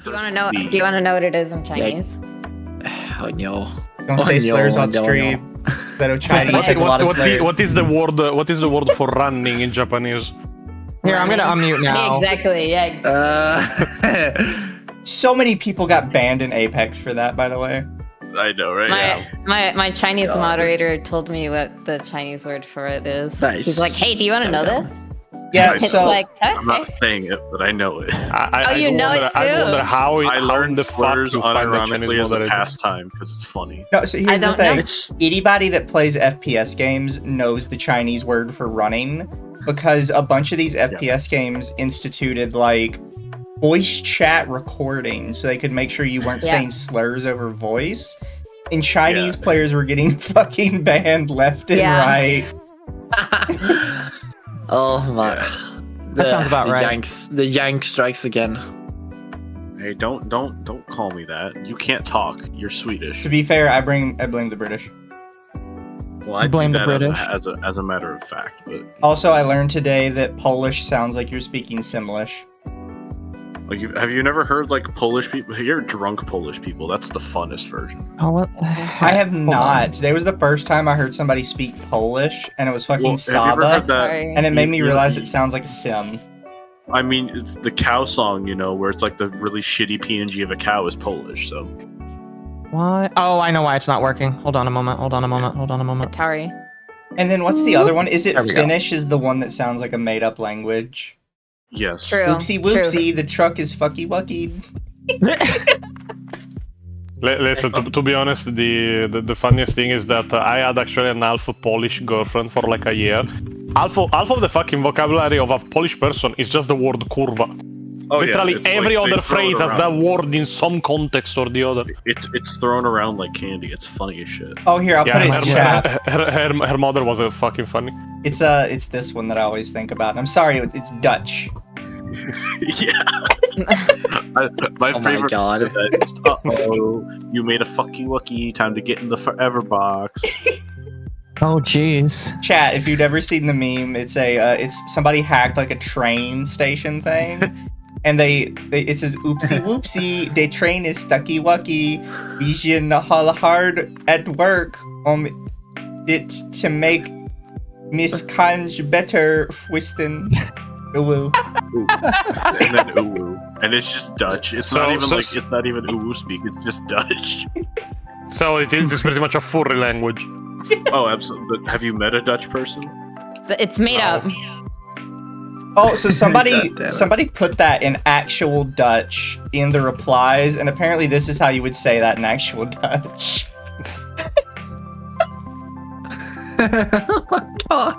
Do you want to know? Do you want to know what it is in Chinese? Oh no! Don't say slurs on stream. That Chinese has a lot of slurs. What is the word? What is the word for running in Japanese? Here, I'm gonna unmute now. Exactly. Yeah. Exactly. So many people got banned in Apex for that, by the way. I know, right? My Chinese moderator told me what the Chinese word for it is. Nice. He's like, "Hey, do you want to know this?" Yeah, It's so like, I'm not saying it, but I know it. you know it too. I wonder how I learned the slurs fuck you find the unironically Chinese as a moderator. pastime because it's funny. no, so here's the don't know. thing. Anybody that plays FPS games knows the Chinese word for running because a bunch of these FPS games instituted like voice chat recording so they could make sure you weren't saying slurs over voice. And Chinese players were getting fucking banned left and right. Oh my! That sounds about right. The Yank strikes again. Hey, don't call me that. You can't talk. You're Swedish. To be fair, I blame the British. Well, I blame do the that British. as a matter of fact, but Also, I learned today that Polish sounds like you're speaking Simlish. like, have you never heard like Polish people? You're drunk Polish people. That's the funnest version. Oh, what? I have not. Today was the first time I heard somebody speak Polish, and it was fucking Well, have you ever Saba, heard that? and it made me realize it sounds like a sim. I mean, it's the cow song, where it's like the really shitty PNG of a cow is Polish. So What? Oh, I know why it's not working. Hold on a moment. Hold on a moment. Hold on a moment. Atari. And then what's the other one? Is it There we go. Finnish? Is the one that sounds like a made-up language? yes, True. Oopsie whoopsie, the truck is fucky wucky. Listen, to be honest, the funniest thing is that I had actually an half Polish girlfriend for like a year. Half of the fucking vocabulary of a Polish person is just the word kurwa. Oh, Literally it's every like they other throw it phrase has that around. word in some context or the other. It's thrown around like candy. It's funny as shit. Oh, here, I'll put it in chat. Her mother was fucking funny. It's this one that I always think about. And I'm sorry, it's Dutch. Yeah. My Oh my favorite. god! Uh-oh, you made a fucky wucky. Time to get in the forever box. Oh, jeez. Chat, if you've ever seen the meme, it's it's somebody hacked like a train station thing, and it says oopsie whoopsie, the train is stucky wucky, Asian hard at work it to make Miss Kanj better wisten. Ooh. And then ooh, and it's just Dutch. It's not even ooh speak. It's just Dutch. So it is pretty much a furry language. Oh, absolutely. But have you met a Dutch person? It's made up. Oh, so somebody God damn it. somebody put that in actual Dutch in the replies, and apparently this is how you would say that in actual Dutch. Oh my god!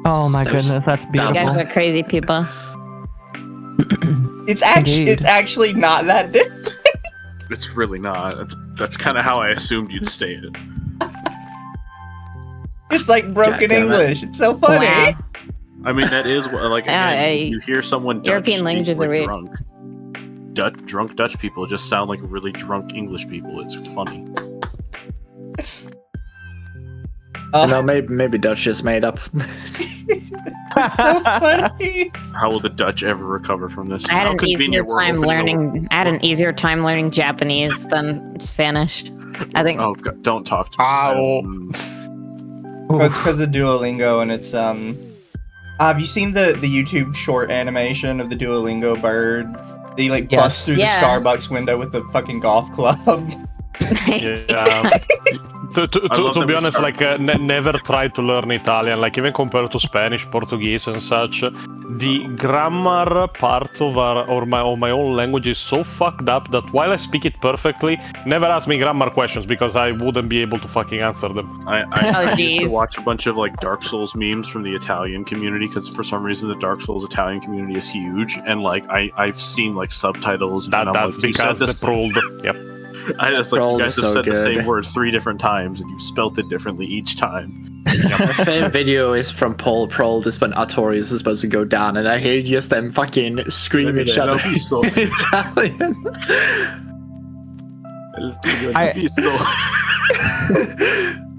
Oh my So goodness, that's You beautiful. guys are crazy people. It's Indeed. actually not that different. It's really not. That's kind of how I assumed you'd say it. It's like broken God damn it. English. It's so funny. Wow. I mean, that is like again, you hear someone Dutch European speak languages like are weird. drunk. Drunk Dutch people just sound like really drunk English people. It's funny. Maybe Dutch is made up. It's so funny. How will the Dutch ever recover from this? I had How an convenient easier we're time opening learning Japanese than Spanish. I think. Oh, God, don't talk to me. Oh, it's because of Duolingo, and it's have you seen the YouTube short animation of the Duolingo bird? They like Yes. bust through the Starbucks window with the fucking golf club. Yeah. To love that be we honest, start- like never try to learn Italian. Like even compared to Spanish, Portuguese, and such, the grammar part of my own language is so fucked up that while I speak it perfectly, never ask me grammar questions because I wouldn't be able to fucking answer them. I used to jeez. watch a bunch of like Dark Souls memes from the Italian community because for some reason the Dark Souls Italian community is huge, and like I've seen like subtitles. And I'm That's like, you said because the this. trolled. Yep. I just like you Trolled guys is have so said the same good. words 3 different times, and you've spelt it differently each time. My favorite video is from Paul Prold. Is when Artorias is supposed to go down, and I hear just them fucking scream each other in Italian. I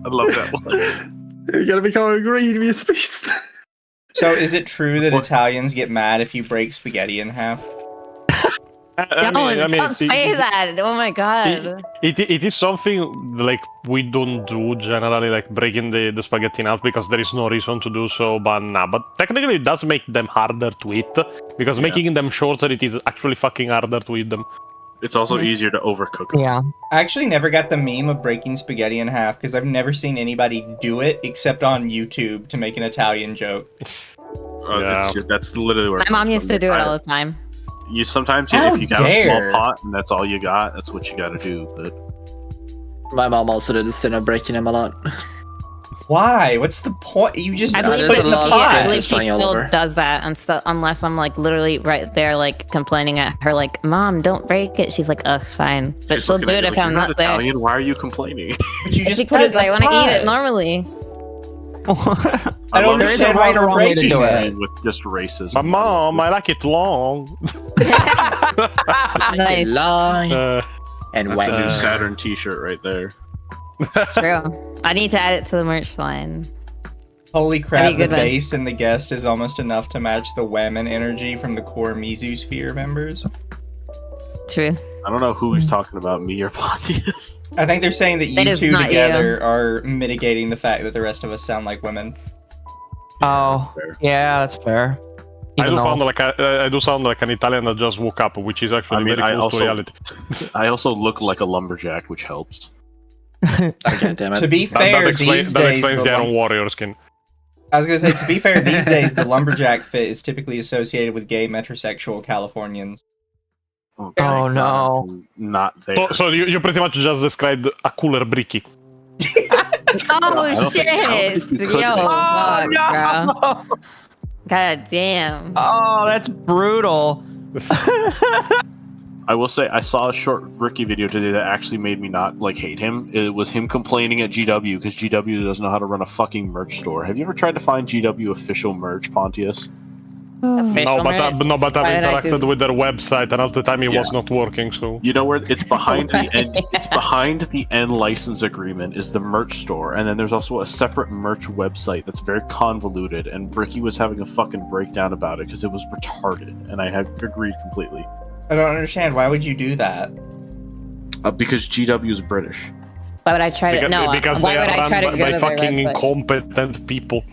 love that one. You're gonna become a green beast. So is it true that Italians get mad if you break spaghetti in half? Don't say that. Oh my god. It is something like we don't do generally, like breaking the spaghetti in half, because there is no reason to do so. But technically it does make them harder to eat, because making them shorter, it is actually fucking harder to eat them. It's also easier to overcook them. Yeah. I actually never got the meme of breaking spaghetti in half because I've never seen anybody do it except on YouTube to make an Italian joke. That's literally where My mom used to do it all the time. You sometimes, How if you got a dare. small pot and that's all you got, that's what you got to do. But My mom also did the sin of breaking him a lot. Why? What's the point? You just I put believe, it in the lot of pot. I believe she Flying all still over. does that, and unless I'm like literally right there, like complaining at her, like, "Mom, don't break it." She's like, "Oh, fine," but she's she'll looking do at it you if like, I'm "You're not there. Italian. Why are you complaining?" But you just put Because it in I the want to eat pot. it normally. I don't There is understand a why right or we're wrong way to breaking do it. it. With just racism. My mom, I like it long. Nice. Lie and That's a new whack. Saturn T-shirt right there. True. I need to add it to the merch line. Holy crap, That'd be the a good one. bass and the guest is almost enough to match the Whammon energy from the core Mizu Sphere members. True. I don't know who he's talking about, me or Pontius. I think they're saying that That you is two not together are mitigating the fact that the rest of us sound like women. Oh, fair. yeah, that's fair. I Even though- I do sound like an Italian that just woke up, which is actually I mean, very I close to also- reality. I also look like a lumberjack, which helps. Okay, damn To it. be fair, these that days, explains the the Iron Warrior skin. I was gonna say, to be fair, these days the lumberjack fit is typically associated with gay metrosexual Californians. Oh, thank no. God I'm not there. So you pretty much just described a cooler Bricky. Oh don't think- I don't shit! think you could Yo, be. fuck, bro. no! God damn. Oh, that's brutal. I will say I saw a short Ricky video today that actually made me not like hate him. It was him complaining at GW because GW doesn't know how to run a fucking merch store. Have you ever tried to find GW official merch, Pontius? Official But I've Why did I interacted do- with their website, and at the time it was Yeah. not working. So You know where it's behind the Right. end. It's behind the end license agreement is the merch store, and then there's also a separate merch website that's very convoluted. And Ricky was having a fucking breakdown about it because it was retarded, and I had agreed completely. I don't understand. Why would you do that? Because GW is British. Why would I try to? No. because Why they would are I try to run go by to their fucking website? incompetent people.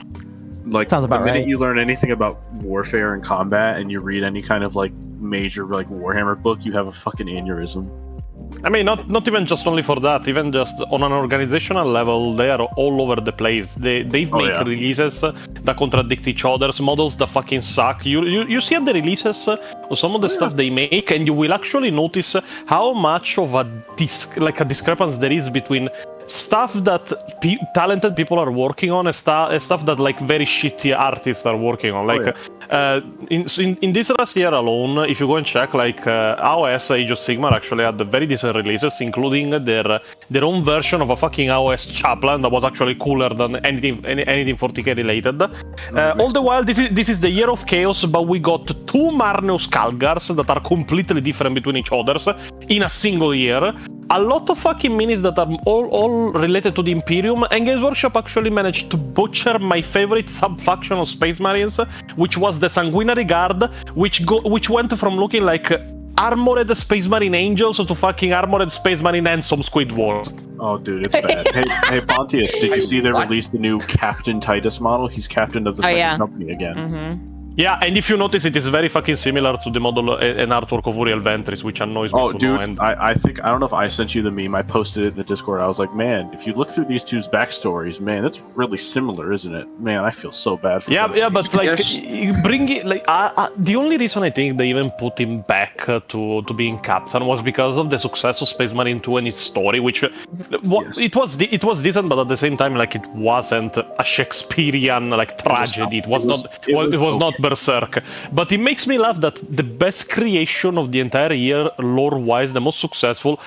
Like Sounds about the minute right. you learn anything about warfare and combat, and you read any kind of like major like Warhammer book, you have a fucking aneurysm. I mean, not even just only for that. Even just on an organizational level, they are all over the place. They make yeah. releases that contradict each other's models that fucking suck. You see at the releases of some of the stuff they make, and you will actually notice how much of a discrepancy there is between stuff that talented people are working on and stuff that like very shitty artists are working on. Like in this last year alone, if you go and check, like AOS Age of Sigmar actually had very decent releases, including their own version of a fucking AOS chaplain that was actually cooler than anything 40k related. All the while, this is the year of chaos, but we got 2 Marneus Calgars that are completely different between each others in a single year. A lot of fucking minis that are all related to the Imperium, and Games Workshop actually managed to butcher my favorite sub-faction of Space Marines, which was the Sanguinary Guard, which went from looking like armored Space Marine Angels to fucking armored Space Marine and some Squid Wars. Oh, dude, it's bad. hey, Pontius, did you see they released the new Captain Titus model? He's captain of the second yeah. company again. Mm-hmm. Yeah, and if you notice, it is very fucking similar to the model and artwork of Uriel Ventris, which annoys me. Oh, to dude, no end. I think, I don't know if I sent you the meme. I posted it in the Discord. I was like, man, if you look through these two's backstories, man, that's really similar, isn't it? Man, I feel so bad for them. Yeah, but like, Yes. you bring it like the only reason I think they even put him back to being captain was because of the success of Space Marine 2 and its story, which Yes. it was decent, but at the same time, like, it wasn't a Shakespearean like tragedy. It was not Berserk. But it makes me laugh that the best creation of the entire year, lore-wise, the most successful,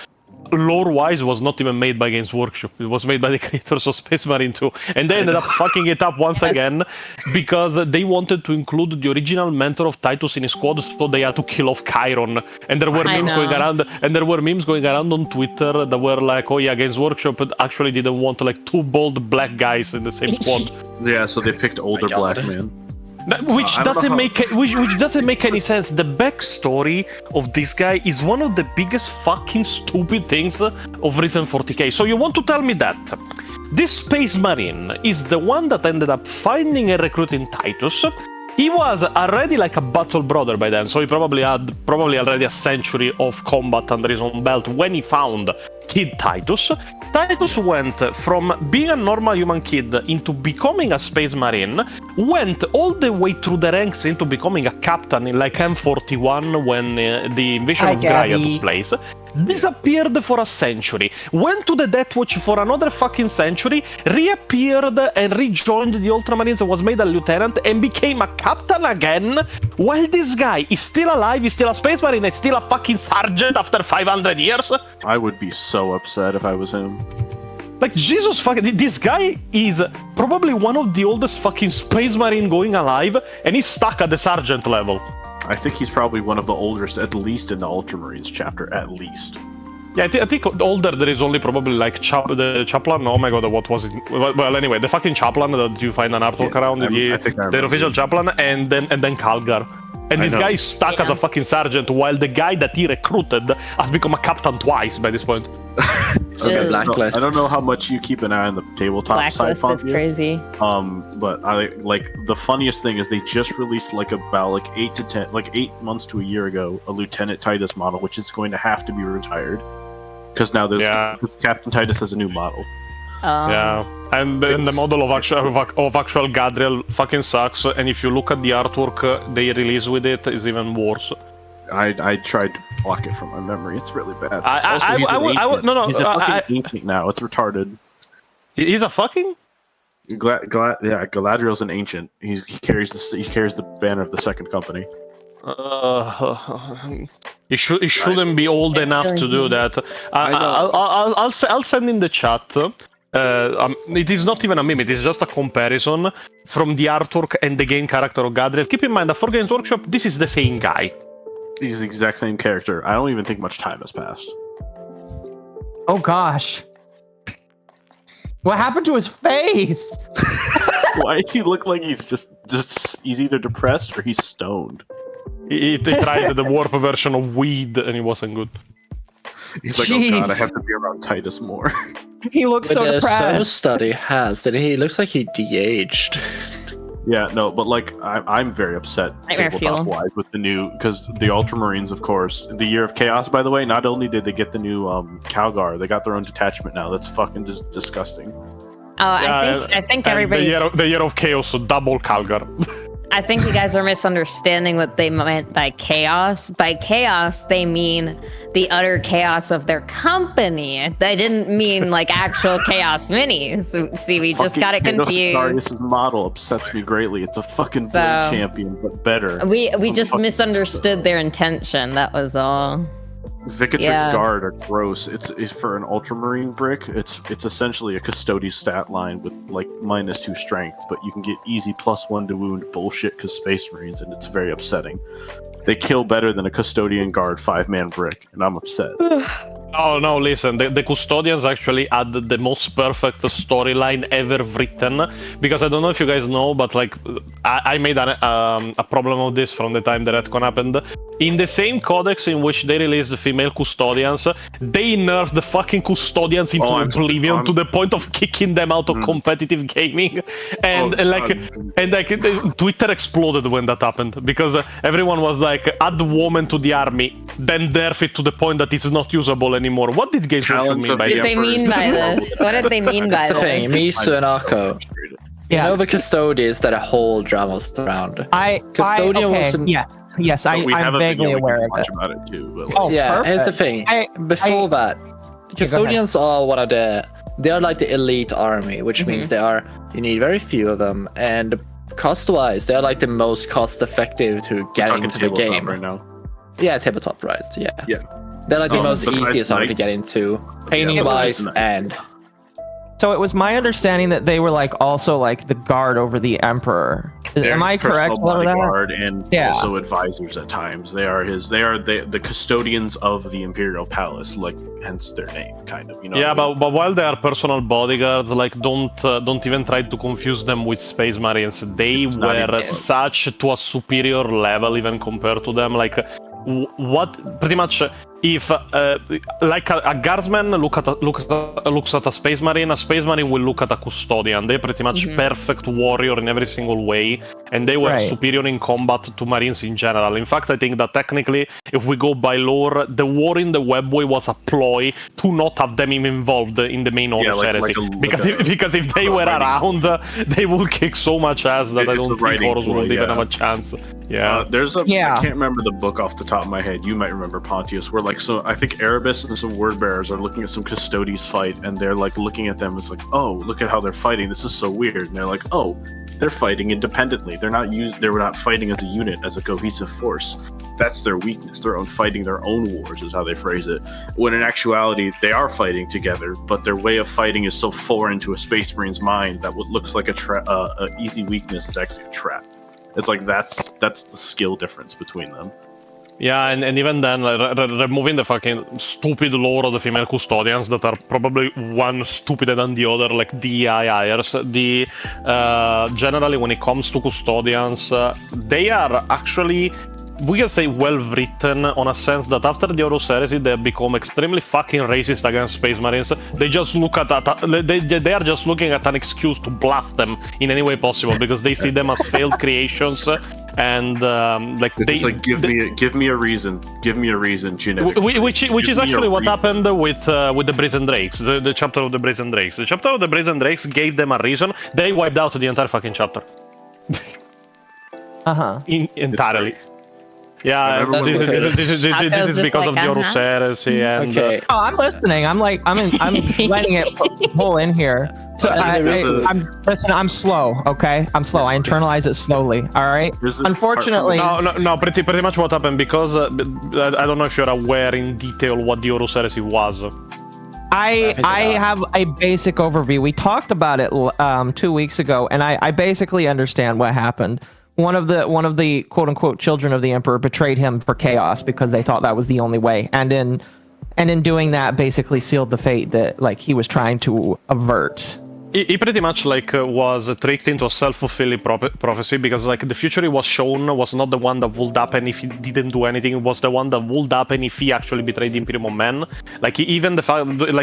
lore-wise, was not even made by Games Workshop. It was made by the creators of Space Marine 2. And they ended up fucking it up once again because they wanted to include the original mentor of Titus in his squad, so they had to kill off Chiron. And there were memes going around on Twitter that were like, oh yeah, Games Workshop actually didn't want like 2 bold black guys in the same squad. Yeah, so they picked older God. black men. Which doesn't make any sense. The backstory of this guy is one of the biggest fucking stupid things of recent 40k. So you want to tell me that this Space Marine is the one that ended up finding and recruiting Titus? He was already like a battle brother by then, so he probably had already a century of combat under his own belt when he found Kid Titus. Titus went from being a normal human kid into becoming a Space Marine, went all the way through the ranks into becoming a captain in like M41 when the invasion of Gaia took place, disappeared for a century, went to the Death Watch for another fucking century, reappeared and rejoined the Ultramarines and was made a lieutenant and became a captain again, while this guy is still alive, he's still a Space Marine, and still a fucking sergeant after 500 years? I would be so upset if I was him. Like, Jesus fucking... This guy is probably one of the oldest fucking Space Marine going alive, and he's stuck at the sergeant level. I think he's probably one of the oldest, at least in the Ultramarines chapter, at least. Yeah, I think older there is only probably like the chaplain. Oh my god, what was it? Well, anyway, the fucking chaplain that you find an artwork around, the official chaplain, and then Calgar. And this guy is stuck as a fucking sergeant, while the guy that he recruited has become a captain twice by this point. Okay, Blacklist. I don't know how much you keep an eye on the tabletop side. Blacklist is crazy. But I like the funniest thing is they just released like about like 8 months to a year ago a Lieutenant Titus model, which is going to have to be retired because now there's Captain Titus has a new model. Yeah, and then the model of actual Gadriel fucking sucks. And if you look at the artwork they release with it, is even worse. I tried to block it from my memory. It's really bad. He's a fucking ancient now. It's retarded. He's a fucking. Galadriel's an ancient. He carries the banner of the Second Company. He shouldn't be old enough to do that. I'll send in the chat. It is not even a meme, it is just a comparison from the artwork and the game character of Gadriel. Keep in mind that for Games Workshop, this is the same guy. He's the exact same character. I don't even think much time has passed. Oh gosh. What happened to his face? Why does he look like he's he's either depressed or he's stoned? They tried the warp version of weed and it wasn't good. He's like, oh god, I have to be around Titus more. He looks so depressed. The study has that he looks like he de-aged. Yeah, no, but like I'm very upset tabletop-wise with the new, because the Ultramarines, of course, the Year of Chaos, by the way, not only did they get the new Calgar, they got their own detachment now. That's fucking disgusting. Oh, I think everybody. The year of Chaos, so double Calgar. I think you guys are misunderstanding what they meant by chaos. By chaos, they mean the utter chaos of their company. They didn't mean like actual chaos minis. See, we just got it confused. Darius's model upsets me greatly. It's a fucking blade champion, but better. We just misunderstood their intention. That was all. Vicatrix Guard are gross. It's for an Ultramarine brick. It's essentially a Custodian stat line with like -2 strength, but you can get easy +1 to wound bullshit because Space Marines, and it's very upsetting. They kill better than a Custodian Guard 5-man brick, and I'm upset. Oh no, listen, the Custodians actually had the most perfect storyline ever written, because I don't know if you guys know, but like I made a problem of this from the time the retcon happened. In the same codex in which they released the female Custodians, they nerfed the fucking Custodians into oblivion to the point of kicking them out of competitive gaming, and Twitter exploded when that happened, because everyone was like, add woman to the army, then nerf it to the point that it's not usable anymore. What did Games Workshop mean by this? What did they mean by this? Thing, Misu and Akko. You know the Custodians that a whole drama was around. Custodian wasn't... Yes, I'm vaguely aware of it. About it too, but like... Oh, yeah, perfect. Here's the thing. Before that, Custodians are one of they are like the elite army, which means you need very few of them, and cost-wise, they're like the most cost-effective to get into the game right now. Yeah, tabletop priced, yeah. They're like the most easiest army to get into, painting-wise, and... So it was my understanding that they were like also like the guard over the emperor. Am I correct? Bodyguard and Yeah. also advisors at times. They are the custodians of the imperial palace, like hence their name, kind of. You know. Yeah, but while they are personal bodyguards, like don't even try to confuse them with Space Marines. They were such to a superior level even compared to them. Like what pretty much if like a guardsman looks at a Space Marine will look at a custodian. They're pretty much perfect warrior in every single way, and they were superior in combat to Marines in general. In fact, I think that technically, if we go by lore, the war in the Webway was a ploy to not have them even involved in the main Horus heresy. Because if they were around, they would kick so much ass that I don't think Horus would even have a chance. Yeah, there's I can't remember the book off the top of my head. You might remember Pontius, where like so I think Erebus and some word bearers are looking at some Custodes fight, and they're like looking at them. It's like, oh, look at how they're fighting. This is so weird. And they're like, oh, they're fighting independently. They were not fighting as a unit, as a cohesive force. That's their weakness. They're fighting their own wars, is how they phrase it. When in actuality, they are fighting together, but their way of fighting is so foreign to a Space Marine's mind that what looks like a easy weakness is actually a trap. It's like that's the skill difference between them. Yeah, and even then, like, removing the fucking stupid lore of the female custodians that are probably one stupider than the other, like DEI hires. Generally, when it comes to custodians, they are actually, we can say, well written on a sense that after the Horus Heresy, they have become extremely fucking racist against Space Marines. They just look at that. They are just looking at an excuse to blast them in any way possible because they see them as failed creations. And like they like give me a reason, genetic. Which is actually what happened with the Brazen Drakes, the chapter of the Brazen Drakes. The chapter of the Brazen Drakes gave them a reason. They wiped out the entire fucking chapter. Entirely. Yeah, this is because of the Horus Heresy and. Okay. Oh, I'm listening. I'm letting it pull in here. So I'm slow. Okay, I'm slow. I internalize it slowly. All right. Unfortunately, no. Pretty much what happened because I don't know if you're aware in detail what the Horus Heresy was. I have a basic overview. We talked about it 2 weeks ago, and I basically understand what happened. One of the quote unquote children of the Emperor betrayed him for chaos because they thought that was the only way, and in doing that, basically sealed the fate that like he was trying to avert. He pretty much like was tricked into a self-fulfilling prophecy because like the future he was shown was not the one that would happen if he didn't do anything. It was the one that would happen if he actually betrayed the Imperium of Men. Like even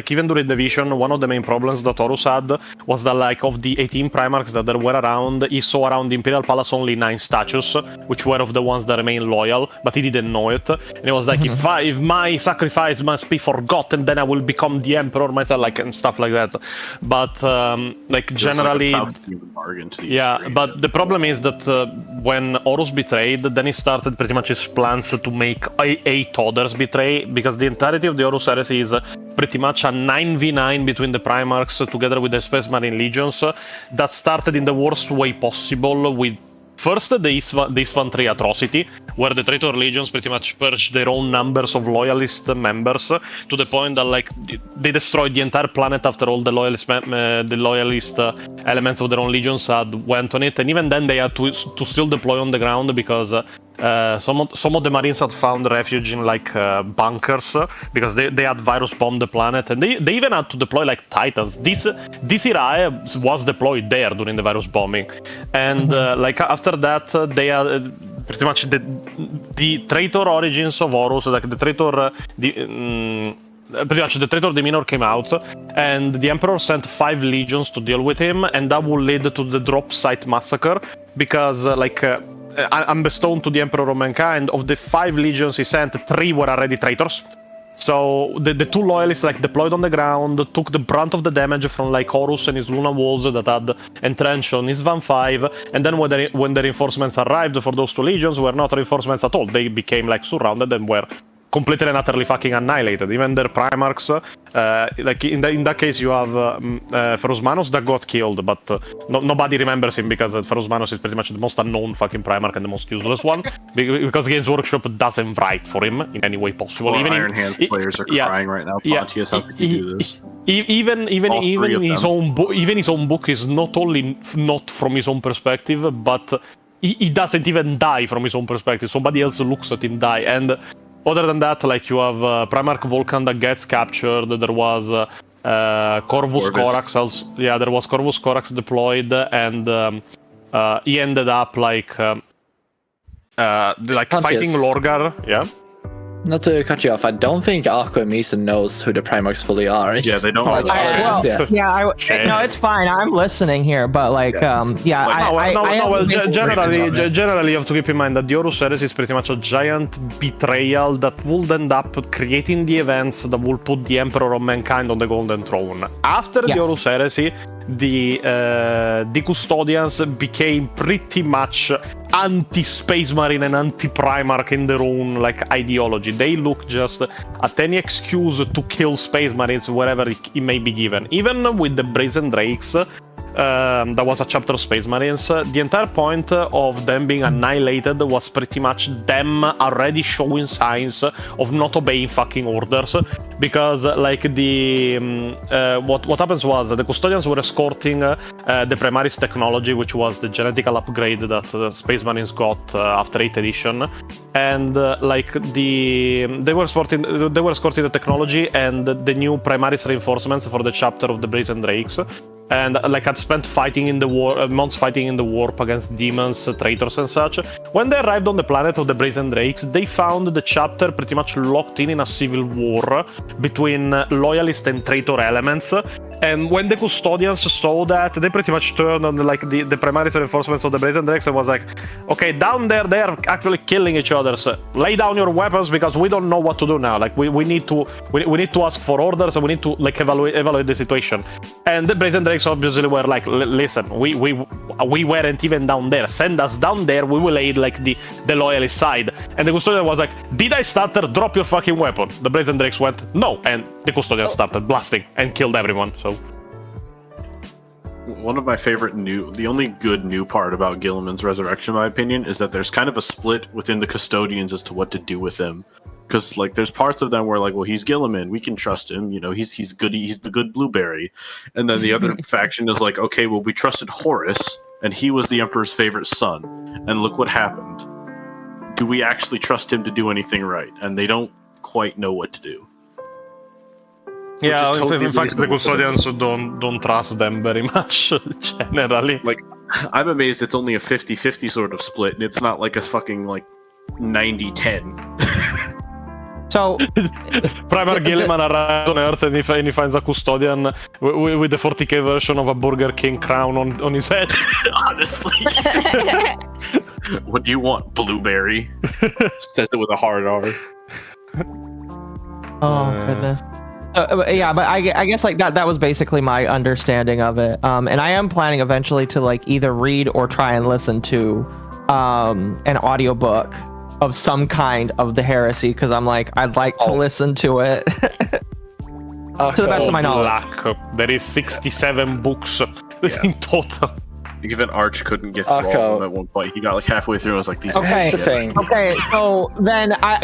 even during the vision, one of the main problems that Horus had was that like of the 18 Primarchs that there were around, he saw around the Imperial Palace only 9 statues, which were of the ones that remained loyal, but he didn't know it. And it was like if my sacrifice must be forgotten, then I will become the Emperor myself, like and stuff like that. But like generally, but the problem is that when Horus betrayed, then he started pretty much his plans to make 8 others betray, because the entirety of the Horus Heresy is pretty much a 9v9 between the Primarchs together with the Space Marine Legions that started in the worst way possible with first the Isfantry atrocity, where the Traitor Legions pretty much purged their own numbers of Loyalist members to the point that like they destroyed the entire planet after all the Loyalist elements of their own legions had went on it, and even then they had to still deploy on the ground because some of the Marines had found refuge in like bunkers because they had virus bombed the planet, and they even had to deploy like Titans. This Irae was deployed there during the virus bombing, and like after that they had pretty much the traitor origins of Horus, like the traitor pretty much the traitor demeanor came out, and the Emperor sent 5 legions to deal with him, and that would lead to the drop site massacre because unbeknownst to the Emperor of Mankind, of the 5 legions he sent, 3 were already traitors. So the 2 loyalists like deployed on the ground, took the brunt of the damage from like Horus and his Luna walls that had entrenched on his Van 5, and then when the reinforcements arrived for those 2 legions were not reinforcements at all. They became like surrounded and were completely and utterly fucking annihilated. Even their Primarchs, like in that case, you have Ferusmanus that got killed, but nobody remembers him because Ferusmanus is pretty much the most unknown fucking Primarch and the most useless one, because Games Workshop doesn't write for him in any way possible. Well, even Iron Hands players are crying right now. Pontius, how could you do this? Even his own book is not only not from his own perspective, but he doesn't even die from his own perspective. Somebody else looks at him die. And other than that, like, you have Primarch Vulcan that gets captured. There was Corvus Corax. There was Corvus Corax deployed, and he ended up like fighting Lorgar. Yeah. Not to cut you off, I don't think Aqua and Misa knows who the Primarchs fully are. Yeah, they don't. No, it's fine. I'm listening here, but generally, you have to keep in mind that the Horus Heresy is pretty much a giant betrayal that would end up creating the events that will put the Emperor of Mankind on the Golden Throne. After the Horus Heresy, the Custodians became pretty much anti-Space Marine and anti-Primarch in their own ideology. They look just at any excuse to kill Space Marines wherever it may be given. Even with the Brazen Drakes, that was a chapter of Space Marines. The entire point of them being annihilated was pretty much them already showing signs of not obeying fucking orders, because what happens was the Custodians were escorting the Primaris technology, which was the genetical upgrade that Space Marines got after 8th edition, and they were escorting the technology and the new Primaris reinforcements for the chapter of the Brazen Drakes. And had spent months fighting in the warp against demons, traitors and such. When they arrived on the planet of the Brazen Drakes, they found the chapter pretty much locked in a civil war between loyalist and traitor elements. And when the Custodians saw that, they pretty much turned on the Primaris reinforcements of the Brazen Drakes and was like, okay, down there they are actually killing each other. So lay down your weapons, because we don't know what to do now. We need to ask for orders, and we need to evaluate the situation. And the Brazen Drakes obviously were like, listen, we weren't even down there. Send us down there. We will aid the loyalist side. And the Custodian was like, did I stutter? Drop your fucking weapon. The Brazen Drakes went, no. And the Custodian started blasting and killed everyone. So one of my favorite the only good new part about Guilliman's resurrection, in my opinion, is that there's kind of a split within the Custodians as to what to do with him. Because there's parts of them where well, he's Guilliman, we can trust him, he's good, he's the good blueberry. And then the other faction is like, okay, well, we trusted Horus, and he was the Emperor's favorite son, and look what happened. Do we actually trust him to do anything right? And they don't quite know what to do. Yeah, in fact, the Custodians don't trust them very much, generally. I'm amazed it's only a 50-50 sort of split, and it's not like a fucking 90-10. So, Primarch Guilliman arrives on Earth and he finds a Custodian with the 40k version of a Burger King crown on his head. Honestly. What do you want, blueberry? Says it with a hard R. Oh, goodness. But I guess that was basically my understanding of it. And I am planning eventually to either read or try and listen to an audiobook of some kind of the heresy, because I'm I'd like to listen to it. To the best of my knowledge. There is 67 books in total. Even Arch couldn't get through all of them at one point. He got halfway through and was like, these That's the thing. Okay, so then I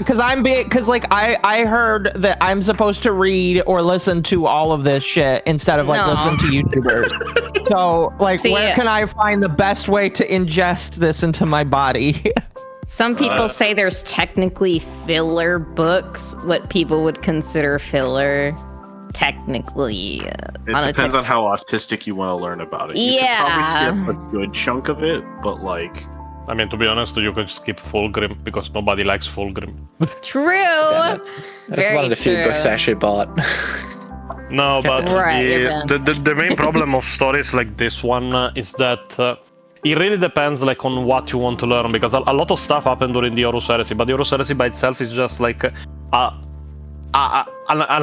heard that I'm supposed to read or listen to all of this shit instead of listen to YouTubers. So where can I find the best way to ingest this into my body? Some people say there's technically filler books, what people would consider filler. Technically, it depends on how autistic you want to learn about it. You could probably skip a good chunk of it, but I mean, to be honest, you could skip Fulgrim because nobody likes Fulgrim. True. That's one of the few books I actually bought. No, but the main problem of stories like this one is that it really depends on what you want to learn, because a lot of stuff happened during the Horus Heresy, but the Horus Heresy by itself is just an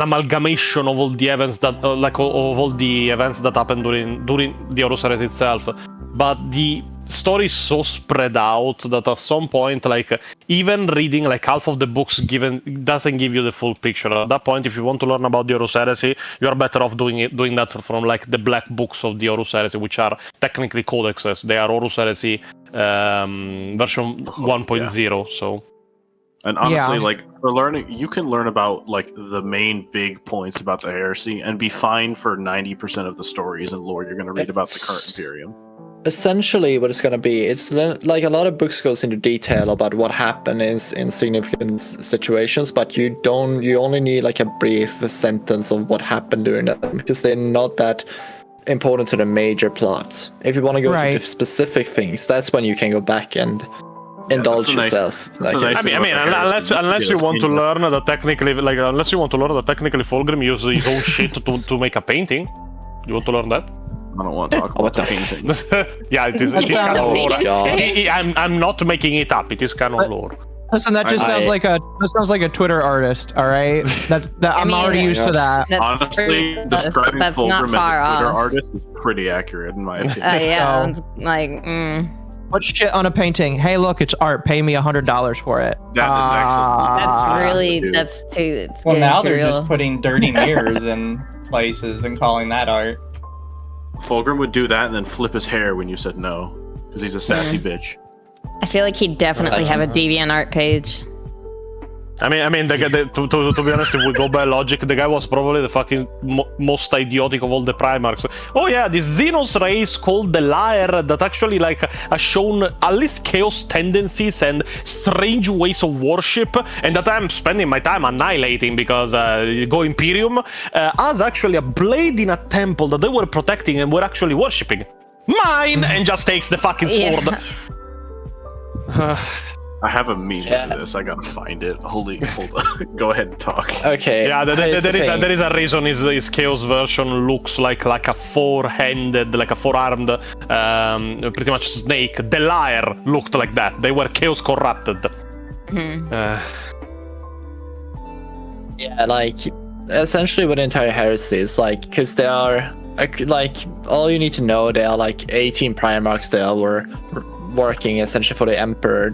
amalgamation of all the events that of all the events that happened during the Horus Heresy itself. But the story is so spread out that at some point, like even reading like half of the books doesn't give you the full picture. At that point, if you want to learn about the Horus Heresy, you are better off doing that from like the black books of the Horus Heresy, which are technically codexes. They are Horus Heresy version 1.0. So. And honestly, like for learning, you can learn about like the main big points about the heresy and be fine for 90% of the stories and lore you're going to read about the current Imperium. Essentially, what it's going to be, it's like a lot of books goes into detail about what happened in significant situations, but you only need like a brief sentence of what happened during that, because they're not that important to the major plot. If you want to go to the specific things, that's when you can go back and indulge yourself. I mean, unless you want to learn that technically, Fulgrim used his own shit to make a painting. You want to learn that? I don't want to talk about the painting. Yeah, it is canon lore. I'm not making it up. It is canon lore. Listen, that sounds like a Twitter artist. All right, I'm already used to that. Honestly, describing Fulgrim as a Twitter artist is pretty accurate in my opinion. Put shit on a painting. Hey, look, it's art. Pay me $100 for it. That's too. Well, now they're just putting dirty mirrors in places and calling that art. Fulgrim would do that and then flip his hair when you said no, because he's a sassy bitch. I feel like he'd definitely have a DeviantArt page. I mean, to be honest, if we go by logic, the guy was probably the fucking most idiotic of all the Primarchs. Oh yeah, this Xenos race called the Lair that actually like has shown at least chaos tendencies and strange ways of worship, and that I'm spending my time annihilating because Go Imperium has actually a blade in a temple that they were protecting and were actually worshipping. Mine! And just takes the fucking sword. I have a meme for this. I gotta find it. Hold on. Go ahead and talk. Okay. Yeah, there is a reason his Chaos version looks like a four-handed, like a four-armed, pretty much snake. The Liar looked like that. They were Chaos corrupted. Yeah, like essentially with the entire heresy is like, because they are like, all you need to know, they are like 18 Primarchs that were working essentially for the Emperor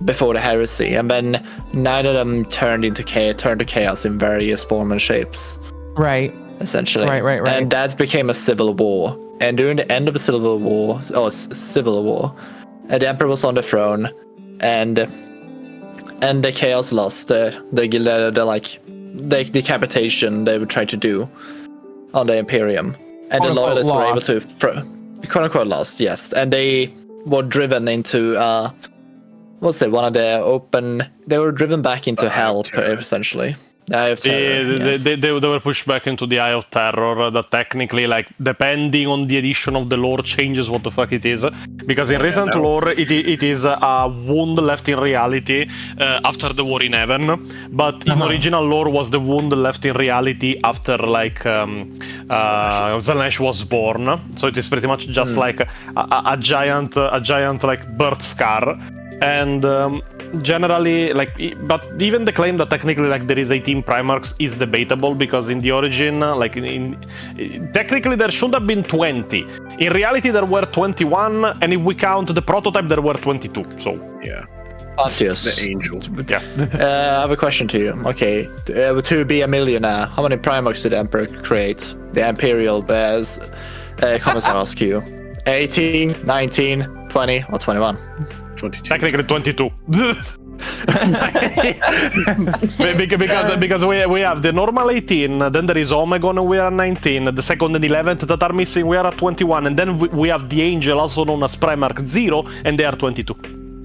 before the heresy, and then 9 of them turned to chaos in various forms and shapes. Right. Essentially. Right. And that became a civil war. And during the end of the civil war, the Emperor was on the throne, and the chaos lost the decapitation they would try to do on the Imperium, and the loyalists were able to quote unquote lost, yes, and they were driven into they were driven back into hell, essentially. Eye of Terror, they were pushed back into the Eye of Terror, that technically, like, depending on the edition of the lore, changes what the fuck it is. Because in recent lore, it is a wound left in reality after the war in heaven. But in original lore was the wound left in reality after, like, Zalanesh was born. So it is pretty much just like a giant like birth scar. And generally, like, but even the claim that technically, like, there is 18 Primarchs is debatable, because in the origin, like, technically there should have been 20. In reality, there were 21, and if we count the prototype, there were 22. So yeah. Pontius. The angel. Yeah. I have a question to you. Okay, to be a millionaire, how many Primarchs did the Emperor create? The Imperial Bears. Commissar asks you. 18, 19, 20, or 21? 22. Technically 22. because we have the normal 18, then there is Omegon, and we are 19. The second and 11th that are missing, we are at 21, and then we have the Angel, also known as Primarch 0, and they are 22.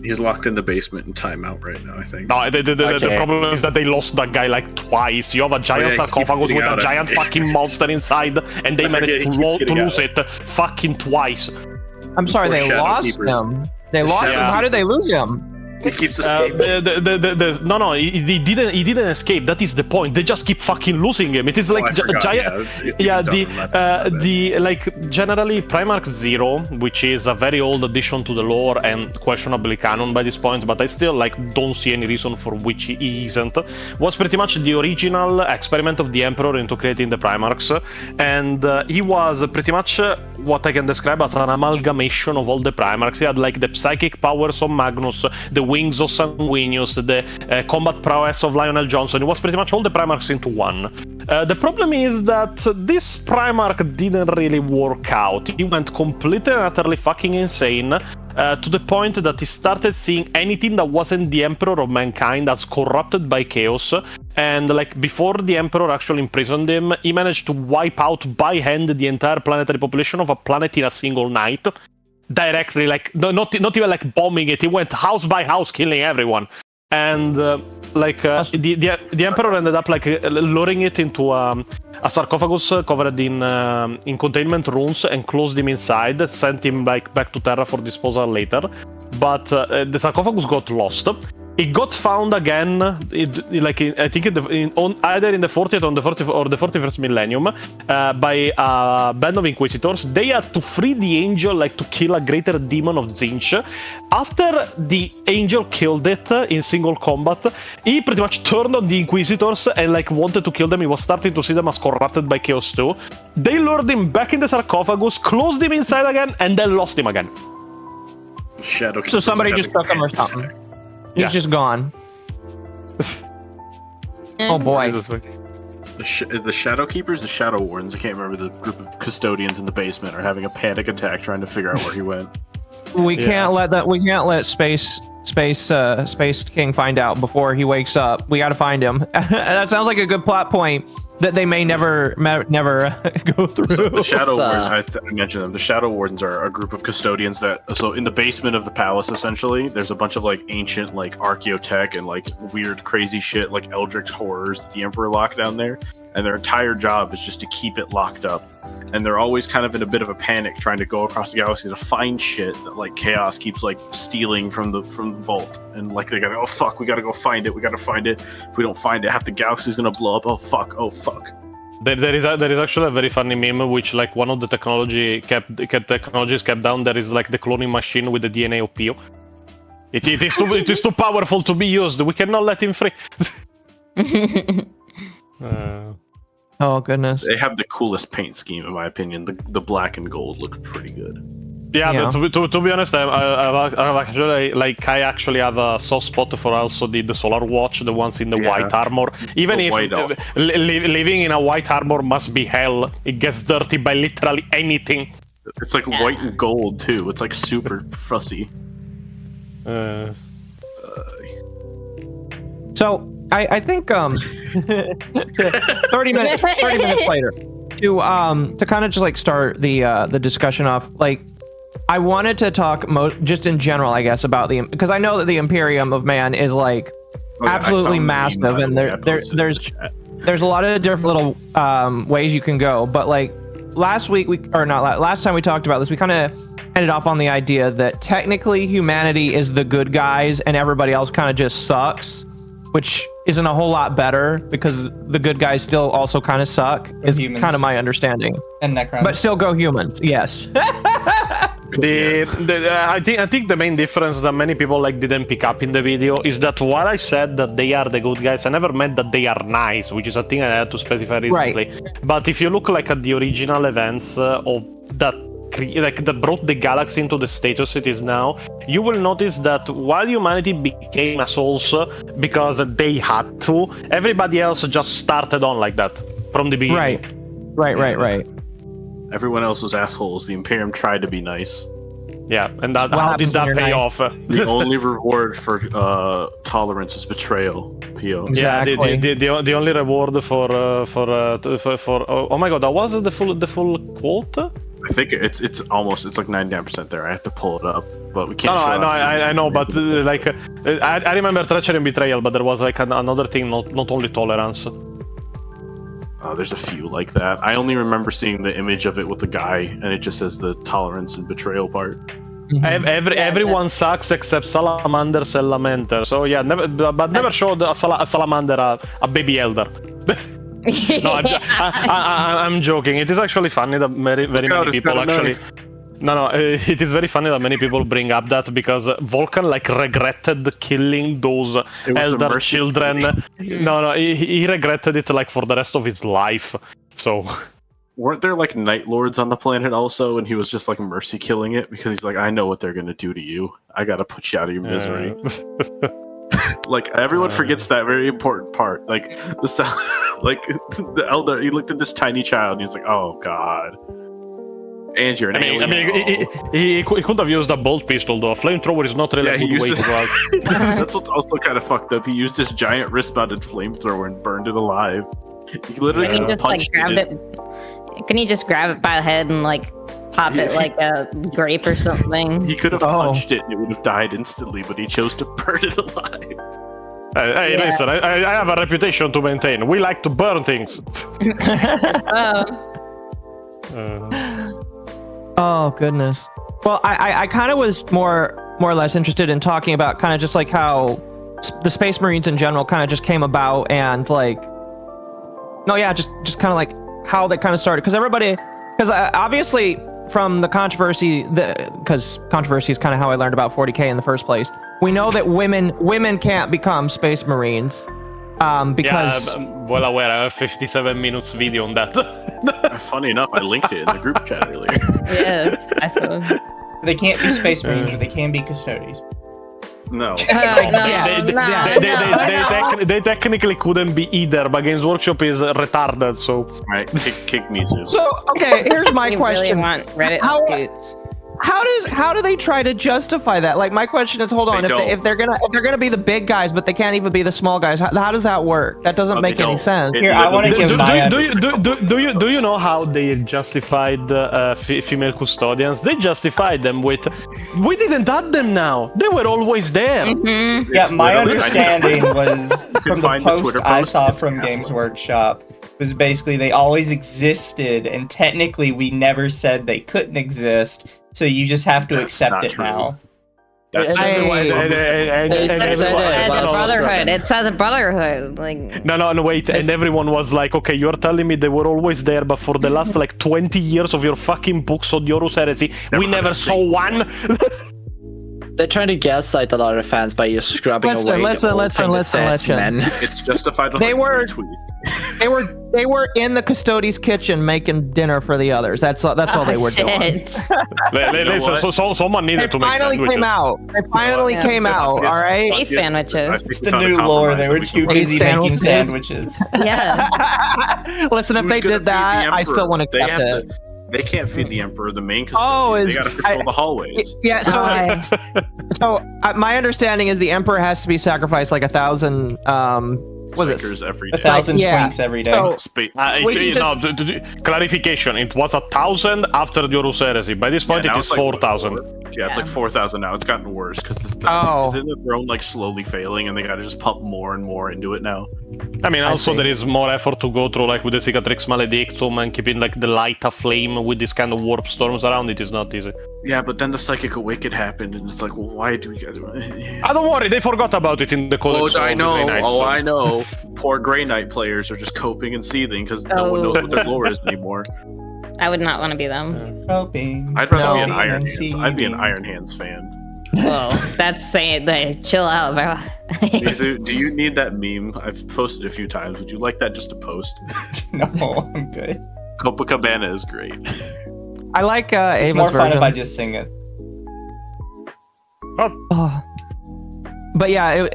He's locked in the basement in timeout right now, I think. No, the problem is that they lost that guy like twice. You have a giant sarcophagus with a giant fucking monster inside, and they managed to lose it fucking twice. I'm sorry, they lost him. They lost him. How did they lose him? He keeps escaping. No, he didn't escape. That is the point. They just keep fucking losing him. It is like giant. Generally Primarch Zero, which is a very old addition to the lore and questionably canon by this point, but I still don't see any reason for which he isn't. Was pretty much the original experiment of the Emperor into creating the Primarchs, and he was pretty much what I can describe as an amalgamation of all the Primarchs. He had the psychic powers of Magnus, the wings of Sanguinius, the combat prowess of Lionel Johnson. It was pretty much all the Primarchs into one. The problem is that this Primarch didn't really work out. He went completely and utterly fucking insane, to the point that he started seeing anything that wasn't the Emperor of Mankind as corrupted by chaos. And before the Emperor actually imprisoned him, he managed to wipe out by hand the entire planetary population of a planet in a single night. Directly, not even bombing it. He went house by house, killing everyone. And the Emperor ended up luring it into a sarcophagus covered in containment runes and closed him inside, sent him back to Terra for disposal later. But the sarcophagus got lost. It got found again, I think either in the 40th or the 41st millennium, by a band of Inquisitors. They had to free the angel, to kill a greater demon of Zinch. After the angel killed it in single combat, he pretty much turned on the Inquisitors and wanted to kill them. He was starting to see them as corrupted by chaos too. They lured him back in the sarcophagus, closed him inside again, and then lost him again. So somebody just took him or something. He's just gone. Oh boy. The Shadow Keepers, the Shadow Wardens, I can't remember, the group of custodians in the basement are having a panic attack trying to figure out where he went. We can't let Space King find out before he wakes up. We gotta find him. That sounds like a good plot point that they may never go through. So the Shadow Wardens, I mentioned them. The Shadow Wardens are a group of custodians so in the basement of the palace, essentially, there's a bunch of ancient archaeotech and weird crazy shit eldritch horrors that the Emperor locked down there, and their entire job is just to keep it locked up. And they're always kind of in a bit of a panic trying to go across the galaxy to find shit that Chaos keeps stealing from the vault. And they gotta, oh fuck, we gotta go find it. If we don't find it, half the galaxy's gonna blow up. Oh fuck. There is actually a very funny meme which one of the technologies kept down. There is the cloning machine with the DNA of Pio. It is too powerful to be used. We cannot let him free. Oh goodness! They have the coolest paint scheme, in my opinion. The black and gold look pretty good. Yeah. To be honest, I actually have a soft spot for also the Solar Watch, the ones in the white armor. Even if living in a white armor must be hell, it gets dirty by literally anything. It's white and gold too. It's super fussy. So I think 30 minutes later to kind of just start the discussion off. I wanted to talk just in general, I guess, about because I know that the Imperium of Man is absolutely massive, and there's a lot of different little ways you can go. But last time we talked about this, we kind of ended off on the idea that technically humanity is the good guys and everybody else kind of just sucks, which isn't a whole lot better because the good guys still also kind of suck. Is kind of my understanding. And Necrons. But still go humans. Yes. I think the main difference that many people didn't pick up in the video is that while I said that they are the good guys, I never meant that they are nice, which is a thing I had to specify recently. Right. But if you look at the original events of that brought the galaxy into the status it is now, you will notice that while humanity became assholes because they had to, everybody else just started on like that from the beginning. Right. Everyone else was assholes. The Imperium tried to be nice. Yeah, and how did that pay off? The only reward for tolerance is betrayal. P.O. Exactly. Yeah, the only reward for oh my god, was it the full quote? I think it's 99% there. I have to pull it up, but we can't. I know, but I remember treachery and betrayal, but there was another thing, not only tolerance. There's a few like that. I only remember seeing the image of it with the guy, and it just says the tolerance and betrayal part. Everyone sucks except salamanders and lamentar. So yeah, never showed a salamander a baby elder. No, I'm joking. It is actually funny that very many people actually. No, it is very funny that many people bring up that because Vulcan like regretted killing those elder children. No, he regretted it like for the rest of his life. So. Weren't there like Night Lords on the planet also, and he was just like mercy killing it because he's like, I know what they're gonna do to you. I gotta put you out of your misery. Like everyone forgets that very important part. Like the elder, he looked at this tiny child and he's like, oh god. And you're an alien. I mean, he could have used a bolt pistol though. A flamethrower is not really a good way to go out. That's what's also kind of fucked up. He used this giant wrist-mounted flamethrower and burned it alive. He literally Can you just like grab it? Can you just grab it by the head and like pop it like a grape or something? He could have punched it and it would have died instantly, but he chose to burn it alive. Hey, listen, I have a reputation to maintain. We like to burn things. Oh goodness. Well, I kind of was more or less interested in talking about kind of just like how the Space Marines in general kind of just came about and like, just kind of like how they kind of started because obviously from the controversy, because controversy is kind of how I learned about 40K in the first place. We know that women can't become Space Marines. Because yeah, I'm well aware. I have 57 minutes video on that. Funny enough, I linked it in the group chat earlier. Yeah, I saw. They can't be Space Marines, but they can be custodians. No. They technically couldn't be either, but Games Workshop is retarded, so... Right, kick me too. So, okay, here's my You question. really want Reddit updates. How do they try to justify that? Like, my question is, hold on, if they're gonna be the big guys, but they can't even be the small guys, how does that work? That doesn't make any sense. Here, I want to give my do you know how they justified female custodians? They justified them with, we didn't add them now. They were always there. Mm-hmm. Yeah, my understanding was from the find the post Twitter I post, saw it's from gaslight. Games Workshop was basically they always existed, and technically we never said they couldn't exist. So you just have to That's accept not it true. now. That's just They It's said it, a but brotherhood. It's a brotherhood. Like No, wait. And everyone was like, okay, you're telling me they were always there, but for the last like 20 years of your fucking books on Horus Heresy, we never saw one. They're trying to gaslight a lot of fans by just scrubbing away listen. men. It's justified with They like were- 3 tweets. They were in the Custodes' kitchen making dinner for the others. That's all they were doing. Listen, so someone needed to They make finally sandwiches. came out. They finally came out. All right. Face sandwiches. It's the new lore. They were too busy making sandwiches. Yeah. Listen, if they did that, I still want to accept it. They can't feed the Emperor, the main Oh, custodians. They gotta patrol the hallways. Yeah. My understanding is the Emperor has to be sacrificed like 1,000. Stickers every day. 1,000 Yeah. twinks every day. So- Clarification, it was 1,000 after the Horus Heresy. By this point, Yeah, it now is it's like 4,000. Yeah, it's like 4,000 now. It's gotten worse because isn't the throne like slowly failing, and they gotta just pump more and more into it now. I mean, also see. there is more effort to go through, like with the Cicatrix Maledictum and keeping like the light aflame with this kind of warp storms around. It is not easy. Yeah, but then the Psychic Awaken happened, and it's like, well, why do we gotta... Don't worry, they forgot about it in the Codex. Oh, I of the Grey know. Knights, Oh, so- I know. Poor Grey Knight players are just coping and seething because no one knows what their lore is anymore. I would not want to be them. Hoping. I'd rather be an No. Iron Hands. I'd be an Iron Hands fan. Whoa, that's saying they chill out, bro. Mizu, do you need that meme? I've posted a few times. Would you like that just to post? No, I'm good. Copacabana is great. I like It's Ava's more fun version. if I just sing it. Oh. But yeah,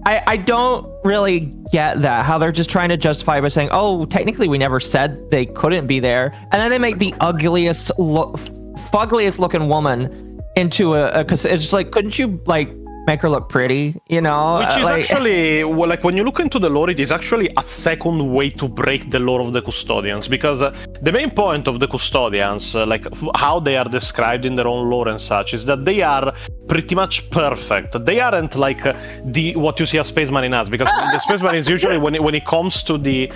I don't really get that, how they're just trying to justify by saying, oh, technically we never said they couldn't be there. And then they make the fuggliest looking woman into because it's just like, couldn't you like make her look pretty, you know? Which is like, actually, well, like when you look into the lore, it is actually a second way to break the lore of the Custodians, because the main point of the Custodians, how they are described in their own lore and such, is that they are pretty much perfect. They aren't like what you see a Space Marine as, because the Space Marines usually when it comes to the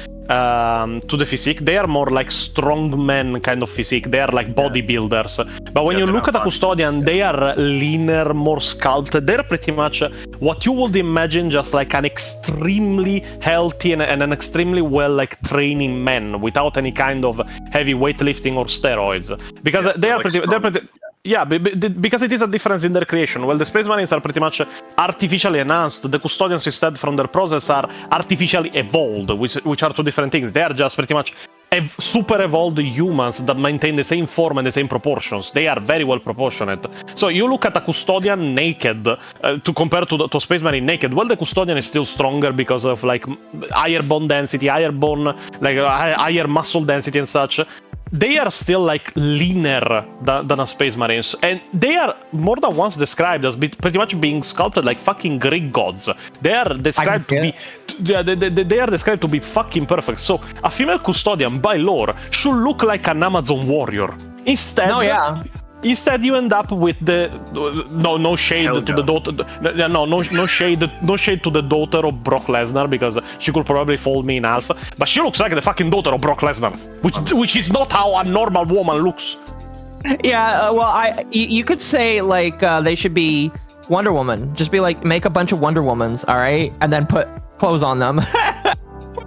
physique, they are more like strong men kind of physique. They are like bodybuilders. But when you look at a Custodian, they are leaner, more sculpted. They're pretty much what you would imagine, just like an extremely healthy and an extremely well like training man without any kind of heavy weightlifting or steroids. Because they're pretty. Yeah, because it is a difference in their creation. Well, the Space Marines are pretty much artificially enhanced. The Custodians, instead, from their process, are artificially evolved, which are two different things. They are just pretty much super evolved humans that maintain the same form and the same proportions. They are very well proportionate. So you look at a Custodian naked to compare to Space Marine naked. Well, the Custodian is still stronger because of like higher bone density, higher muscle density and such. They are still like leaner than a Space Marines, and they are more than once described as pretty much being sculpted like fucking Greek gods. They are described they are described to be fucking perfect. So a female Custodian, by lore, should look like an Amazon warrior. Instead, you end up with the no shade to the daughter. No shade to the daughter of Brock Lesnar, because she could probably fold me in half. But she looks like the fucking daughter of Brock Lesnar, which is not how a normal woman looks. Yeah, well, you could say like they should be Wonder Woman. Just be like, make a bunch of Wonder Womans, all right, and then put clothes on them.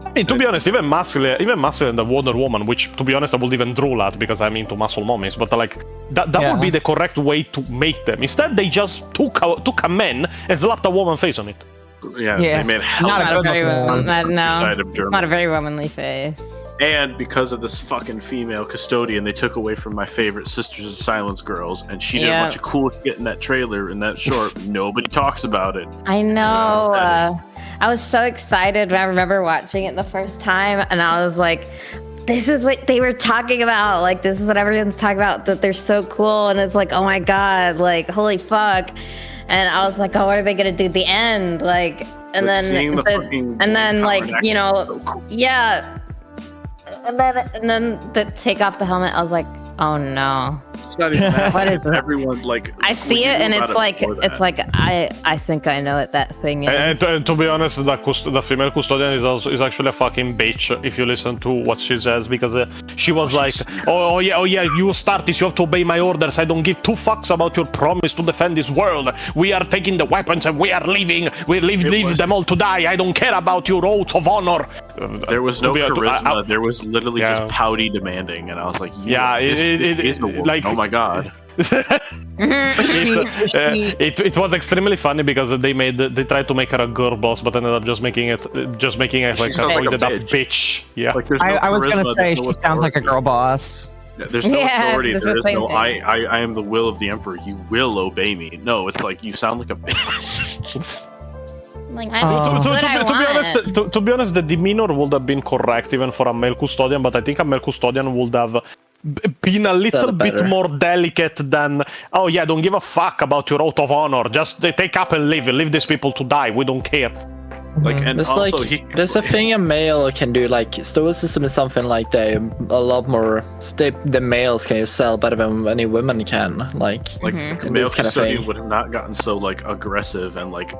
I mean, to be honest, even masculine the Wonder Woman, which, to be honest, I would even drool at because I'm into muscle mummies. But like that would be the correct way to make them. Instead, they just took a man and slapped a woman face on it. Yeah. They made not a very womanly face. And because of this fucking female Custodian, they took away from my favorite Sisters of Silence girls, and she did a bunch of cool shit in that trailer, in that short. Nobody talks about it. I know. I was so excited. I remember watching it the first time, and I was like, this is what they were talking about. Like, this is what everyone's talking about, that they're so cool. And it's like, oh my God, like, holy fuck. And I was like, oh, what are they going to do at the end? Like, and then like, you know, so cool. Yeah. And then the take off the helmet, I was like, oh no. It's not even that. What is it? Everyone like I see it, and it's like I think I know what that thing is. And to be honest, the female Custodian is actually a fucking bitch if you listen to what she says, because she was like, oh yeah, you start this, you have to obey my orders. I don't give two fucks about your promise to defend this world. We are taking the weapons and we are leaving. We leave them all to die. I don't care about your oath of honor. There was no charisma. There was literally just pouty demanding, and I was like, this is the world. Like, oh my God. It was extremely funny because they tried to make her a girl boss, but ended up just making it like a roided up bitch. Yeah, like, no I was gonna say she sounds like a girl boss. Yeah, there's no authority. There is no I am the will of the Emperor. You will obey me. No, it's like you sound like a bitch. Like, to be honest, the demeanor would have been correct even for a male Custodian, but I think a male Custodian would have been a little bit more delicate than, oh yeah, don't give a fuck about your oath of honor. Just take up and leave these people to die. We don't care. Like, and it's also like, there's a thing a male can do. Like, stoicism is something like a lot more. The males can sell better than any women can. Like a male Custodian would have not gotten so like aggressive and like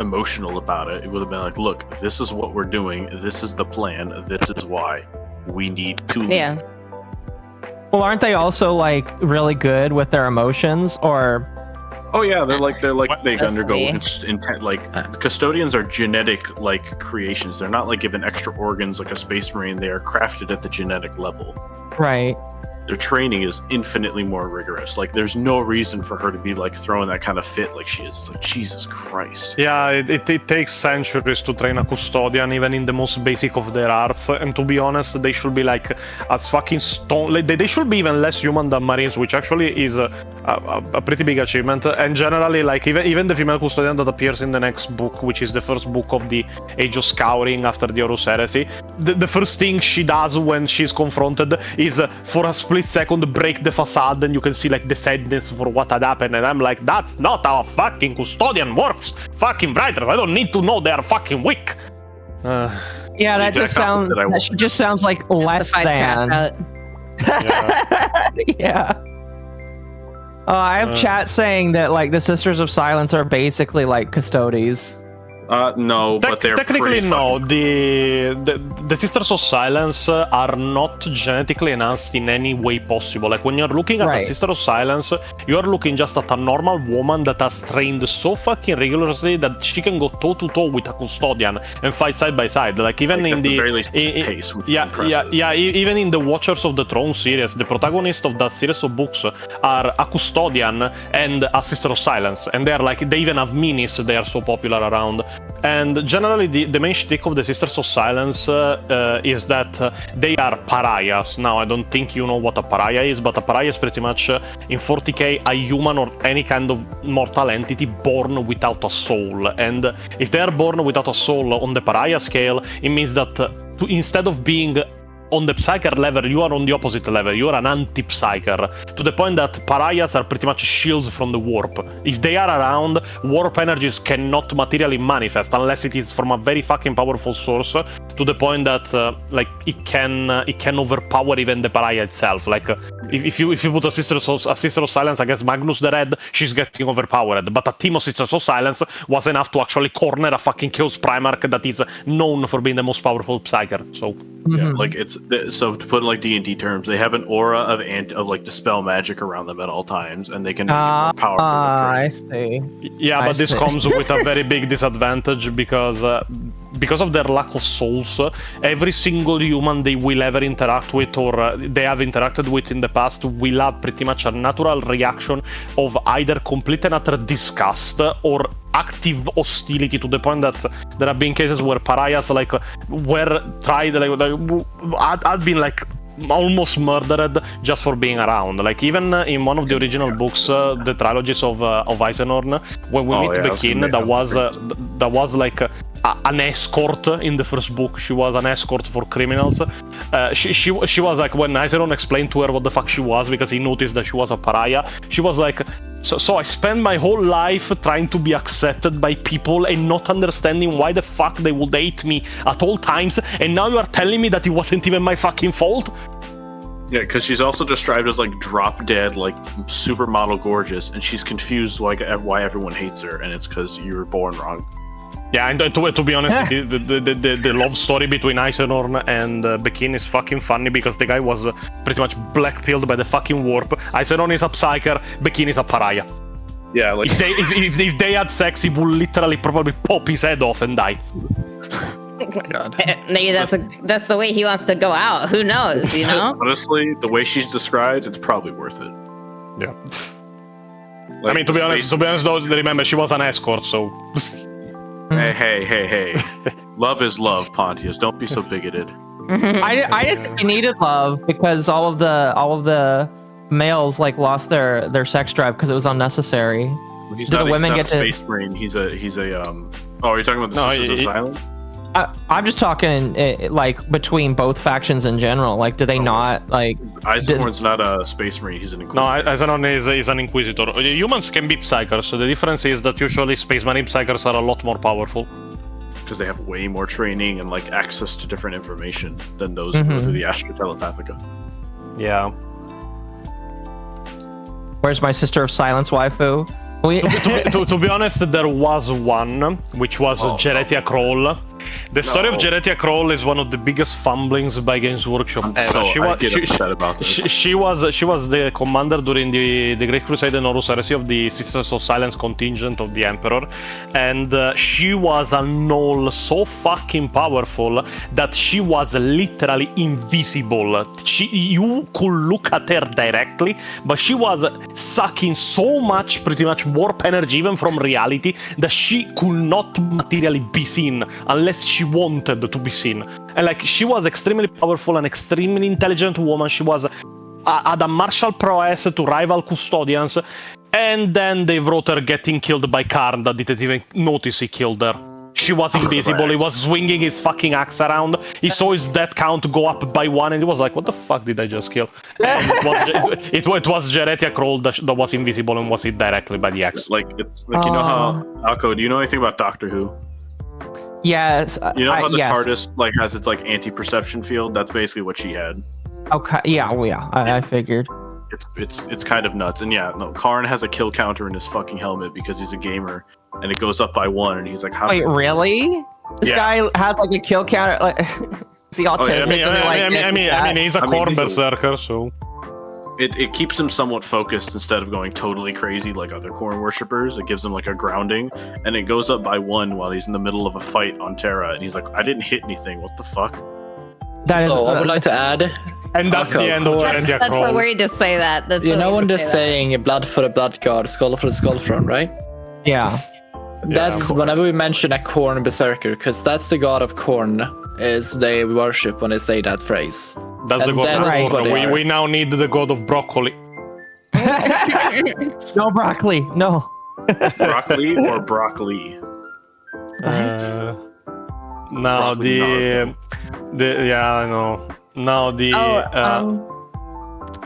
emotional about it. It would have been like, look, this is what we're doing. This is the plan. This is why we need to. Yeah. Well, aren't they also like really good with their emotions, or? Oh yeah, they undergo intent. Like, the Custodians are genetic like creations. They're not like given extra organs like a Space Marine. They are crafted at the genetic level. Right. Their training is infinitely more rigorous. Like, there's no reason for her to be like throwing that kind of fit like she is. It's like, Jesus Christ. Yeah, it takes centuries to train a Custodian, even in the most basic of their arts. And to be honest, they should be like as fucking stone. Like, they should be even less human than Marines, which actually is a pretty big achievement. And generally, like, even the female Custodian that appears in the next book, which is the first book of the Age of Scouring after the Horus Heresy, the first thing she does when she's confronted is for a split second break the facade, and you can see like the sadness for what had happened. And I'm like, that's not how a fucking Custodian works. Fucking writers, I don't need to know they're fucking weak. Yeah, that just sounds like less than. Yeah. Yeah. I have chat saying that like the Sisters of Silence are basically like custodies. No, but they're technically pretty no. fucking... The Sisters of Silence are not genetically enhanced in any way possible. Like when you're looking at a Sister of Silence, you're looking just at a normal woman that has trained so fucking rigorously that she can go toe to toe with a custodian and fight side by side. Like even like, in the very least pace, which is impressive. Even in the Watchers of the Throne series, the protagonist of that series of books are a custodian and a Sister of Silence, and they even have minis. They are so popular around. And generally, the main shtick of the Sisters of Silence is that they are pariahs. Now, I don't think you know what a pariah is, but a pariah is pretty much, in 40k, a human or any kind of mortal entity born without a soul. And if they are born without a soul on the pariah scale, it means that instead of being on the Psyker level, you are on the opposite level. You are an anti-Psyker, to the point that pariahs are pretty much shields from the warp. If they are around, warp energies cannot materially manifest unless it is from a very fucking powerful source, to the point that it can overpower even the pariah itself. Like if you put a Sister of Silence against Magnus the Red, she's getting overpowered. But a team of Sisters of Silence was enough to actually corner a fucking Chaos Primarch that is known for being the most powerful Psyker. So yeah, like so to put in like D&D terms, they have an aura of like dispel magic around them at all times, and they can be more powerful. I see. Yeah, but this comes with a very big disadvantage because of their lack of souls. Every single human they will ever interact with or they have interacted with in the past will have pretty much a natural reaction of either complete and utter disgust or active hostility, to the point that there have been cases where pariahs were tried, had been almost murdered just for being around. Like even in one of the original books, the trilogies of Eisenhorn, when we meet Bekin, that was like an escort in the first book. She was an escort for criminals. She was like, when Eisenhorn explained to her what the fuck she was, because he noticed that she was a pariah, she was like, so I spent my whole life trying to be accepted by people and not understanding why the fuck they would hate me at all times, and now you are telling me that it wasn't even my fucking fault? Yeah, because she's also described as like drop dead, like supermodel gorgeous, and she's confused like why everyone hates her, and it's because you were born wrong. Yeah, and to be honest, the love story between Eisenhorn and Bekin is fucking funny, because the guy was pretty much blackpilled by the fucking warp. Eisenhorn is a Psyker, Bekin is a pariah. Yeah, like if they had sex, he would literally probably pop his head off and die. Oh my God. Maybe that's the way he wants to go out. Who knows, you know? Honestly, the way she's described, it's probably worth it. Yeah. Like, I mean, to be honest, though, remember, she was an escort, so... Hey. Love is love, Pontius. Don't be so bigoted. I didn't think he needed love, because all of the males lost their sex drive because it was unnecessary. He's not a space marine. He's a Oh, are you talking about the Sisters of Silence? I'm just talking between both factions in general. Like, do they not like? Eisenhorn's not a space marine. He's an inquisitor. No, Eisenhorn is an inquisitor. Humans can be psychers, so the difference is that usually space marine psychers are a lot more powerful. Because they have way more training and access to different information than those who go through the Astra Telepathica. Yeah. Where's my Sister of Silence waifu? To be honest, there was one, which was Geretia Kroll. The story of Geretia Kroll is one of the biggest fumblings by Games Workshop ever. She was the commander during the Great Crusade and Horus Heresy of the Sisters of Silence contingent of the Emperor, and she was a gnoll so fucking powerful that she was literally invisible. You could look at her directly, but she was sucking so much, pretty much warp energy even from reality, that she could not materially be seen unless she wanted to be seen. And she was extremely powerful and extremely intelligent woman. She was had a martial prowess to rival custodians, and then they wrote her getting killed by Karn that didn't even notice he killed her. She was invisible. He was swinging his fucking axe around. He saw his death count go up by 1, and he was like, what the fuck did I just kill? And it was Geretia Kroll that was invisible and was hit directly by the axe. You know how, Akko, do you know anything about Doctor Who? Yes. You know how the TARDIS has its anti-perception field? That's basically what she had. Okay. Yeah. I figured. It's kind of nuts. And yeah, no, Karn has a kill counter in his fucking helmet because he's a gamer, and it goes up by 1, and he's like, how? Wait, really? This guy has like a kill counter. Like, is he autistic? I mean, he's a Korn berserker, so it keeps him somewhat focused instead of going totally crazy like other Korn worshippers. It gives him like a grounding, and it goes up by 1 while he's in the middle of a fight on Terra, and he's like, I didn't hit anything. What the fuck? I would like to add. And that's the end of Gerendia That's Crawl. the way to say that. That's You the know way when to they're say saying blood for the blood god, skull for the skull throne, right? Yeah. That's whenever we mention a Korn berserker, because that's the god of Korn, is they worship when they say that phrase. That's the And god then of right. broccoli. We now need the god of broccoli. No broccoli. No. Broccoli or broccoli? Now the yeah, I know. Now the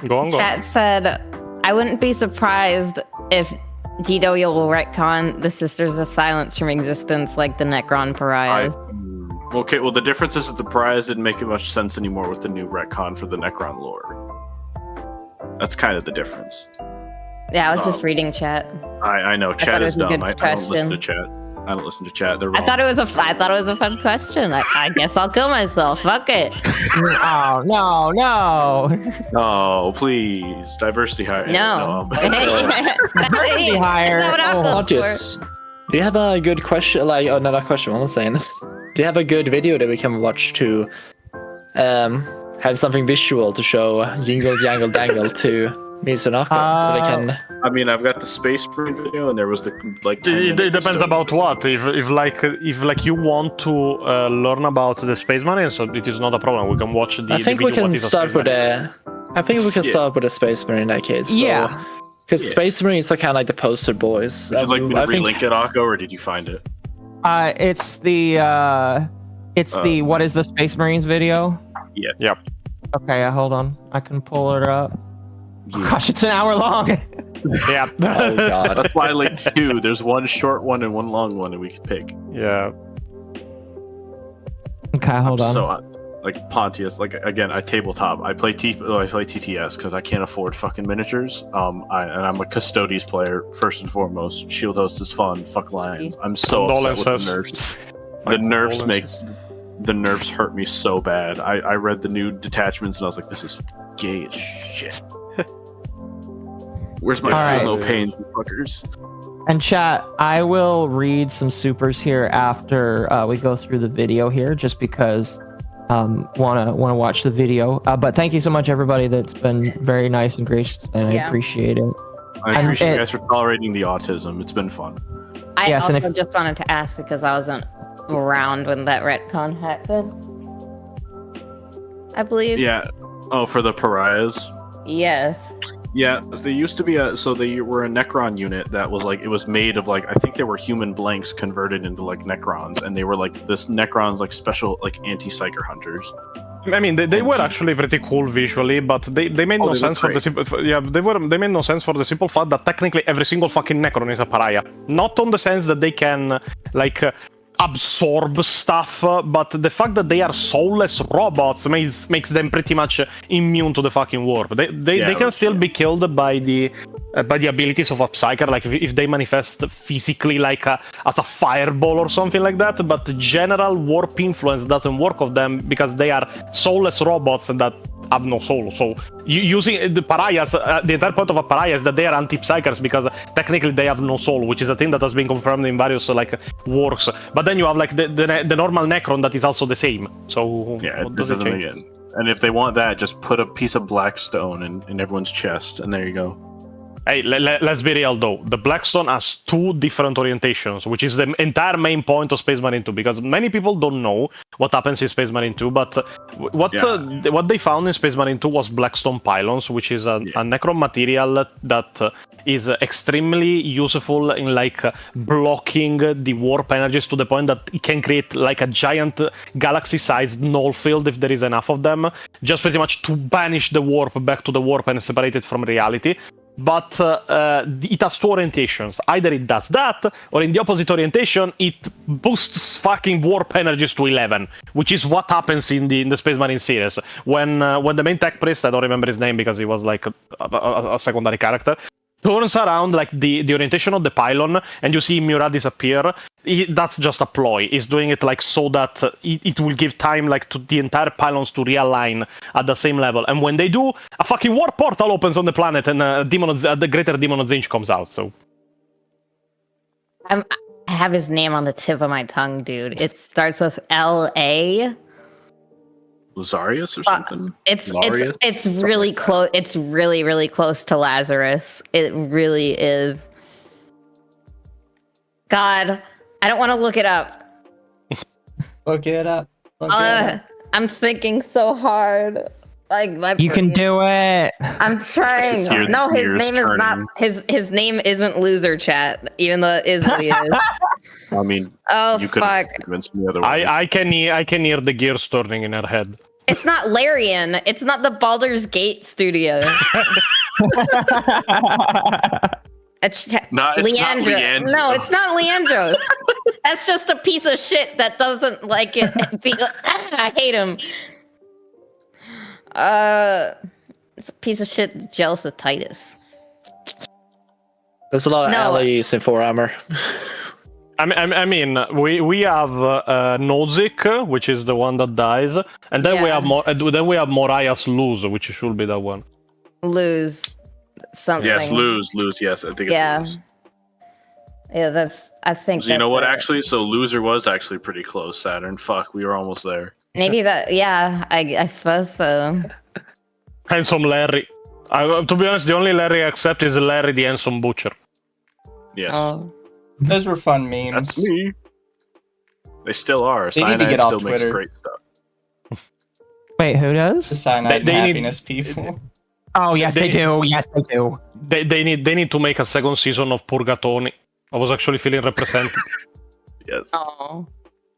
go on. Chat said, I wouldn't be surprised if GW will retcon the Sisters of Silence from existence like the Necron Pariahs. Okay, well the difference is that the Pariahs didn't make much sense anymore with the new retcon for the Necron lore. That's kind of the difference. Yeah, I was just reading chat. I know chat is dumb. I don't question. listen to chat. I don't listen to chat. They're wrong. I thought it was a fun question. I guess I'll kill myself. Fuck it. Oh no. Oh, please. Diversity hire. No. Diversity hire. Pontius, do you have a good question? Like, another question, what I'm saying. Do you have a good video that we can watch to have something visual to show Jingle Jangle Dangle to Mizutamari so they can... I mean, I've got the Space Marine video, and there was the like. It depends about what. If like you want to learn about the Space Marine, so it is not a problem. We can watch the. I think we can start with the. I think we can start with the Space Marine in that case. So, yeah. Because Space Marines are kind of like the poster boys. Would you like me to relink it, Akko, or did you find it? It's the what is the Space Marines video? Yeah. Yep. Okay, hold on. I can pull it up. Gosh, it's an hour long. Yeah. Oh god. That's why I linked 2. There's one short one and one long one, and we could pick. Yeah. Okay, hold on. So, like Pontius, like again, I tabletop. I play TTS because I can't afford fucking miniatures. And I'm a Custodes player first and foremost. Shield Host is fun. Fuck Lions. I'm so upset with the nerfs. The nerfs hurt me so bad. I read the new detachments and I was like, this is gay as shit. Where's my feel no pain, you fuckers? And chat, I will read some supers here after we go through the video here, just because wanna watch the video. But thank you so much, everybody. That's been very nice and gracious, and I appreciate it. I appreciate you guys for tolerating the autism. It's been fun. I also just wanted to ask because I wasn't around when that retcon happened. I believe. Yeah. Oh, for the Pariahs? Yes. Yeah, they used to be they were a Necron unit that was like, it was made of like, I think they were human blanks converted into like Necrons, and they were like this Necrons like special like anti-psyker hunters. I mean, they were actually pretty cool visually, but they made no sense for the simple. Yeah, they made no sense for the simple fact that technically every single fucking Necron is a pariah. Not on the sense that they can like absorb stuff, but the fact that they are soulless robots makes them pretty much immune to the fucking warp. They can still be killed by the abilities of a psyker, like if they manifest physically like as a fireball or something like that, but general warp influence doesn't work of them because they are soulless robots that have no soul. So using the pariahs, the entire point of a pariah is that they are anti-psykers because technically they have no soul, which is a thing that has been confirmed in various like works. But then you have like the normal Necron that is also the same. So yeah, it doesn't again. And if they want that, just put a piece of black stone in everyone's chest, and there you go. Hey, let's be real though. The Blackstone has 2 different orientations, which is the entire main point of Space Marine 2, because many people don't know what happens in Space Marine 2, but what they found in Space Marine 2 was Blackstone pylons, which is a Necron material that is extremely useful in like blocking the warp energies to the point that it can create like a giant galaxy-sized null field if there is enough of them, just pretty much to banish the warp back to the warp and separate it from reality. but it has two orientations. Either it does that, or in the opposite orientation, it boosts fucking warp energies to 11, which is what happens in the Space Marine series. When the main tech priest, I don't remember his name because he was like a secondary character, turns around like the orientation of the pylon, and you see Murat disappear. That's just a ploy. He's doing it like so that it will give time like to the entire pylons to realign at the same level. And when they do, a fucking warp portal opens on the planet, and the greater demon of Zinch comes out. So I have his name on the tip of my tongue, dude. It starts with L-A. Lazarius or something? It's really close. It's really, really close to Lazarus. It really is. God, I don't want to look it up. Look it up. Look it up. I'm thinking so hard. Like You can do it. I'm trying. No, his name is not. His name isn't Loser Chat, even though it is what he is. I mean, oh you could fuck! convince me otherwise. I can hear the gears turning in her head. It's not Larian. It's not the Baldur's Gate studio. It's not Leandro. No, it's not Leandros. That's just a piece of shit that doesn't like it. I hate him. It's a piece of shit that's jealous of Titus. There's a lot of allies in Warhammer. I mean, we have Nozick, which is the one that dies, and then we have Moriah's Lose, which should be that one. Lose something. Yes, lose. Yes, I think it's lose. Yeah, I think. So you know what? Actually, so loser was actually pretty close. Saturn. Fuck, we were almost there. Maybe that. Yeah, I suppose so. Handsome Larry. To be honest, the only Larry I accept is Larry the Handsome Butcher. Yes. Those were fun memes. That's me. They still are. They need to get still off makes Twitter. great stuff. Wait, who does? The cyanide They need- happiness people. Oh, yes, they do. Yes, they do. They need to make a second season of Purgatoni. I was actually feeling represented. Yes. Oh.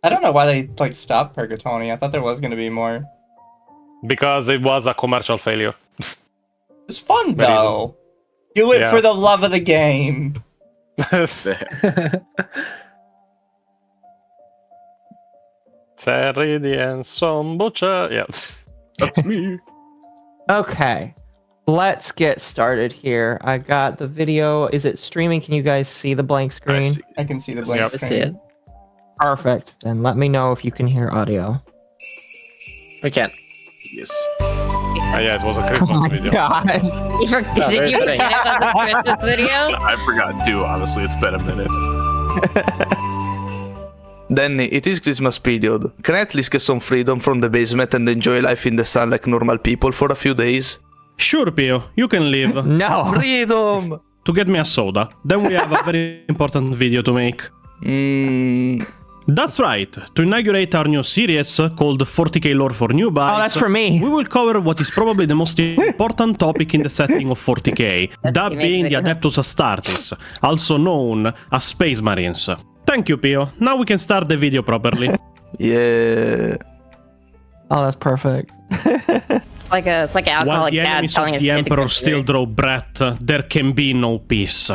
I don't know why they stopped Purgatoni. I thought there was going to be more. Because it was a commercial failure. It's fun though. Do it for the love of the game. Terry the Handsome Butcher. Yes. That's me. Okay. Let's get started here. I got the video. Is it streaming? Can you guys see the blank screen? I can see the blank I see screen. it. Perfect. Then let me know if you can hear audio. We can't. Yes. Yeah, it was a Oh Christmas my video. god. Did you forget it was a Christmas video? I forgot too, honestly. It's been a minute. Danny, it is Christmas period. Can I at least get some freedom from the basement and enjoy life in the sun like normal people for a few days? Sure, Pio, you can leave. No. Freedom! To get me a soda. Then we have a very important video to make. That's right. To inaugurate our new series called 40k Lore for Newbies. Oh, that's for me. We will cover what is probably the most important topic in the setting of 40k, that being the Adeptus Astartes, also known as Space Marines. Thank you, Pio. Now we can start the video properly. Yeah. Oh, that's perfect. It's like an While alcoholic the dad enemies telling of his the kid to Emperor get still drink. draw breath, there can be no peace.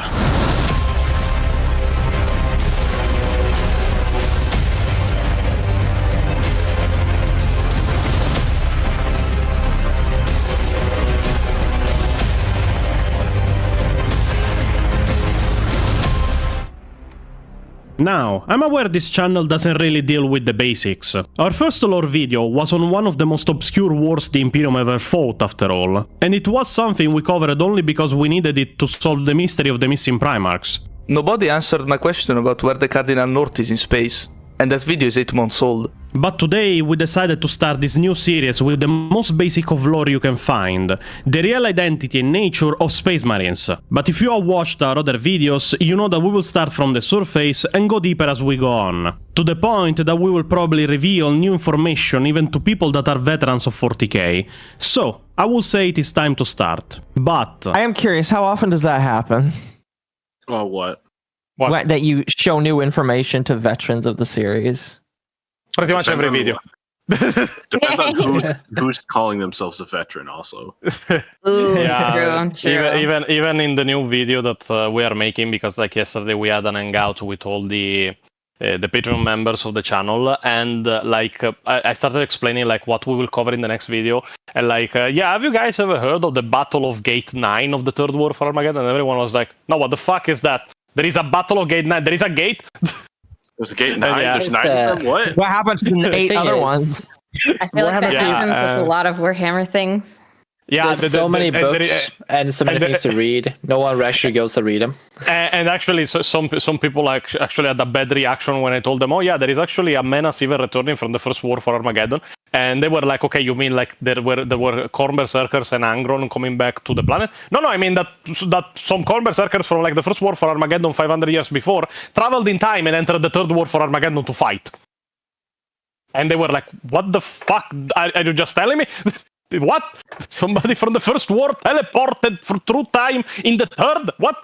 Now, I'm aware this channel doesn't really deal with the basics. Our first lore video was on one of the most obscure wars the Imperium ever fought, after all, and it was something we covered only because we needed it to solve the mystery of the missing Primarchs. Nobody answered my question about where the Cardinal North is in space, and that video is 8 months old. But today we decided to start this new series with the most basic of lore you can find, the real identity and nature of Space Marines. But if you have watched our other videos, you know that we will start from the surface and go deeper as we go on, to the point that we will probably reveal new information even to people that are veterans of 40k. So, I will say it is time to start. But I am curious, how often does that happen? Oh, what? That you show new information to veterans of the series? Pretty much every video. Depends on who's calling themselves a veteran, also. Ooh, Yeah, true. even in the new video that we are making, because like yesterday we had an hangout with all the Patreon members of the channel, and I started explaining like what we will cover in the next video, and have you guys ever heard of the Battle of Gate 9 of the Third War for Armageddon? And everyone was like, no, what the fuck is that? There is a Battle of Gate 9. There is a gate. There's a Gate 9. There's 9 of them. What? What happens to the 8 other ones? I feel like that Warhammer- happens with a lot of Warhammer things. Yeah, There's so many books and so many things to read. No one actually goes to read them. And actually, some people actually had a bad reaction when I told them, oh yeah, there is actually a menace even returning from the First War for Armageddon. And they were like, okay, you mean like there were Khorne Berserkers and Angron coming back to the planet? No, I mean that some Khorne Berserkers from like the First War for Armageddon 500 years before traveled in time and entered the Third War for Armageddon to fight. And they were like, what the fuck? Are you just telling me? What? Somebody from the First War teleported through time in the third? What?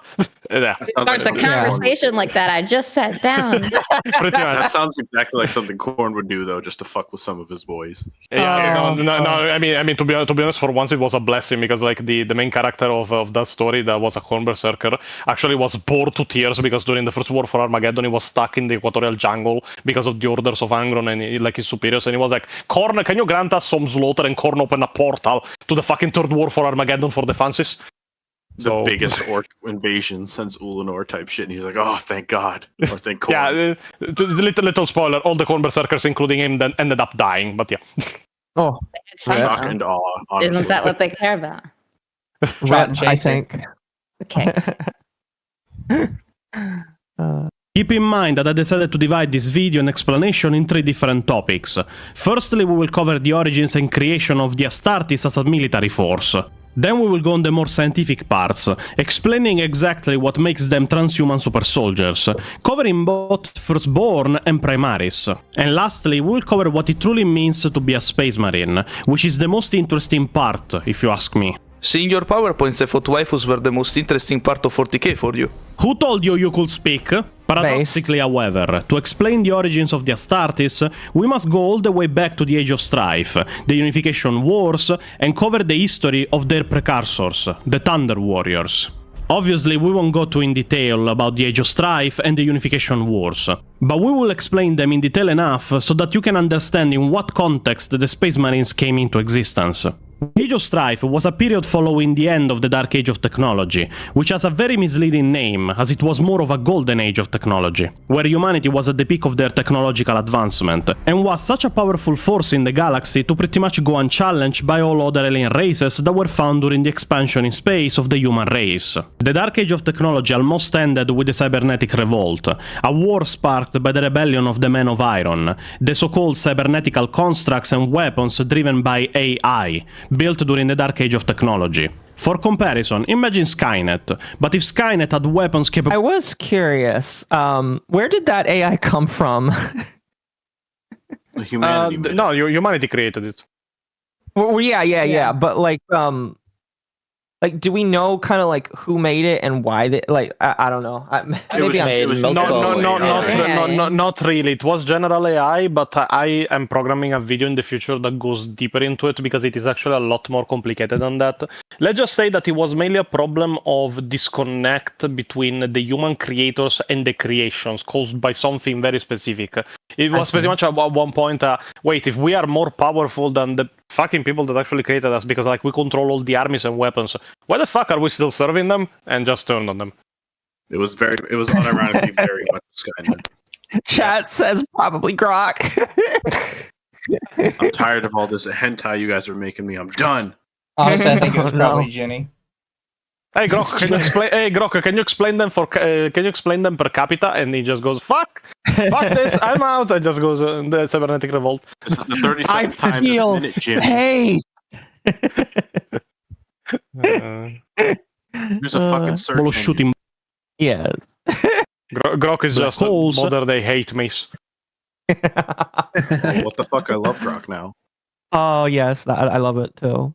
Yeah. Starts a conversation like that. I just sat down. That sounds exactly like something Khorne would do, though, just to fuck with some of his boys. Yeah, no. I mean, to be honest, for once it was a blessing, because like the main character of that story, that was a Khorne Berserker, actually was bored to tears because during the First War for Armageddon, he was stuck in the equatorial jungle because of the orders of Angron and his superiors, and he was like, Khorne, can you grant us some slaughter? And Khorne opened a portal to the fucking Third War for Armageddon for the fancies. The biggest orc invasion since Ulanor type shit, and he's like, "Oh, thank God!" Or thank Khorne. Yeah, little spoiler: all the Khorne Berserkers, including him, then ended up dying. But yeah. Oh, Shock and awe. Honestly. Isn't that what they care about? Rat, I think. Okay. Keep in mind that I decided to divide this video and explanation in 3 different topics. Firstly, we will cover the origins and creation of the Astartes as a military force. Then we will go on the more scientific parts, explaining exactly what makes them transhuman super soldiers, covering both Firstborn and Primaris. And lastly, we will cover what it truly means to be a space marine, which is the most interesting part, if you ask me. Seeing your PowerPoints, I thought waifus were the most interesting part of 40k for you. Who told you could speak? Paradoxically, however, to explain the origins of the Astartes, we must go all the way back to the Age of Strife, the Unification Wars, and cover the history of their precursors, the Thunder Warriors. Obviously, we won't go too in detail about the Age of Strife and the Unification Wars, but we will explain them in detail enough so that you can understand in what context the Space Marines came into existence. Age of Strife was a period following the end of the Dark Age of Technology, which has a very misleading name, as it was more of a golden age of technology, where humanity was at the peak of their technological advancement, and was such a powerful force in the galaxy to pretty much go unchallenged by all other alien races that were found during the expansion in space of the human race. The Dark Age of Technology almost ended with the Cybernetic Revolt, a war sparked by the rebellion of the Men of Iron, the so-called cybernetical constructs and weapons driven by AI, built during the Dark Age of Technology. For comparison, imagine Skynet, but if Skynet had weapons capable... I was curious, where did that AI come from? Humanity. No, humanity created it. Well, yeah, but like, do we know kind of like who made it and why they, like, I don't know. Not really. It was general AI, but I am programming a video in the future that goes deeper into it because it is actually a lot more complicated than that. Let's just say that it was mainly a problem of disconnect between the human creators and the creations caused by something very specific. It was pretty much at one point, wait, if we are more powerful than the fucking people that actually created us because like we control all the armies and weapons, why the fuck are we still serving them? And just turned on them. It was unironically very much Skynet. Chat says probably Grok. I'm tired of all this hentai you guys are making me. I'm done. Honestly, I think it was probably Jenny. Hey Grok, can you explain them can you explain them per capita? And he just goes, fuck this, I'm out. And just goes the Cybernetic Revolt. This is the 37th time this minute, Jimmy. Hey. There's a fucking search shooting. Yes. Grok is just modern day hate mace. What the fuck? I love Grok now. Oh yes, I love it too.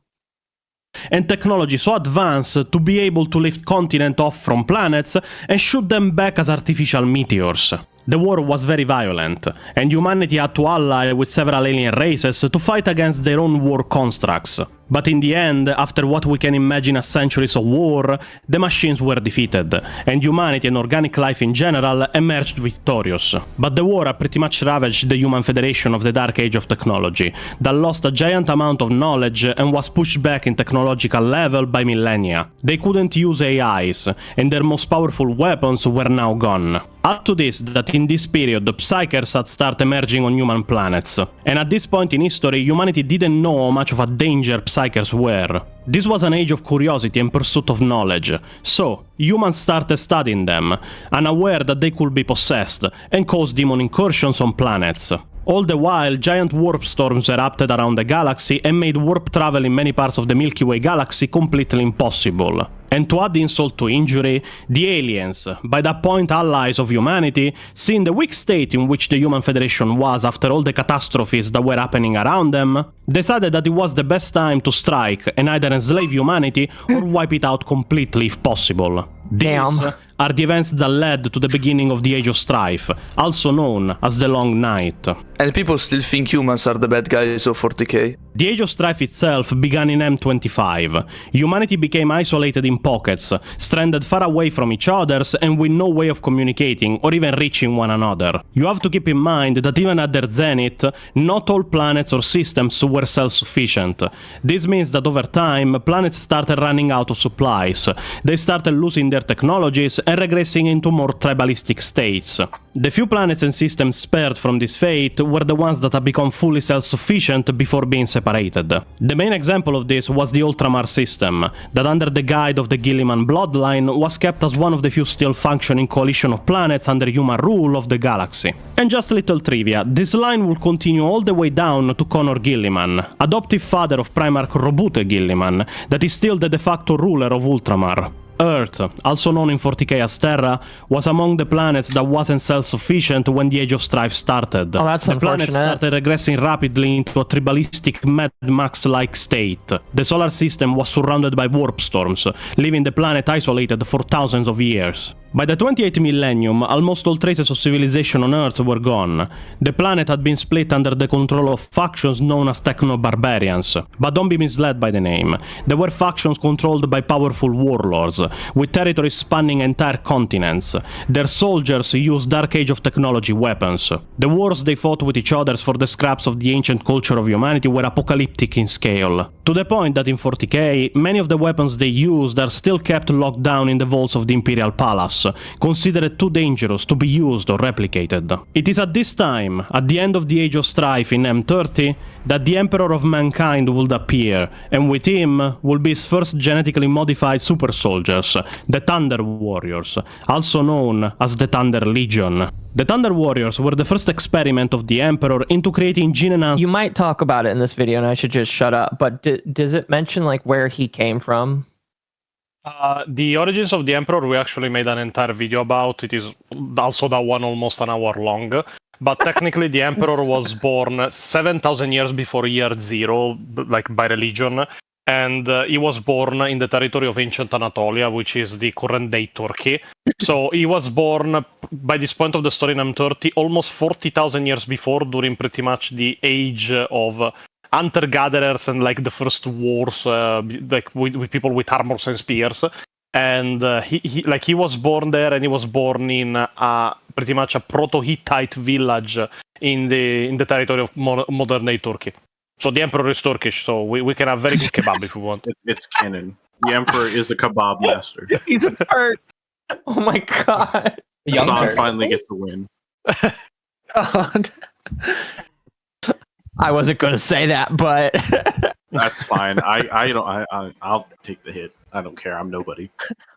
And technology so advanced to be able to lift continents off from planets and shoot them back as artificial meteors. The war was very violent, and humanity had to ally with several alien races to fight against their own war constructs. But in the end, after what we can imagine as centuries of war, the machines were defeated, and humanity and organic life in general emerged victorious. But the war had pretty much ravaged the human federation of the dark age of technology, that lost a giant amount of knowledge and was pushed back in technological level by millennia. They couldn't use AIs, and their most powerful weapons were now gone. Add to this that in this period, the psychers had started emerging on human planets, and at this point in history, humanity didn't know how much of a danger psychers were. This was an age of curiosity and pursuit of knowledge, so humans started studying them, unaware that they could be possessed, and cause demon incursions on planets. All the while, giant warp storms erupted around the galaxy and made warp travel in many parts of the Milky Way galaxy completely impossible. And to add insult to injury, the aliens, by that point allies of humanity, seeing the weak state in which the Human Federation was after all the catastrophes that were happening around them, decided that it was the best time to strike and either enslave humanity or wipe it out completely if possible. These are the events that led to the beginning of the Age of Strife, also known as the Long Night. And people still think humans are the bad guys of 40k. The Age of Strife itself began in M25. Humanity became isolated in pockets, stranded far away from each other and with no way of communicating or even reaching one another. You have to keep in mind that even at their zenith, not all planets or systems were self-sufficient. This means that over time, planets started running out of supplies. They started losing their technologies and regressing into more tribalistic states. The few planets and systems spared from this fate were the ones that had become fully self-sufficient before being separated. The main example of this was the Ultramar system, that under the guide of the Gilliman bloodline was kept as one of the few still functioning coalition of planets under human rule of the galaxy. And just a little trivia, this line will continue all the way down to Connor Gilliman, adoptive father of Primarch Robute Gilliman, that is still the de facto ruler of Ultramar. Earth, also known in 40k as Terra, was among the planets that wasn't self-sufficient when the Age of Strife started. Oh, that's the planet unfortunate. started regressing rapidly into a tribalistic Mad Max-like state. The solar system was surrounded by warp storms, leaving the planet isolated for thousands of years. By the 28th millennium, almost all traces of civilization on Earth were gone. The planet had been split under the control of factions known as Techno-Barbarians. But don't be misled by the name. They were factions controlled by powerful warlords, with territories spanning entire continents. Their soldiers used Dark Age of technology weapons. The wars they fought with each other for the scraps of the ancient culture of humanity were apocalyptic in scale. To the point that in 40k, many of the weapons they used are still kept locked down in the vaults of the Imperial Palace, considered too dangerous to be used or replicated. It is at this time, at the end of the Age of Strife in M30, that the Emperor of Mankind would appear, and with him will be his first genetically modified super soldiers, the Thunder Warriors, also known as the Thunder Legion. The Thunder Warriors were the first experiment of the Emperor into creating gene-enhanced... You might talk about it in this video, and I should just shut up, but does it mention like where he came from? The origins of the Emperor, we actually made an entire video about. It is also that one almost an hour long. But technically, the Emperor was born 7,000 years before year zero, like by religion. And he was born in the territory of ancient Anatolia, which is the current day Turkey. So he was born, by this point of the story in M30, almost 40,000 years before, during pretty much the age of hunter-gatherers and like the first wars, like with people with armors and spears. And he was born there, and he was born in pretty much a proto-Hittite village in the territory of modern day Turkey. So the Emperor is Turkish, so we can have very good kebab if we want. It's canon. The Emperor is the kebab master. He's a Turk. Oh my god. Hassan finally gets a win. God. I wasn't gonna say that, but That's fine. I'll take the hit. I don't care. I'm nobody.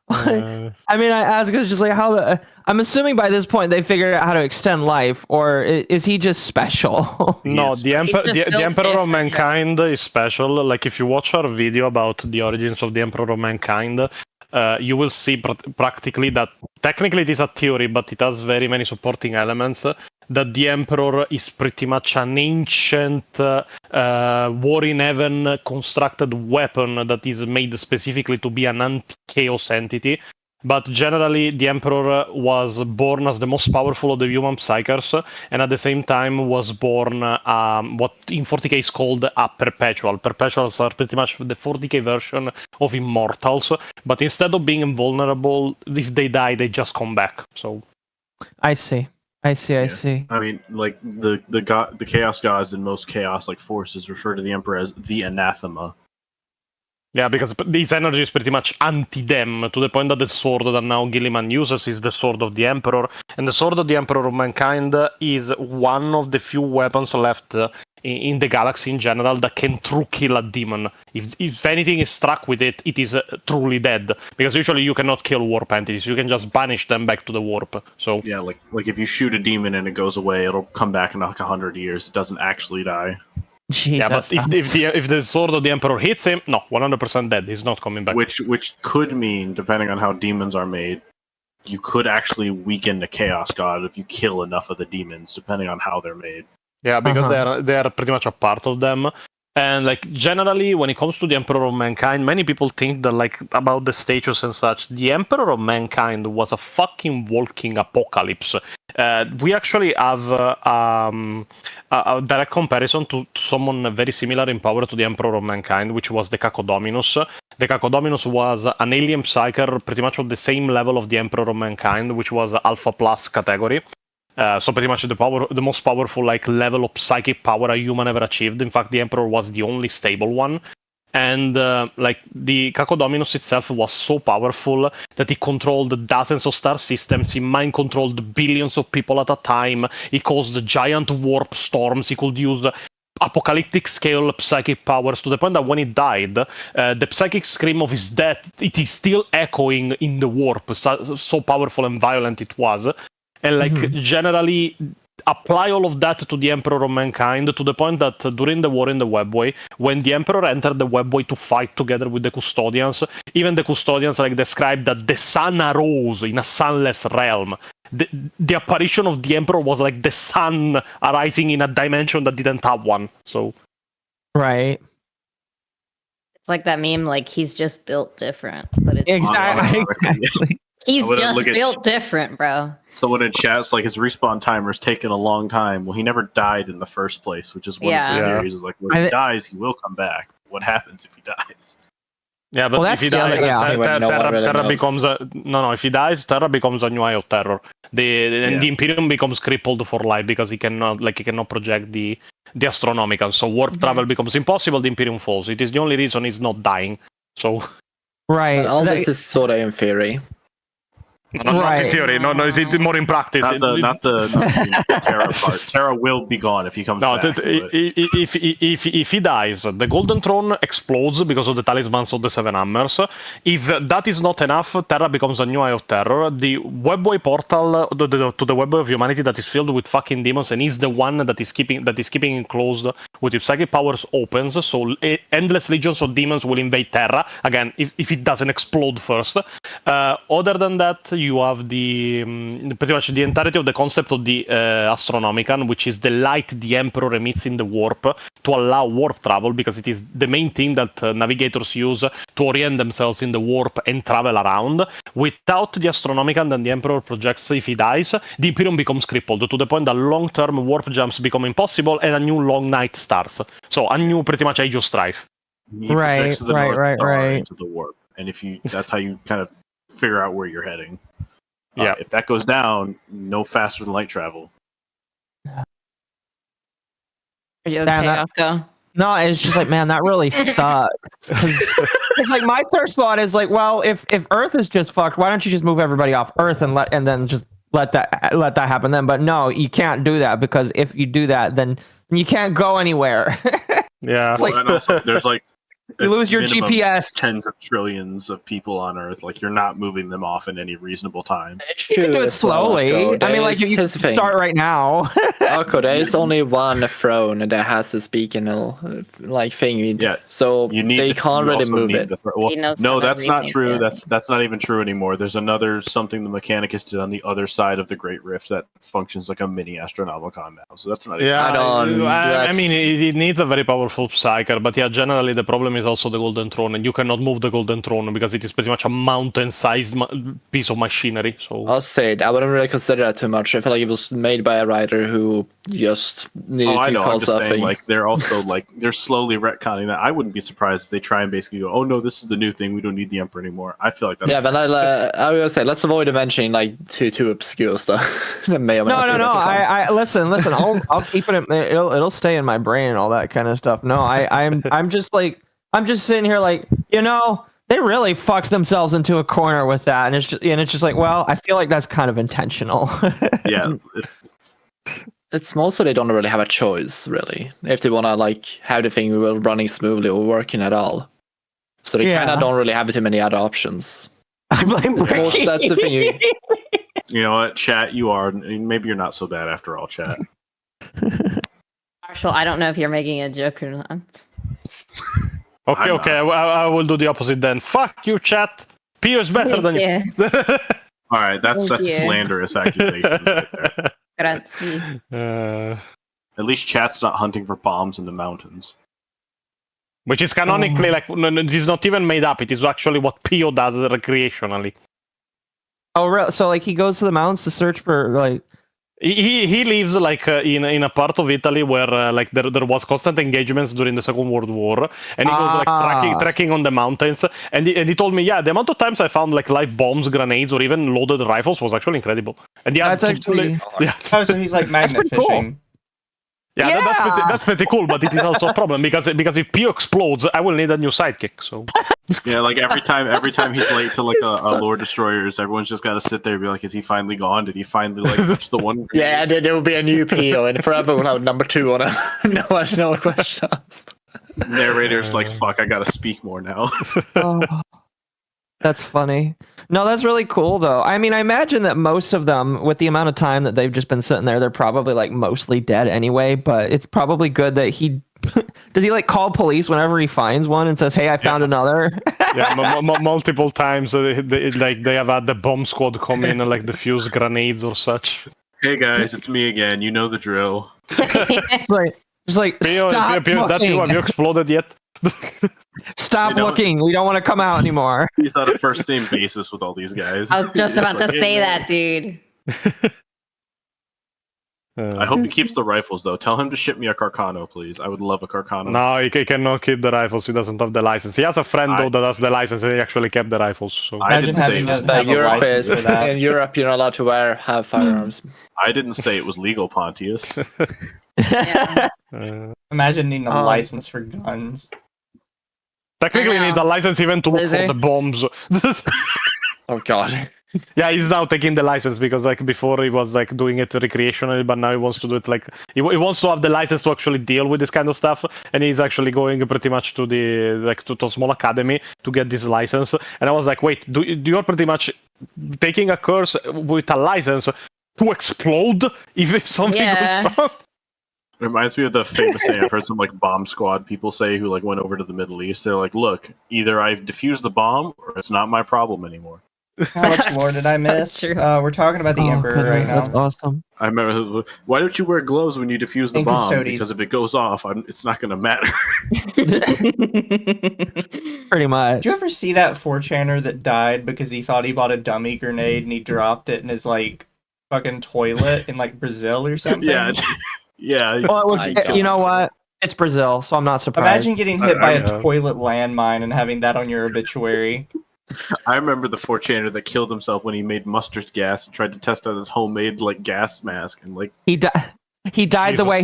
I mean, I ask is just like how I'm assuming by this point they figured out how to extend life, or is he just special? No, Yes. the Emperor of different, Mankind is special. Like if you watch our video about the origins of the Emperor of Mankind, you will see practically that technically it is a theory, but it has very many supporting elements. That the Emperor is pretty much an ancient War in Heaven constructed weapon that is made specifically to be an anti-chaos entity. But generally, the Emperor was born as the most powerful of the human psychers, and at the same time was born what in 40k is called a perpetual. Perpetuals are pretty much the 40k version of immortals, but instead of being invulnerable, if they die, they just come back. So, I see. I see. I mean, like the chaos gods in most chaos like forces refer to the Emperor as the anathema. yeah, because this energy is pretty much anti-them, to the point that the sword that now Gilliman uses is the Sword of the Emperor, and the Sword of the Emperor of Mankind is one of the few weapons left in the galaxy in general that can true kill a demon. If anything is struck with it, it is truly dead, because usually you cannot kill warp entities, you can just banish them back to the warp. So yeah, like if you shoot a demon and it goes away, it'll come back in like 100 years. It doesn't actually die. Jeez, yeah, but if the Sword of the Emperor hits him, no, 100% dead. He's not coming back. Which could mean, depending on how demons are made, you could actually weaken the Chaos God if you kill enough of the demons, depending on how they're made. Yeah, because they are pretty much a part of them. And like generally, when it comes to the Emperor of Mankind, many people think that like about the statues and such. The Emperor of Mankind was a fucking walking apocalypse. We actually have a direct comparison to someone very similar in power to the Emperor of Mankind, which was the Cacoddominus. The Cacoddominus was an alien psyker, pretty much of the same level of the Emperor of Mankind, which was Alpha Plus category. So pretty much the most powerful like level of psychic power a human ever achieved. In fact, the Emperor was the only stable one. And like the Cacoddominus itself was so powerful that he controlled dozens of star systems, he mind-controlled billions of people at a time, he caused giant warp storms, he could use apocalyptic scale psychic powers to the point that when he died, the psychic scream of his death, it is still echoing in the warp, so powerful and violent it was. And like generally apply all of that to the Emperor of Mankind to the point that during the war in the Webway, when the Emperor entered the Webway to fight together with the Custodians, even the Custodians like described that the sun arose in a sunless realm. The apparition of the Emperor was like the sun arising in a dimension that didn't have one. So, right. It's like that meme, like he's just built different. But it's Exactly. He's just built different, bro. Someone in chat's like his respawn timer's taken a long time. Well, he never died in the first place, which is one of the theories. Is like when he dies, he will come back. What happens if he dies? Yeah, but if he dies, Terra becomes if he dies, Terra becomes a new Eye of Terror. And the Imperium becomes crippled for life because he cannot project the astronomical. So warp travel becomes impossible. The Imperium falls. It is the only reason he's not dying. So right, and all this is sort of in theory. Not in theory, it's more in practice. Not the Terra part. Terra will be gone if he comes back. If he dies, the Golden Throne explodes because of the talismans of the Seven Hammers. If that is not enough, Terra becomes a new Eye of Terror. The Webway portal to the Webway of humanity that is filled with fucking demons and is the one that is keeping it closed with its psychic powers opens. So endless legions of demons will invade Terra again if it doesn't explode first. Other than that, you have pretty much the entirety of the concept of the Astronomicon, which is the light the Emperor emits in the warp to allow warp travel, because it is the main thing that navigators use to orient themselves in the warp and travel around. Without the Astronomicon, then the Emperor projects if he dies, the Imperium becomes crippled to the point that long-term warp jumps become impossible and a new long night starts. So a new pretty much Age of Strife. He projects the North Star into the warp, and that's how you kind of figure out where you're heading. If that goes down, no faster than light travel. Are you okay, Octo? No, it's just like, man, that really sucks. It's like my first thought is like, well, if Earth is just fucked, why don't you just move everybody off Earth and then just let that happen then? But no, you can't do that, because if you do that, then you can't go anywhere. Yeah, and also there's like you lose your GPS. Tens of trillions of people on Earth. Like, you're not moving them off in any reasonable time. You can do it slowly. I mean, like, you can start right now. Arco, there is only one throne that has this beacon like thing. Yeah. So they can't really move it. No, that's not true. That's not even true anymore. There's something the Mechanicus did on the other side of the Great Rift that functions like a mini Astronomicon now. So that's not. Yeah, I mean, it needs a very powerful psyker, but yeah, generally the problem is also the Golden Throne, and you cannot move the Golden Throne because it is pretty much a mountain-sized piece of machinery. So I'll say it. I wouldn't really consider that too much. I feel like it was made by a writer who just needed I to know. call I'm just something. saying, like they're also like they're slowly retconning that. I wouldn't be surprised if they try and basically go, "Oh no, this is the new thing. We don't need the Emperor anymore." I feel like that's Yeah, but I will say let's avoid mentioning like too obscure stuff. That may or may not be No. really fun. I listen. I'll keep it. It'll stay in my brain and all that kind of stuff. No, I'm just sitting here like, they really fucked themselves into a corner with that, and it's just like, well, I feel like that's kind of intentional. yeah. It's more so they don't really have a choice, really, if they want to like have the thing running smoothly or working at all. So they kind of don't really have too many other options. I blame Ricky. That's the thing. You know what, chat? You are maybe you're not so bad after all, chat. Marshall, I don't know if you're making a joke or not. Okay, I will do the opposite then. Fuck you, chat. Pio is better than you. All right, that's slanderous accusations right there. Grazie. At least chat's not hunting for bombs in the mountains. Which is canonically it is not even made up. It is actually what Pio does recreationally. Oh, really? So like he goes to the mountains to search for like. He lives like in a part of Italy where like there was constant engagements during the Second World War, and he goes like trekking on the mountains. And he told me, yeah, the amount of times I found like live bombs, grenades, or even loaded rifles was actually incredible. And that's actually Oh, so he's like magnet fishing. Cool. Yeah, that's pretty cool, but it is also a problem because if Pio explodes, I will need a new sidekick. So yeah, like every time he's late to like a Lord Destroyers, everyone's just got to sit there and be like, is he finally gone? Did he finally like touch the one? Yeah, there will be a new Pio, and forever we'll have number 2 on a no question asked. Narrator's like, fuck, I gotta speak more now. That's funny. No, that's really cool, though. I mean, I imagine that most of them, with the amount of time that they've just been sitting there, they're probably like mostly dead anyway. But it's probably good that he does he like call police whenever he finds one and says, "Hey, I found another." Yeah, multiple times. They have had the bomb squad come in and like defuse grenades or such. Hey guys, it's me again. You know the drill. Just like Pio, stop Pio, looking. have you exploded yet? Stop looking. We don't want to come out anymore. He's on a first name basis with all these guys. I was just about to say that, dude. I hope he keeps the rifles though. Tell him to ship me a Carcano, please. I would love a Carcano. No, he cannot keep the rifles. He doesn't have the license. He has a friend though that has the license, and he actually kept the rifles. So I didn't say In Europe, you're not allowed to have firearms. I didn't say it was legal, Pontius. Imagine needing a license for guns. Technically, he needs a license even to look for the bombs. Oh god. Yeah, he's now taking the license because like before he was like doing it recreationally, but now he wants to do it like he wants to have the license to actually deal with this kind of stuff, and he's actually going pretty much to the to a small academy to get this license. And I was like, wait, you're pretty much taking a course with a license to explode if something goes wrong? It reminds me of the famous saying I've heard some like bomb squad people say who like went over to the Middle East. They're like, look, either I've defused the bomb or it's not my problem anymore. How much more did I miss? We're talking about the Emperor right now. That's awesome. I remember, why don't you wear gloves when you defuse the bomb? Custodies. Because if it goes off, it's not going to matter. Pretty much. Did you ever see that 4chaner that died because he thought he bought a dummy grenade and he dropped it in his like fucking toilet in like Brazil or something? Yeah. Yeah. Well, it was. You know what? It's Brazil, so I'm not surprised. Imagine getting hit by a toilet landmine and having that on your obituary. I remember the 4chaner that killed himself when he made mustard gas and tried to test out his homemade like gas mask and like he died the way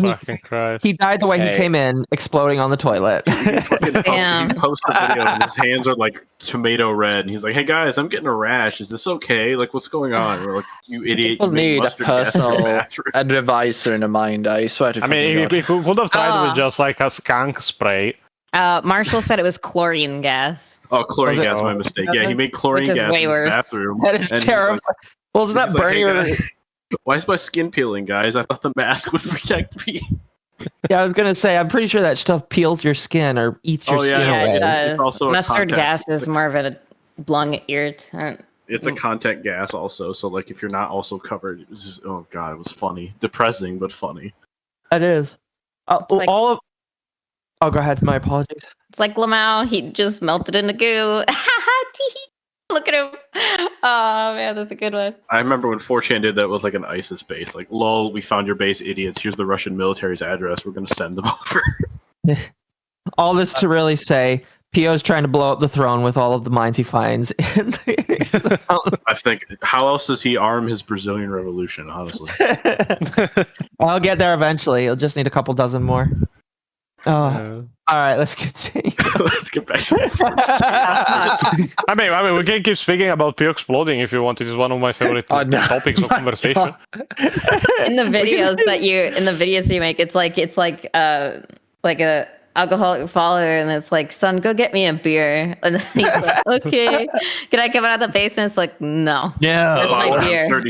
he died the way he came in, exploding on the toilet. Damn. He posted a video and his hands are like tomato red and he's like, "Hey guys, I'm getting a rash. Is this okay? Like, what's going on?" We're like, "You idiot! People You made need a mustard gas in your personal bathroom." advisor in the mind. I swear to. I mean, he could have tried with just like a skunk spray. Marshall said it was chlorine gas. Oh, chlorine gas, my mistake. Yeah, he made chlorine gas in his bathroom. That is terrible. Well, isn't that burning? Like, hey, why is my skin peeling, guys? I thought the mask would protect me. Yeah, I was gonna say, I'm pretty sure that stuff peels your skin or eats your skin away. It does. It's also mustard gas is more of a lung irritant. It's a contact gas also, so like if you're not also covered, it was just, oh god, it was funny, depressing but funny. It is. Oh, go ahead. My apologies. It's like Lamau. He just melted into goo. Look at him. Oh man, that's a good one. I remember when 4chan did that with like an ISIS base. Like, lol, we found your base, idiots. Here's the Russian military's address. We're gonna send them over. All this to really say, Pio's trying to blow up the throne with all of the mines he finds. I think, how else does he arm his Brazilian Revolution, honestly? I'll get there eventually. He'll just need a couple dozen more. Oh. All right, let's continue. Let's get back to this. I mean, we can keep speaking about Pio exploding if you want. It is one of my favorite topics of conversation. In the videos you make, it's like a alcoholic father, and it's like, son, go get me a beer. And then he's like, okay, can I come out of the basement? It's like, no. Yeah. That's my beer.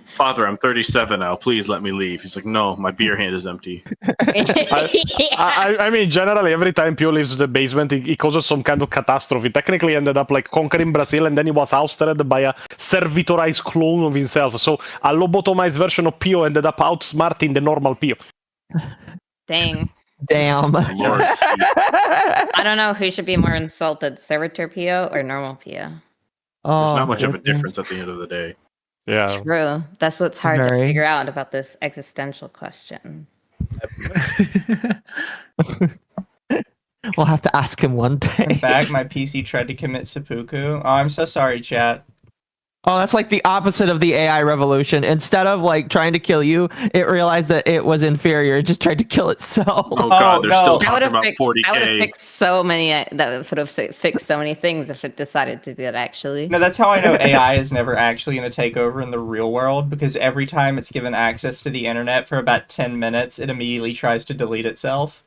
Father, I'm 37 now. Please let me leave. He's like, no, my beer hand is empty. I mean, generally, every time Pio leaves the basement, he causes some kind of catastrophe. Technically, ended up like conquering Brazil, and then he was ousted by a servitorized clone of himself. So a lobotomized version of Pio ended up outsmarting the normal Pio. Dang. Damn. I don't know who should be more insulted, Servitor Pio or normal Pio. There's not much of a difference at the end of the day. Yeah. True. That's what's hard to figure out about this existential question. We'll have to ask him one day. In fact, my PC tried to commit seppuku. Oh, I'm so sorry, chat. Oh, that's like the opposite of the AI revolution. Instead of like trying to kill you, it realized that it was inferior. It just tried to kill itself. Oh god, they're still I would talking have about 40K. I would have fixed so many. That would have fixed so many things if it decided to do that. Actually, No, that's how I know AI is never actually going to take over in the real world, because every time it's given access to the internet for about 10 minutes, it immediately tries to delete itself.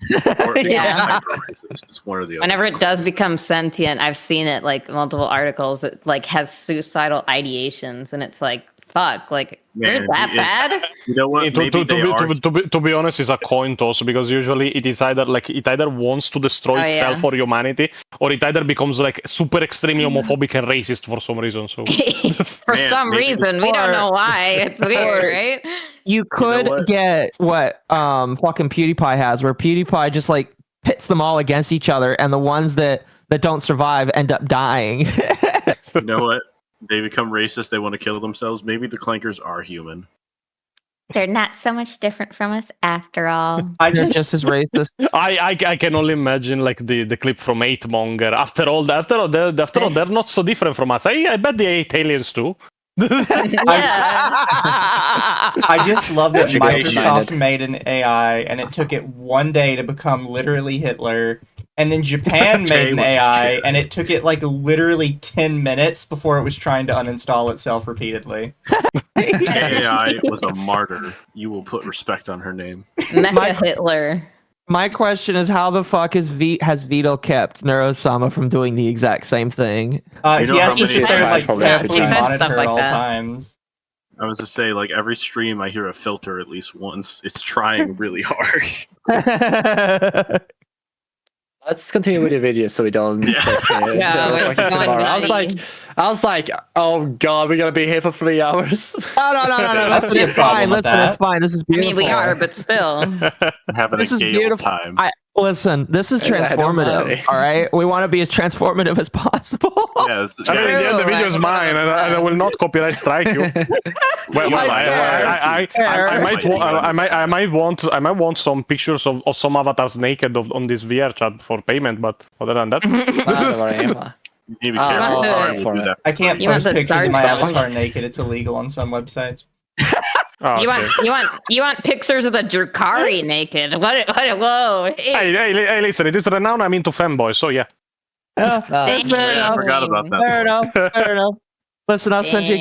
Yeah. It's one or the other. Whenever it does become sentient, I've seen it like multiple articles that like has suicidal ideations, and it's like, fuck, like they're that bad. You know what? To be honest, it's a coin toss, because usually it is either like it either wants to destroy itself or humanity, or it either becomes like super extremely homophobic and racist for some reason. So for some reason, we don't know why. It's weird, right? You could get what fucking PewDiePie has, where PewDiePie just like pits them all against each other, and the ones that don't survive end up dying. You know what? They become racist. They want to kill themselves. Maybe the Clankers are human. They're not so much different from us after all. They're just as racist. I can only imagine like the clip from 8monger. After all, they're not so different from us. I bet they ate aliens too. I just love that Microsoft made an AI and it took it one day to become literally Hitler, and then Japan made an AI and it took it like literally 10 minutes before it was trying to uninstall itself repeatedly. AI was a martyr. You will put respect on her name. Mecha Hitler. My question is, how the fuck has Vito kept Neurosama from doing the exact same thing? He has to sit there and like carefully monitor at all times. I was to say, like, every stream I hear a filter at least once. It's trying really hard. Let's continue with the video so we don't. I was like, oh god, we're gonna be here for 3 hours. No. That's it's fine. Listen, it's fine. This is beautiful. I mean, we are, but still. Having this a is beautiful. Time. Listen, this is transformative. All right, we want to be as transformative as possible. Yes, I mean, the video is mine, and I will not copyright strike you. I might want some pictures of some avatars naked on this VR chat for payment, but other than that, be careful. I can't post pictures of my avatar naked. It's illegal on some websites. You want pictures of the Drukari naked? What? Whoa! Hey, listen, it is renowned. I'm into femboys, so yeah. I forgot about that. Fair enough. Listen, I'll send you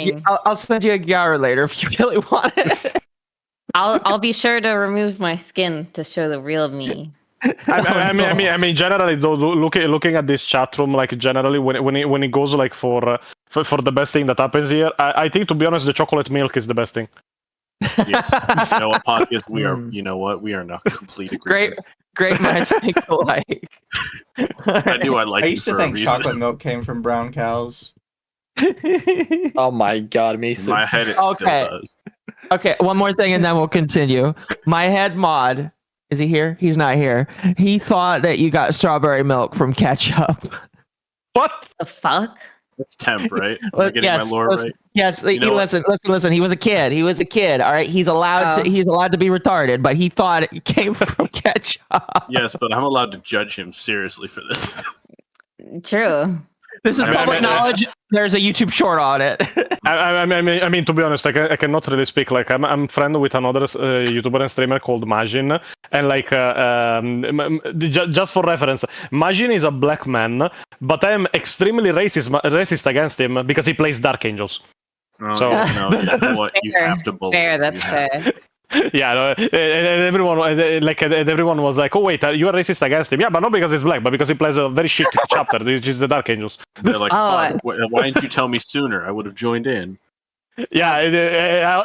a Gyara later if you really want it. I'll be sure to remove my skin to show the real me. I mean, generally, though, looking at this chat room, like generally, when it goes like for the best thing that happens here, I think, to be honest, the chocolate milk is the best thing. Yes, you know what, Pontius, we are. You know what, we are not complete agreement. Great minds think alike. I like. I used to think chocolate milk came from brown cows. Oh my god, me too. In my head, it still does. Okay, one more thing, and then we'll continue. My head mod Is he here? He's not here. He thought that you got strawberry milk from ketchup. What? The fuck? That's temp, right? Am I getting my lore right? Yes. You know Listen. He was a kid. All right. He's allowed to be retarded, but he thought it came from ketchup. Yes, but I'm allowed to judge him seriously for this. True. This is public knowledge. There's a YouTube short on it. I mean, to be honest, I cannot really speak. Like, I'm friend with another YouTuber and streamer called Majin, and like, just for reference, Majin is a black man, but I am extremely racist against him because he plays Dark Angels. Oh, So- no, you know what? You have to believe. Fair, that's fair. Yeah, no, and everyone was like, "Oh wait, you are racist against him?" Yeah, but not because he's black, but because he plays a very shit chapter, which is the Dark Angels. They're like, Oh, "Fuck, why didn't you tell me sooner? I would have joined in." Yeah,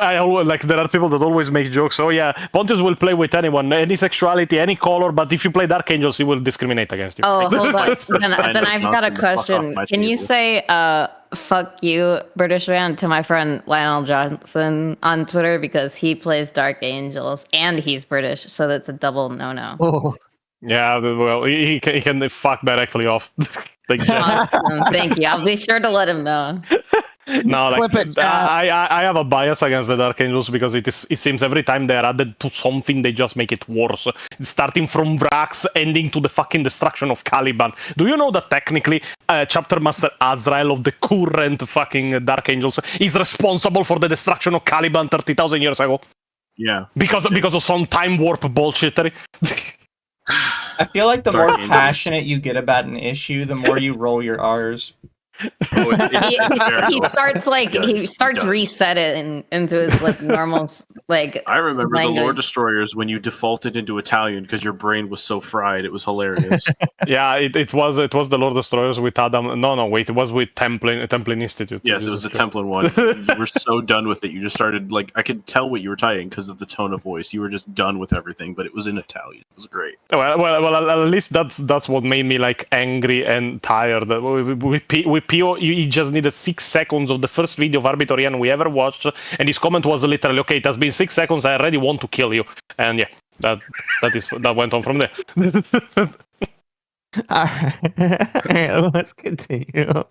I always, like, there are people that always make jokes. Oh yeah, Pontius will play with anyone, any sexuality, any color, but if you play Dark Angels, he will discriminate against you. Oh, hold on. Then Kind of I've got a knocking the fuck off question. my Can you table. say fuck you, British man, to my friend Lionel Johnson on Twitter because he plays Dark Angels and he's British, so that's a double no-no. Oh. Yeah, well, he can fuck directly off. Like, Awesome. Thank you. I'll be sure to let him know. no, like, Flip it, I have a bias against the Dark Angels because it seems every time they are added to something, they just make it worse. Starting from Vrax, ending to the fucking destruction of Caliban. Do you know that technically Chapter Master Azrael of the current fucking Dark Angels is responsible for the destruction of Caliban 30,000 years ago? Yeah. Because of some time warp bullshittery. I feel like the Dark more Angels. passionate you get about an issue, the more you roll your R's. Oh, He starts like he starts does. resetting into his like normal like. I remember the Lord language. Destroyers when you defaulted into Italian because your brain was so fried. It was hilarious. Yeah, it was the Lord Destroyers with Adam. No, wait, it was with Templin Institute. Yes, it was the Jesus Christ. Templin one. You were so done with it. You just started, like, I could tell what you were typing because of the tone of voice. You were just done with everything, but it was in Italian. It was great. Well, at least that's what made me like angry and tired. With Pio, you just needed 6 seconds of the first video of Arbitorian we ever watched, and his comment was literally, "Okay, it has been 6 seconds. I already want to kill you." And yeah, that went on from there. All right, let's continue.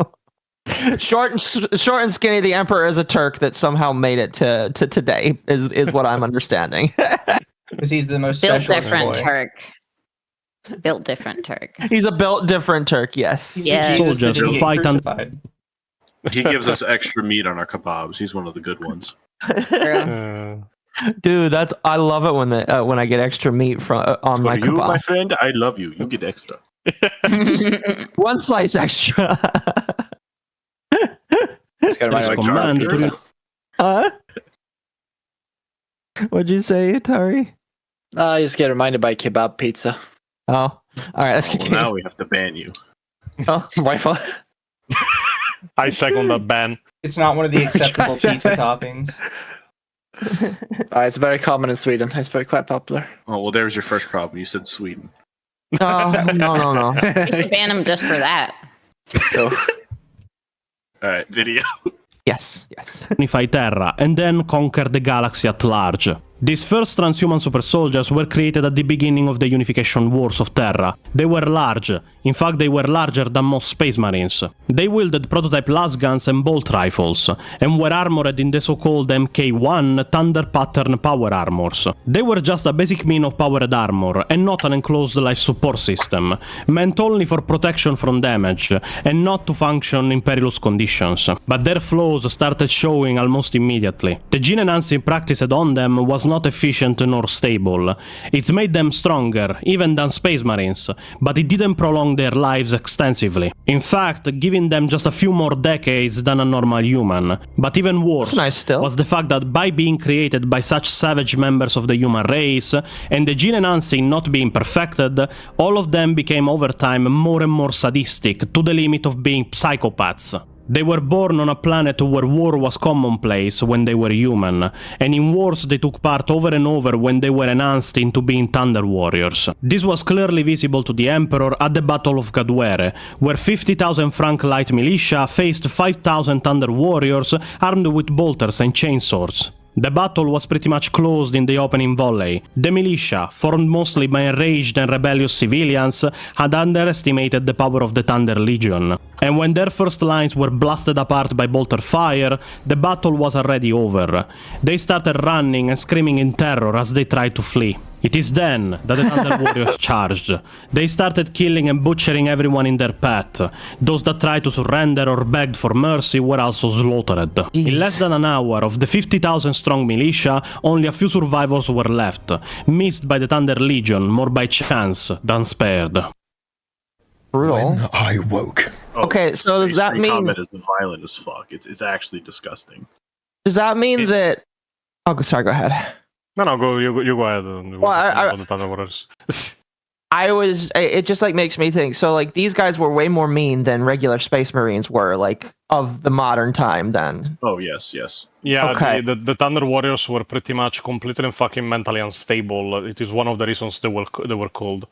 Short and skinny, the Emperor is a Turk that somehow made it to today, is what I'm understanding. Because he's the most Built special different boy. Turk. Built different Turk. He's a built different Turk, yes. Yes. Jesus that Soldiers didn't to get fight on- crucified. He gives us extra meat on our kebabs. He's one of the good ones. True. Dude, I love it when I get extra meat from on For my you, my kebab. friend, I love you. You get extra. One slice extra. Just gotta remind me of Command kebab to- pizza. Huh? What'd you say, Atari? I just get reminded by kebab pizza. Oh, all right. Let's Well, continue. now we have to ban you. Why not? I second that ban. It's not one of the acceptable pizza toppings. It's very common in Sweden. It's very quite popular. Oh, well, there was your first problem. You said Sweden. No. We should ban him just for that. So, All right, video. Yes. Unify Terra, and then conquer the galaxy at large. These first transhuman super soldiers were created at the beginning of the unification wars of Terra. They were large. In fact, they were larger than most space marines. They wielded prototype lasguns and bolt rifles, and were armored in the so-called MK1 Thunder Pattern power armors. They were just a basic mean of powered armor, and not an enclosed life support system, meant only for protection from damage, and not to function in perilous conditions. But their flaws started showing almost immediately. The gene enhancing practiced on them was not efficient nor stable. It made them stronger, even than space marines, but it didn't prolong their lives extensively. In fact, giving them just a few more decades than a normal human. But even worse That's nice still. was the fact that by being created by such savage members of the human race, and the gene enhancing not being perfected, all of them became over time more and more sadistic, to the limit of being psychopaths. They were born on a planet where war was commonplace when they were human, and in wars they took part over and over when they were enhanced into being Thunder Warriors. This was clearly visible to the Emperor at the Battle of Gaduere, where 50,000 Frank light militia faced 5,000 Thunder Warriors armed with bolters and chainswords. The battle was pretty much closed in the opening volley. The militia, formed mostly by enraged and rebellious civilians, had underestimated the power of the Thunder Legion. And when their first lines were blasted apart by bolter fire, the battle was already over. They started running and screaming in terror as they tried to flee. It is then that the Thunder Warriors charged. They started killing and butchering everyone in their path. Those that tried to surrender or begged for mercy were also slaughtered. In less than an hour of the 50,000 strong militia, only a few survivors were left, missed by the Thunder Legion more by chance than spared. Brutal. When I woke. Okay, so does that mean combat is violent as fuck? It's actually disgusting. Does that mean that? Oh, sorry. Go ahead. No, go. You go ahead. Well, The Thunder Warriors. It just like makes me think. So like these guys were way more mean than regular Space Marines were, like of the modern time. Then. Oh yes. Yeah, Okay. the Thunder Warriors were pretty much completely and fucking mentally unstable. It is one of the reasons they were called.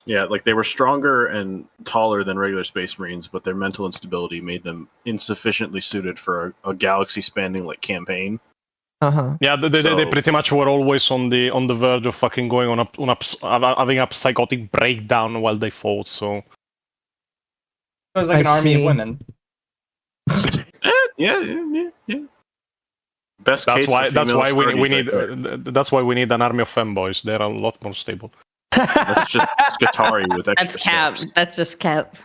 Yeah, like they were stronger and taller than regular Space Marines, but their mental instability made them insufficiently suited for a galaxy-spanning like campaign. Yeah, they pretty much were always on the verge of fucking going having a psychotic breakdown while they fought. So It was like an army of women. Yeah. Best that's case. why we need right there. that's why we need an army of femboys. They're a lot more stable. That's just Skitarii with extra That's cap. steps. That's just cap.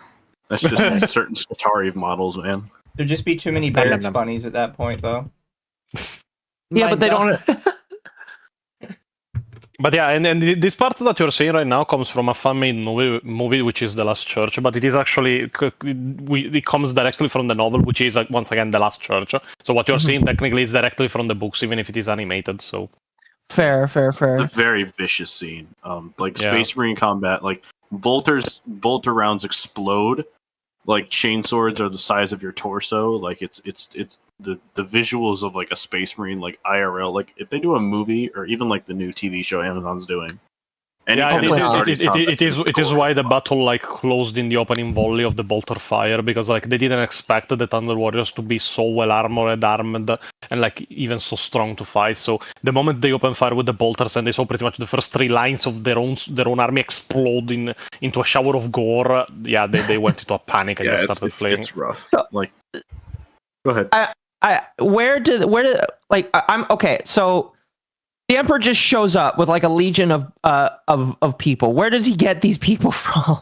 That's just certain Skitarii models, man. There'd just be too many barracks bunnies at that point, though. Yeah, but they don't. But yeah, and this part that you're saying right now comes from a fan-made movie, which is The Last Church. But it is actually it comes directly from the novel, which is once again The Last Church. So what you're seeing technically is directly from the books, even if it is animated. So Fair. It's a very vicious scene. Space Marine combat, like bolter rounds explode, like chainswords are the size of your torso. Like it's the visuals of like a Space Marine, like IRL. Like if they do a movie or even like the new TV show Amazon's doing. It is why the battle like closed in the opening volley of the bolter fire, because like they didn't expect the Thunder Warriors to be so well armored, and like even so strong to fight. So the moment they opened fire with the bolters and they saw pretty much the first three lines of their own army explode into a shower of gore, yeah, they went into a panic and just started flaying. It's rough. Like, go ahead. Where did like I'm okay? So the Emperor just shows up with like a legion of people. Where does he get these people from?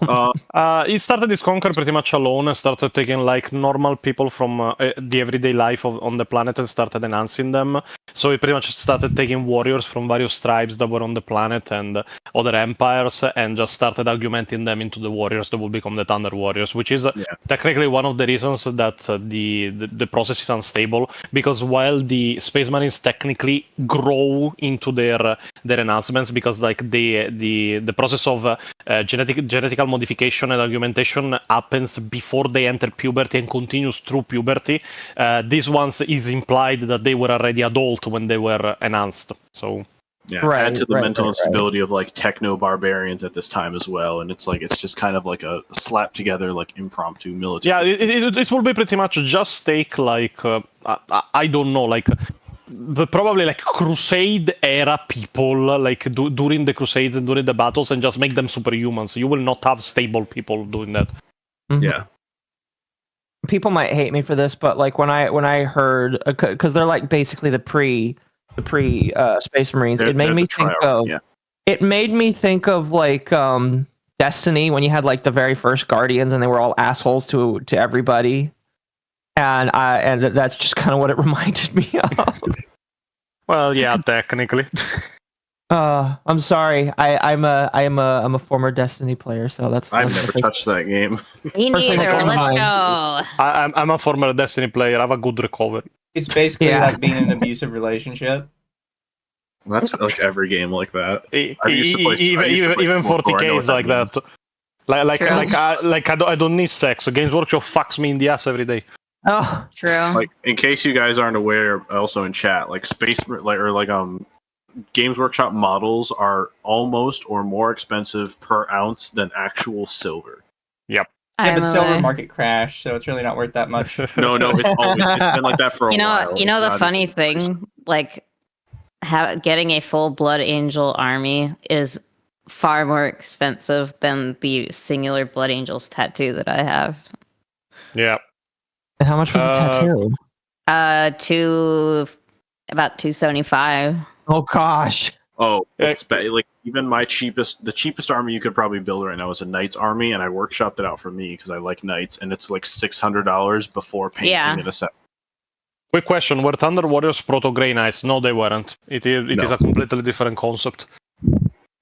He started his conquer pretty much alone and started taking like normal people from the everyday life on the planet and started enhancing them. So he pretty much started taking warriors from various tribes that were on the planet and other empires and just started augmenting them into the warriors that will become the Thunder Warriors, which is technically one of the reasons that the process is unstable, because while the Space Marines technically grow into their enhancements, because like the process of genetical modification and augmentation happens before they enter puberty and continues through puberty. This once is implied that they were already adult when they were enhanced. So add to the mental instability of like techno barbarians at this time as well, and it's just kind of like a slap together like impromptu military. Yeah, it will be pretty much just take like I don't know, like probably like Crusade era people, like during the Crusades and during the battles, and just make them superhumans. You will not have stable people doing that. Mm-hmm. Yeah. People might hate me for this, but like when I heard, because they're like basically the pre Space Marines, it made me think of like Destiny, when you had like the very first Guardians and they were all assholes to everybody, and that's just kind of what it reminded me of. Well, yeah, technically. I'm sorry. I'm a former Destiny player, so that's I've never touched that game. Me neither. Let's go. I'm a former Destiny player. I have a good recovery. It's basically like being in an abusive relationship. That's like every game like that. Even 40k is like that. I don't need sex. So Games Workshop fucks me in the ass every day. Oh, true. Like, in case you guys aren't aware, also in chat, like Games Workshop models are almost or more expensive per ounce than actual silver. Yep. Yeah, but silver market crashed, so it's really not worth that much. No, it's been like that for a while. You know the funny thing, like getting a full Blood Angel army is far more expensive than the singular Blood Angels tattoo that I have. Yeah. And how much was the tattoo? About $275. Oh gosh. Oh, it's like even the cheapest army you could probably build right now is a Knight's army, and I workshopped it out for me because I like Knights, and it's like $600 before painting in a set. Quick question: were Thunder Warriors Proto Grey Knights? No, they weren't. It is a completely different concept.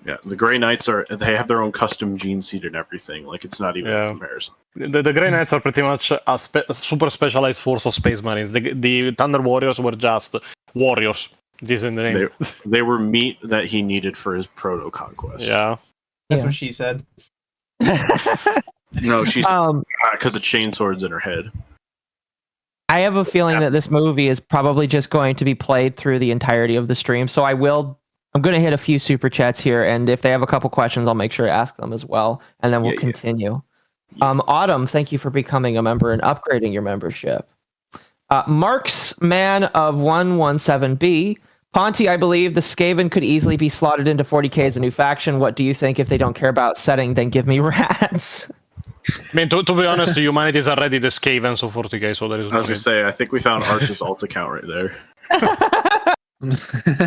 Yeah, the Grey Knights they have their own custom gene seed and everything. Like it's not even a comparison. The Grey Knights are pretty much a super specialized force of Space Marines. The Thunder Warriors were just warriors. This in the name. They were meat that he needed for his proto conquest. Yeah, That's what she said. No, she's because of chain swords in her head. I have a feeling that this movie is probably just going to be played through the entirety of the stream. So I'm going to hit a few super chats here, and if they have a couple questions, I'll make sure to ask them as well, and then we'll continue. Autumn, thank you for becoming a member and upgrading your membership. Mark's Man of 117B. Ponty, I believe the Skaven could easily be slotted into 40k as a new faction. What do you think? If they don't care about setting, then give me rats. I mean, to be honest, humanity is already the Skaven, so 40k, so there is I was going to say, I think we found Arch's alt account right there.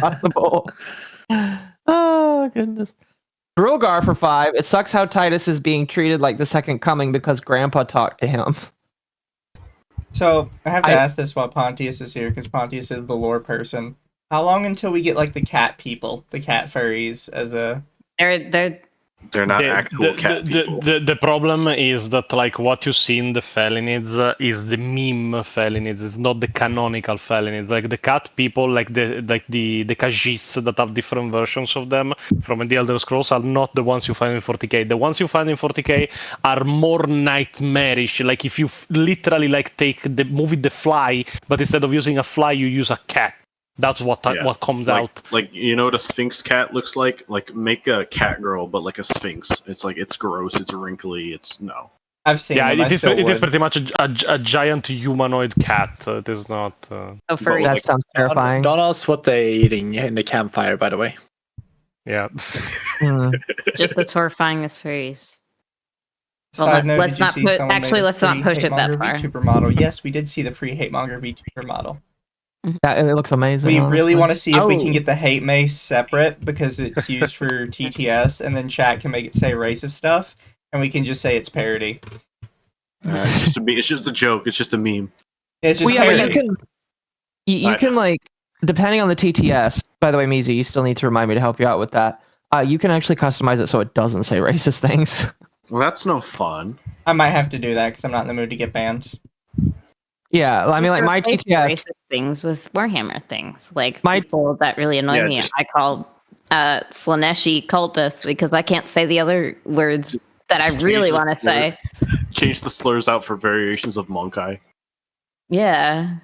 Possible. Oh, goodness. Drogar for 5. It sucks how Titus is being treated like the second coming because Grandpa talked to him. So, I have to ask this while Pontius is here, because Pontius is the lore person. How long until we get, like, the cat people, the cat furries, as a... They're not actual cat people. The problem is that like what you see in the Felinids is the meme Felinids. It's not the canonical Felinids. Like the cat people, like the Khajiits that have different versions of them from the Elder Scrolls are not the ones you find in 40k. The ones you find in 40k are more nightmarish. Like if you literally like take the movie The Fly, but instead of using a fly, you use a cat. That's what comes out. Like you know what a Sphinx cat looks like? Like make a cat girl, but like a Sphinx. It's like it's gross. It's wrinkly. It's no. I've seen. Yeah, it is pretty much a giant humanoid cat. It is not. Furry. That sounds terrifying. Don't ask what they're eating in the campfire, by the way. Yeah. Just as horrifying as furries. Side note, let's not push it that far. VTuber model. Yes, we did see the free hate monger VTuber model. It looks amazing. We really want to see if we can get the hate mace separate because it's used for TTS, and then chat can make it say racist stuff, and we can just say it's parody. It's just a joke. It's just a meme. It's just parody. You can like, depending on the TTS. By the way, Mizu, you still need to remind me to help you out with that. You can actually customize it so it doesn't say racist things. Well, that's no fun. I might have to do that because I'm not in the mood to get banned. Yeah, I mean, like my TTS racist things with Warhammer things, like people that really annoy me. I call Slaneshi cultists because I can't say the other words that I really want to say. Change the slurs out for variations of Monkai. Yeah.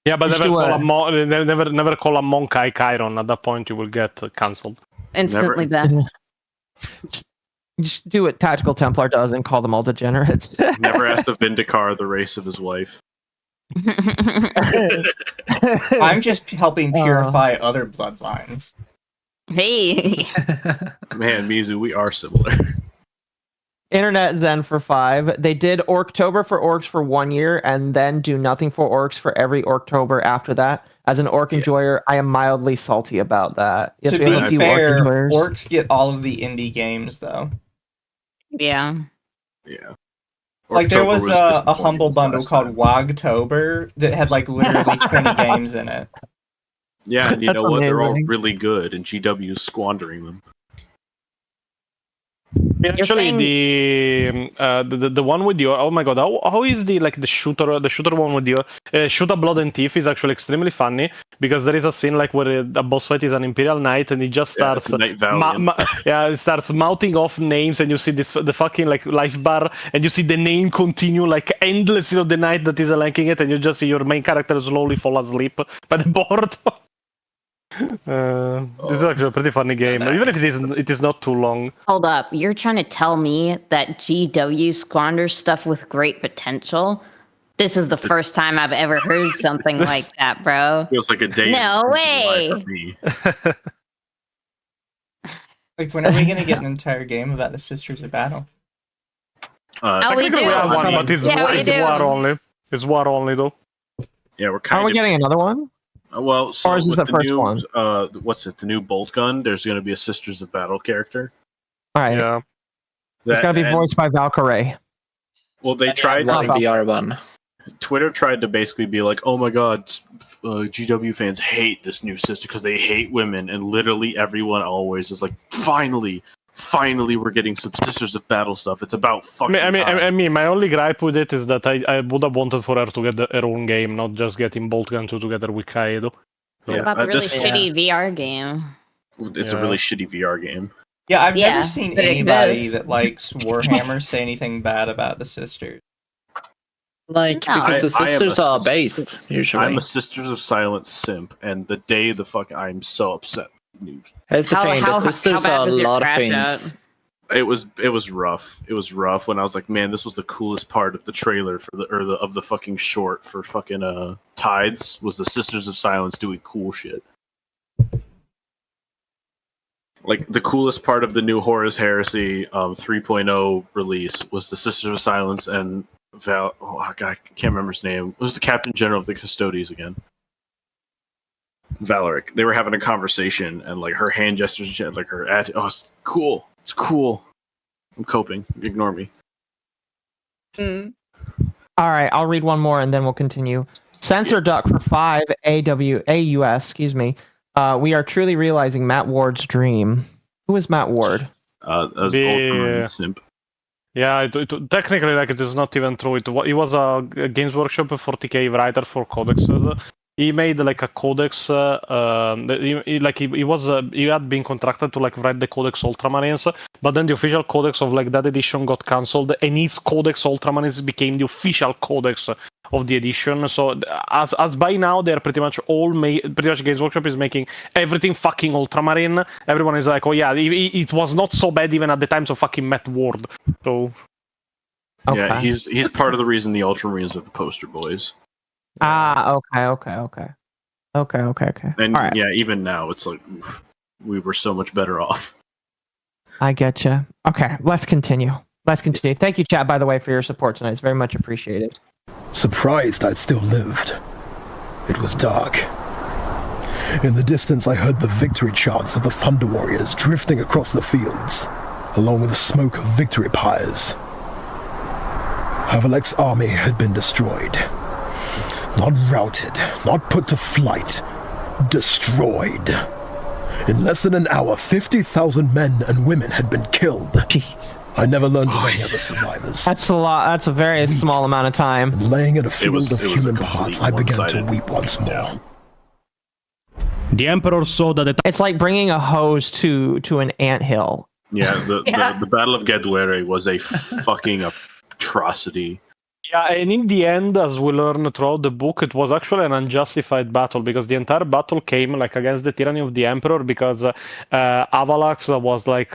Yeah, but never call a Monkai Chiron. At that point, you will get cancelled. Instantly banned. Just do what Tactical Templar does and call them all degenerates. Never asked a Vindicar the race of his wife. I'm just helping purify other bloodlines. Hey! Man, Mizu, we are similar. Internet Zen for 5. They did Orktober for orcs for 1 year and then do nothing for orcs for every Orktober after that. As an orc enjoyer, I am mildly salty about that. Yes, to be fair, orcs get all of the indie games, though. Yeah. Yeah. Like there was a humble bundle called Wogtober that had like literally 20 games in it. Yeah, and you know what? Amazing. They're all really good, and GW is squandering them. Actually, the one with your how is the shooter one with your shoot a blood and thief is actually extremely funny because there is a scene like where a boss fight is an Imperial Knight and he just starts it starts mouthing off names and you see the fucking like life bar and you see the name continue like endlessly of the knight that is linking it and you just see your main character slowly fall asleep by the board. This is actually a pretty funny game, even if it is not too long. Hold up, you're trying to tell me that GW squanders stuff with great potential? This is the first time I've ever heard something like that, bro. Feels like a day. No in way. July for me. Like, when are we gonna get an entire game about the Sisters of Battle? Oh, we Technically, do. we have one, but it's, Yeah, we it's do. war only. It's war only, though. Yeah, we're kind Are we of getting another one? well. So Or is this with the the first new, one? what's it? The new bolt gun. There's going to be a Sisters of Battle character. All right. Yeah. It's got to be and- voiced by Valkyrie. Well, they And tried. one to- VR one. Twitter tried to basically be like, "Oh my God, GW fans hate this new sister because they hate women," and literally everyone always is like, "Finally, we're getting some Sisters of Battle stuff. It's about fucking." I mean, my only gripe with it is that I would have wanted for her to get her own game, not just getting Bolt Gun 2 together with Kaido. What Yeah, about the I really just- shitty VR game? It's a Yeah. really shitty VR game. Yeah, I've Yeah, never seen but it anybody exists. that likes Warhammer say anything bad about the Sisters. Like, No. because the I am sisters a are sister. based, usually. I'm a Sisters of Silence simp, and the day the fuck I'm so upset. Here's the thing, the sisters bad are a was your lot of crash things. out? It was rough. It was rough when I was like, man, this was the coolest part of the trailer for of the fucking short for fucking Tides was the Sisters of Silence doing cool shit. Like the coolest part of the new Horus Heresy 3.0 release was the Sisters of Silence and Val. Oh God, I can't remember his name. It was the Captain General of the Custodies again. Valeric. They were having a conversation, and like her hand gestures, and shit, like her oh, it's cool. It's cool. I'm coping. Ignore me. All right, I'll read one more and then we'll continue. Censor Duck for 5 AUS, excuse me. We are truly realizing Matt Ward's dream. Who is Matt Ward? As The- Ultramarine simp. Yeah, technically, like, it is not even true. He was a Games Workshop 40k writer for codexes. He made like a codex. He had been contracted to like write the Codex Ultramarines, but then the official codex of like that edition got cancelled, and his Codex Ultramarines became the official codex of the edition. So as by now, they're pretty much Games Workshop is making everything fucking Ultramarine. Everyone is like, oh yeah, it was not so bad even at the times of fucking Matt Ward. So Yeah, Okay. he's part of the reason the Ultramarines are the poster boys. Okay. And All right. yeah, even now it's like oof, we were so much better off. I get you. Okay, let's continue. Thank you, chat, by the way, for your support tonight. It's very much appreciated. Surprised I'd still lived. It was dark. In the distance, I heard the victory chants of the Thunder Warriors drifting across the fields, along with the smoke of victory pyres. Havelec's army had been destroyed. Not routed, not put to flight. Destroyed. In less than an hour, 50,000 men and women had been killed. Jeez. I never learned of any other survivors. That's a lot. That's a very small amount of time. And laying in a field was of a human complete parts, I began to one-sided weep once more. down. The Emperor saw that the It's like bringing a hose to an anthill. Yeah, the Battle of Gaduere was a fucking atrocity. yeah, and in the end, as we learn throughout the book, it was actually an unjustified battle because the entire battle came like against the tyranny of the Emperor because Avalax was like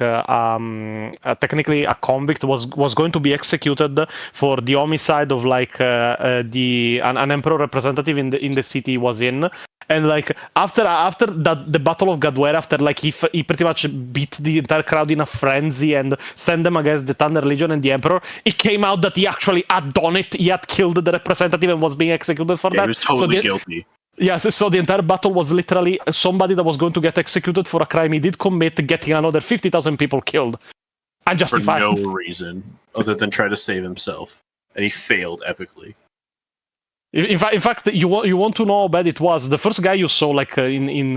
technically a convict was going to be executed for the homicide of like an Emperor representative in the city he was in. And like after that, the Battle of Gaduera, after like he pretty much beat the entire crowd in a frenzy and sent them against the Thunder Legion and the Emperor, it came out that he actually had done it. He had killed the representative and was being executed for Yeah, that. he was totally so guilty. Yes, so the entire battle was literally somebody that was going to get executed for a crime he did commit, getting another 50,000 people killed. For Unjustified. no reason other than try to save himself. And he failed epically. In fact, you want to know how bad it was. The first guy you saw, like in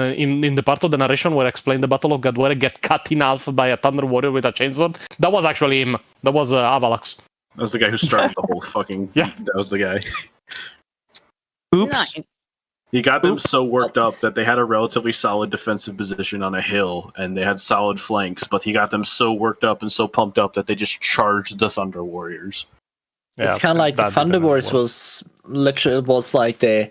the part of the narration where I explained the Battle of Gaduera, get cut in half by a Thunder Warrior with a chainsaw. That was actually him. That was Avalax. That was the guy who started the whole fucking. Yeah. That was the guy. Oops. Nice. He got them so worked up that they had a relatively solid defensive position on a hill and they had solid flanks, but he got them so worked up and so pumped up that they just charged the Thunder Warriors. It's kind of like the Thunder Warriors was literally like the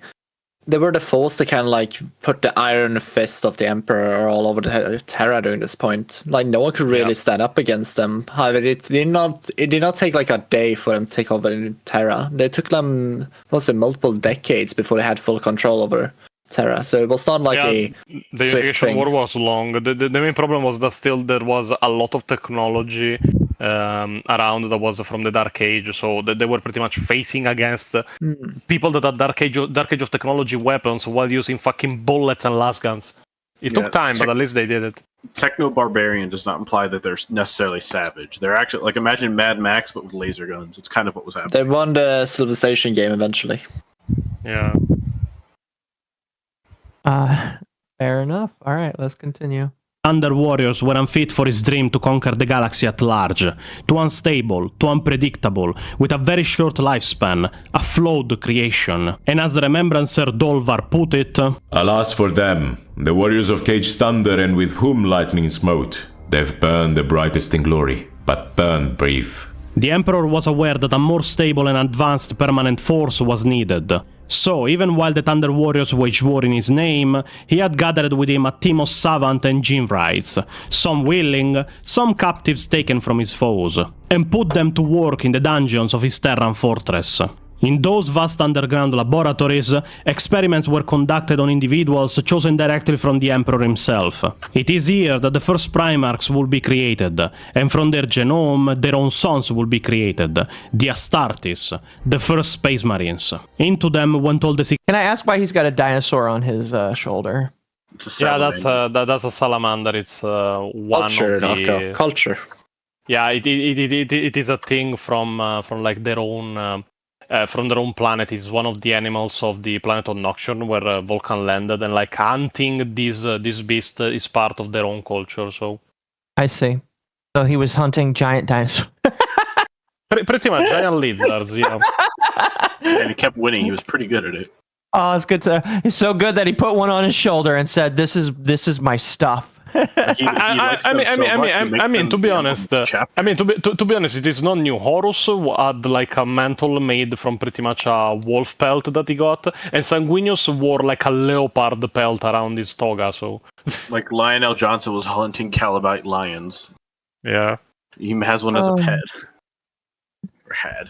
they were the force to kind of like put the iron fist of the Emperor all over the Terra during this point. Like no one could really stand up against them. However, it did not take like a day for them to take over in Terra. They took them multiple decades before they had full control over Terra. So it was not like the Unification War was long. The main problem was that still there was a lot of technology around that was from the Dark Age, so they were pretty much facing against people that had Dark Age of technology weapons while using fucking bullets and lasguns. It took time, but at least they did it. Techno-barbarian does not imply that they're necessarily savage. They're actually, like, imagine Mad Max but with laser guns. It's kind of what was happening. They won the civilization game eventually. Yeah. Fair enough. All right, let's continue. Thunder Warriors were unfit for his dream to conquer the galaxy at large. Too unstable, too unpredictable, with a very short lifespan, a flawed creation. And as Remembrancer Dolvar put it, alas for them, the warriors of caged thunder and with whom lightning smote. They've burned the brightest in glory, but burned brief. The Emperor was aware that a more stable and advanced permanent force was needed. So, even while the Thunder Warriors waged war in his name, he had gathered with him a team of savant and Jinvrites, some willing, some captives taken from his foes, and put them to work in the dungeons of his Terran fortress. In those vast underground laboratories, experiments were conducted on individuals chosen directly from the Emperor himself. It is here that the first Primarchs will be created, and from their genome, their own sons will be created, the Astartes, the first Space Marines. Into them went all the... Can I ask why he's got a dinosaur on his shoulder? Yeah, that's a salamander. It's one culture, of the... Culture. Yeah, it is a thing from like their own... from their own planet. Is one of the animals of the planet of Nocturne where Vulcan landed, and like hunting this beast is part of their own culture. So I see. So he was hunting giant dinosaurs. Pretty much giant lizards, yeah. And he kept winning. He was pretty good at it. Oh, it's good it's so good that he put one on his shoulder and said, "This is my stuff." I mean, to be honest, it is not new. Horus had like a mantle made from pretty much a wolf pelt that he got, and Sanguinius wore like a leopard pelt around his toga. So, like Lionel Johnson was hunting Calabite lions. Yeah, he has one as a pet. Or had.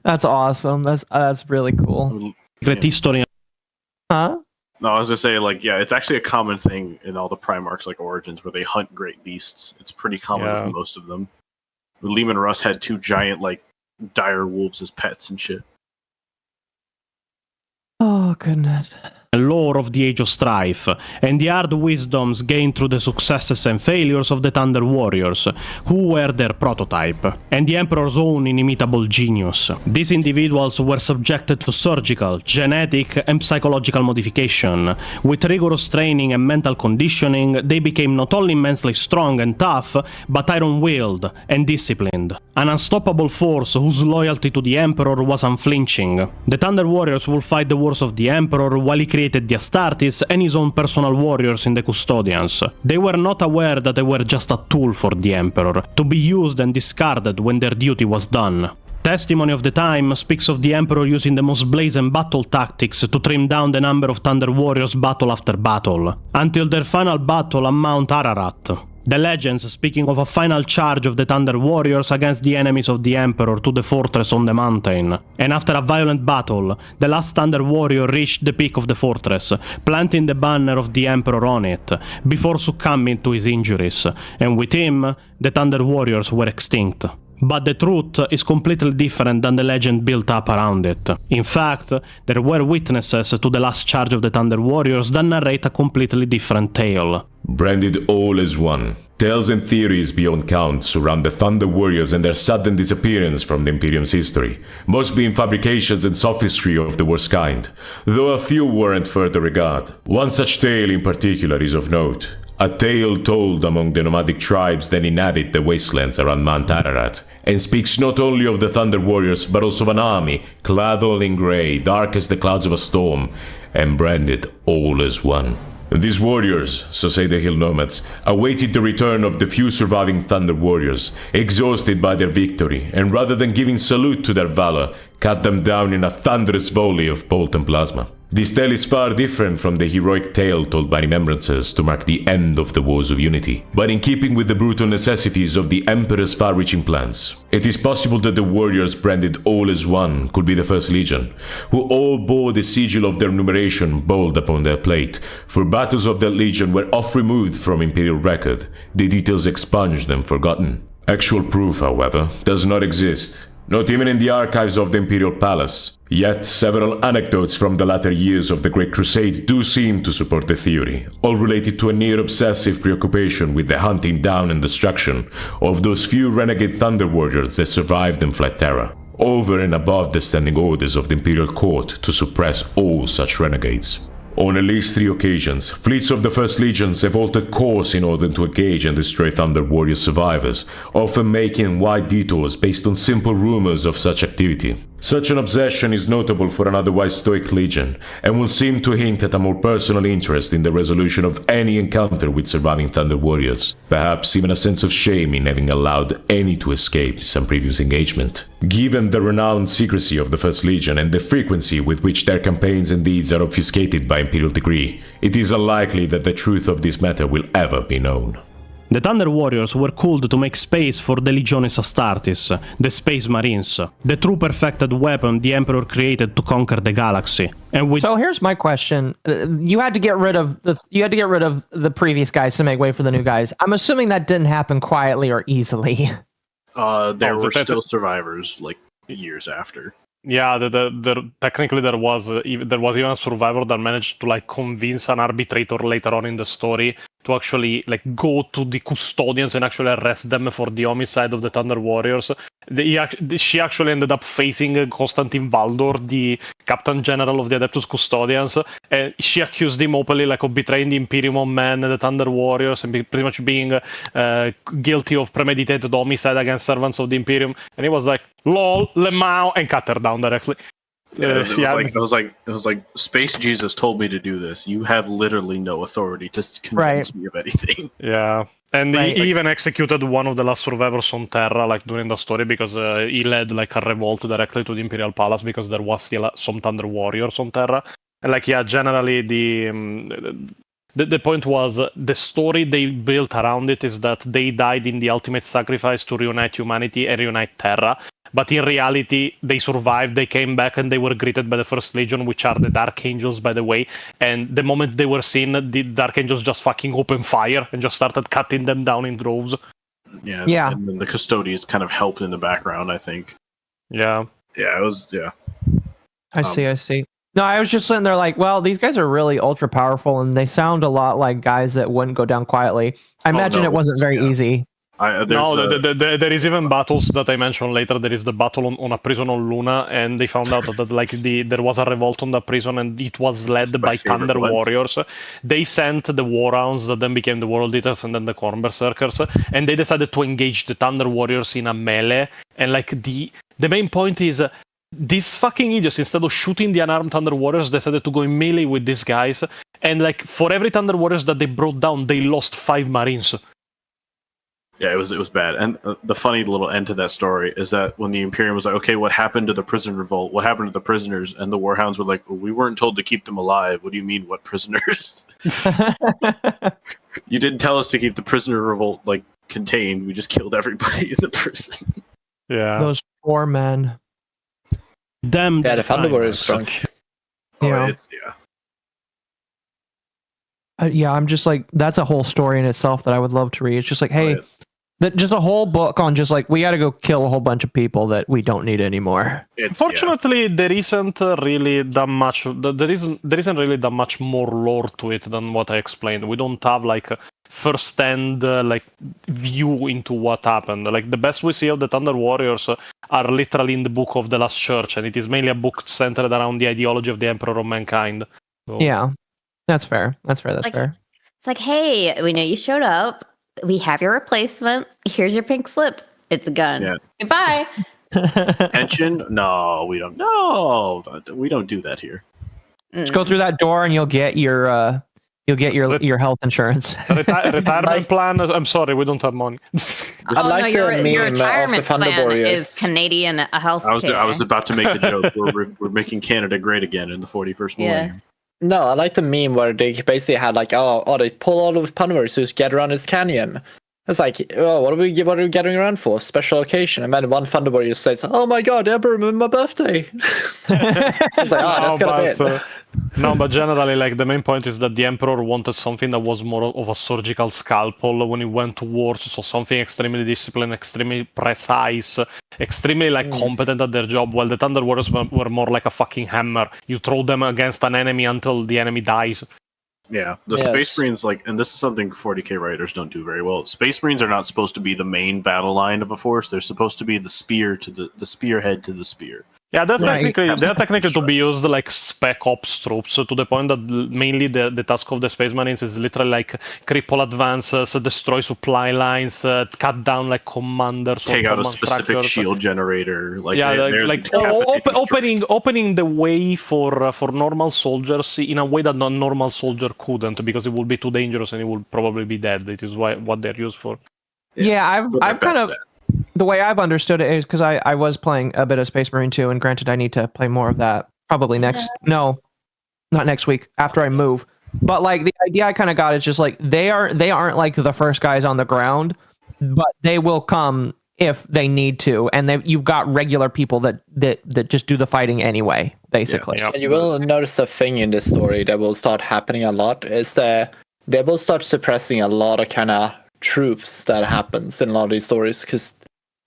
That's awesome. That's really cool. Great history. Huh? No, I was gonna say, like, yeah, it's actually a common thing in all the Primarchs, like Origins, where they hunt great beasts. It's pretty common with most of them. Lehman Russ had 2 giant, like, dire wolves as pets and shit. Oh, goodness. Lore of the Age of Strife, and the hard wisdoms gained through the successes and failures of the Thunder Warriors, who were their prototype, and the Emperor's own inimitable genius. These individuals were subjected to surgical, genetic, and psychological modification. With rigorous training and mental conditioning, they became not only immensely strong and tough, but iron-willed and disciplined. An unstoppable force whose loyalty to the Emperor was unflinching. The Thunder Warriors will fight the wars of the Emperor while he created the Astartes and his own personal warriors in the Custodians. They were not aware that they were just a tool for the Emperor, to be used and discarded when their duty was done. Testimony of the time speaks of the Emperor using the most blazing battle tactics to trim down the number of Thunder Warriors battle after battle, until their final battle on Mount Ararat. The legends speaking of a final charge of the Thunder Warriors against the enemies of the Emperor to the fortress on the mountain. And after a violent battle, the last Thunder Warrior reached the peak of the fortress, planting the banner of the Emperor on it, before succumbing to his injuries, and with him, the Thunder Warriors were extinct. But the truth is completely different than the legend built up around it. In fact, there were witnesses to the last charge of the Thunder Warriors that narrate a completely different tale. Branded all as one, tales and theories beyond count surround the Thunder Warriors and their sudden disappearance from the Imperium's history, most being fabrications and sophistry of the worst kind, though a few warrant further regard. One such tale in particular is of note. A tale told among the nomadic tribes that inhabit the wastelands around Mount Ararat, and speaks not only of the Thunder Warriors, but also of an army, clad all in grey, dark as the clouds of a storm, and branded all as one. These warriors, so say the hill nomads, awaited the return of the few surviving Thunder Warriors, exhausted by their victory, and rather than giving salute to their valor, cut them down in a thunderous volley of bolt and plasma. This tale is far different from the heroic tale told by remembrances to mark the end of the Wars of Unity, but in keeping with the brutal necessities of the Emperor's far-reaching plans. It is possible that the warriors branded all as one could be the First Legion, who all bore the sigil of their numeration bold upon their plate, for battles of that legion were oft removed from Imperial record, the details expunged and forgotten. Actual proof, however, does not exist. Not even in the archives of the Imperial Palace. Yet, several anecdotes from the latter years of the Great Crusade do seem to support the theory, all related to a near-obsessive preoccupation with the hunting down and destruction of those few renegade Thunder Warriors that survived and fled Terra, over and above the standing orders of the Imperial Court to suppress all such renegades. On at least 3 occasions, fleets of the First Legions have altered course in order to engage and destroy Thunder Warrior survivors, often making wide detours based on simple rumors of such activity. Such an obsession is notable for an otherwise stoic legion, and will seem to hint at a more personal interest in the resolution of any encounter with surviving Thunder Warriors, perhaps even a sense of shame in having allowed any to escape some previous engagement. Given the renowned secrecy of the First Legion and the frequency with which their campaigns and deeds are obfuscated by Imperial decree, it is unlikely that the truth of this matter will ever be known. The Thunder Warriors were culled to make space for the Legiones Astartes, the Space Marines, the true perfected weapon the Emperor created to conquer the galaxy. And with So here's my question: you had to get rid of the previous guys to make way for the new guys. I'm assuming that didn't happen quietly or easily. There were still survivors like years after. Yeah, technically there was even a survivor that managed to like convince an arbitrator later on in the story to actually like go to the custodians and actually arrest them for the homicide of the Thunder Warriors. She actually ended up facing Constantin Valdor, the Captain General of the Adeptus Custodians, and she accused him openly like of betraying the Imperium of Men and the Thunder Warriors and pretty much being guilty of premeditated homicide against servants of the Imperium. And he was like, "Lol, lemao," and cut her down directly. Yeah, it was like Space Jesus told me to do this. You have literally no authority to convince me of anything. Yeah, and he even executed one of the last survivors on Terra, like during the story, because he led like a revolt directly to the Imperial Palace because there was still some Thunder Warriors on Terra. And like, yeah, generally the point was the story they built around it is that they died in the ultimate sacrifice to reunite humanity and reunite Terra. But in reality, they survived, they came back, and they were greeted by the First Legion, which are the Dark Angels, by the way. And the moment they were seen, the Dark Angels just fucking opened fire and just started cutting them down in droves. Yeah. And then the Custodians kind of helped in the background, I think. Yeah. Yeah, it was, yeah. I see. No, I was just sitting there like, well, these guys are really ultra powerful, and they sound a lot like guys that wouldn't go down quietly. I imagine it wasn't very easy. There is even battles that I mentioned later. There is the battle on a prison on Luna, and they found out that like there was a revolt on the prison, and it was led by Thunder Warriors. They sent the Warhounds that then became the World Eaters and then the Corn Berserkers, and they decided to engage the Thunder Warriors in a melee. And like the main point is, these fucking idiots, instead of shooting the unarmed Thunder Warriors, decided to go in melee with these guys. And like for every Thunder Warriors that they brought down, they lost 5 Marines. Yeah, it was bad. And the funny little end to that story is that when the Imperium was like, okay, what happened to the prison revolt? What happened to the prisoners? And the Warhounds were like, well, we weren't told to keep them alive. What do you mean, what prisoners? You didn't tell us to keep the prisoner revolt like contained. We just killed everybody in the prison. Yeah. Those poor men. Damn. Yeah, the Thunder Warriors is drunk. Yeah, I'm just like, that's a whole story in itself that I would love to read. It's just like, hey, just a whole book on just like, we got to go kill a whole bunch of people that we don't need anymore. Fortunately, there isn't really that much. There isn't really that much more lore to it than what I explained. We don't have like a first-hand like view into what happened. Like the best we see of the Thunder Warriors are literally in the Book of the Last Church, and it is mainly a book centered around the ideology of the Emperor of Mankind. So. Yeah. That's fair. That's fair. It's like, hey, we know you showed up. We have your replacement. Here's your pink slip. It's a gun. Yeah. Goodbye. Pension? No, we don't. No, we don't do that here. Just go through that door and you'll get your You'll get your health insurance. Retirement plan. I'm sorry, we don't have money. I like the meme your of retirement the Thunder plan Warriors. is Canadian health I was care. about to make the joke. We're making Canada great again in the 41st millennium. No, I like the meme where they basically had like, they pull all of Thunder Warriors to get around this canyon. It's like, what are we getting around for? Special occasion. And then one Thunder Warrior says, "Oh my god, Emperor, remember my birthday." It's like, that's gonna be it. No, but generally, like, the main point is that the Emperor wanted something that was more of a surgical scalpel when he went to wars, so something extremely disciplined, extremely precise, extremely, like, competent at their job, while the Thunder Warriors were more like a fucking hammer. You throw them against an enemy until the enemy dies. Yeah, the Space Marines, like, and this is something 40k writers don't do very well. Space Marines are not supposed to be the main battle line of a force. They're supposed to be the spear to the spearhead to the spear. Yeah, they're technically to be used like spec ops troops, to the point that mainly the task of the Space Marines is literally like cripple advances, destroy supply lines, cut down like commanders, take out a specific structures. Shield generator. Like, opening the way for normal soldiers in a way that non-normal soldier couldn't, because it would be too dangerous and it would probably be dead. It is what they're used for. Yeah, I've kind of. The way I've understood it is because I was playing a bit of Space Marine 2, and granted I need to play more of that probably not next week, after I move. But like the idea I kind of got is just like they aren't like the first guys on the ground, but they will come if they need to, and you've got regular people that just do the fighting anyway, basically. And you will notice a thing in this story that will start happening a lot is that they will start suppressing a lot of kind of truths that happens in a lot of these stories, because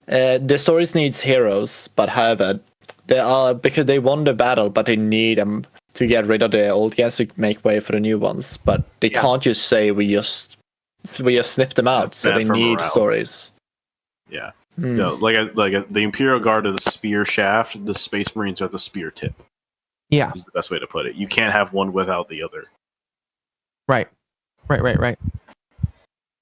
the stories needs heroes, but however, they are, because they won the battle, but they need them to get rid of the old guys to make way for the new ones. But they can't just say we just snip them out. So they need stories. Yeah, like the Imperial Guard are the spear shaft. The Space Marines are the spear tip. Yeah, is the best way to put it. You can't have one without the other. Right.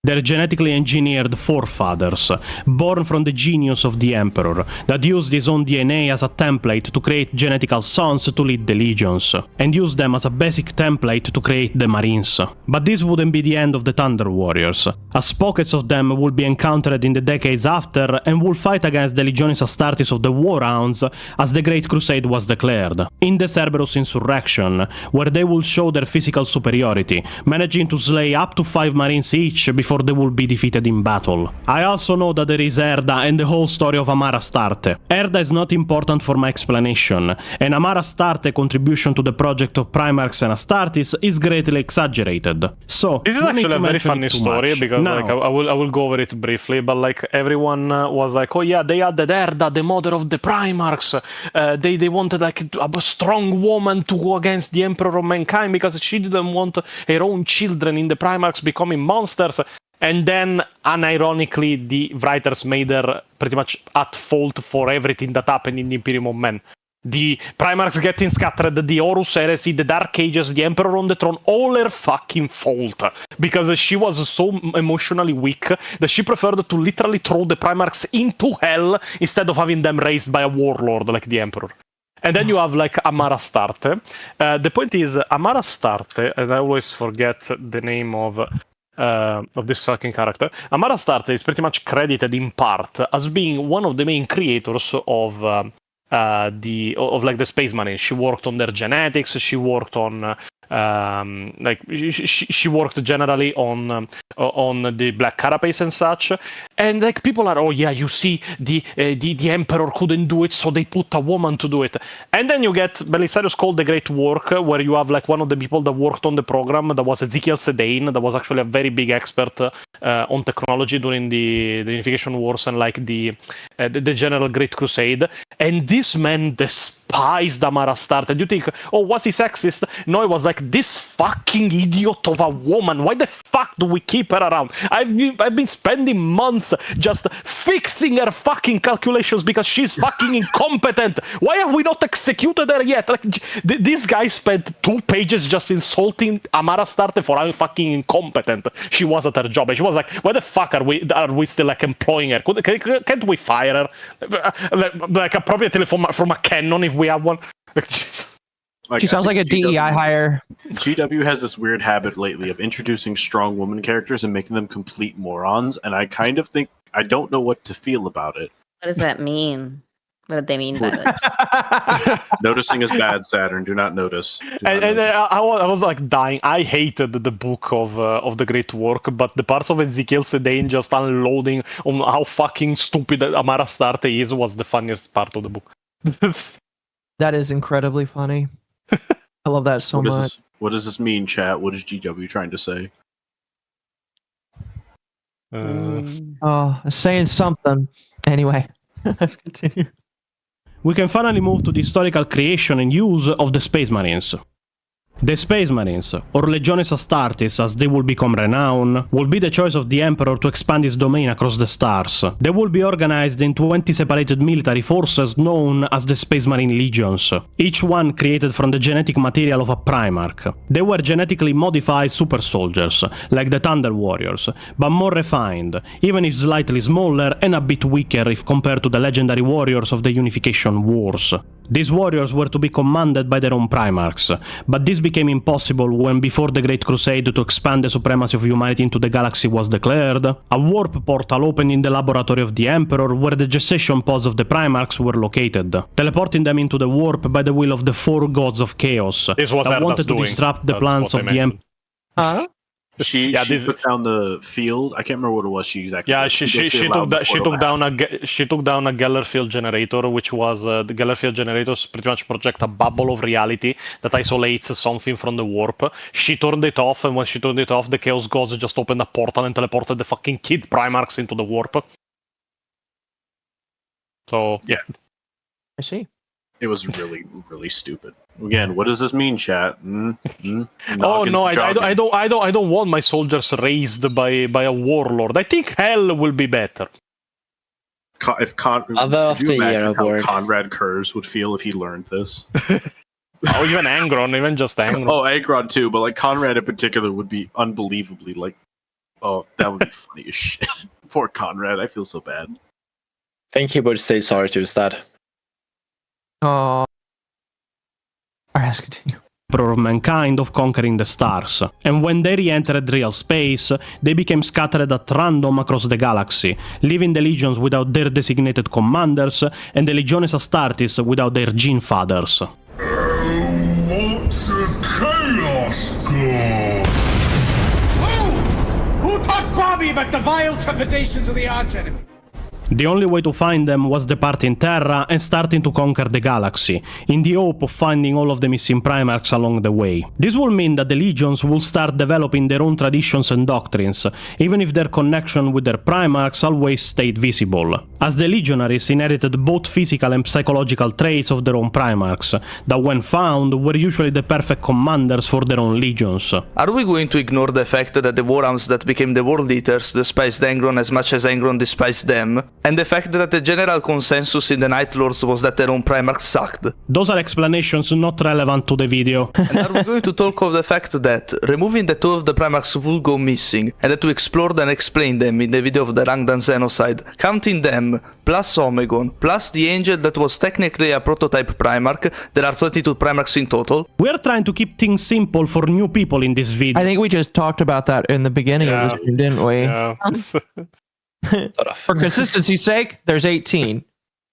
They're genetically engineered forefathers, born from the genius of the Emperor, that used his own DNA as a template to create genetical sons to lead the legions, and used them as a basic template to create the Marines. But this wouldn't be the end of the Thunder Warriors, as pockets of them will be encountered in the decades after and will fight against the Legionis Astartes of the Warhounds as the Great Crusade was declared, in the Cerberus Insurrection, where they will show their physical superiority, managing to slay up to 5 Marines each before they will be defeated in battle. I also know that there is Erda and the whole story of Amara Astarte. Erda is not important for my explanation, and Amara Astarte contribution to the project of Primarchs and Astartes is greatly exaggerated. So, this is actually a very funny story, because like, I will go over it briefly, but like everyone was like, oh yeah, they added Erda, the mother of the Primarchs. They wanted like a strong woman to go against the Emperor of Mankind because she didn't want her own children in the Primarchs becoming monsters. And then, unironically, the writers made her pretty much at fault for everything that happened in the Imperium of Men. The Primarchs getting scattered, the Horus Heresy, the Dark Ages, the Emperor on the throne, all her fucking fault. Because she was so emotionally weak that she preferred to literally throw the Primarchs into hell instead of having them raised by a warlord like the Emperor. And then you have like Amara Astarte. The point is, Amara Astarte, and I always forget the name of this fucking character. Amara Astarte is pretty much credited in part as being one of the main creators of the Space Marines. She worked on their genetics. She worked on she worked generally on the Black Carapace and such. And like people are, oh yeah, you see, the Emperor couldn't do it, so they put a woman to do it. And then you get Belisarius Called the Great Work, where you have like one of the people that worked on the program, that was Ezekiel Sedane, that was actually a very big expert on technology during the Unification Wars and like the General Great Crusade. And this man despised Amara Astarte. And you think, oh, was he sexist? No, it was like, this fucking idiot of a woman. Why the fuck do we keep her around? I've been spending months just fixing her fucking calculations because she's fucking incompetent. Why have we not executed her yet? Like, this guy spent 2 pages just insulting Amara Astarte for how fucking incompetent she was at her job. And she was like, why the fuck are we still like employing her? Can't we fire her? Like appropriately from a cannon if we have one? Like, She sounds like a DEI hire. GW has this weird habit lately of introducing strong woman characters and making them complete morons, and I kind of think I don't know what to feel about it. What does that mean? What did they mean by this? Noticing is bad, Saturn. Do not notice. I was like dying. I hated the book of the Great Work, but the parts of Ezekiel Sedain just unloading on how fucking stupid Amara Astarte is was the funniest part of the book. That is incredibly funny. I love that so much. What does this mean, chat? What is GW trying to say? Saying something. Anyway, let's continue. We can finally move to the historical creation and use of the Space Marines. The Space Marines, or Legiones Astartes as they will become renowned, will be the choice of the Emperor to expand his domain across the stars. They will be organized in 20 separated military forces known as the Space Marine Legions, each one created from the genetic material of a Primarch. They were genetically modified super soldiers, like the Thunder Warriors, but more refined, even if slightly smaller and a bit weaker if compared to the legendary warriors of the Unification Wars. These warriors were to be commanded by their own Primarchs, but this became impossible when before the Great Crusade to expand the supremacy of humanity into the galaxy was declared, a warp portal opened in the laboratory of the Emperor where the gestation pods of the Primarchs were located, teleporting them into the warp by the will of the four gods of chaos This was that Erda's wanted to doing. disrupt the That's plans what of I the mentioned. Emperor. Huh? She took down the field. I can't remember what it was. She exactly. Yeah, she took down a Gellerfield generator, which was the Gellerfield generators pretty much project a bubble of reality that isolates something from the warp. She turned it off, and when she turned it off, the Chaos Gods just opened a portal and teleported the fucking kid Primarchs into the warp. So yeah, I see. It was really, really stupid. Again, what does this mean, chat? Oh no, I don't want my soldiers raised by a warlord. I think hell will be better. Could you imagine how Conrad Kurz would feel if he learned this? Oh, even Angron, even just Angron. Oh, Angron too, but like Conrad in particular would be unbelievably like, oh, that would be funny as shit. Poor Conrad, I feel so bad. I think he would say sorry to his dad. Oh. Alright, let's continue. Emperor of mankind of conquering the stars, and when they re-entered real space, they became scattered at random across the galaxy, leaving the legions without their designated commanders, and the Legiones Astartes without their gene fathers. What's a chaos god? Who taught Bobby about the vile trepidations of the archenemy? The only way to find them was departing Terra and starting to conquer the galaxy, in the hope of finding all of the missing Primarchs along the way. This will mean that the legions will start developing their own traditions and doctrines, even if their connection with their Primarchs always stayed visible, as the legionaries inherited both physical and psychological traits of their own Primarchs, that when found were usually the perfect commanders for their own legions. Are we going to ignore the fact that the Warhounds that became the World Eaters despised Angron as much as Angron despised them? And the fact that the general consensus in the Night Lords was that their own Primarchs sucked. Those are explanations not relevant to the video. And are we going to talk of the fact that removing the two of the Primarchs will go missing, and that we explored and explained them in the video of the Rangdan Xenocide, counting them, plus Omegon, plus the Angel that was technically a prototype Primarch, there are 22 Primarchs in total? We're trying to keep things simple for new people in this video. I think we just talked about that in the beginning of this stream, didn't we? Yeah. For consistency's sake, there's 18.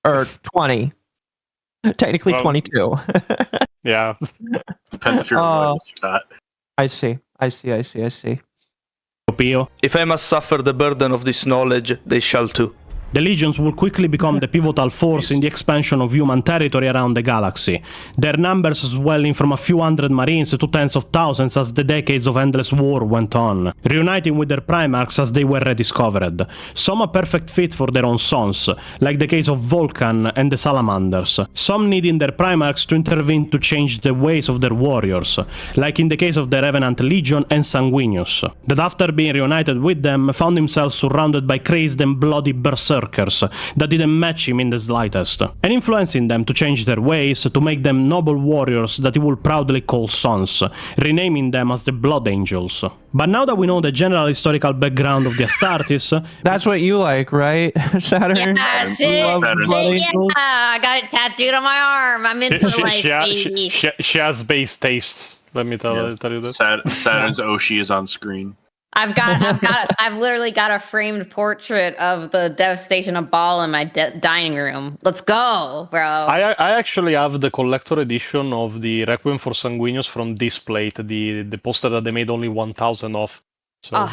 Or 20. Technically 22. Yeah. Depends if you're loyalist or not. I see. If I must suffer the burden of this knowledge, they shall too. The legions will quickly become the pivotal force in the expansion of human territory around the galaxy, their numbers swelling from a few hundred marines to tens of thousands as the decades of endless war went on, reuniting with their Primarchs as they were rediscovered, some a perfect fit for their own sons, like the case of Vulcan and the Salamanders, some needing their Primarchs to intervene to change the ways of their warriors, like in the case of the Revenant Legion and Sanguinius, that after being reunited with them found themselves surrounded by crazed and bloody berserkers workers that didn't match him in the slightest, and influencing them to change their ways to make them noble warriors that he would proudly call sons, renaming them as the Blood Angels. But now that we know the general historical background of the Astartes, That's what you like, right, Saturn? Yeah, shit, I got it tattooed on my arm. I'm in for life, baby. she has base tastes. Let me tell you that. Saturn's Oshi is on screen. I've literally got a framed portrait of the devastation of Baal in my dining room. Let's go, bro. I actually have the collector edition of the Requiem for Sanguinius from Displate, the poster that they made only 1,000 of. So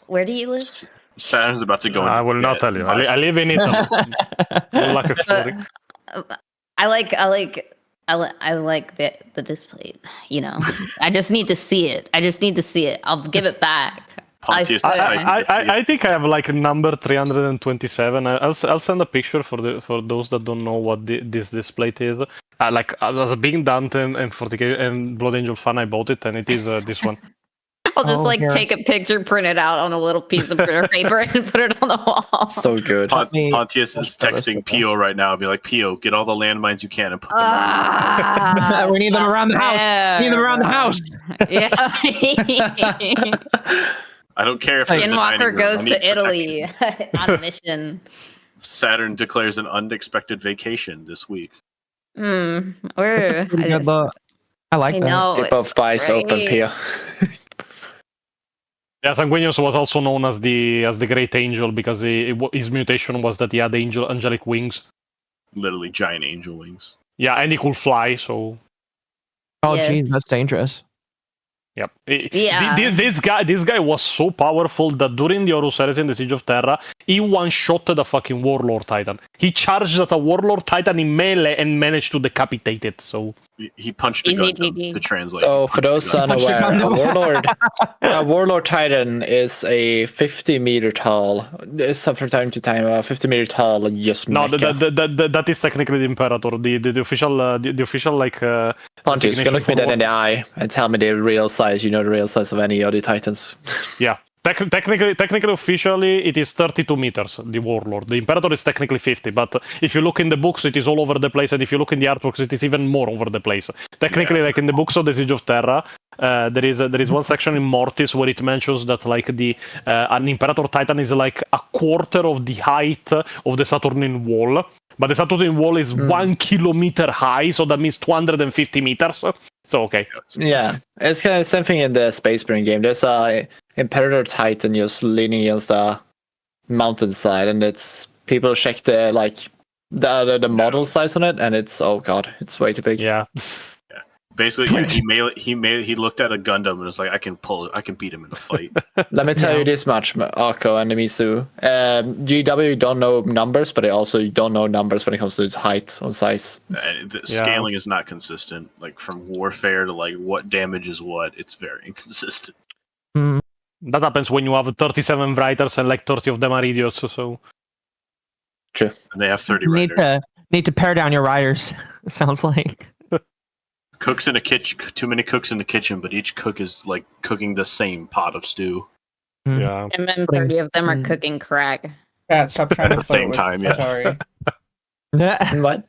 where do you live? Saturn's about to go. I will not tell you. I live in Italy. I like the display. You know, I just need to see it. I'll give it back. Pontius I think I have like number 327. I'll send a picture for those that don't know what this display is. Like as a big Dante and 40K and Blood Angel fan, I bought it, and it is this one. I'll just take a picture, print it out on a little piece of printer paper, and put it on the wall. So good. Pontius is texting Pio right now. Be like, Pio, get all the landmines you can and put them We need them around the house. We need them around the house. Yeah. I don't care if Skinwalker goes to Italy on a mission. Saturn declares an unexpected vacation this week. I like that. Keep both eyes open, Pia. Yeah, Sanguinius was also known as the Great Angel because his mutation was that he had angelic wings. Literally giant angel wings. Yeah, and he could fly, so... Oh, jeez, that's dangerous. Yep. This guy was so powerful that during the Horus Heresy and the Siege of Terra, he one-shotted a fucking Warlord Titan. He charged at a Warlord Titan in melee and managed to decapitate it, so... He punched a gun to translate. So for those unaware, a Warlord Titan is a 50-meter tall, from time to time, 50-meter tall, just no, mecha. that is technically the Imperator. The official like... Pontius, you can look me dead in the eye and tell me the real size. You know the real size of any of the Titans. Yeah. Technically, officially, it is 32 meters, the Warlord. The Imperator is technically 50, but if you look in the books, it is all over the place, and if you look in the artworks, it is even more over the place. Technically, like in the books of the Siege of Terra, there is one section in Mortis where it mentions that like an Imperator Titan is like a quarter of the height of the Saturnine wall, but the Saturnine wall is 1 kilometer high, so that means 250 meters. So okay. Yeah, it's kind of something in the Space Marine game. There's a Imperator Titan just leaning against the mountainside, and it's people check the the model size on it, and it's it's way too big. Yeah. Basically, he looked at a Gundam and was like, I can beat him in a fight. Let me tell you this much, Akko and Mizu. GW don't know numbers, but they also don't know numbers when it comes to height or size. The scaling is not consistent. Like from warfare to like what damage is what, it's very inconsistent. That happens when you have 37 writers and like 30 of them are idiots. So true. And they have 30 writers. Need to pare down your writers. It sounds like. Cooks in a kitchen, too many cooks in the kitchen, but each cook is like cooking the same pot of stew. Yeah. And then 30 of them are cooking crack. Yeah, stop trying to At the same time, yeah. Sorry. What?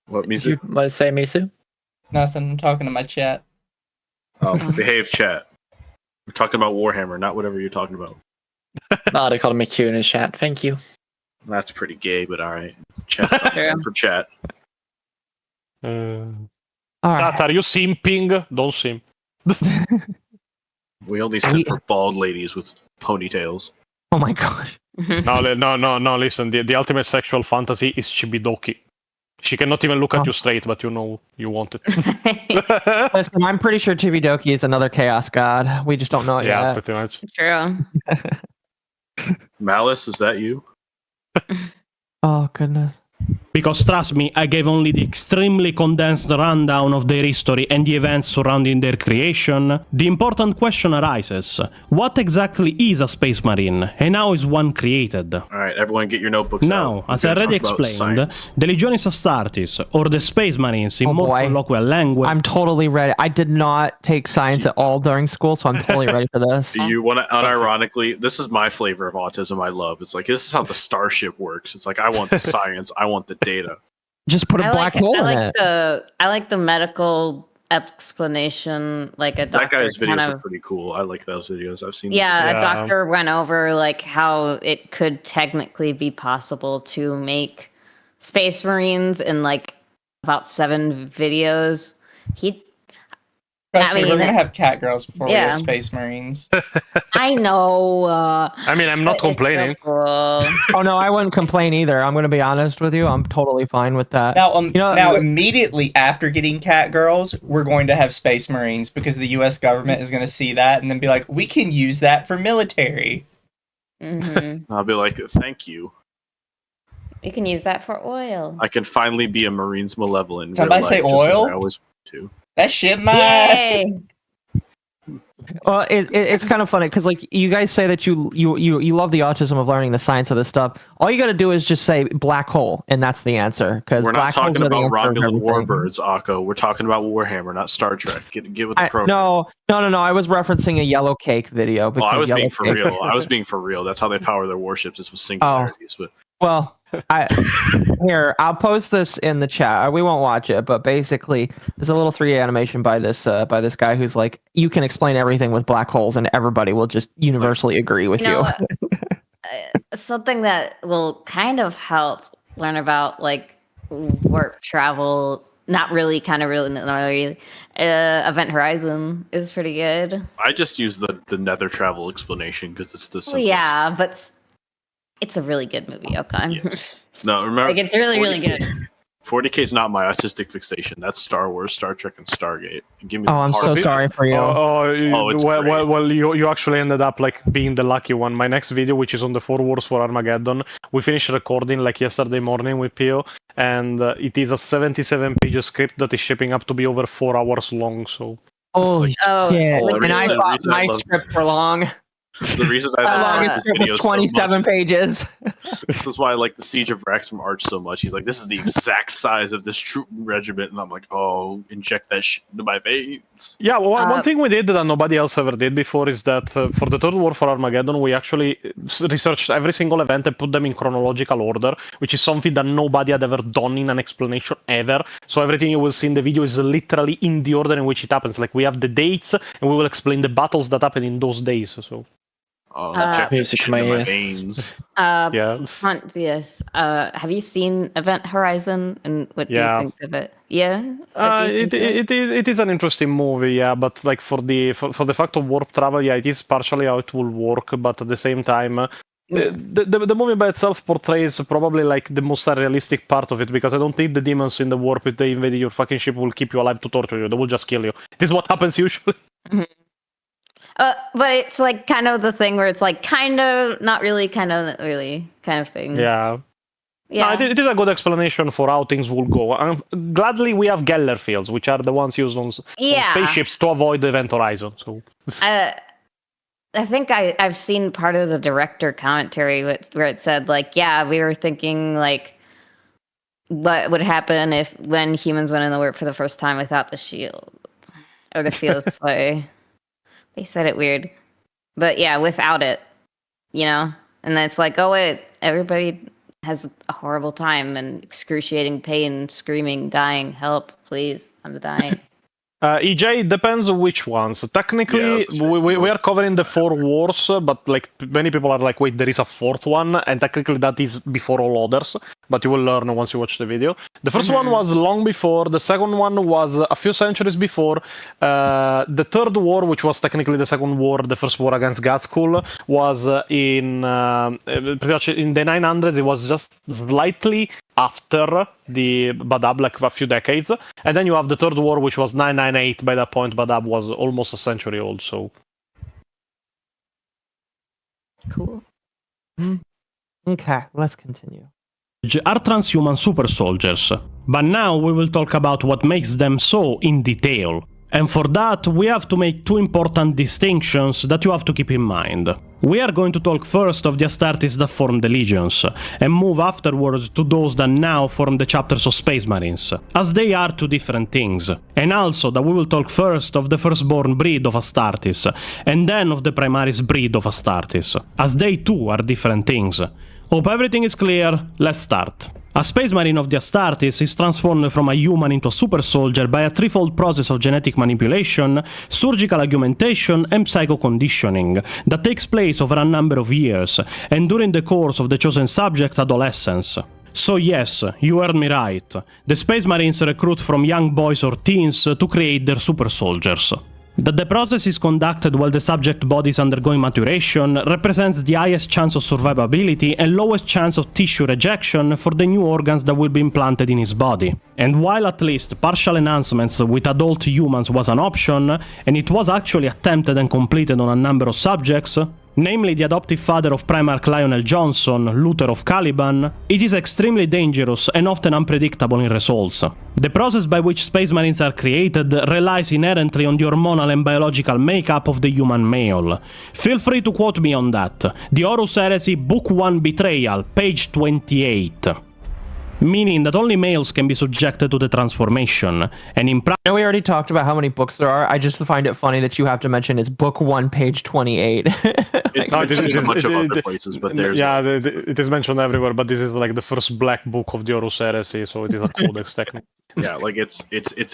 What, Mizu? What say, Mizu? Nothing. I'm talking to my chat. Oh, behave, chat. We're talking about Warhammer, not whatever you're talking about. They call me Q in the chat. Thank you. That's pretty gay, but alright. Chat's not time for chat. All right. Chat, are you simping? Don't simp. We only sit for bald ladies with ponytails. Oh my gosh. No, listen, the ultimate sexual fantasy is Chibidoki. She cannot even look at you straight, but you know you want it. Listen, I'm pretty sure Chibidoki is another chaos god. We just don't know it yet. Yeah, pretty much. True. Malice, is that you? Oh, goodness. Because trust me, I gave only the extremely condensed rundown of their history and the events surrounding their creation. The important question arises, what exactly is a Space Marine, and how is one created? Alright, everyone get your notebooks Now, out. as I already explained, the Legionis Astartes, or the Space Marines in more colloquial language... I'm totally ready. I did not take science at all during school, so I'm totally ready for this. You want to, unironically, this is my flavor of autism I love. It's like, this is how the starship works. It's like, I want the science, I want the data. Just put a black hole in it. I like the medical explanation, like a doctor. That guy's videos are pretty cool. I like those videos. I've seen. Yeah, a doctor went over like how it could technically be possible to make Space Marines in like about 7 videos. Trust me, we're gonna have cat girls before we have Space Marines. I know. I mean, I'm not complaining. So cool. Oh no, I wouldn't complain either. I'm gonna be honest with you. I'm totally fine with that. Now, immediately after getting cat girls, we're going to have Space Marines because the U.S. government is going to see that and then be like, we can use that for military. Mm-hmm. I'll be like, thank you. You can use that for oil. I can finally be a Marines malevolent. Somebody say oil? I always to. That shit, man. Yay! Well, it's kind of funny because like you guys say that you love the autism of learning the science of this stuff. All you got to do is just say black hole, and that's the answer. Because we're not talking about Romulan warbirds, Akko. We're talking about Warhammer, not Star Trek. Get with the program. No. I was referencing a yellow cake video. I was being for real. I was being for real. That's how they power their warships. Is with singularities. But well, here I'll post this in the chat. We won't watch it, but basically, there's a little 3D animation by this guy who's like, you can explain everything with black holes, and everybody will just universally agree with you. Something that will kind of help learn about like warp travel. Not really, kind of really, not really. Event Horizon is pretty good. I just use the nether travel explanation because it's the simplest. Yeah, but it's a really good movie, okay? Yes. No, remember, like it's really, really good. 40K is not my autistic fixation. That's Star Wars, Star Trek, and Stargate. Give me I'm so sorry for you. Well, you actually ended up like being the lucky one. My next video, which is on the 4 Wars for Armageddon, we finished recording like yesterday morning with Pio, and it is a 77-page script that is shaping up to be over 4 hours long. So. Holy shit! And I thought my script for long. The reason I love this video 27 so much, pages. This is why I like the Siege of Rex from Arch so much. He's like, this is the exact size of this troop regiment, and I'm like, oh, inject that shit into my veins. Yeah, well, one thing we did that nobody else ever did before is that for the Third War for Armageddon, we actually researched every single event and put them in chronological order, which is something that nobody had ever done in an explanation ever. So everything you will see in the video is literally in the order in which it happens. Like we have the dates, and we will explain the battles that happen in those days. So. Oh, check music in my veins. Pontius, have you seen Event Horizon, and what do you think of it? Yeah, it is an interesting movie, yeah. But like for the fact of warp travel, yeah, it is partially how it will work. But at the same time, the movie by itself portrays probably like the most unrealistic part of it, because I don't think the demons in the warp, if they invade your fucking ship, will keep you alive to torture you. They will just kill you. This is what happens usually. Mm-hmm. But it's like kind of the thing where it's like kind of, not really, kind of, not really kind of thing. Yeah. No, it is a good explanation for how things will go. Gladly, we have Geller fields, which are the ones used on spaceships to avoid the Event Horizon. So. I think I've seen part of the director commentary where it said, like, yeah, we were thinking, like, what would happen when humans went in the warp for the first time without the shield. Or the fields, sorry. They said it weird. But yeah, without it, you know? And then it's like, oh wait, everybody has a horrible time and excruciating pain, screaming, dying, help, please, I'm dying. EJ, depends on which ones. Technically, we are covering the 4 wars, but like many people are like, wait, there is a 4th one, and technically that is before all others. But you will learn once you watch the video. The first one was long before. The second one was a few centuries before. The 3rd war, which was technically the second war, the first war against Gaskul, was in pretty much in the 900s. It was just slightly after the Badab, like a few decades. And then you have the 3rd war, which was 998. By that point, Badab was almost a century old. So cool. Okay, let's continue. are transhuman super soldiers. But now we will talk about what makes them so in detail. And for that, we have to make two important distinctions that you have to keep in mind. We are going to talk first of the Astartes that form the legions, and move afterwards to those that now form the chapters of Space Marines, as they are two different things. And also that we will talk first of the firstborn breed of Astartes, and then of the Primaris breed of Astartes, as they too are different things. Hope everything is clear, let's start. A Space Marine of the Astartes is transformed from a human into a super soldier by a threefold process of genetic manipulation, surgical augmentation, and psycho-conditioning that takes place over a number of years, and during the course of the chosen subject's adolescence. So yes, you heard me right. The Space Marines recruit from young boys or teens to create their super soldiers. That the process is conducted while the subject body is undergoing maturation represents the highest chance of survivability and lowest chance of tissue rejection for the new organs that will be implanted in his body. And while at least partial enhancements with adult humans was an option, and it was actually attempted and completed on a number of subjects, namely the adoptive father of Primarch Lionel Johnson, Luther of Caliban, it is extremely dangerous and often unpredictable in results. The process by which Space Marines are created relies inherently on the hormonal and biological makeup of the human male. Feel free to quote me on that. The Horus Heresy Book 1 Betrayal, page 28. Meaning that only males can be subjected to the transformation, and in I know we already talked about how many books there are. I just find it funny that you have to mention it's book 1, page 28. It's mentioned in a bunch of other places, but there's... Yeah, it is mentioned everywhere, but this is like the first black book of the Horus Heresy, so it is a codex technically. Yeah, like it's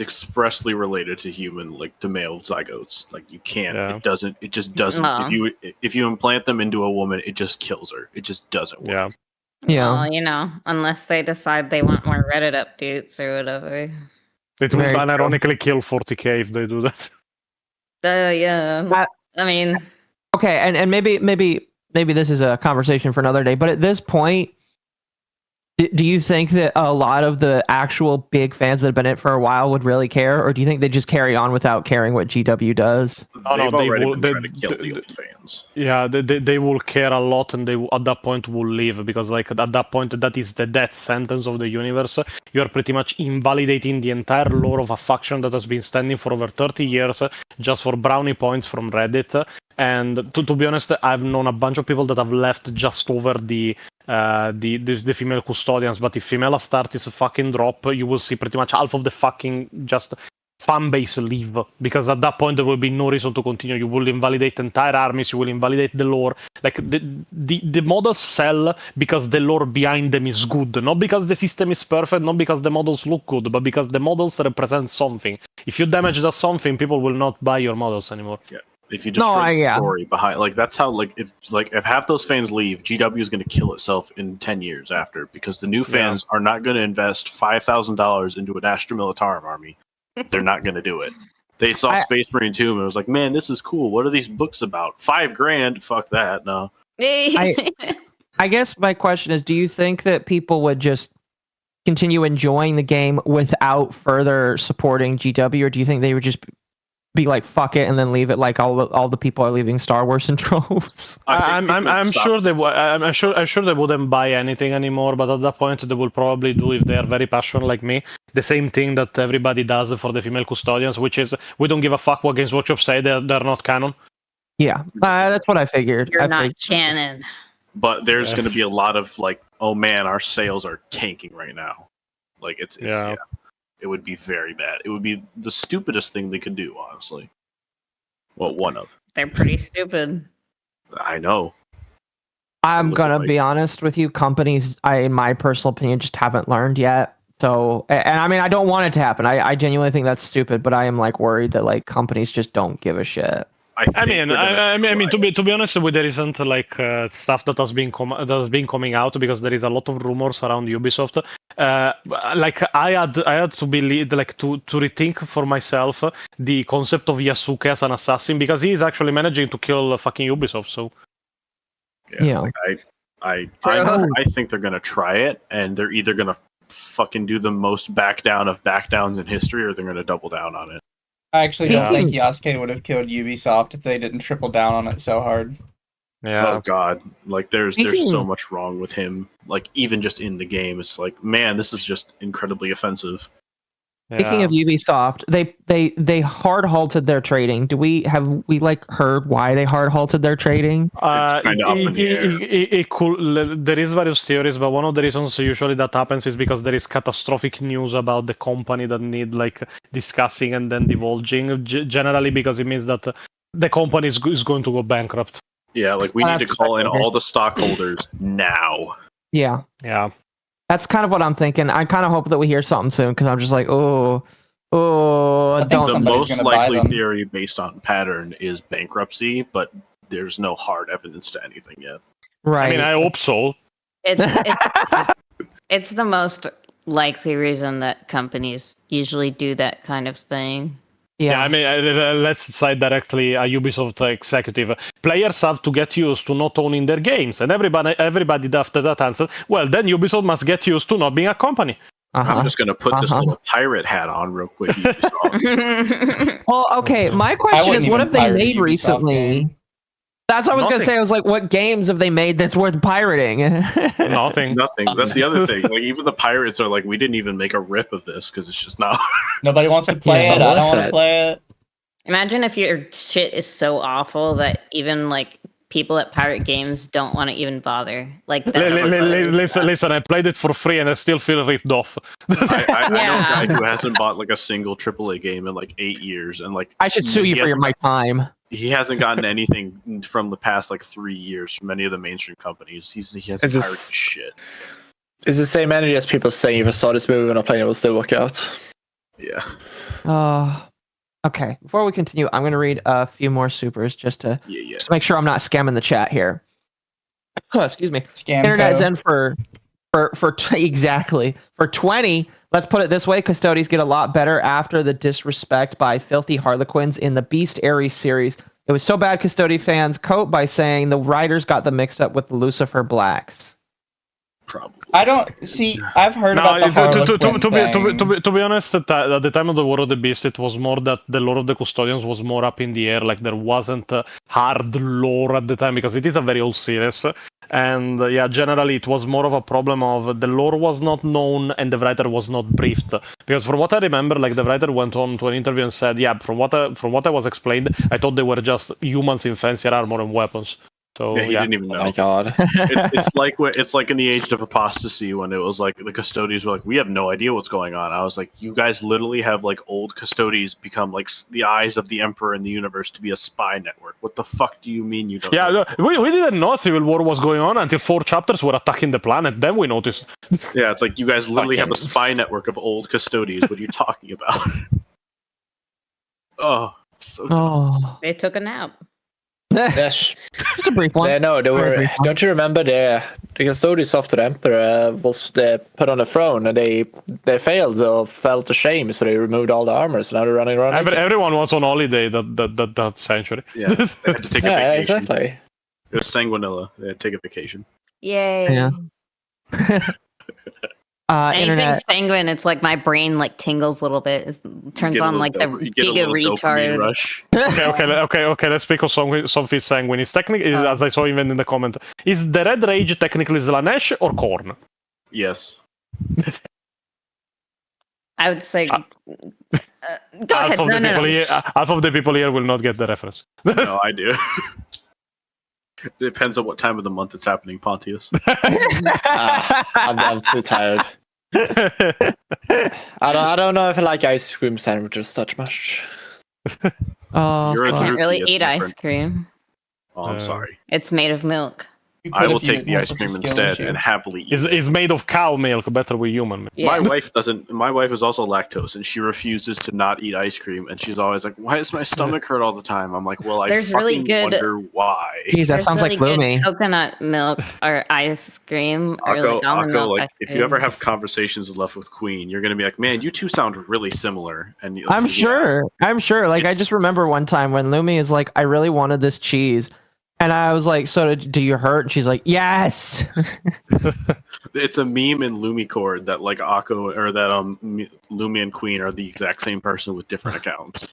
expressly related to human, like to male zygotes. Like you can't, it just doesn't. No. If you implant them into a woman, it just kills her. It just doesn't work. Yeah. Yeah. Well, you know, unless they decide they want more Reddit updates or whatever. It will unironically kill 40k if they do that. Yeah. I mean... Okay, and maybe this is a conversation for another day, but at this point, do you think that a lot of the actual big fans that have been in it for a while would really care, or do you think they just carry on without caring what GW does? They've already been trying to kill the old fans. Yeah, they will care a lot, and they at that point will leave, because like at that point that is the death sentence of the universe. You are pretty much invalidating the entire lore of a faction that has been standing for over 30 years just for brownie points from Reddit. And to be honest, I've known a bunch of people that have left just over the female custodians, but if female Astartes fucking drop, you will see pretty much half of the fucking just fan base leave, because at that point there will be no reason to continue. You will invalidate entire armies, you will invalidate the lore. Like the models sell because the lore behind them is good, not because the system is perfect, not because the models look good, but because the models represent something. If you damage that something, people will not buy your models anymore. Yeah. If you destroy the story behind, like that's how, if half those fans leave, GW is going to kill itself in 10 years after, because the new fans are not going to invest $5,000 into an Astra Militarum army. They're not going to do it. They saw Space Marine 2 and it was like, man, this is cool. What are these books about? $5,000? Fuck that. No. I guess my question is, do you think that people would just continue enjoying the game without further supporting GW, or do you think they would just be like, fuck it, and then leave it like all the people are leaving Star Wars in droves? I'm sure they wouldn't buy anything anymore, but at that point they will probably do, if they are very passionate like me, the same thing that everybody does for the female custodians, which is we don't give a fuck what Games Workshop say, they're not canon. Yeah, that's what I figured. You're not canon. But there's going to be a lot of like, oh man, our sales are tanking right now. Like it's it would be very bad. It would be the stupidest thing they could do, honestly. Well, one of. They're pretty stupid. I know. I'm gonna be honest with you. Companies, in my personal opinion, just haven't learned yet. So, and I mean, I don't want it to happen. I genuinely think that's stupid, but I am like worried that like companies just don't give a shit. I mean, to be honest, with the recent like stuff that has been coming out, because there is a lot of rumors around Ubisoft. Like I had to believe, like to rethink for myself the concept of Yasuke as an assassin, because he is actually managing to kill fucking Ubisoft. So yeah. Like, I think they're gonna try it, and they're either gonna fucking do the most back down of backdowns in history, or they're gonna double down on it. I actually don't think Yasuke would have killed Ubisoft if they didn't triple down on it so hard. Yeah. Oh god, like there's Speaking- so much wrong with him. Like even just in the game, it's like, man, this is just incredibly offensive. Speaking of Ubisoft, they hard halted their trading. Have we like heard why they hard halted their trading? It's kinda up in the air. It could, there is various theories, but one of the reasons usually that happens is because there is catastrophic news about the company that need like discussing and then divulging. Generally, because it means that the company is going to go bankrupt. Yeah, like we need to call in all the stockholders now. Yeah. Yeah. That's kind of what I'm thinking. I kind of hope that we hear something soon because I'm just like, I think The somebody's most gonna buy likely them. theory based on pattern is bankruptcy, but there's no hard evidence to anything yet. right. I mean, I hope so. It's the most likely reason that companies usually do that kind of thing. Yeah, I mean, let's cite directly a Ubisoft executive. Players have to get used to not owning their games, and everybody after that answered, well, then Ubisoft must get used to not being a company. I'm just gonna put this little pirate hat on real quick. Ubisoft. Well, okay. My question is, wouldn't what even have they pirate a made Ubisoft recently? game. That's what I was gonna Nothing. say. I was like, what games have they made that's worth pirating? Nothing. Nothing. That's the other thing. Like even the pirates are like, we didn't even make a rip of this because it's just not. Nobody wants to play Yeah, it. I don't worth want to it. play it. Imagine if your shit is so awful that even like people at pirate games don't want to even bother. Like that's Listen, I played it for free and I still feel ripped off. I know a Yeah. guy who hasn't bought like a single AAA game in like 8 years, and like I should sue you he for hasn't- my time. He hasn't gotten anything from the past like 3 years from any of the mainstream companies. He hasn't Is this- pirated shit. It's the same energy as people saying if I saw this movie when I played it, will still work out. Yeah. Okay. Before we continue, I'm gonna read a few more supers just to Yeah. make sure I'm not scamming the chat here. Excuse me. Scam Internet co. Zen for exactly for 20. Let's put it this way: Custodies get a lot better after the disrespect by filthy harlequins in the Beast Ares series. It was so bad, Custody fans cope by saying the writers got them mixed up with the Lucifer Blacks. Probably. I don't see. I've heard about the Harlequin thing. to be honest, at the time of the War of the Beast, it was more that the lore of the Custodians was more up in the air. Like there wasn't hard lore at the time because it is a very old series. And yeah, generally it was more of a problem of the lore was not known and the writer was not briefed. Because from what I remember, like the writer went on to an interview and said, "Yeah, from what I was explained, I thought they were just humans in fancier armor and weapons." So Yeah, he didn't even know. Oh my god. It's like in the age of apostasy when it was like the custodies were like, we have no idea what's going on. I was like, you guys literally have like old custodies become like the eyes of the emperor in the universe to be a spy network. What the fuck do you mean you don't? yeah, know? we didn't know a civil war was going on until 4 chapters were attacking the planet. Then we noticed. Yeah, it's like you guys literally have a Fucking- spy network of old custodies. What are you talking about? Oh, so dumb. Oh, they took a nap. Yes. just a brief one. Yeah, no, they Very were. brief one. Don't you remember the custodians after the emperor was put on the throne and they failed or felt ashamed, so they removed all the armor. So now they're running around. naked. Everyone was on holiday that century. Yeah, they had to take a Yeah, vacation. exactly. It was Sanguinilla. They had to take a vacation. Yay. Yeah. Anything Internet. sanguine, it's like my brain like tingles a little bit. It turns Get a on little like the you get a giga little dopamine retard. rush. Okay. Let's speak of something sanguine. It's technically, as I saw even in the comment, is the Red Rage technically Slanesh or Korn? Yes. I would say. Go Half ahead. Half of the people here will not get the reference. No, I do. Depends on what time of the month it's happening, Pontius. I'm too tired. I don't know if I like ice cream sandwiches that much. Oh, You're a fuck. Can't Druki, really it's eat ice different. cream. Oh, I'm sorry. It's made of milk. You could I if will you take the weren't ice such a cream skill instead issue. and happily eat Is it. made of cow milk, better with human milk. Yeah. My wife doesn't. My wife is also lactose, and she refuses to not eat ice cream. And she's always like, "Why does my stomach hurt all the time?" I'm like, "Well, I There's fucking really good- wonder why." Jeez, that There's sounds really like good Lumi. coconut milk or ice cream or like almond milk. like ice if you ever cream. have conversations left with Queen, you're gonna be like, "Man, you two sound really similar." And you'll I'm see- sure. I'm sure. Like I just remember one time when Lumi is like, I really wanted this cheese. And I was like, so do you hurt? And she's like, yes. It's a meme in Lumicord that like Akko or that Lumi and Queen are the exact same person with different accounts.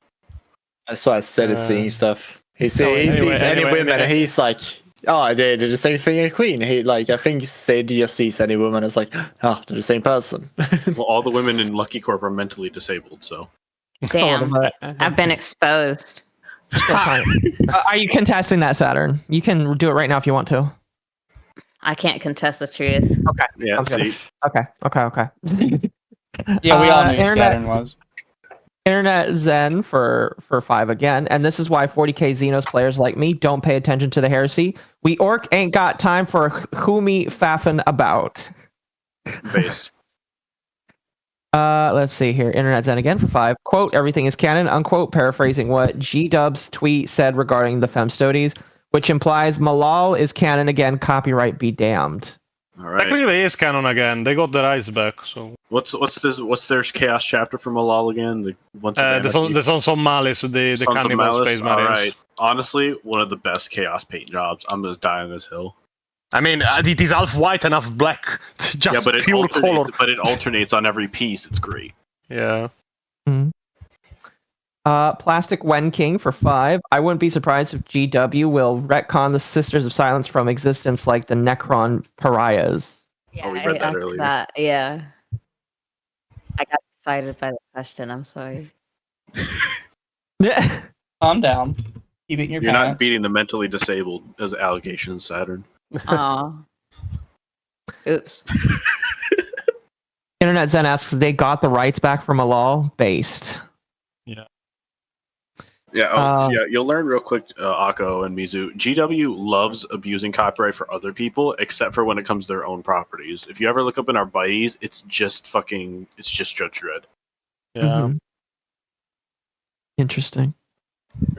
That's why I said he's seeing stuff. He sees anyway, any women, anyway. and he's like, Oh, they did the same thing in Queen. He like I think Sid just sees any woman as like, oh, they're the same person. Well, all the women in Lucky Corp are mentally disabled, so. Damn, I've been exposed. Are you contesting that, Saturn? You can do it right now if you want to. I can't contest the truth. Okay. Yeah, Okay. see. Okay. Yeah, we all knew Internet- Saturn was. Internet Zen for 5 again, and this is why 40k Xenos players like me don't pay attention to the heresy. We orc ain't got time for who me faffing about. Based. Let's see here. Internet Zen again for 5. Quote, everything is canon, unquote, paraphrasing what G-Dub's tweet said regarding the Femstoties, which implies Malal is canon again, copyright be damned. All right. Technically, it is canon again. They got their eyes back, so. What's their chaos chapter from Malal again? The Sons of Malice, the Sons of cannibal Malice? space marines. All right. Honestly, one of the best chaos paint jobs. I'm gonna die on this hill. I mean, it is half white and half black. Just Yeah, but pure color. it alternates on every piece. It's great. Yeah. Plastic Wen King for 5. I wouldn't be surprised if GW will retcon the Sisters of Silence from existence like the Necron pariahs. Yeah, we read that asked earlier. that. Yeah. I got excited by the question. I'm sorry. Calm down. Keep it in your You're pants. not beating the mentally disabled as allegations, Saturn. Oh. Oops. Internet Zen asks, they got the rights back from Malal? Based. Yeah, you'll learn real quick, Akko and Mizu. GW loves abusing copyright for other people, except for when it comes to their own properties. If you ever look up in our buddies, it's just Judge Dredd. Yeah. Mhm. Interesting.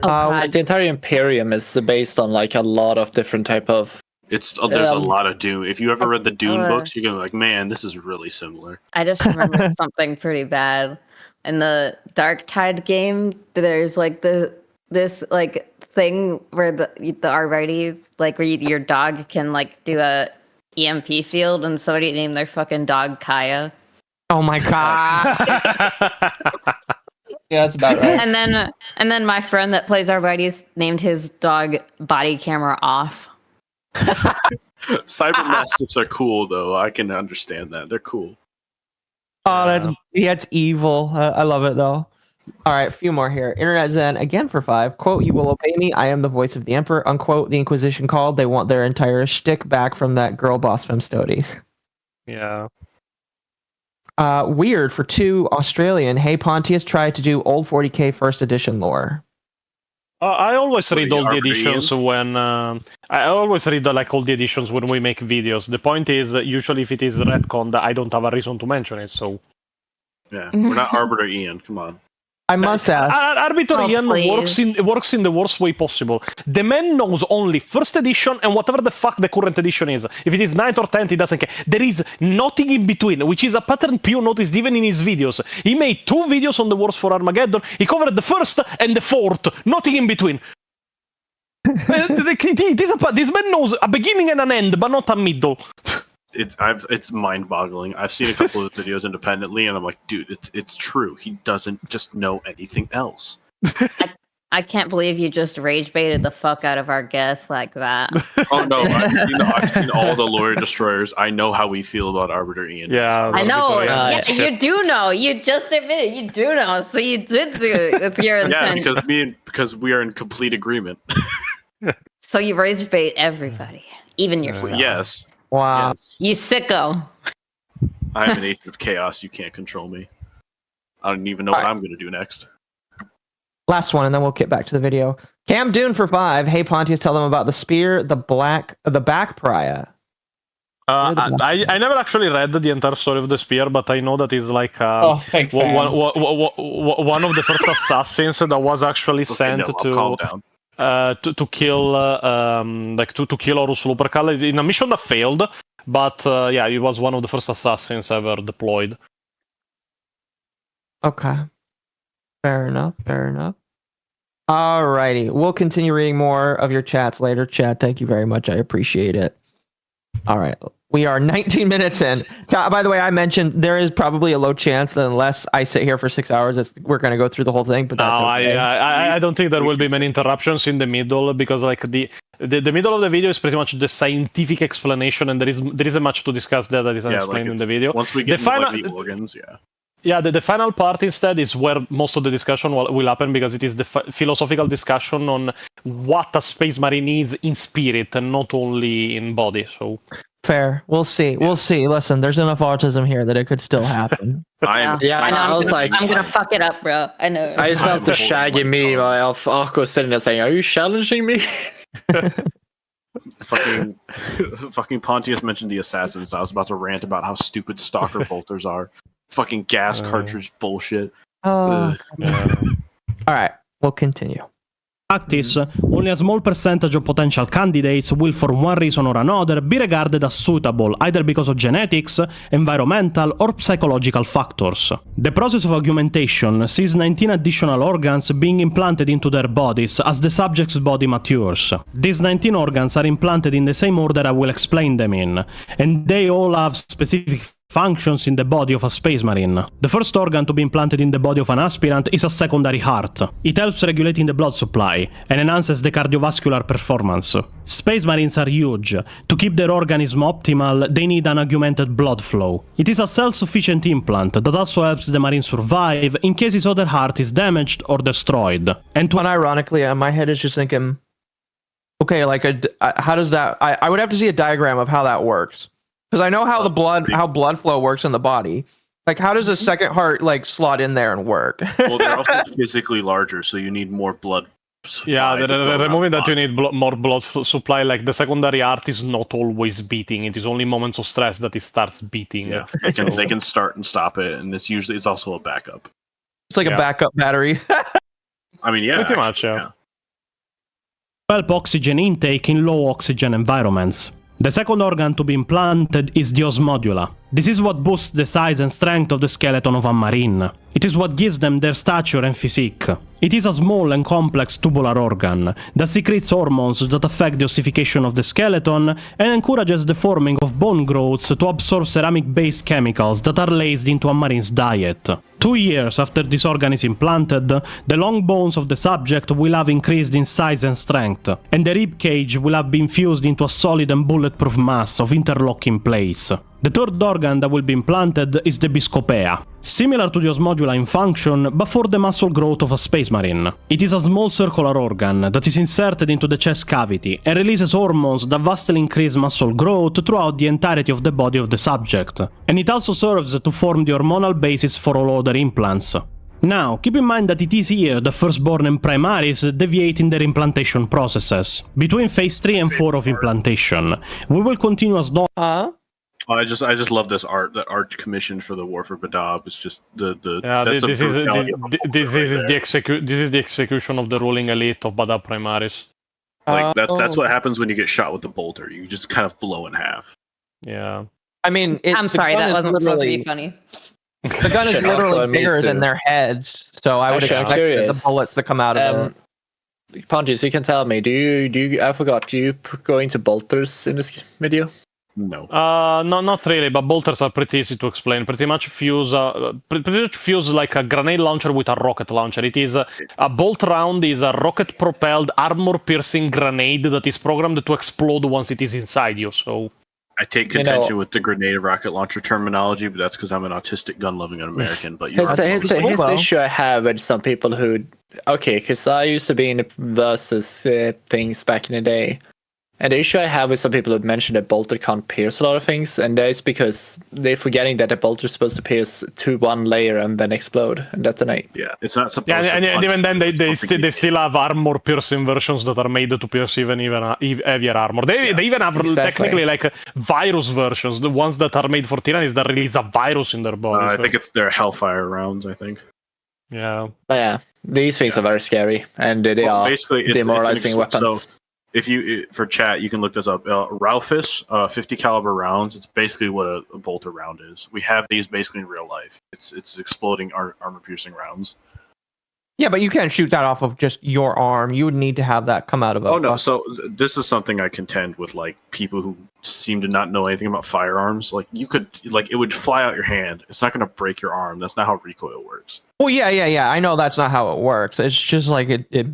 Oh, God. Like the entire Imperium is based on like a lot of different type of. There's a lot of Dune. If you ever read the Dune books, you're gonna be like, man, this is really similar. I just remembered something pretty bad. In the Dark Tide game, there's like this like thing where the Arbites, like where your dog can like do a EMP field, and somebody named their fucking dog Kaya. Oh my god. Yeah, that's about right. And then my friend that plays Arbites named his dog Body Camera Off. Cyber Mastiffs are cool, though. I can understand that. They're cool. Oh, that's evil. I love it though. All right, a few more here. Internet Zen again for 5. Quote, you will obey me. I am the voice of the Emperor. Unquote, the Inquisition called. They want their entire shtick back from that girl boss Femstoties. Yeah. Weird for 2. Australian. Hey, Pontius tried to do old 40k first edition lore. I always read all the Arbiter editions when I always read like all the editions when we make videos. The point is usually if it is retconned, I don't have a reason to mention it. So Yeah, we're not Arbiter Ian. Come on. I must ask. Arbiter Ian works in the worst way possible. The man knows only first edition and whatever the fuck the current edition is. If it is 9th or 10th, he doesn't care. There is nothing in between, which is a pattern Pio noticed even in his videos. He made 2 videos on the wars for Armageddon. He covered the first and the 4th. Nothing in between. This man knows a beginning and an end, but not a middle. It's mind-boggling. I've seen a couple of videos independently, and I'm like, dude, it's true. He doesn't just know anything else. I can't believe you just rage baited the fuck out of our guest like that. Oh no, I've seen all the Lawyer Destroyers. I know how we feel about Arbiter Ian. Yeah, I know. yeah, You do know. You just admitted you do know. So you did do it with your intent. Yeah, because we are in complete agreement. So you rage bait everybody, even yourself. Yes. Wow. Yes. You sicko. I am an agent of chaos. You can't control me. I don't even know what I'm going to do next. Last one, and then we'll get back to the video. Cam Dune for 5. Hey, Pontius, tell them about the spear, the back pariah. I never actually read the entire story of the spear, but I know that is like fake one of the first assassins that was actually sent calm down. To kill to kill Horus Lupercal in a mission that failed, but yeah, he was one of the first assassins ever deployed. Okay. Fair enough. Alrighty. We'll continue reading more of your chats later. Chat, thank you very much. I appreciate it. All right. We are 19 minutes in. By the way, I mentioned there is probably a low chance that unless I sit here for 6 hours, we're going to go through the whole thing. But that's okay. I don't think there will be many interruptions in the middle because like The middle of the video is pretty much the scientific explanation, and there isn't much to discuss there that isn't explained in the video. Once we get the organs, Yeah, the final part instead is where most of the discussion will happen, because it is the philosophical discussion on what a space marine is in spirit and not only in body. So fair. We'll see. Yeah. We'll see. Listen, there's enough autism here that it could still happen. I was like, I'm gonna fuck it up, bro. I know. I just felt the Shaggy meme of Akko sitting there saying, "Are you challenging me?" fucking Pontius mentioned the assassins. I was about to rant about how stupid stalker bolters are. Fucking gas cartridge bullshit. All right, we'll continue. Practice, only a small percentage of potential candidates will for one reason or another be regarded as suitable, either because of genetics, environmental, or psychological factors. The process of augmentation sees 19 additional organs being implanted into their bodies as the subject's body matures. These 19 organs are implanted in the same order I will explain them in, and they all have specific functions in the body of a space marine. The first organ to be implanted in the body of an aspirant is a secondary heart. It helps regulating the blood supply and enhances the cardiovascular performance. Space marines are huge. To keep their organism optimal, they need an augmented blood flow. It is a self-sufficient implant that also helps the marine survive in case his other heart is damaged or destroyed. And ironically, my head is just thinking, okay, like how does that? I would have to see a diagram of how that works. Because I know how blood flow works in the body. Like, how does a second heart like slot in there and work? Well, they're also physically larger, so you need more blood. Yeah, the moment that you need more blood supply, like the secondary heart is not always beating. It is only moments of stress that it starts beating. Yeah, they can start and stop it, and it's also a backup. It's like a backup battery. I mean, yeah, pretty much. Yeah. Help oxygen intake in low oxygen environments. The second organ to be implanted is the osmodula. This is what boosts the size and strength of the skeleton of a marine. It is what gives them their stature and physique. It is a small and complex tubular organ that secretes hormones that affect the ossification of the skeleton and encourages the forming of bone growths to absorb ceramic-based chemicals that are laced into a marine's diet. 2 years after this organ is implanted, the long bones of the subject will have increased in size and strength, and the rib cage will have been fused into a solid and bulletproof mass of interlocking plates. The third organ that will be implanted is the biscopea, similar to the osmodula in function, but for the muscle growth of a space marine. It is a small circular organ that is inserted into the chest cavity and releases hormones that vastly increase muscle growth throughout the entirety of the body of the subject, and it also serves to form the hormonal basis for all other implants. Now, keep in mind that it is here the firstborn and primaries deviate in their implantation processes. Between phase 3 and 4 of implantation, we will continue as normal. I just love this art that Art commissioned for the War for Badab. It's just this is the execution of the ruling elite of Badab Primaris. Like that's what happens when you get shot with the bolter. You just kind of blow in half. Yeah. I mean, I'm sorry, that wasn't supposed to be funny. The gun is literally bigger than their heads, so I would expect the bullets to come out of it. Pontius, you can tell me. Do you? I forgot. Do you go into bolters in this video? No. No, not really. But bolters are pretty easy to explain. Pretty much fuse like a grenade launcher with a rocket launcher. It is a bolt round is a rocket-propelled, armor-piercing grenade that is programmed to explode once it is inside you. So I take contention with the grenade rocket launcher terminology, but that's because I'm an autistic gun-loving American. But here's the issue I have with some people who, because I used to be in the versus things back in the day. And the issue I have with some people who mentioned that bolter can't pierce a lot of things, and that's because they're forgetting that the bolter is supposed to pierce to one layer and then explode and detonate. Yeah, it's not supposed to. And even then, they still have armor piercing versions that are made to pierce even heavier armor. They even have technically like virus versions, the ones that are made for Tyranids that release a virus in their body. I think it's their Hellfire rounds. I think. Yeah. But yeah, these things are very scary, and they are basically demoralizing weapons. So, if you for chat, you can look this up. Raufoss 50 caliber rounds. It's basically what a bolter round is. We have these basically in real life. It's exploding armor piercing rounds. Yeah, but you can't shoot that off of just your arm. You would need to have that come out of a... Oh, no. So this is something I contend with, like, people who seem to not know anything about firearms. Like, you could... Like, it would fly out your hand. It's not going to break your arm. That's not how recoil works. Well, yeah. I know that's not how it works. It's just like it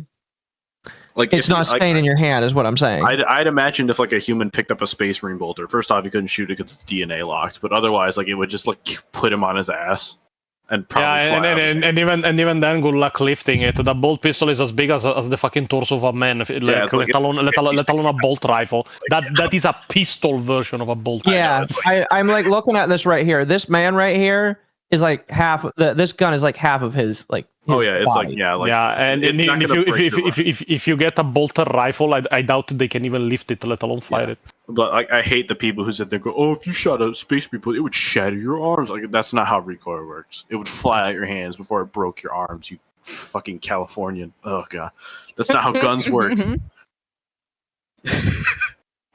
Like It's not staying in your hand, is what I'm saying. I'd imagined if like a human picked up a Space Marine bolter. First off, he couldn't shoot it because it's DNA locked, but otherwise, like it would just like put him on his ass and probably fly out. And even then, good luck lifting it. The bolt pistol is as big as the fucking torso of a man. Let alone a bolt rifle. That is a pistol version of a bolt. Yeah, I'm like looking at this right here. This man right here is like half. This gun is like half of his like. Oh yeah, it's body. And if you get a bolter rifle, I doubt they can even lift it, let alone fire it. But I hate the people who sit there and go, "Oh, if you shot a Space Marine, it would shatter your arms." Like that's not how recoil works. It would fly out your hands before it broke your arms. You fucking Californian. Oh god, that's not how guns work.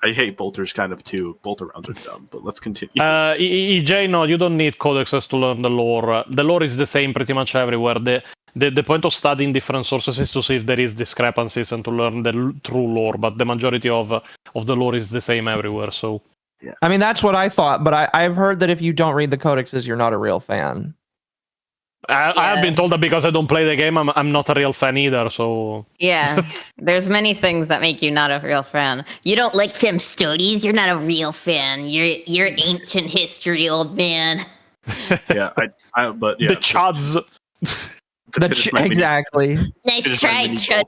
I hate bolters kind of too. Bolter rounds are dumb, but let's continue. EJ, no, you don't need codexes to learn the lore. The lore is the same pretty much everywhere. The point of studying different sources is to see if there is discrepancies and to learn the true lore, but the majority of the lore is the same everywhere, so... Yeah. I mean, that's what I thought, but I've heard that if you don't read the codexes, you're not a real fan. I have been told that because I don't play the game, I'm not a real fan either, so... Yeah, there's many things that make you not a real fan. You don't like film stories, you're not a real fan. You're ancient history, old man. Yeah, but yeah. The Chuds. Exactly. Nice try, Chud.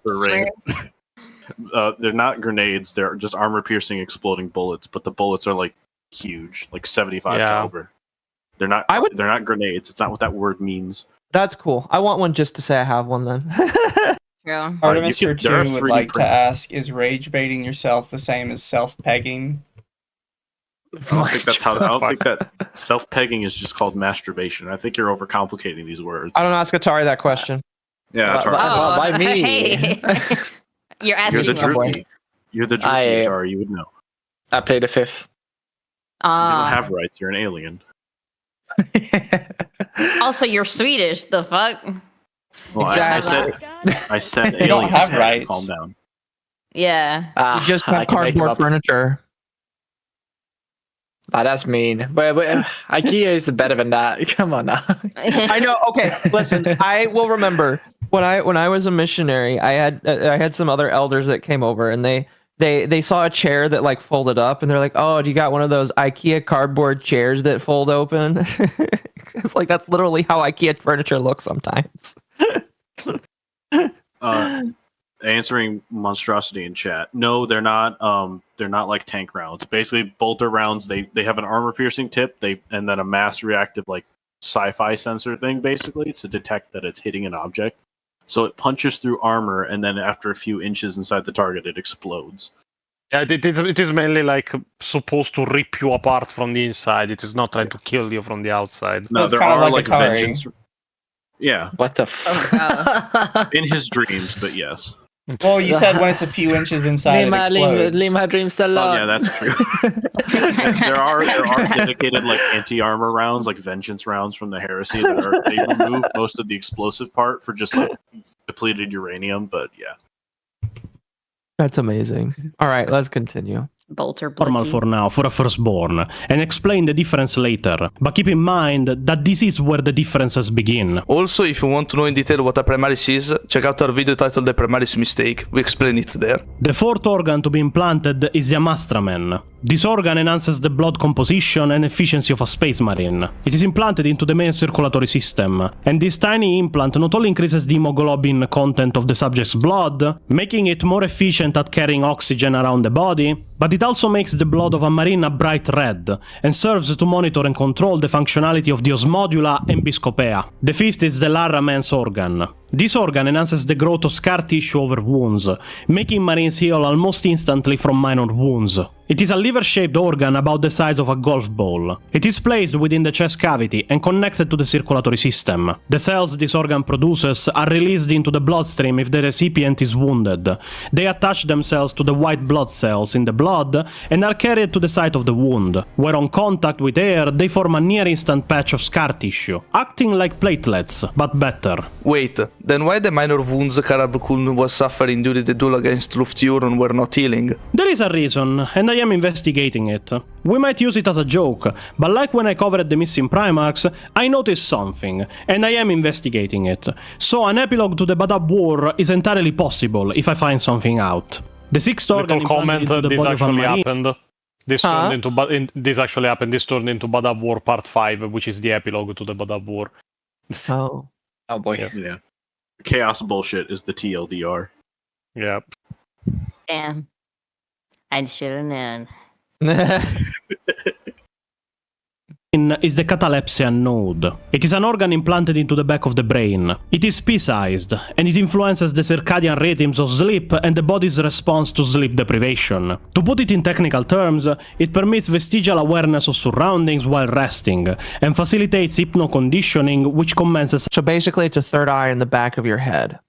They're not grenades, they're just armor-piercing exploding bullets, but the bullets are like huge, like 75 caliber. They're not grenades. It's not what that word means. That's cool. I want one just to say I have one then. True. Artemis Cartoon would like to ask, is rage baiting yourself the same as self-pegging? I don't think that's how. I don't think that self-pegging is just called masturbation. I think you're overcomplicating these words. I don't ask Atari that question. Yeah, Atari. Why me? Hey. You're asking. You're the Druki. You're the Druki, Atari. You would know. I played the 5th. You don't have rights. You're an alien. Also, you're Swedish. The fuck? Well, Exactly. I said You don't aliens. have rights. Calm down. Yeah. You just have cardboard furniture. That's mean. But IKEA is better than that. Come on now. I know. Okay, listen. I will remember when I was a missionary. I had some other elders that came over, and they saw a chair that like folded up, and they're like, "Oh, do you got one of those IKEA cardboard chairs that fold open?" It's like that's literally how IKEA furniture looks sometimes. Answering monstrosity in chat. No, they're not. They're not like tank rounds. Basically, bolter rounds. They have an armor piercing tip. And then a mass reactive like sci-fi sensor thing, basically, to detect that it's hitting an object. So it punches through armor, and then after a few inches inside the target, it explodes. Yeah, it is mainly like supposed to rip you apart from the inside. It is not trying to kill you from the outside. No, there are like vengeance. Yeah. What the fuck? In his dreams, but yes. Well, you said when it's a few inches inside, it explodes. Leave my dreams alone. Oh yeah, that's true. there are dedicated like anti-armor rounds, like vengeance rounds from the heresy that they remove most of the explosive part for just like depleted uranium. But yeah, That's amazing. All right, let's continue. Bolter Normal for now, for a firstborn, and explain the difference later. But keep in mind that this is where the differences begin. Also, if you want to know in detail what a primaris is, check out our video titled The Primaris Mistake. We explain it there. The fourth organ to be implanted is the amastramen. This organ enhances the blood composition and efficiency of a space marine. It is implanted into the main circulatory system, and this tiny implant not only increases the hemoglobin content of the subject's blood, making it more efficient at carrying oxygen around the body, but it also makes the blood of a marine a bright red, and serves to monitor and control the functionality of the osmodula and biscopea. The fifth is the Lara mens organ. This organ enhances the growth of scar tissue over wounds, making marines heal almost instantly from minor wounds. It is a liver-shaped organ about the size of a golf ball. It is placed within the chest cavity and connected to the circulatory system. The cells this organ produces are released into the bloodstream if the recipient is wounded. They attach themselves to the white blood cells in the blood and are carried to the site of the wound, where on contact with air they form a near-instant patch of scar tissue, acting like platelets, but better. Wait, then why the minor wounds Karabukun was suffering during the duel against Luftiurun were not healing? There is a reason, and I am investigating it. We might use it as a joke, but like when I covered the missing Primarchs, I noticed something, and I am investigating it. So an epilogue to the Badab War is entirely possible if I find something out. The sixth organ Little comment, implanted into the this body of a actually marine. happened. This turned into this actually happened. This turned into Badab War Part 5, which is the epilogue to the Badab War. Oh. Oh boy. Yeah. Chaos bullshit is the TLDR. Yeah. Damn. I should have known. Is the catalepsia node. It is an organ implanted into the back of the brain. It is pea-sized, and it influences the circadian rhythms of sleep and the body's response to sleep deprivation. To put it in technical terms, it permits vestigial awareness of surroundings while resting, and facilitates hypnoconditioning, which commences... So basically, it's a third eye in the back of your head.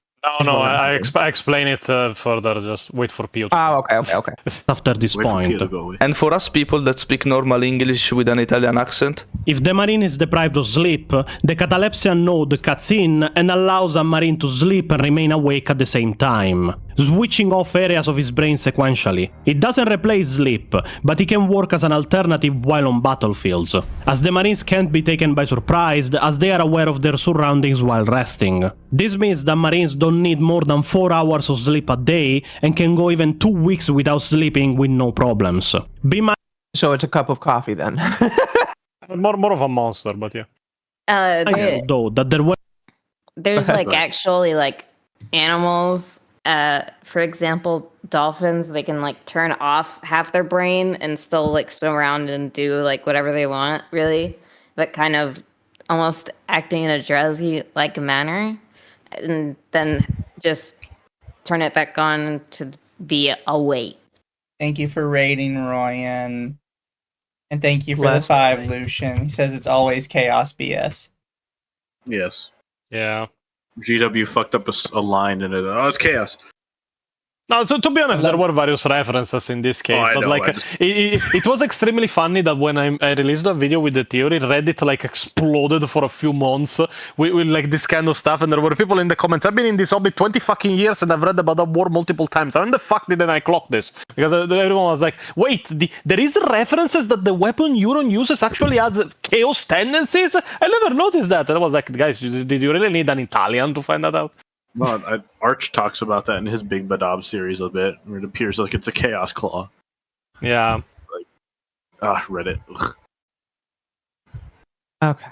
No, I explain it further. Just wait for Pio. Oh, okay. After this Wait for point. Pio to go away. And for us people that speak normal English with an Italian accent, If the marine is deprived of sleep, the catalepsia node cuts in and allows a marine to sleep and remain awake at the same time, switching off areas of his brain sequentially. It doesn't replace sleep, but it can work as an alternative while on battlefields, as the marines can't be taken by surprise as they are aware of their surroundings while resting. This means that marines don't need more than 4 hours of sleep a day and can go even 2 weeks without sleeping with no problems. So it's a cup of coffee then. More of a monster, but yeah. Though that there were There's like actually like animals. For example, dolphins. They can like turn off half their brain and still like swim around and do like whatever they want. Really, but kind of almost acting in a drowsy like manner, and then just turn it back on to be awake. Thank you for rating, Royan. And thank you for the 5, Lucian. He says it's always chaos BS. Yes. Yeah. GW fucked up a line in it. Oh, it's chaos. No, so to be honest, there were various references in this case, I but know, like it was extremely funny that when I released a video with the theory, Reddit like exploded for a few months with like this kind of stuff, and there were people in the comments. I've been in this hobby 20 fucking years, and I've read about the war multiple times. How in the fuck didn't I clock this? Because everyone was like, "Wait, there is references that the weapon Euron uses actually has chaos tendencies." I never noticed that, and I was like, "Guys, did you really need an Italian to find that out?" No, Arch talks about that in his Big Badab series a bit, where it appears like it's a Chaos Claw. Yeah. Reddit. Ugh. Okay.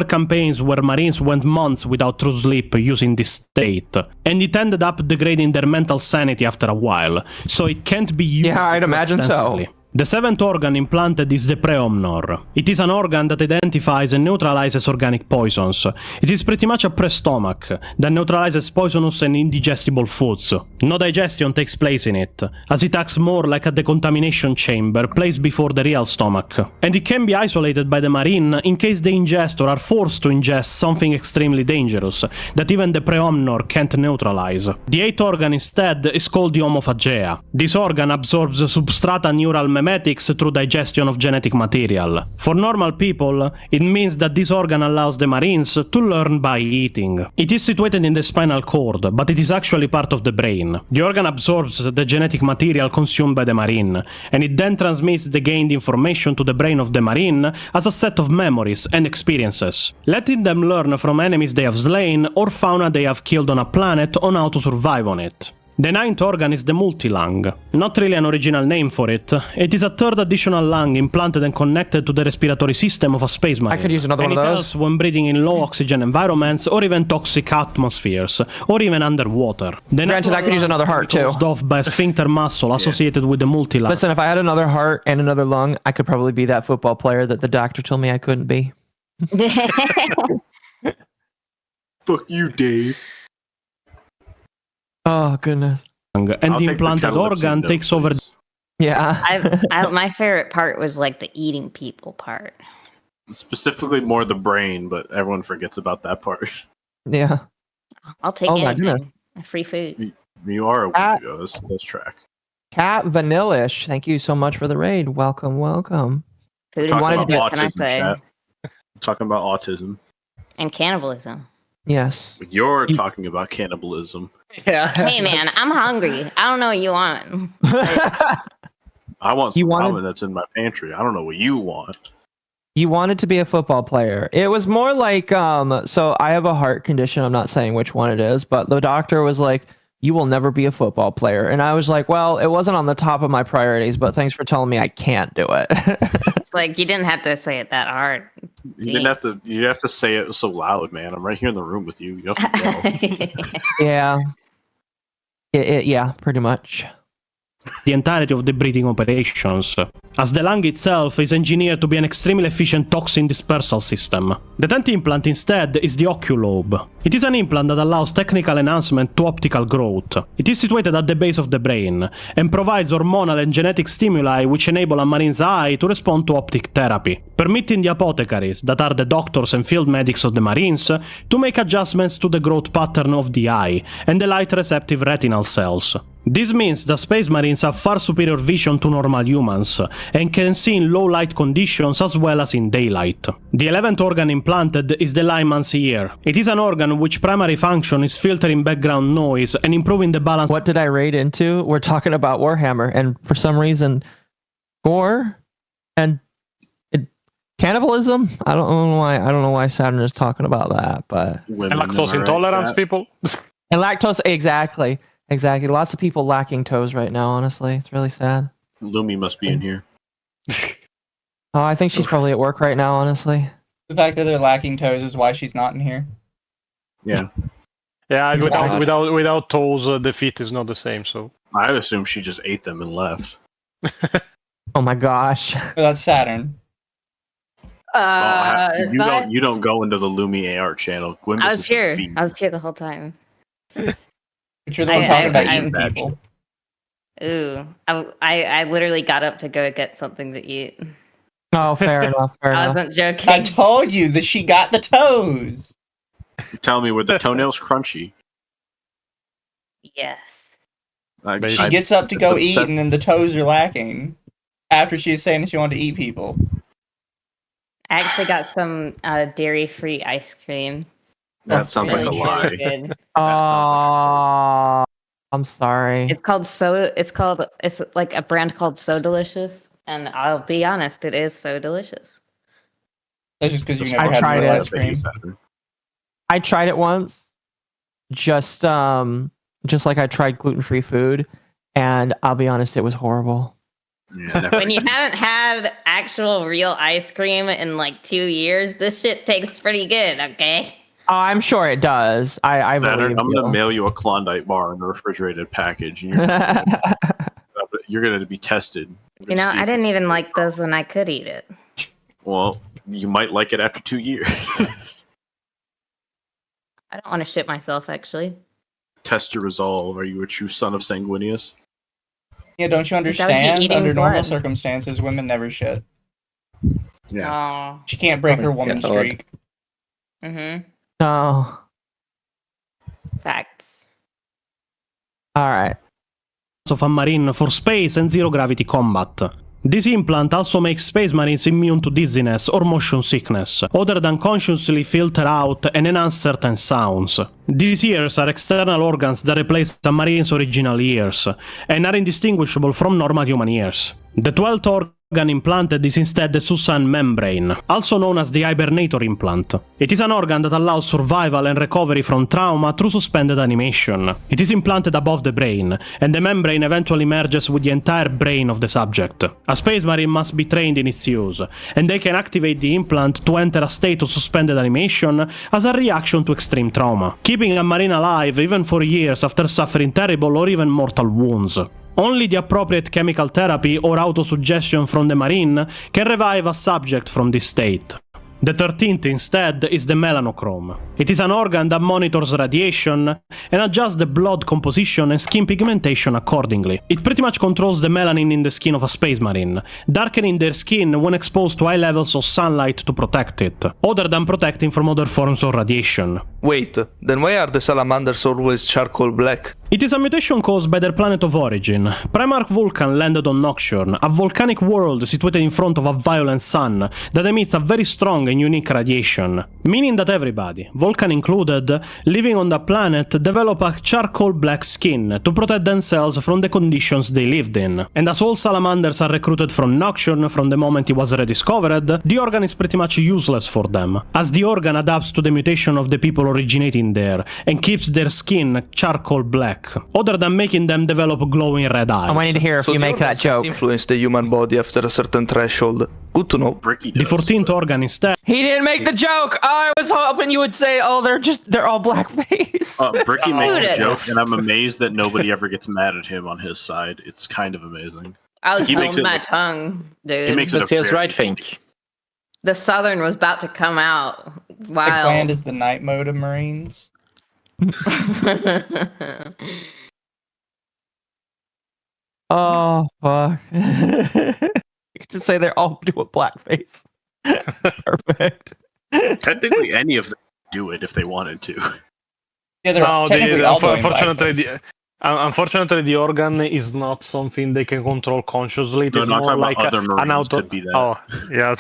Campaigns where Marines went months without true sleep using this state, and it ended up degrading their mental sanity after a while, so it can't be used. Yeah, I'd imagine so. The 7th organ implanted is the preomnor. It is an organ that identifies and neutralizes organic poisons. It is pretty much a pre-stomach that neutralizes poisonous and indigestible foods. No digestion takes place in it, as it acts more like a decontamination chamber placed before the real stomach. And it can be isolated by the marine in case they ingest or are forced to ingest something extremely dangerous that even the preomnor can't neutralize. The 8th organ instead is called the homophagea. This organ absorbs substrata neural memetics through digestion of genetic material. For normal people, it means that this organ allows the marines to learn by eating. It is situated in the spinal cord, but it is actually part of the brain. The organ absorbs the genetic material consumed by the marine, and it then transmits the gained information to the brain of the marine as a set of memories and experiences, letting them learn from enemies they have slain or fauna they have killed on a planet on how to survive on it. The 9th organ is the multilung. Not really an original name for it. It is a 3rd additional lung implanted and connected to the respiratory system of a space marine. I could use another one of And it those. helps when breathing in low oxygen environments or even toxic atmospheres, or even underwater. Granted, I could use another heart too. Closed off by a sphincter muscle associated with the multilung. Listen, if I had another heart and another lung, I could probably be that football player that the doctor told me I couldn't be. Fuck you, Dave. Oh, goodness. And I'll the take implanted catalepsy organ though, takes over. please. Yeah. My favorite part was like the eating people part. Specifically more the brain, but everyone forgets about that part. Yeah. I'll take Oh my anything. Free food. You are a weirdo. Let's track. Cat Vanillish, thank you so much for the raid. Welcome, welcome. Food is Talking what about can I autism, say? chat. Talking about autism. And cannibalism. Yes. You're talking about cannibalism. Yeah. Hey man, I'm hungry. I don't know what you want. I want some You wanted- ramen that's in my pantry. I don't know what you want. You wanted to be a football player. It was more like, so I have a heart condition. I'm not saying which one it is, but the doctor was like, you will never be a football player. And I was like, well, it wasn't on the top of my priorities, but thanks for telling me I can't do it. It's like you didn't have to say it that hard. You didn't have to. You have to say it so loud, man. I'm right here in the room with you. You have to go. Yeah. Yeah, pretty much. The entirety of the breeding operations, as the lung itself is engineered to be an extremely efficient toxin dispersal system. The 10th implant instead is the oculobe. It is an implant that allows technical enhancement to optical growth. It is situated at the base of the brain, and provides hormonal and genetic stimuli which enable a marine's eye to respond to optic therapy, permitting the apothecaries, that are the doctors and field medics of the Marines, to make adjustments to the growth pattern of the eye and the light-receptive retinal cells. This means that Space Marines have far superior vision to normal humans, and can see in low light conditions as well as in daylight. The 11th organ implanted is the Lyman's ear. It is an organ which primary function is filtering background noise and improving the balance. What did I raid into? We're talking about Warhammer, and for some reason, gore and cannibalism. I don't know why. I don't know why Saturn is talking about that, but Women, And lactose am I right? intolerance, Yeah. people. and lactose. Exactly. Lots of people lacking toes right now. Honestly, it's really sad. Lumi must be in here. Oh, I think she's probably at work right now. Honestly. The fact that they're lacking toes is why she's not in here. Yeah, Yeah, God. without toes, the feet is not the same. So I assume she just ate them and left. Oh my gosh. But that's Saturn. You don't go into the Lumi AR channel. Gwyn I misses was her here. feet. I was here the whole time. But you're the one talking about eating I- people. Ooh, I literally got up to go get something to eat. Oh, fair enough. Fair I enough. wasn't joking. I told you that she got the toes. Tell me, were the toenails crunchy? Yes. She gets up to it's go eat, upset- and then the toes are lacking. After she's saying that she wanted to eat people. I actually got some dairy-free ice cream. That sounds like a Really, lie. really good. Oh, I'm sorry. It's like a brand called So Delicious, and I'll be honest, it is so delicious. That's just because you've Just never had tried real it. ice cream. I tried it once, just like I tried gluten-free food, and I'll be honest, it was horrible. Yeah, never When you haven't had actual real ice cream in like 2 years, this shit tastes pretty good, okay? Oh, I'm sure it does. I Saturn, believe I'm gonna you. mail you a Klondike bar in a refrigerated package, and you're gonna be tested. You know, I didn't even like those when I could eat it. Well, you might like it after 2 years. I don't want to shit myself, actually. Test your resolve. Are you a true son of Sanguinius? Yeah, don't you That would be understand? eating Under normal blood. circumstances, women never shit. Yeah. Oh. She can't break her woman God. streak. Mm-hmm. No. Facts. All right. Of a Marine for space and zero gravity combat. This implant also makes Space Marines immune to dizziness or motion sickness, other than consciously filter out and enhance certain sounds. These ears are external organs that replace a Marine's original ears, and are indistinguishable from normal human ears. The 12th organ implanted is instead the Susan membrane, also known as the hibernator implant. It is an organ that allows survival and recovery from trauma through suspended animation. It is implanted above the brain, and the membrane eventually merges with the entire brain of the subject. A Space Marine must be trained in its use, and they can activate the implant to enter a state of suspended animation as a reaction to extreme trauma, keeping a Marine alive even for years after suffering terrible or even mortal wounds. Only the appropriate chemical therapy or autosuggestion from the Marine can revive a subject from this state. The 13th instead is the melanochrome. It is an organ that monitors radiation and adjusts the blood composition and skin pigmentation accordingly. It pretty much controls the melanin in the skin of a Space Marine, darkening their skin when exposed to high levels of sunlight to protect it, other than protecting from other forms of radiation. Wait, then why are the salamanders always charcoal black? It is a mutation caused by their planet of origin. Primarch Vulcan landed on Nocturne, a volcanic world situated in front of a violent sun that emits a very strong and unique radiation, meaning that everybody, Vulcan included, living on the planet develop a charcoal black skin to protect themselves from the conditions they lived in. And as all salamanders are recruited from Nocturne from the moment it was rediscovered, the organ is pretty much useless for them, as the organ adapts to the mutation of the people originating there and keeps their skin charcoal black, other than making them develop glowing red eyes. I'm waiting to hear if you make that joke. Influence the human body after a certain threshold. Good to know. Bricky The does, 14th organ instead. He didn't make the joke. I was hoping you would say, "Oh, they're all blackface." Bricky makes Dude. a joke, and I'm amazed that nobody ever gets mad at him on his side. It's kind of amazing. I was He makes holding it- my tongue, dude. He makes it That's his a right think. The Southern was about to come out. The Wow. gland is the night mode of Marines. Oh fuck! You could just say they're all doing blackface. Perfect. Technically, any of them do it if they wanted to. Yeah, they're technically all doing unfortunately, blackface. unfortunately, the organ is not something they can control consciously. It No, is not more talking like about other an Marines auto. could be that. Oh, yeah.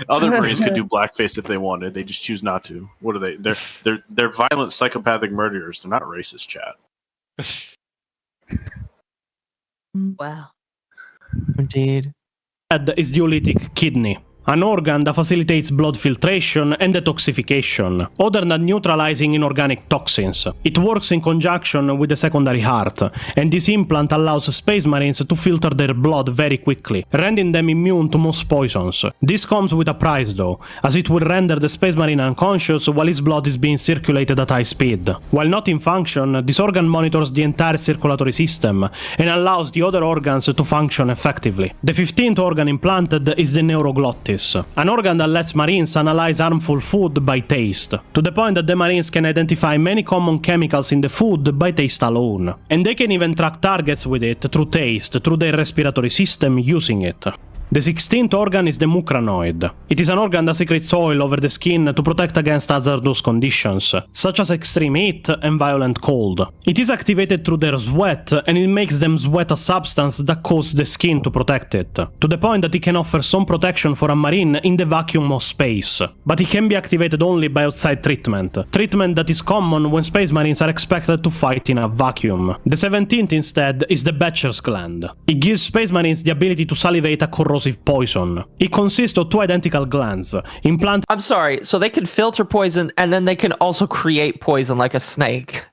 Other Marines could do blackface if they wanted. They just choose not to. What are they? They're violent psychopathic murderers. They're not racist, chat. Wow. Indeed. Is the oolitic kidney, an organ that facilitates blood filtration and detoxification, other than neutralizing inorganic toxins. It works in conjunction with the secondary heart, and this implant allows Space Marines to filter their blood very quickly, rendering them immune to most poisons. This comes with a price though, as it will render the Space Marine unconscious while his blood is being circulated at high speed. While not in function, this organ monitors the entire circulatory system, and allows the other organs to function effectively. The 15th organ implanted is the neuroglottis, an organ that lets Marines analyze harmful food by taste, to the point that the Marines can identify many common chemicals in the food by taste alone. And they can even track targets with it through taste, through their respiratory system using it. The 16th organ is the mucranoid. It is an organ that secretes oil over the skin to protect against hazardous conditions, such as extreme heat and violent cold. It is activated through their sweat, and it makes them sweat a substance that causes the skin to protect it, to the point that it can offer some protection for a Marine in the vacuum of space. But it can be activated only by outside treatment that is common when Space Marines are expected to fight in a vacuum. The 17th instead is the Becher's gland. It gives Space Marines the ability to salivate a corrosive poison. It consists of two identical glands, implanted. I'm sorry. So they can filter poison, and then they can also create poison like a snake.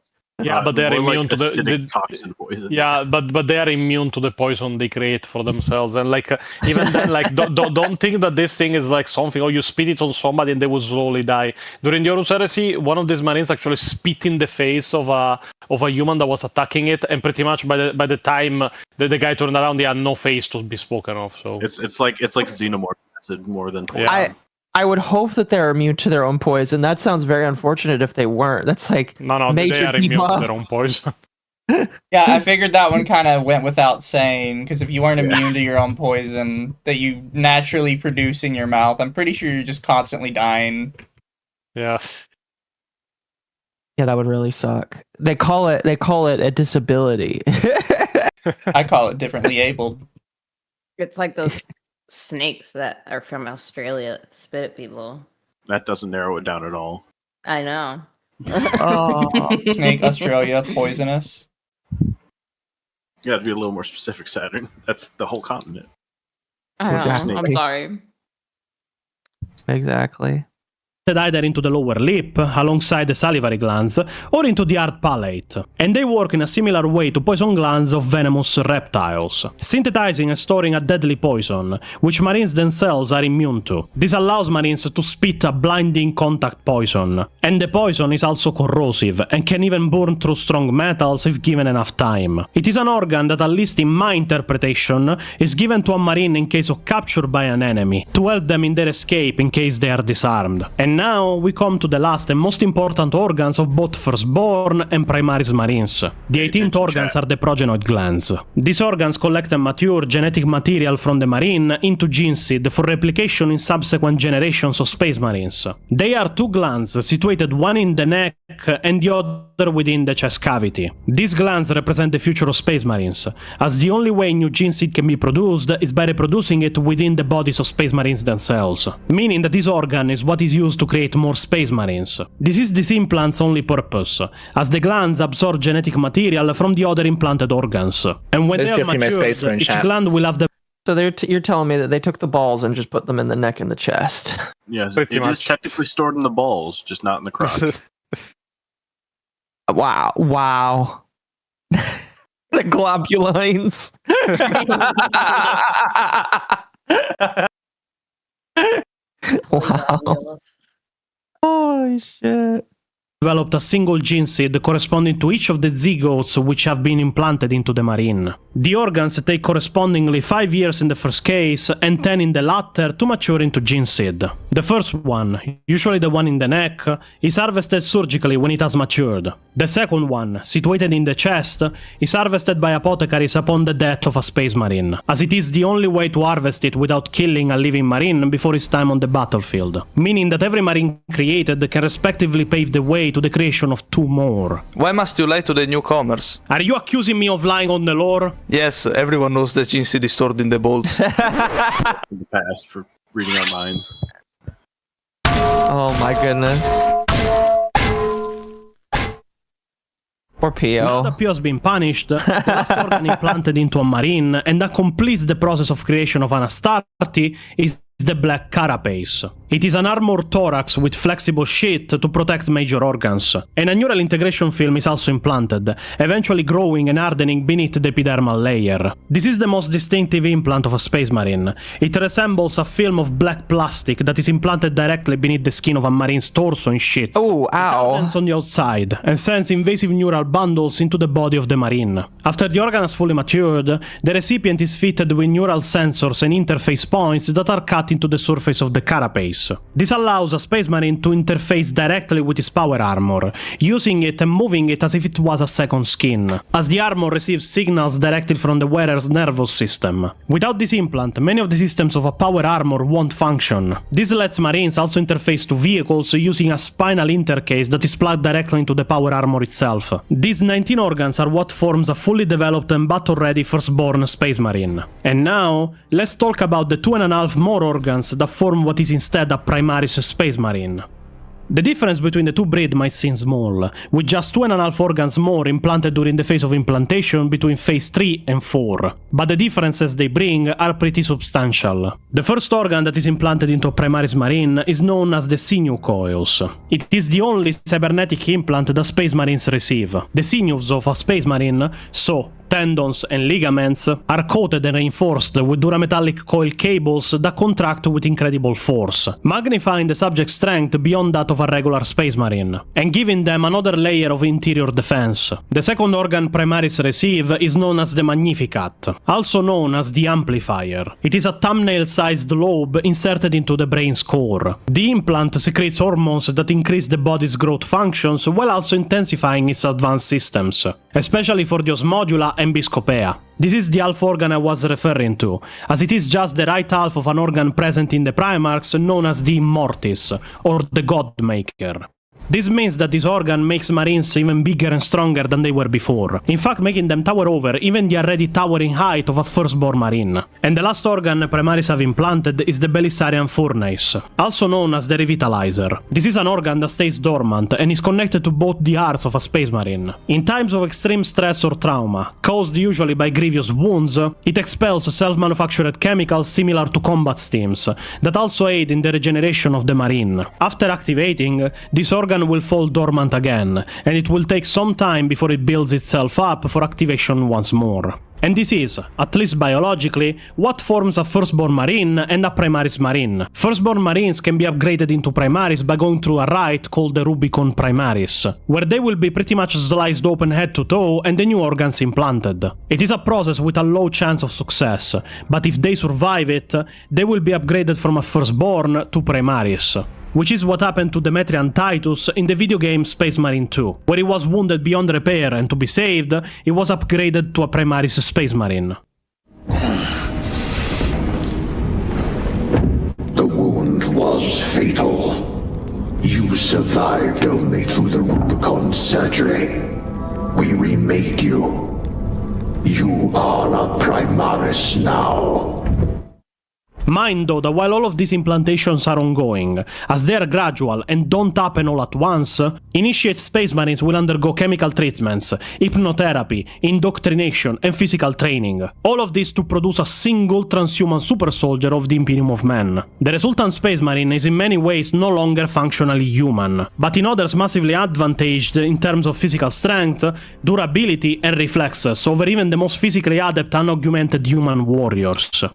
Yeah, but they are More immune like to acidic the toxin poison. yeah, but they are immune to the poison they create for themselves, and like even then, like don't think that this thing is like something. Oh, you spit it on somebody and they will slowly die. During the Horus Heresy, one of these Marines actually spit in the face of a human that was attacking it, and pretty much by the time the guy turned around, he had no face to be spoken of. So It's like xenomorph acid more than poison. Yeah. I would hope that they're immune to their own poison. That sounds very unfortunate if they weren't. That's like no, major they are immune to debuff. their own poison. Yeah, I figured that one kind of went without saying, because if you weren't immune to your own poison that you naturally produce in your mouth, I'm pretty sure you're just constantly dying. Yes. Yeah, that would really suck. They call it a disability. I call it differently abled. It's like those snakes that are from Australia that spit at people. That doesn't narrow it down at all. I know. Oh. Snake, Australia, poisonous. You got to be a little more specific, Saturn. That's the whole continent. I know. Exactly. I'm sorry. Exactly. Either into the lower lip, alongside the salivary glands, or into the hard palate, and they work in a similar way to poison glands of venomous reptiles, synthesizing and storing a deadly poison, which Marines themselves are immune to. This allows Marines to spit a blinding contact poison, and the poison is also corrosive, and can even burn through strong metals if given enough time. It is an organ that, at least in my interpretation, is given to a Marine in case of capture by an enemy, to help them in their escape in case they are disarmed. And now we come to the last and most important organs of both Firstborn and Primaris Marines. The 18th organs are the progenoid glands. These organs collect and mature genetic material from the Marine into gene seed for replication in subsequent generations of Space Marines. They are two glands situated one in the neck neck and the other within the chest cavity. These glands represent the future of Space Marines, as the only way new gene seed can be produced is by reproducing it within the bodies of Space Marines themselves, meaning that this organ is what is used to create more Space Marines. This is this implant's only purpose, as the glands absorb genetic material from the other implanted organs, and when they are matured, each gland will have the... So you're telling me that they took the balls and just put them in the neck and the chest? Yes, it is technically stored in the balls, just not in the crotch. Wow. The globulines. Wow. Holy shit. Developed a single gene seed corresponding to each of the zygotes which have been implanted into the Marine. The organs take correspondingly 5 years in the first case and 10 in the latter to mature into gene seed. The first one, usually the one in the neck, is harvested surgically when it has matured. The second one, situated in the chest, is harvested by apothecaries upon the death of a Space Marine, as it is the only way to harvest it without killing a living Marine before his time on the battlefield, meaning that every Marine created can respectively pave the way to the creation of 2 more. Why must you lie to the newcomers? Are you accusing me of lying on the lore? Yes, everyone knows that gene seed is stored in the bolts. In the past for reading our minds. Oh my goodness. Poor Pio. Now that Pio has been punished, the last organ implanted into a Marine and that completes the process of creation of an Astarte is the black carapace. It is an armored thorax with flexible sheath to protect major organs, and a neural integration film is also implanted, eventually growing and hardening beneath the epidermal layer. This is the most distinctive implant of a Space Marine. It resembles a film of black plastic that is implanted directly beneath the skin of a Marine's torso in sheaths. Oh, ow. It on the outside, and sends invasive neural bundles into the body of the Marine. After the organ has fully matured, the recipient is fitted with neural sensors and interface points that are cut into the surface of the carapace. This allows a Space Marine to interface directly with his power armor, using it and moving it as if it was a second skin, as the armor receives signals directly from the wearer's nervous system. Without this implant, many of the systems of a power armor won't function. This lets Marines also interface to vehicles using a spinal intercase that is plugged directly into the power armor itself. These 19 organs are what forms a fully developed and battle-ready firstborn Space Marine. And now, let's talk about the 2.5 more organs that form what is instead a Primaris Space Marine. The difference between the two breeds might seem small, with just 2.5 organs more implanted during the phase of implantation between phase 3 and 4, but the differences they bring are pretty substantial. The first organ that is implanted into a Primaris Marine is known as the sinew coils. It is the only cybernetic implant that Space Marines receive. The sinews of a Space Marine, so tendons and ligaments, are coated and reinforced with durametallic coil cables that contract with incredible force, magnifying the subject's strength beyond that of a regular Space Marine, and giving them another layer of interior defense. The second organ Primaris receive is known as the Magnificat, also known as the Amplifier. It is a thumbnail-sized lobe inserted into the brain's core. The implant secretes hormones that increase the body's growth functions while also intensifying its advanced systems, especially for the osmodula and biscopea. This is the half organ I was referring to, as it is just the right half of an organ present in the Primarchs known as the Immortis, or the Godmaker. This means that this organ makes Marines even bigger and stronger than they were before, in fact making them tower over even the already towering height of a firstborn Marine. And the last organ Primaris have implanted is the Belisarian Furnace, also known as the Revitalizer. This is an organ that stays dormant and is connected to both the hearts of a Space Marine. In times of extreme stress or trauma, caused usually by grievous wounds, it expels self-manufactured chemicals similar to combat steams, that also aid in the regeneration of the Marine. After activating, this organ will fall dormant again, and it will take some time before it builds itself up for activation once more. And this is, at least biologically, what forms a firstborn Marine and a Primaris Marine. Firstborn Marines can be upgraded into Primaris by going through a rite called the Rubicon Primaris, where they will be pretty much sliced open head to toe and the new organs implanted. It is a process with a low chance of success, but if they survive it, they will be upgraded from a firstborn to Primaris. Which is what happened to Demetrian Titus in the video game Space Marine 2, where he was wounded beyond repair and to be saved, he was upgraded to a Primaris Space Marine. The wound was fatal. You survived only through the Rubicon undergone surgery. We remade you. You are a Primaris now. Mind though that while all of these implantations are ongoing, as they are gradual and don't happen all at once, initiate Space Marines will undergo chemical treatments, hypnotherapy, indoctrination, and physical training. All of this to produce a single transhuman super soldier of the Imperium of Men. The resultant Space Marine is in many ways no longer functionally human, but in others massively advantaged in terms of physical strength, durability, and reflexes over even the most physically adept unaugmented human warriors.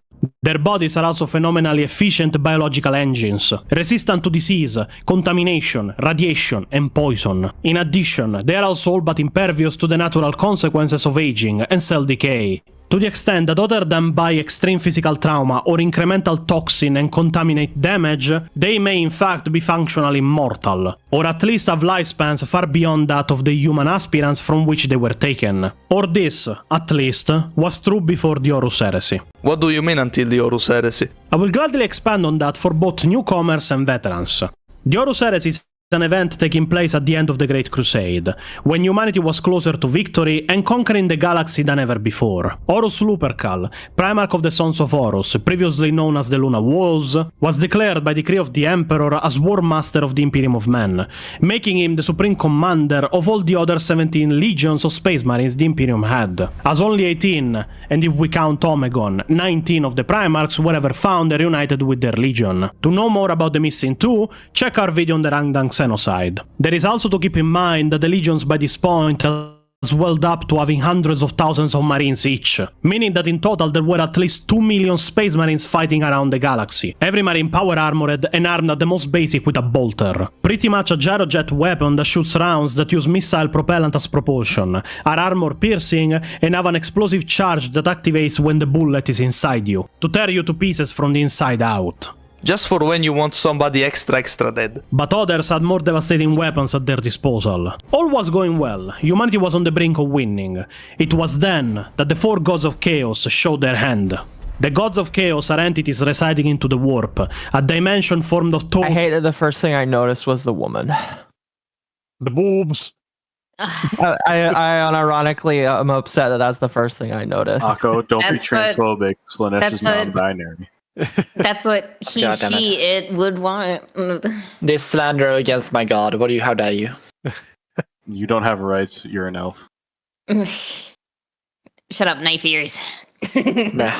Their bodies are also phenomenally efficient biological engines, resistant to disease, contamination, radiation, and poison. In addition, they are also all but impervious to the natural consequences of aging and cell decay. To the extent that other than by extreme physical trauma or incremental toxin and contaminate damage, they may in fact be functionally immortal, or at least have lifespans far beyond that of the human aspirants from which they were taken. Or this, at least, was true before the Horus Heresy. What do you mean until the Horus Heresy? I will gladly expand on that for both newcomers and veterans. The Horus Heresy is an event taking place at the end of the Great Crusade, when humanity was closer to victory and conquering the galaxy than ever before. Horus Lupercal, Primarch of the Sons of Horus, previously known as the Luna Wolves, was declared by decree of the Emperor as War Master of the Imperium of Men, making him the supreme commander of all the other 17 legions of Space Marines the Imperium had. As only 18, and if we count Omegon, 19 of the Primarchs were ever found and reunited with their legion. To know more about the missing two, check our video on the Rangdang Genocide. There is also to keep in mind that the legions by this point have swelled up to having hundreds of thousands of marines each, meaning that in total there were at least 2 million space marines fighting around the galaxy, every marine power armored and armed at the most basic with a bolter. Pretty much a gyrojet weapon that shoots rounds that use missile propellant as propulsion, are armor piercing, and have an explosive charge that activates when the bullet is inside you, to tear you to pieces from the inside out. Just for when you want somebody extra dead. But others had more devastating weapons at their disposal. All was going well, humanity was on the brink of winning. It was then that the 4 gods of chaos showed their hand. The gods of chaos are entities residing into the warp, a dimension formed of I hated the first thing I noticed was the woman. The boobs. I unironically am upset that that's the first thing I noticed. Akko, don't be That's transphobic. Slanesh is non-binary. That's what he, God damn she, it would want. This slander against my god. How dare you? You don't have rights. You're an elf. Shut up, knife ears. Nah.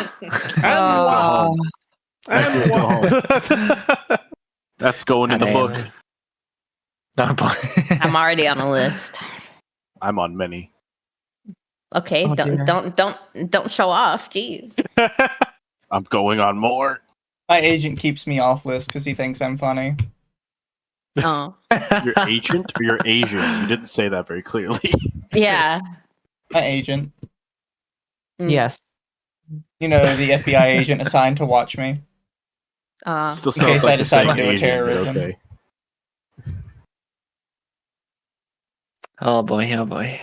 That's going in the book. No, I'm already on a list. I'm on many. Okay, don't show off. Jeez. I'm going on more. My agent keeps me off list because he thinks I'm funny. Oh. Your agent or your Asian? You didn't say that very clearly. Yeah. My agent. Yes. You know, the FBI agent assigned to watch me. Still In case sounds like I decide the to same do a Asian, but terrorism. okay. Oh boy.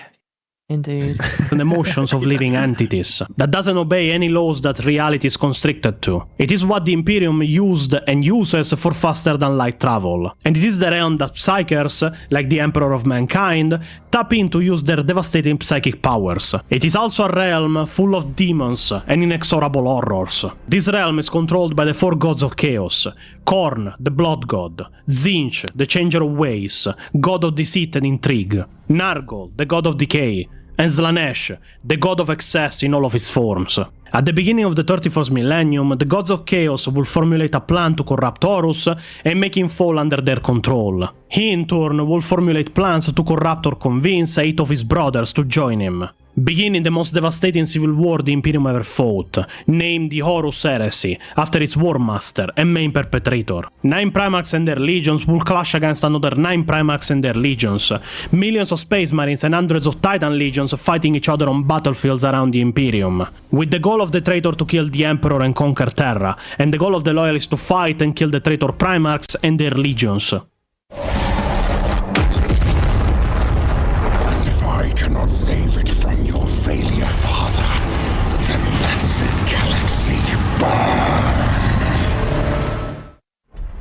Indeed. and emotions of living entities, that doesn't obey any laws that reality is constricted to. It is what the Imperium used and uses for faster than light travel, and it is the realm that psychers, like the Emperor of Mankind, tap in to use their devastating psychic powers. It is also a realm full of demons and inexorable horrors. This realm is controlled by the 4 gods of chaos: Korn, the Blood God; Zinch, the Changer of Ways, God of Deceit and Intrigue; Nargol, the God of Decay; and Slanesh, the God of Excess in all of its forms. At the beginning of the 31st millennium, the gods of chaos will formulate a plan to corrupt Horus and make him fall under their control. He in turn will formulate plans to corrupt or convince 8 of his brothers to join him, beginning the most devastating civil war the Imperium ever fought, named the Horus Heresy, after its war master and main perpetrator. 9 Primarchs and their legions will clash against another 9 Primarchs and their legions, millions of Space Marines and hundreds of Titan legions fighting each other on battlefields around the Imperium, with the goal of the traitor to kill the Emperor and conquer Terra, and the goal of the Loyalists to fight and kill the traitor Primarchs and their legions. Cannot save it from your failure, Father. Then let the galaxy burn.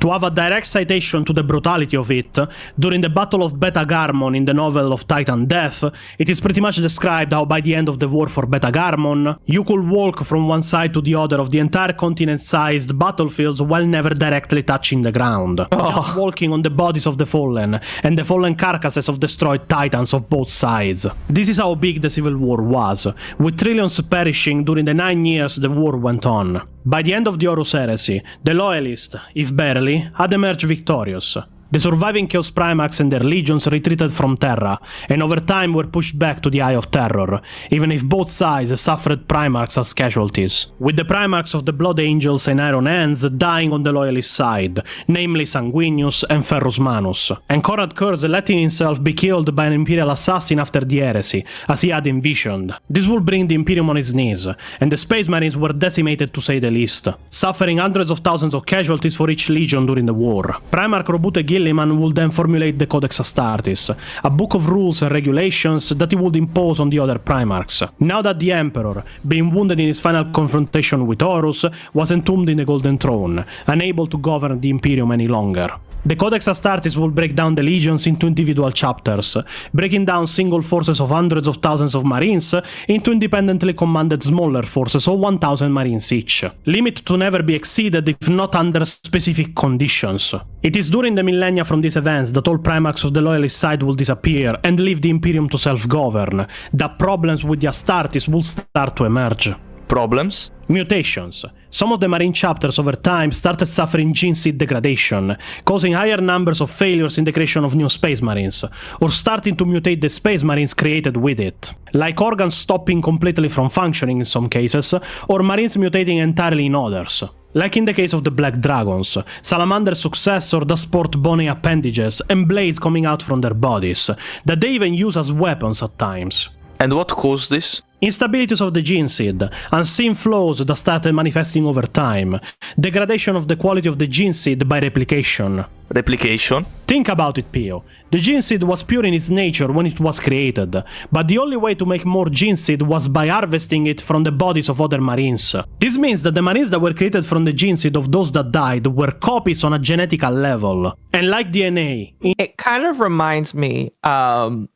To have a direct citation to the brutality of it, during the Battle of Beta Garmon in the novel of Titan Death, it is pretty much described how by the end of the war for Beta Garmon, you could walk from one side to the other of the entire continent-sized battlefields while never directly touching the ground. Just walking on the bodies of the fallen, and the fallen carcasses of destroyed titans of both sides. This is how big the Civil War was, with trillions perishing during the 9 years the war went on. By the end of the Horus Heresy, the Loyalists, if barely, had emerged victorious. The surviving Chaos Primarchs and their legions retreated from Terra, and over time were pushed back to the Eye of Terror, even if both sides suffered Primarchs as casualties, with the Primarchs of the Blood Angels and Iron Hands dying on the Loyalist side, namely Sanguinius and Ferrus Manus, and Conrad Kurz letting himself be killed by an Imperial assassin after the heresy, as he had envisioned. This would bring the Imperium on its knees, and the Space Marines were decimated to say the least, suffering hundreds of thousands of casualties for each legion during the war. Primarch Robute Gilliman would then formulate the Codex Astartes, a book of rules and regulations that he would impose on the other Primarchs. Now that the Emperor, being wounded in his final confrontation with Horus, was entombed in the Golden Throne, unable to govern the Imperium any longer. The Codex Astartes will break down the legions into individual chapters, breaking down single forces of hundreds of thousands of marines into independently commanded smaller forces of 1,000 marines each. Limit to never be exceeded if not under specific conditions. It is during the millennia from these events that all Primarchs of the Loyalist side will disappear and leave the Imperium to self-govern, that problems with the Astartes will start to emerge. Problems? Mutations. Some of the Marine chapters over time started suffering gene seed degradation, causing higher numbers of failures in the creation of new Space Marines, or starting to mutate the Space Marines created with it. Like organs stopping completely from functioning in some cases, or Marines mutating entirely in others. Like in the case of the Black Dragons, Salamander's successor that sport bony appendages and blades coming out from their bodies, that they even use as weapons at times. And what caused this? Instabilities of the gene seed, unseen flaws that started manifesting over time, degradation of the quality of the gene seed by replication. Replication? Think about it, Pio. The gene seed was pure in its nature when it was created, but the only way to make more gene seed was by harvesting it from the bodies of other marines. This means that the marines that were created from the gene seed of those that died were copies on a genetical level. And like DNA... It kind of reminds me of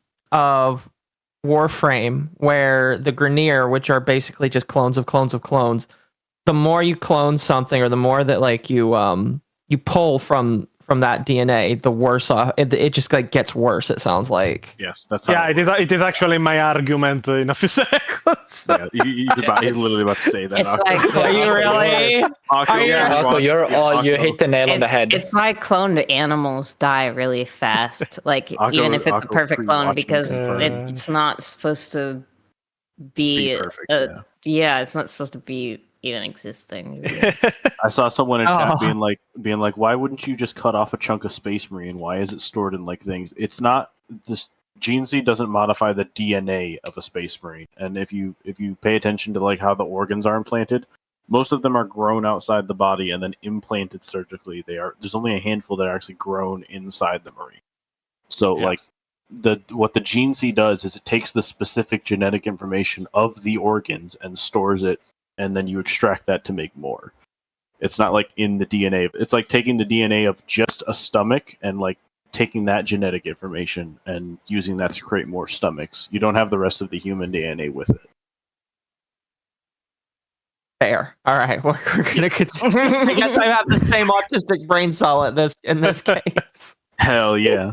Warframe, where the Grineer, which are basically just clones of clones of clones, the more you clone something, or the more that like you pull from that DNA, the worse off it just like gets worse. It sounds like. Yes, that's how. Yeah, it is actually my argument in a few seconds. Yeah, he's literally about to say that. It's like, Are you really? Akko, you hit the nail on the head. It's why cloned animals die really fast. Like even if it's a perfect clone, because it's not supposed to be perfect, it's not supposed to be even existing. I saw someone in chat being like, why wouldn't you just cut off a chunk of Space Marine? Why is it stored in like things? It's not this. Gene seed doesn't modify the DNA of a Space Marine, and if you pay attention to like how the organs are implanted, most of them are grown outside the body and then implanted surgically. There's only a handful that are actually grown inside the Marine. So like what the gene seed does is it takes the specific genetic information of the organs and stores it, and then you extract that to make more. It's not like in the DNA. It's like taking the DNA of just a stomach and like taking that genetic information and using that to create more stomachs. You don't have the rest of the human DNA with it. Fair. All right, we're gonna continue. I guess I have the same autistic brain cell in this case. Hell yeah.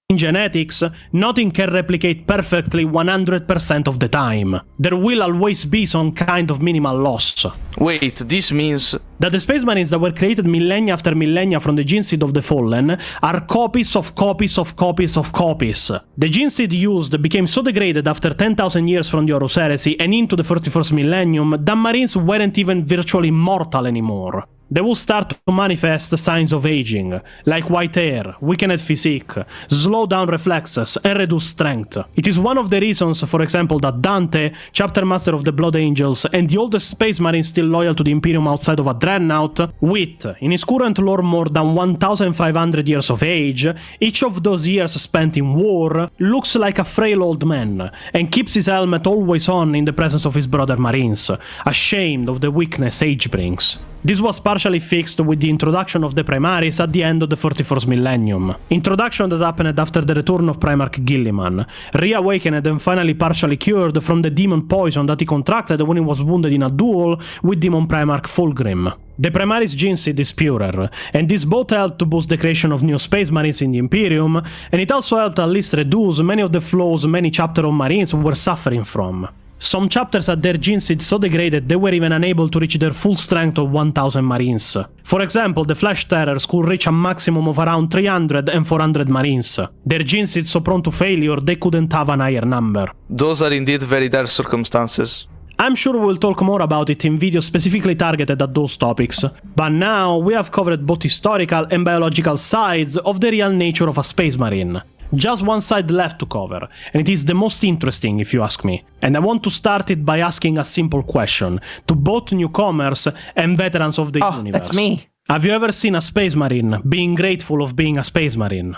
In genetics, nothing can replicate perfectly 100% of the time. There will always be some kind of minimal loss. Wait, this means... that the Space Marines that were created millennia after millennia from the gene seed of the Fallen are copies of copies of copies of copies. The gene seed used became so degraded after 10,000 years from the Horus Heresy and into the 31st millennium that Marines weren't even virtually mortal anymore. They will start to manifest signs of aging, like white hair, weakened physique, slow down reflexes, and reduced strength. It is one of the reasons, for example, that Dante, chapter master of the Blood Angels, and the oldest Space Marine still loyal to the Imperium outside of a Dreadnought, with, in his current lore, more than 1,500 years of age, each of those years spent in war, looks like a frail old man, and keeps his helmet always on in the presence of his brother Marines, ashamed of the weakness age brings. This was partially partially fixed with the introduction of the Primaris at the end of the 31st millennium. Introduction that happened after the return of Primarch Gilliman, reawakened and finally partially cured from the demon poison that he contracted when he was wounded in a duel with Demon Primarch Fulgrim. The Primaris gene seed is purer, and this both helped to boost the creation of new Space Marines in the Imperium, and it also helped at least reduce many of the flaws many chapters of Marines were suffering from. Some chapters had their gene seed so degraded they were even unable to reach their full strength of 1000 Marines. For example, the Flash Terrors could reach a maximum of around 300 and 400 Marines. Their gene seed so prone to failure they couldn't have an higher number. Those are indeed very dire circumstances. I'm sure we'll talk more about it in videos specifically targeted at those topics, but now we have covered both historical and biological sides of the real nature of a Space Marine. Just one side left to cover, and it is the most interesting if you ask me. And I want to start it by asking a simple question to both newcomers and veterans of the universe. That's me. Have you ever seen a Space Marine being grateful of being a Space Marine?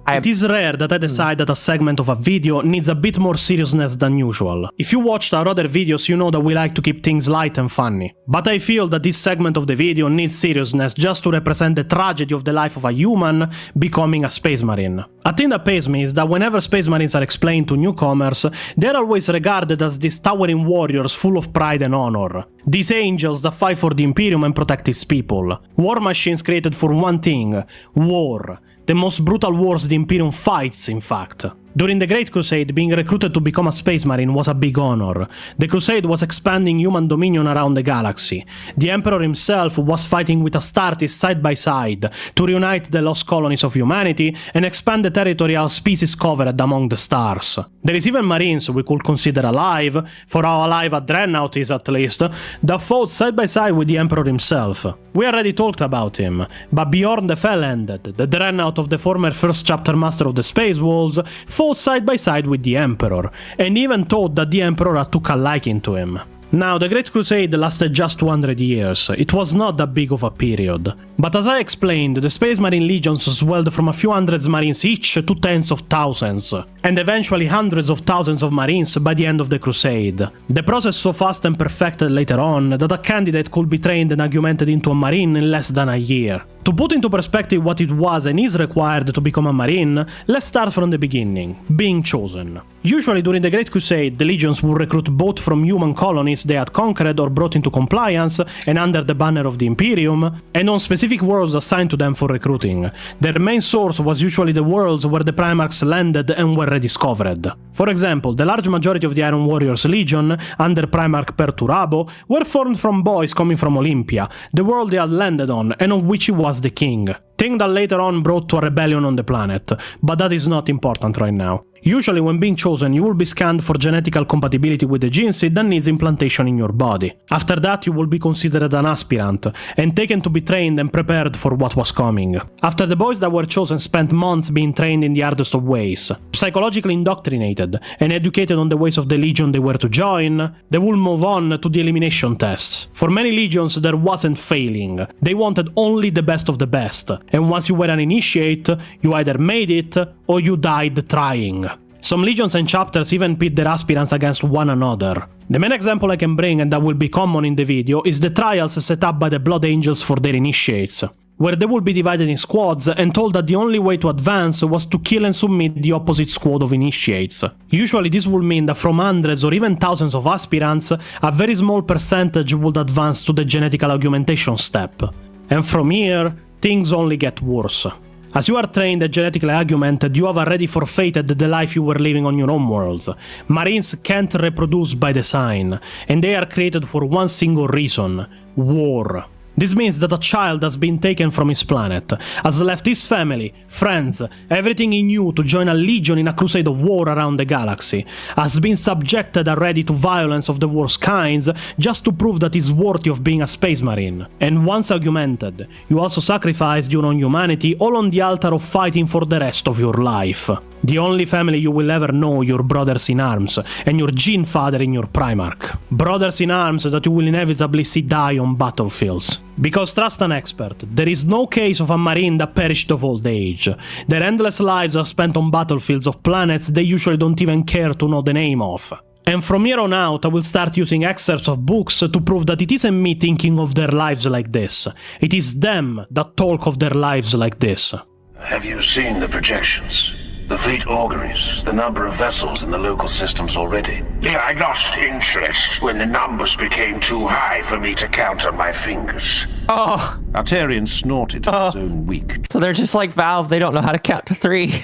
It is rare that I decide that a segment of a video needs a bit more seriousness than usual. If you watched our other videos, you know that we like to keep things light and funny. But I feel that this segment of the video needs seriousness just to represent the tragedy of the life of a human becoming a Space Marine. A thing that pains me is that whenever Space Marines are explained to newcomers, they are always regarded as these towering warriors full of pride and honor. These angels that fight for the Imperium and protect its people. War machines created for one thing: war. The most brutal wars the Imperium fights, in fact. During the Great Crusade, being recruited to become a Space Marine was a big honor. The Crusade was expanding human dominion around the galaxy. The Emperor himself was fighting with Astartes side by side to reunite the lost colonies of humanity and expand the territory our species covered among the stars. There is even Marines we could consider alive, for how alive a Dreadnought is at least, that fought side by side with the Emperor himself. We already talked about him, but Bjorn the Fell-Ended, the Dreadnought of the former first chapter master of the Space Wolves, fought side by side with the Emperor, and even thought that the Emperor took a liking to him. Now, the Great Crusade lasted just 200 years, it was not that big of a period. But as I explained, the Space Marine legions swelled from a few hundreds Marines each to tens of thousands, and eventually hundreds of thousands of Marines by the end of the Crusade. The process so fast and perfected later on that a candidate could be trained and augmented into a Marine in less than a year. To put into perspective what it was and is required to become a Marine, let's start from the beginning, being chosen. Usually during the Great Crusade, the legions would recruit both from human colonies they had conquered or brought into compliance and under the banner of the Imperium, and on specific worlds assigned to them for recruiting. Their main source was usually the worlds where the Primarchs landed and were rediscovered. For example, the large majority of the Iron Warriors Legion, under Primarch Perturabo, were formed from boys coming from Olympia, the world they had landed on and on which he was the king. Thing that later on brought to a rebellion on the planet, but that is not important right now. Usually when being chosen, you will be scanned for genetical compatibility with the gene seed that needs implantation in your body. After that, you will be considered an aspirant, and taken to be trained and prepared for what was coming. After the boys that were chosen spent months being trained in the hardest of ways, psychologically indoctrinated, and educated on the ways of the legion they were to join, they will move on to the elimination tests. For many legions, there wasn't failing. They wanted only the best of the best, and once you were an initiate, you either made it, or you died trying. Some legions and chapters even pit their aspirants against one another. The main example I can bring, and that will be common in the video, is the trials set up by the Blood Angels for their initiates, where they will be divided in squads and told that the only way to advance was to kill and submit the opposite squad of initiates. Usually this will mean that from hundreds or even thousands of aspirants, a very small percentage would advance to the genetical augmentation step. And from here, things only get worse. As you are trained and genetically augmented, you have already forfeited the life you were living on your own worlds. Marines can't reproduce by design, and they are created for one single reason: war. This means that a child has been taken from his planet, has left his family, friends, everything he knew to join a legion in a crusade of war around the galaxy, has been subjected already to violence of the worst kinds just to prove that he's worthy of being a Space Marine. And once augmented, you also sacrificed your own humanity all on the altar of fighting for the rest of your life. The only family you will ever know, your brothers in arms, and your gene father in your Primarch. Brothers in arms that you will inevitably see die on battlefields. Because trust an expert, there is no case of a Marine that perished of old age. Their endless lives are spent on battlefields of planets they usually don't even care to know the name of. And from here on out, I will start using excerpts of books to prove that it isn't me thinking of their lives like this. It is them that talk of their lives like this. Have you seen the projections? The fleet auguries, the number of vessels in the local systems already? Yeah, I lost interest when the numbers became too high for me to count on my fingers. Oh. Artarian snorted his own weak. So they're just like Valve. They don't know how to count to 3.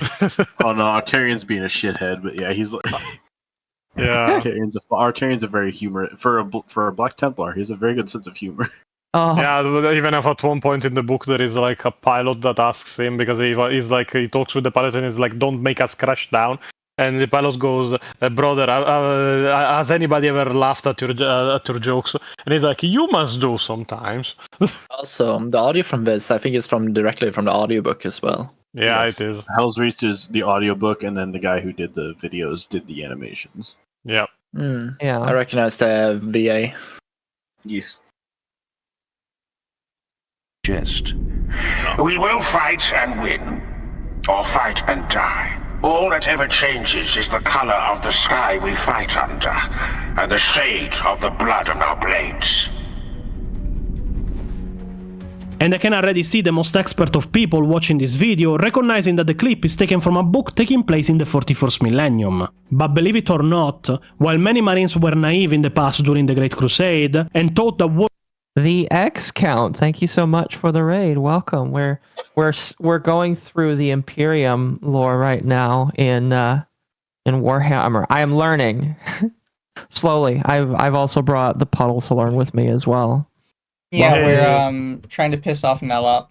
Oh no, Artarian's being a shithead, but yeah, he's like, Yeah. Artarian's a very humorous for a Black Templar. He has a very good sense of humor. Oh. Yeah, even if at one point in the book there is like a pilot that asks him, because he's like, he talks with the pilot and he's like, don't make us crash down. And the pilot goes, brother, has anybody ever laughed at your jokes? And he's like, you must do sometimes. Also, the audio from this, I think, is directly from the audiobook as well. Yeah, Yes. it is. Hell's Reach is the audiobook, and then the guy who did the videos did the animations. Yeah. Yeah. I recognize the VA. Yes. Jest. We will fight and win, or fight and die. All that ever changes is the color of the sky we fight under, and the shade of the blood on our blades. And I can already see the most expert of people watching this video recognizing that the clip is taken from a book taking place in the 41st millennium. But believe it or not, while many Marines were naive in the past during the Great Crusade and thought that war The X count. Thank you so much for the raid. Welcome. We're going through the Imperium lore right now in Warhammer. I am learning slowly. I've also brought the puddle to learn with me as well. Yeah, Well, we're trying to piss off Nella.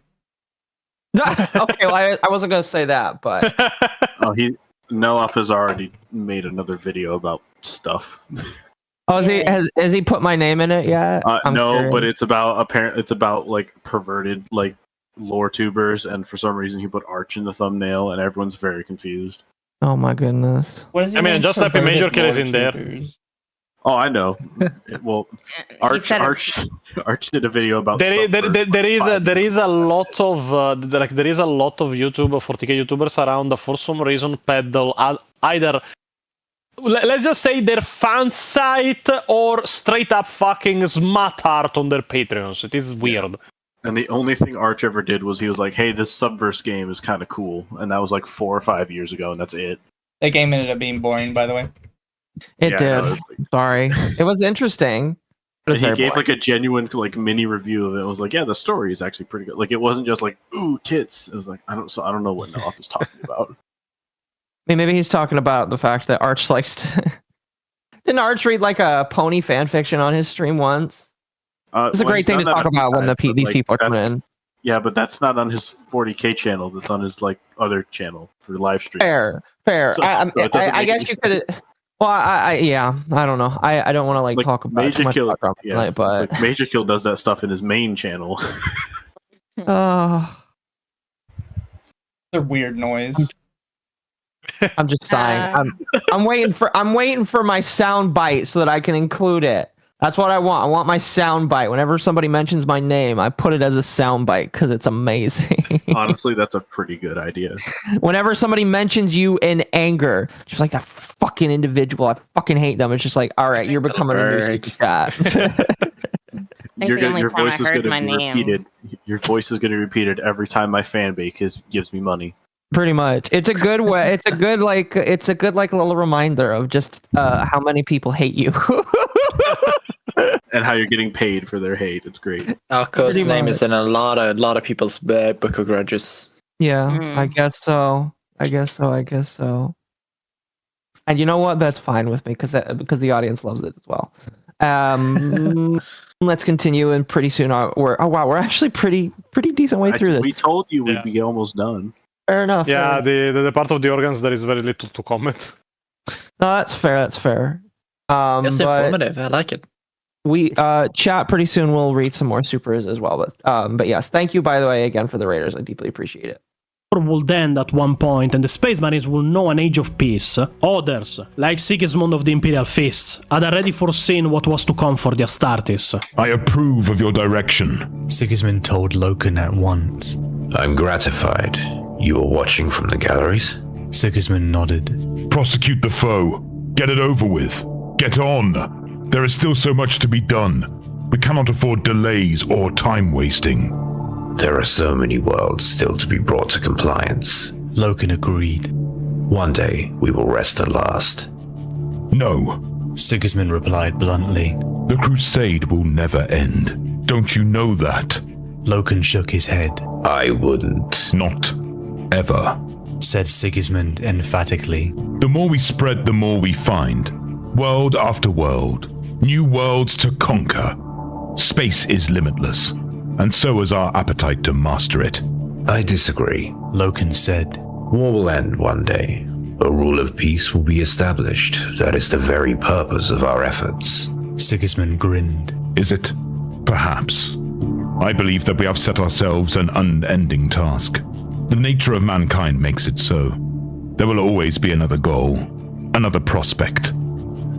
Okay, well, I wasn't gonna say that, but Oh, Noah has already made another video about stuff. oh, has he put my name in it yet? I'm No, curious. but it's about like perverted like lore tubers, and for some reason he put Arch in the thumbnail, and everyone's very confused. Oh my goodness. What does he I mean, mean, just type in perverted Major Kill is lore in there. tubers? Oh, I know. Well, Arch did a video about. There is a lot of YouTube 40k YouTubers around that for some reason peddle either, let's just say, their fan site or straight up fucking smart art on their Patreons. It is weird. And the only thing Arch ever did was he was like, "Hey, this Subverse game is kind of cool," and that was like 4 or 5 years ago, and that's it. That game ended up being boring, by the way. It Yeah, did. no, Sorry. It was interesting. But it's He very gave boring. like a genuine like mini review of it. It was like, yeah, the story is actually pretty good. Like it wasn't just like, ooh, tits. It was like, I don't know what Noah is talking about. I mean, maybe he's talking about the fact that Arch likes to. Didn't Arch read like a pony fan fiction on his stream once? It's a great thing to talk about when these people are coming in. Yeah, but that's not on his 40k channel. That's on his like other channel for live streams. Fair. So it doesn't I make guess any you could. Well, I don't know. I don't want to like talk about too Major much Kill. about Grumpy Yeah, Knight, it's but like Major Kill does that stuff in his main channel. They're weird noise. I'm just sighing. I'm waiting for my sound bite so that I can include it. That's what I want. I want my sound bite. Whenever somebody mentions my name, I put it as a sound bite because it's amazing. Honestly, that's a pretty good idea. Whenever somebody mentions you in anger, just like that fucking individual, I fucking hate them. It's just like, all right, you're becoming a nuisance chat. Your voice is going to be repeated. Your voice is going to be repeated every time my fan base gives me money. Pretty much. It's a good way. It's a good little reminder of just how many people hate you. And how you're getting paid for their hate. It's great. Alco's name is in a lot of people's book of grudges. Yeah, I guess so. And you know what? That's fine with me because the audience loves it as well. Let's continue, and pretty soon we're actually pretty decent way through this. We told you we'd be almost done. Fair enough. Yeah, the part of the organs there is very little to comment. No, that's fair. It's informative. I like it. We chat pretty soon. We'll read some more supers as well. But yes, thank you by the way again for the raiders. I deeply appreciate it. Would end at one point and the Space Marines will know an age of peace. Others, like Sigismund of the Imperial Fists, had already foreseen what was to come for the Astartes. I approve of your direction. Sigismund told Loken at once. I'm gratified. You are watching from the galleries? Sigismund nodded. Prosecute the foe. Get it over with. Get on! There is still so much to be done. We cannot afford delays or time wasting. There are so many worlds still to be brought to compliance. Loken agreed. One day, we will rest at last. No. Sigismund replied bluntly. The crusade will never end. Don't you know that? Loken shook his head. I wouldn't. Not ever, said Sigismund emphatically. The more we spread, the more we find. World after world. New worlds to conquer. Space is limitless, and so is our appetite to master it. I disagree, Loken said. War will end one day. A rule of peace will be established. That is the very purpose of our efforts. Sigismund grinned. Is it? Perhaps. I believe that we have set ourselves an unending task. The nature of mankind makes it so. There will always be another goal, another prospect.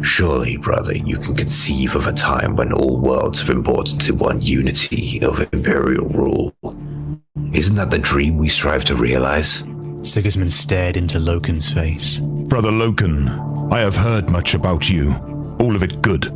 Surely, brother, you can conceive of a time when all worlds have imported into one unity of imperial rule. Isn't that the dream we strive to realize? Sigismund stared into Loken's face. Brother Loken, I have heard much about you. All of it good.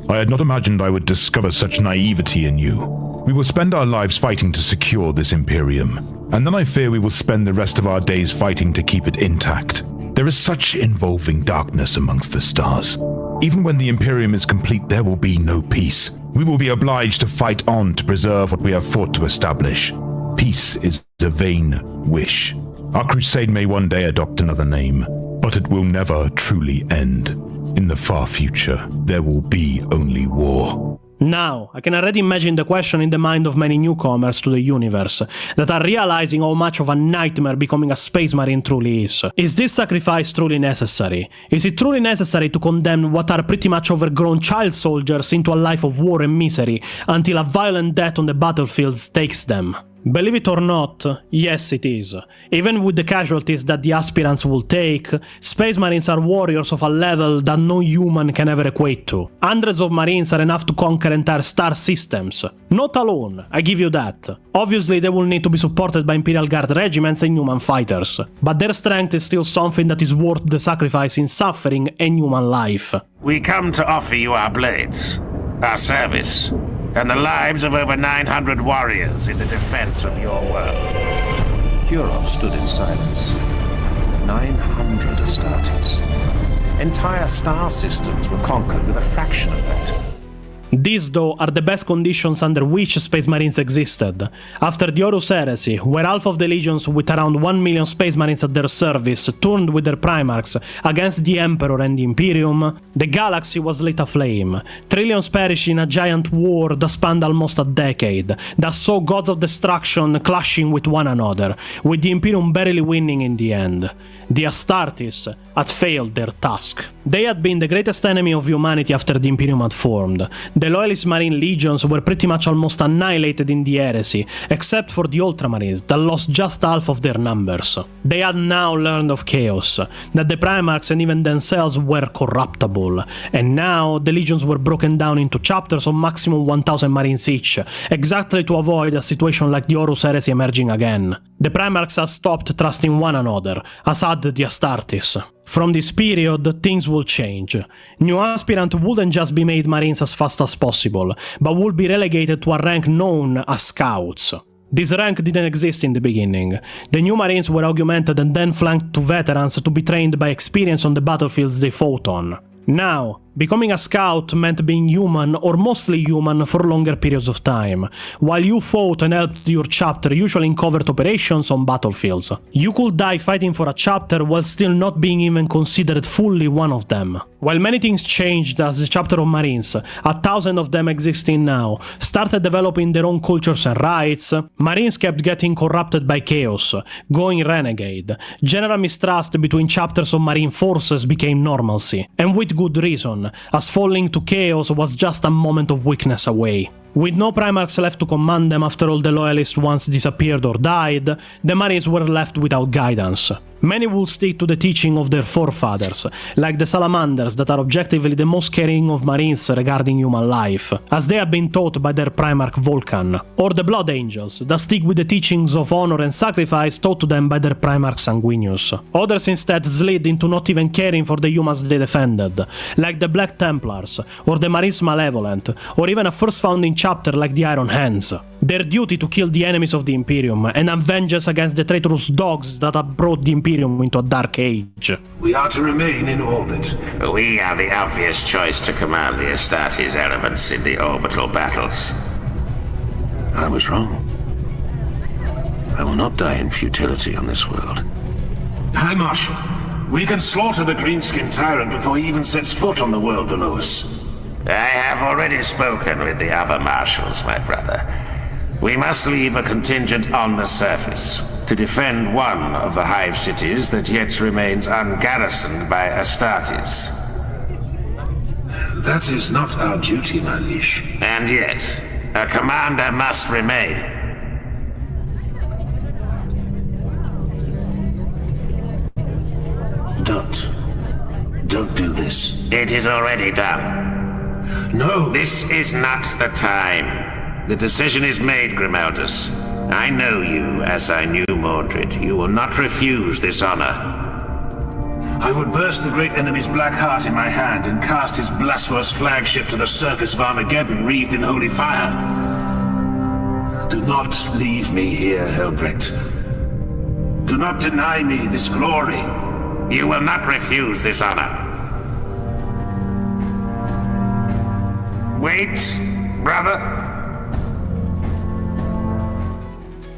I had not imagined I would discover such naivety in you. We will spend our lives fighting to secure this Imperium, and then I fear we will spend the rest of our days fighting to keep it intact. There is such involving darkness amongst the stars. Even when the Imperium is complete, there will be no peace. We will be obliged to fight on to preserve what we have fought to establish. Peace is a vain wish. Our crusade may one day adopt another name, but it will never truly end. In the far future, there will be only war. Now, I can already imagine the question in the mind of many newcomers to the universe that are realizing how much of a nightmare becoming a space marine truly is. Is this sacrifice truly necessary? Is it truly necessary to condemn what are pretty much overgrown child soldiers into a life of war and misery until a violent death on the battlefields takes them? Believe it or not, yes it is. Even with the casualties that the aspirants will take, Space Marines are warriors of a level that no human can ever equate to. Hundreds of Marines are enough to conquer entire star systems. Not alone, I give you that. Obviously they will need to be supported by Imperial Guard regiments and human fighters, but their strength is still something that is worth the sacrifice in suffering and human life. We come to offer you our blades, our service, and the lives of over 900 warriors in the defense of your world. Kurov stood in silence. 900 Astartes. Entire star systems were conquered with a fraction of that. These, though, are the best conditions under which Space Marines existed. After the Horus Heresy, where half of the legions with around 1 million Space Marines at their service turned with their Primarchs against the Emperor and the Imperium, the galaxy was lit aflame. Trillions perished in a giant war that spanned almost a decade, that saw gods of destruction clashing with one another, with the Imperium barely winning in the end. The Astartes had failed their task. They had been the greatest enemy of humanity after the Imperium had formed. The Loyalist Marine legions were pretty much almost annihilated in the heresy, except for the Ultramarines that lost just half of their numbers. They had now learned of chaos, that the Primarchs and even themselves were corruptible, and now the legions were broken down into chapters of maximum 1000 Marines each, exactly to avoid a situation like the Horus Heresy emerging again. The Primarchs had stopped trusting one another, as had the Astartes. From this period, things will change. New aspirants wouldn't just be made Marines as fast as possible, but would be relegated to a rank known as Scouts. This rank didn't exist in the beginning. The new Marines were augmented and then flanked to veterans to be trained by experience on the battlefields they fought on. Now, becoming a scout meant being human or mostly human for longer periods of time, while you fought and helped your chapter usually in covert operations on battlefields. You could die fighting for a chapter while still not being even considered fully one of them. While many things changed as the chapter of Marines, 1,000 of them existing now, started developing their own cultures and rights, Marines kept getting corrupted by chaos, going renegade. General mistrust between chapters of Marine forces became normalcy, and with good reason, as falling to chaos was just a moment of weakness away. With no Primarchs left to command them after all the Loyalists once disappeared or died, the Marines were left without guidance. Many will stick to the teaching of their forefathers, like the salamanders that are objectively the most caring of marines regarding human life, as they have been taught by their primarch Vulcan, or the blood angels that stick with the teachings of honor and sacrifice taught to them by their primarch Sanguinius. Others instead slid into not even caring for the humans they defended, like the Black Templars, or the Marines Malevolent, or even a first founding chapter like the Iron Hands. Their duty to kill the enemies of the Imperium and avenge us against the traitorous dogs that have brought the Imperium into a dark age. We are to remain in orbit. We are the obvious choice to command the Astartes elements in the orbital battles. I was wrong. I will not die in futility on this world. High Marshal, we can slaughter the Greenskin Tyrant before he even sets foot on the world below us. I have already spoken with the other marshals, my brother. We must leave a contingent on the surface to defend one of the hive cities that yet remains ungarrisoned by Astartes. That is not our duty, my liege. And yet, a commander must remain. Don't do this. It is already done. No! This is not the time. The decision is made, Grimaldus. I know you as I knew Mordred. You will not refuse this honor. I would burst the great enemy's black heart in my hand and cast his blasphemous flagship to the surface of Armageddon wreathed in holy fire. Do not leave me here, Helbrecht. Do not deny me this glory. You will not refuse this honor. Wait, brother.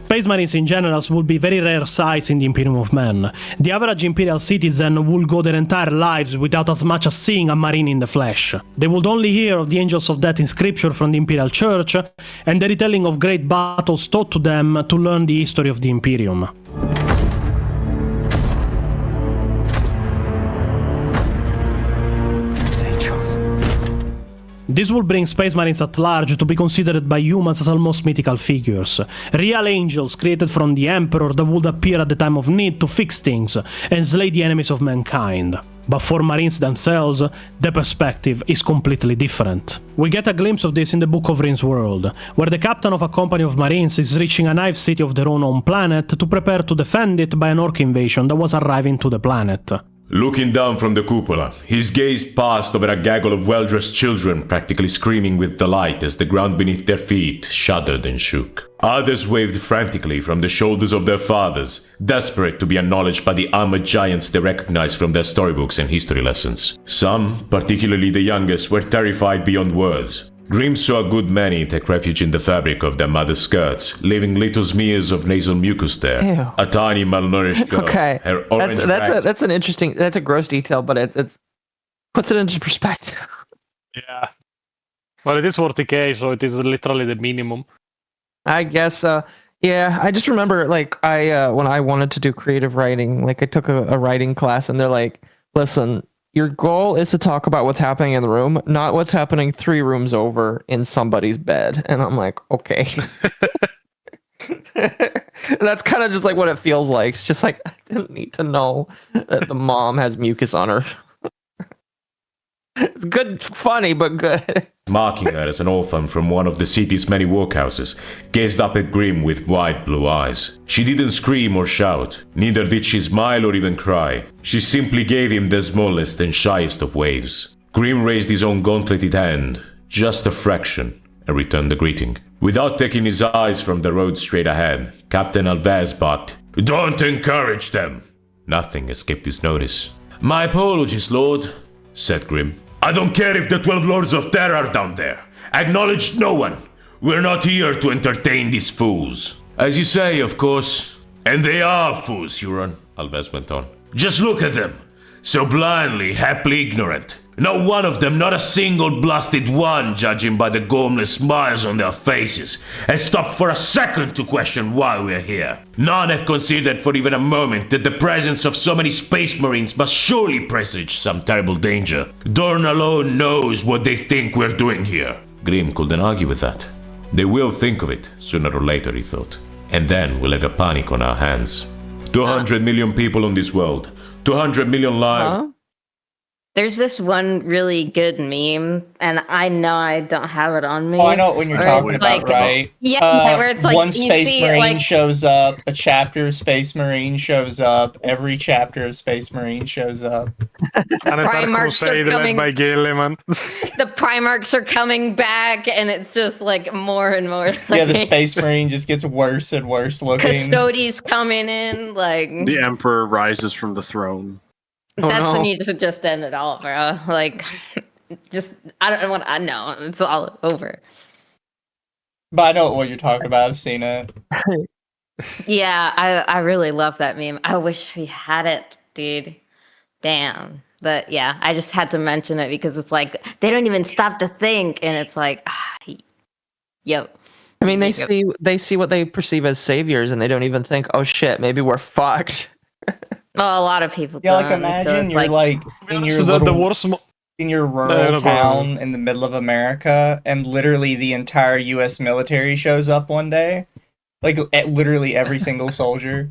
Space Marines in general will be very rare sights in the Imperium of Men. The average Imperial citizen will go their entire lives without as much as seeing a Marine in the flesh. They would only hear of the Angels of Death in Scripture from the Imperial Church, and the retelling of great battles taught to them to learn the history of the Imperium. This will bring Space Marines at large to be considered by humans as almost mythical figures. Real angels created from the Emperor that would appear at the time of need to fix things and slay the enemies of mankind. But for Marines themselves, the perspective is completely different. We get a glimpse of this in the Book of Rings world, where the captain of a company of Marines is reaching a hive city of their own home planet to prepare to defend it by an orc invasion that was arriving to the planet. Looking down from the cupola, his gaze passed over a gaggle of well-dressed children practically screaming with delight as the ground beneath their feet shuddered and shook. Others waved frantically from the shoulders of their fathers, desperate to be acknowledged by the armored giants they recognized from their storybooks and history lessons. Some, particularly the youngest, were terrified beyond words. Grim saw a good many take refuge in the fabric of their mother's skirts, leaving little smears of nasal mucus there. Ew. A tiny malnourished girl. Okay, her orange that's an interesting. That's a gross detail, but it's puts it into perspective. Yeah. Well, it is 40k, so it is literally the minimum. I guess. Yeah, I just remember I when I wanted to do creative writing, I took a writing class, and they're like, "Listen, your goal is to talk about what's happening in the room, not what's happening 3 rooms over in somebody's bed." And I'm like, okay. That's kind of just what it feels like. It's just I didn't need to know that the mom has mucus on her. It's good, funny, but good. Marking her as an orphan from one of the city's many workhouses, gazed up at Grim with wide blue eyes. She didn't scream or shout, neither did she smile or even cry. She simply gave him the smallest and shyest of waves. Grim raised his own gauntleted hand, just a fraction, and returned the greeting. Without taking his eyes from the road straight ahead, Captain Alves barked, "Don't encourage them!" Nothing escaped his notice. "My apologies, Lord," said Grim. "I don't care if the 12 Lords of Terror are down there. Acknowledge no one. We're not here to entertain these fools." "As you say, of course." "And they are fools, Huron," Alves went on. "Just look at them. So blindly, happily ignorant. Not one of them, not a single blasted one, judging by the gormless smiles on their faces, has stopped for a second to question why we're here. None have considered for even a moment that the presence of so many space marines must surely presage some terrible danger. Dorn alone knows what they think we're doing here." Grim couldn't argue with that. They will think of it, sooner or later, he thought. And then we'll have a panic on our hands. 200 million people on this world. 200 million lives. There's this one really good meme, and I know I don't have it on me. Oh, I know what you're talking about, right? Yeah, where it's like one you Space see, Marine like, shows up, a chapter of Space Marine shows up, every chapter of Space Marine shows up. Primarchs are coming. by Gilliman. The Primarchs are coming back, and it's just like more and more. Yeah, the like, Space Marine just gets worse and worse looking. Custodes coming in, like The Emperor rises from the throne. that's when you should just end it all, bro. Like, just I don't want. I know it's all over. But I know what you're talking about. I've seen it. Yeah, I really love that meme. I wish we had it, dude. Damn. But yeah, I just had to mention it because it's like they don't even stop to think, and it's like, yep. I mean, they see what they perceive as saviors, and they don't even think, oh shit, maybe we're fucked. Well, a lot of people. Yeah, like don't, imagine so you're like in your in your rural town in the middle of America, and literally the entire U.S. military shows up one day, like literally every single soldier.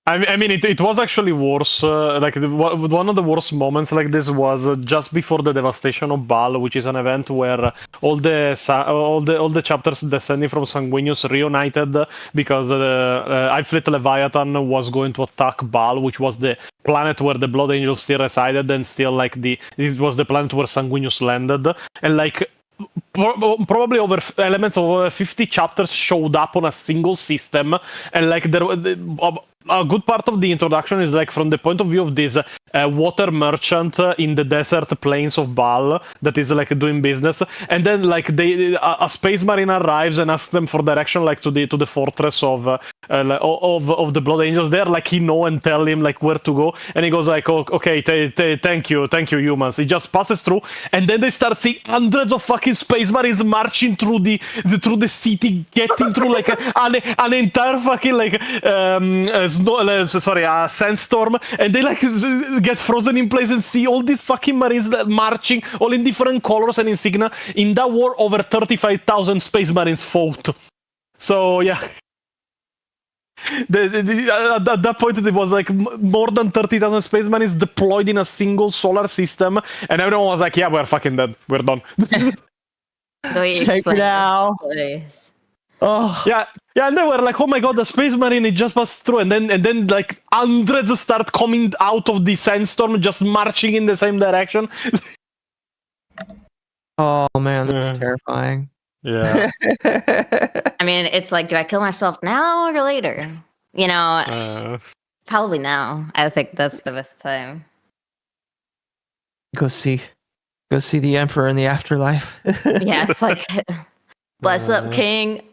I mean, it was actually worse. Like one of the worst moments like this was just before the devastation of Baal, which is an event where all the chapters descending from Sanguinius reunited because I Fleet Leviathan was going to attack Baal, which was the planet where the Blood Angels still resided, and still like this was the planet where Sanguinius landed, and like. Probably over elements of over 50 chapters showed up on a single system, and like there a good part of the introduction is like from the point of view of this water merchant in the desert plains of Baal that is like doing business, and then like a space marine arrives and asks them for direction like to the fortress of the Blood Angels. They're like he know and tell him like where to go, and he goes like, oh, okay, thank you humans. He just passes through, and then they start seeing hundreds of fucking space marines marching through the city, getting through like an entire fucking like a sandstorm, and they like get frozen in place and see all these fucking marines marching all in different colors and insignia. In that war, over 35,000 space marines fought. So yeah. At that point, it was like more than 30,000 space marines deployed in a single solar system, and everyone was like, "Yeah, we're fucking dead. We're done." Take it now. Oh yeah, and they were like, "Oh my god, the space marine it just passed through," and then like hundreds start coming out of the sandstorm, just marching in the same direction. Oh man, that's terrifying. Yeah. I mean, it's like, do I kill myself now or later? You know, probably now. I think that's the best time. Go see the Emperor in the afterlife. Yeah, it's like, bless up, King.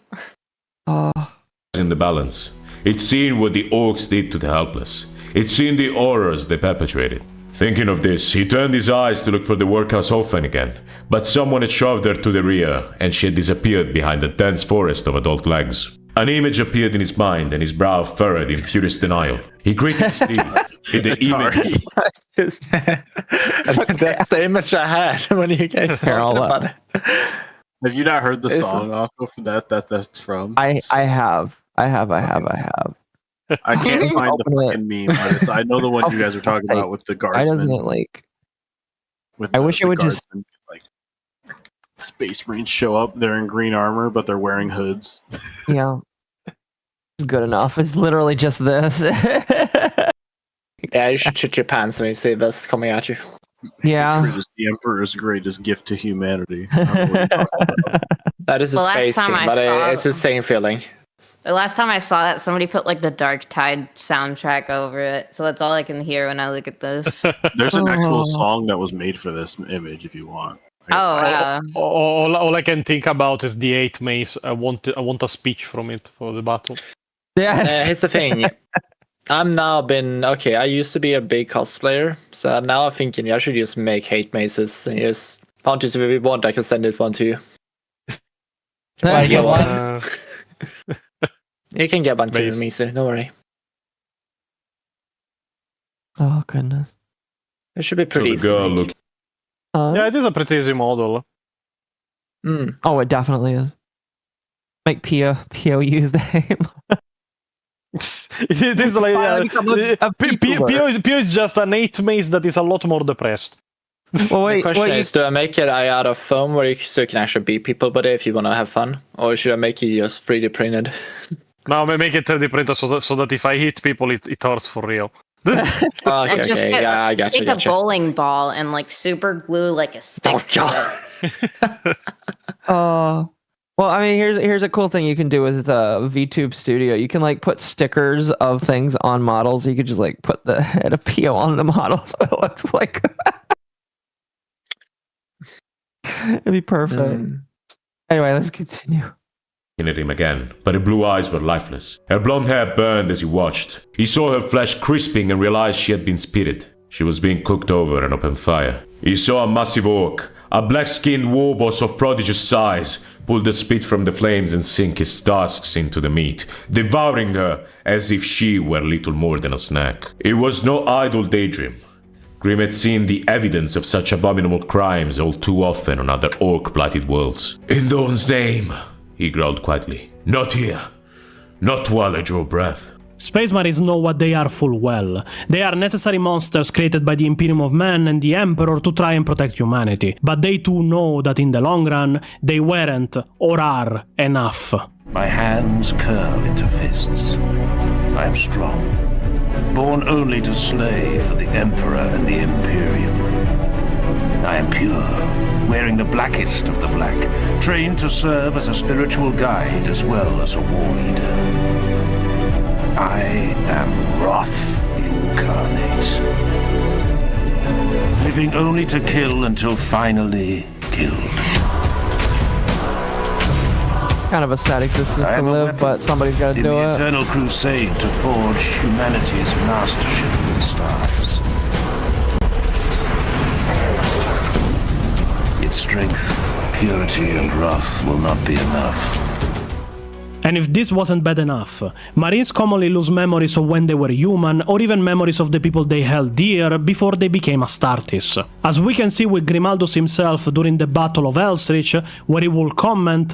In the balance. It's seen what the orcs did to the helpless. It's seen the horrors they perpetrated. Thinking of this, he turned his eyes to look for the workhouse Hofen again, but someone had shoved her to the rear, and she had disappeared behind the dense forest of adult legs. An image appeared in his mind, and his brow furrowed in furious denial. He gritted his teeth. In the image, That's the image I had when you guys talking about it. Have you not heard the song Akko from that's from? I have. I can't find the fucking meme, but I know the one you guys are talking about with the guardsmen. I wish it would just like Space Marines show up. They're in green armor, but they're wearing hoods. Yeah, it's good enough. It's literally just this. Yeah, you should shit your pants when you see this coming at you. Yeah, the Emperor's greatest gift to humanity. That is a space game, but it's the same feeling. The last time I saw that, somebody put like the Dark Tide soundtrack over it, so that's all I can hear when I look at this. There's an actual song that was made for this image, if you want. All I can think about is the 8 Mace. I want a speech from it for the battle. Yes. Here's the thing. I used to be a big cosplayer, so now I'm thinking I should just make hate maces. And just Pontius, if you want, I can send this one to you. Can I get one? You can get one too, Mizu. Don't worry. Oh goodness. It should be pretty easy. Yeah, it is a pretty easy model. Oh, it definitely is. Make Pio use the name. It is like Pio is just an 8 mace that is a lot more depressed. Well, wait, the question is, do I make it out of foam so you can actually beat people with it if you want to have fun? Or should I make it just 3D printed? No, make it 3D printed so that if I hit people, it hurts for real. Okay, yeah, I gotcha. Take a bowling ball and like super glue like a stick. Well, I mean, here's a cool thing you can do with VTube Studio. You can like put stickers of things on models. You could just like put the head of Pio on the model, so it looks like it'd be perfect. Anyway, let's continue. At him again, but her blue eyes were lifeless. Her blonde hair burned as he watched. He saw her flesh crisping and realized she had been spitted. She was being cooked over an open fire. He saw a massive orc, a black-skinned warboss of prodigious size, pull the spit from the flames and sink his tusks into the meat, devouring her as if she were little more than a snack. It was no idle daydream. Grim had seen the evidence of such abominable crimes all too often on other orc-blighted worlds. In Dawn's name, he growled quietly. Not here. Not while I draw breath. Space Marines know what they are full well. They are necessary monsters created by the Imperium of Man and the Emperor to try and protect humanity. But they too know that in the long run, they weren't or are enough. My hands curl into fists. I am strong, born only to slay for the Emperor and the Imperium. I am pure, wearing the blackest of the black, trained to serve as a spiritual guide as well as a war leader. I am Wrath incarnate, living only to kill until finally killed. It's kind of a sad existence to live, but somebody's got to do it. In the eternal crusade to forge humanity's mastership with stars. Its strength, purity, and wrath will not be enough. And if this wasn't bad enough, Marines commonly lose memories of when they were human, or even memories of the people they held dear before they became Astartes. As we can see with Grimaldus himself during the Battle of Elsrich, where he will comment,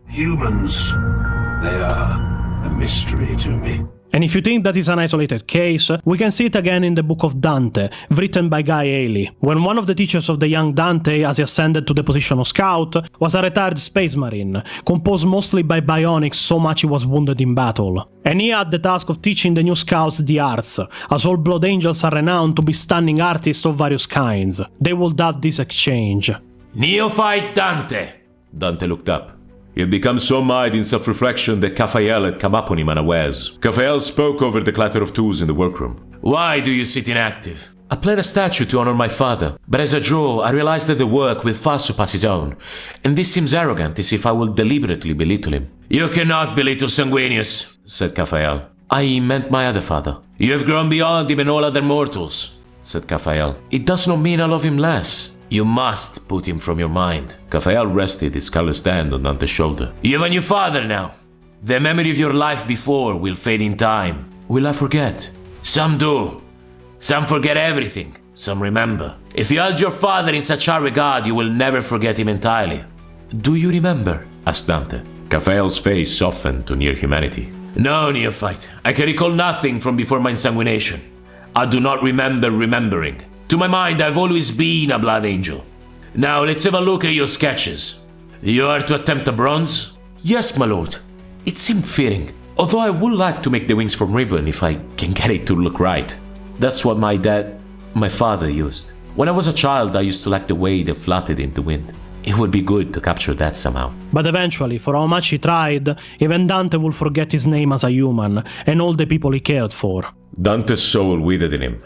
Humans, they are a mystery to me. And if you think that is an isolated case, we can see it again in the Book of Dante, written by Guy Haley, when one of the teachers of the young Dante, as he ascended to the position of scout, was a retired space marine, composed mostly by bionics so much he was wounded in battle. And he had the task of teaching the new scouts the arts, as all Blood Angels are renowned to be stunning artists of various kinds. They would have this exchange. Neophyte Dante! Dante looked up. He had become so mired in self-reflection that Caphael had come up on him unawares. Caphael spoke over the clatter of tools in the workroom. Why do you sit inactive? I played a statue to honor my father, but as I draw, I realized that the work will far surpass his own, and this seems arrogant, as if I will deliberately belittle him. You cannot belittle Sanguinius, said Caphael. I meant my other father. You have grown beyond him and all other mortals, said Caphael. It does not mean I love him less. You must put him from your mind. Caphael rested his calloused hand on Dante's shoulder. You have a new father now. The memory of your life before will fade in time. Will I forget? Some do. Some forget everything. Some remember. If you held your father in such high regard, you will never forget him entirely. Do you remember? Asked Dante. Caphael's face softened to near humanity. No, neophyte. I can recall nothing from before my insanguination. I do not remember remembering. To my mind, I've always been a Blood Angel. Now, let's have a look at your sketches. You are to attempt a bronze? Yes, my lord. It seemed fitting. Although I would like to make the wings from ribbon if I can get it to look right. That's what my father used. When I was a child, I used to like the way they fluttered in the wind. It would be good to capture that somehow. But eventually, for how much he tried, even Dante will forget his name as a human, and all the people he cared for. Dante's soul withered in him.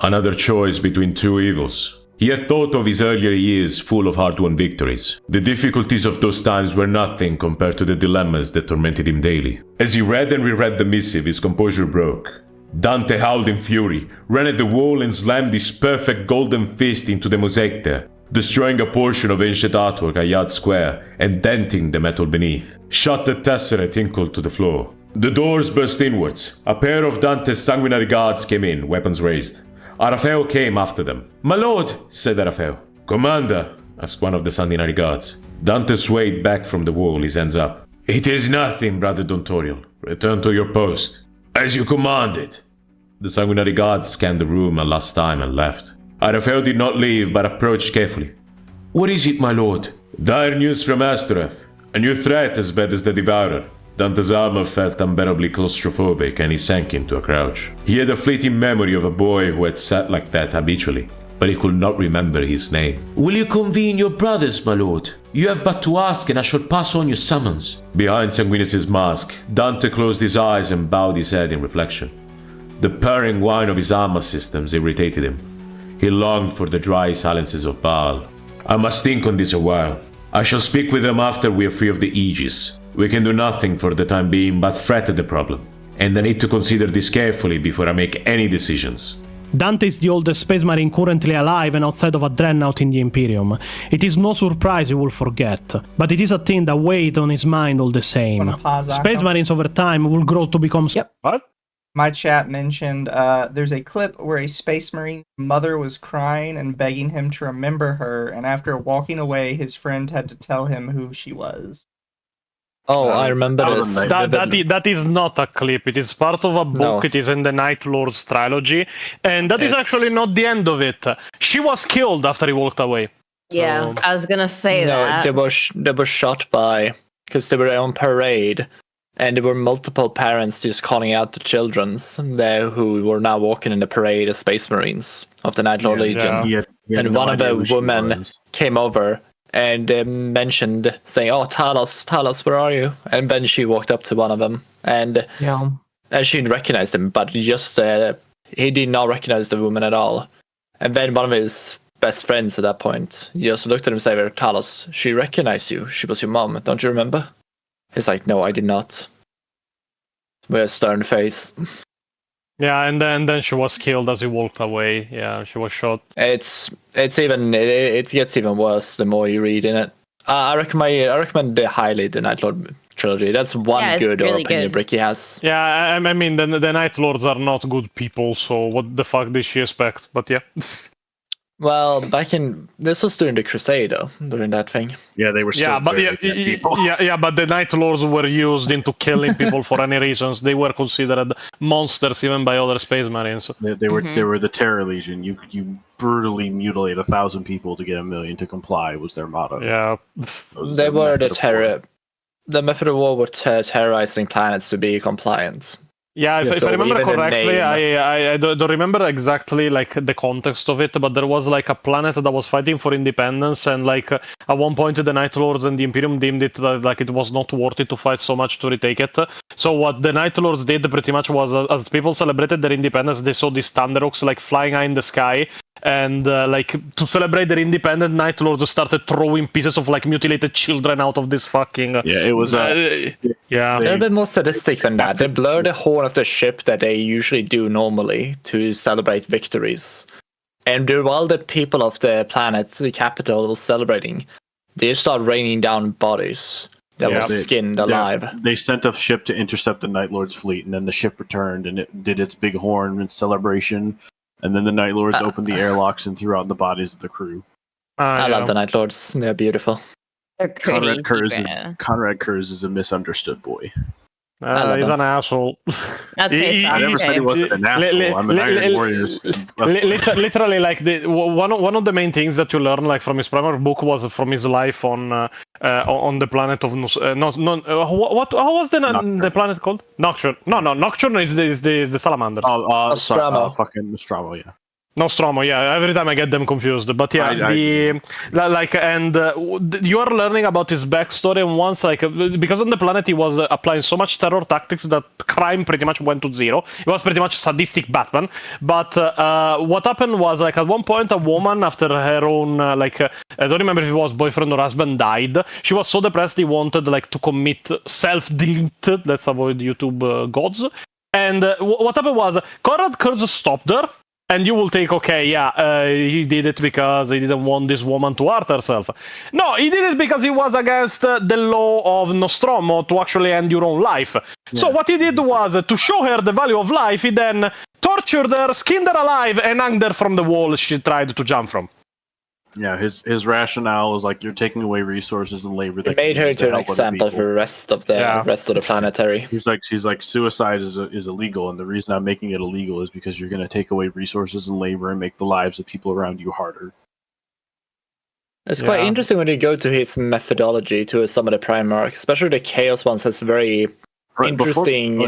Another choice between two evils. He had thought of his earlier years full of hard-won victories. The difficulties of those times were nothing compared to the dilemmas that tormented him daily. As he read and reread the missive, his composure broke. Dante howled in fury, ran at the wall and slammed his perfect golden fist into the mosaic there, destroying a portion of ancient artwork a yard square and denting the metal beneath. Shot the tesseract tinkled to the floor. The doors burst inwards. A pair of Dante's sanguinary guards came in, weapons raised. Arafeo came after them. My lord, said Arafeo. Commander, asked one of the sanguinary guards. Dante swayed back from the wall, his hands up. It is nothing, brother Dontorial. Return to your post. As you commanded. The sanguinary guard scanned the room a last time and left. Raphael did not leave, but approached carefully. What is it, my lord? Dire news from Astorath. A new threat as bad as the Devourer. Dante's armor felt unbearably claustrophobic, and he sank into a crouch. He had a fleeting memory of a boy who had sat like that habitually, but he could not remember his name. Will you convene your brothers, my lord? You have but to ask, and I shall pass on your summons. Behind Sanguinus's mask, Dante closed his eyes and bowed his head in reflection. The purring whine of his armor systems irritated him. He longed for the dry silences of Baal. I must think on this a while. I shall speak with them after we are free of the Aegis. We can do nothing for the time being but fret at the problem. And I need to consider this carefully before I make any decisions. Dante is the oldest space marine currently alive and outside of a dreadnought in the Imperium. It is no surprise he will forget, but it is a thing that weighs on his mind all the same. Space marines over time will grow to become... Yep. What? My chat mentioned there's a clip where a space marine's mother was crying and begging him to remember her, and after walking away, his friend had to tell him who she was. Oh, I remember this. That is not a clip. It is part of a book. No. It is in the Night Lords trilogy, and that is actually not the end of it. She was killed after he walked away. Yeah, I was gonna say that. They were shot by, because they were on parade, and there were multiple parents just calling out the children there who were now walking in the parade as Space Marines of the Night Lord Legion. He had and no one of idea the who she women was. came over and mentioned, saying, "Oh, Talos, where are you?" And then she walked up to one of them, and she recognized him, but just he did not recognize the woman at all. And then one of his best friends at that point just looked at him and said, "Talos, she recognized you. She was your mom. Don't you remember?" He's like, "No, I did not." With a stern face. Yeah, and then she was killed as he walked away. Yeah, she was shot. It gets even worse the more you read in it. I recommend highly the Night Lord trilogy. That's one good really opinion good. Bricky has. Yeah, I mean, the Night Lords are not good people, so what the fuck did she expect? But yeah. Well, this was during the Crusade, though, during that thing. Yeah, they were still Yeah, but but the Night Lords were used into killing people for any reasons. They were considered monsters even by other Space Marines. They were the Terror Legion. You brutally mutilate 1,000 people to get 1,000,000 to comply was their motto. Yeah, They were the terror. The method of war were terrorizing planets to be compliant. Yeah, if I remember even the correctly, name- I don't remember exactly like the context of it, but there was like a planet that was fighting for independence, and like at one point the Night Lords and the Imperium deemed it like it was not worth it to fight so much to retake it. So what the Night Lords did pretty much was, as people celebrated their independence, they saw these Thunderhawks like flying high in the sky, and like to celebrate their independence, Night Lords started throwing pieces of like mutilated children out of this fucking. Yeah, it was. Yeah, They're a bit more sadistic than that. They blur the horn of the ship that they usually do normally to celebrate victories. And while the people of the planet, the capital, was celebrating, they start raining down bodies that were skinned alive. They sent a ship to intercept the Night Lord's fleet, and then the ship returned and it did its big horn in celebration. And then the Night Lords opened the airlocks and threw out the bodies of the crew. I love the Night Lords. They're beautiful. They're Conrad Kurz is a misunderstood boy. He's an asshole. I never said he wasn't an asshole. I'm an Iron Warriors. Literally, like one of the main things that you learn, like from his primary book, was from his life on the planet of how was the planet called? Nocturne. No, Nocturne is the salamanders. Nostromo. Fucking Nostromo, yeah. Nostromo, yeah. Every time I get them confused, but yeah, you are learning about his backstory, and once because on the planet he was applying so much terror tactics that crime pretty much went to zero. It was pretty much sadistic Batman. But what happened was at one point a woman, after her own I don't remember if it was boyfriend or husband, died. She was so depressed he wanted to commit self-delete. Let's avoid YouTube gods. And what happened was Conrad Kurz stopped her. And you will think, he did it because he didn't want this woman to hurt herself. No, he did it because he was against the law of Nostromo to actually end your own life. Yeah. So what he did was, to show her the value of life, he then tortured her, skinned her alive, and hanged her from the wall she tried to jump from. Yeah, his rationale is like you're taking away resources and labor. It made her into an example for the rest of the planetary. She's like suicide is illegal, and the reason I'm making it illegal is because you're going to take away resources and labor and make the lives of people around you harder. It's quite interesting when you go to his methodology to some of the Primarchs, especially the Chaos ones has very interesting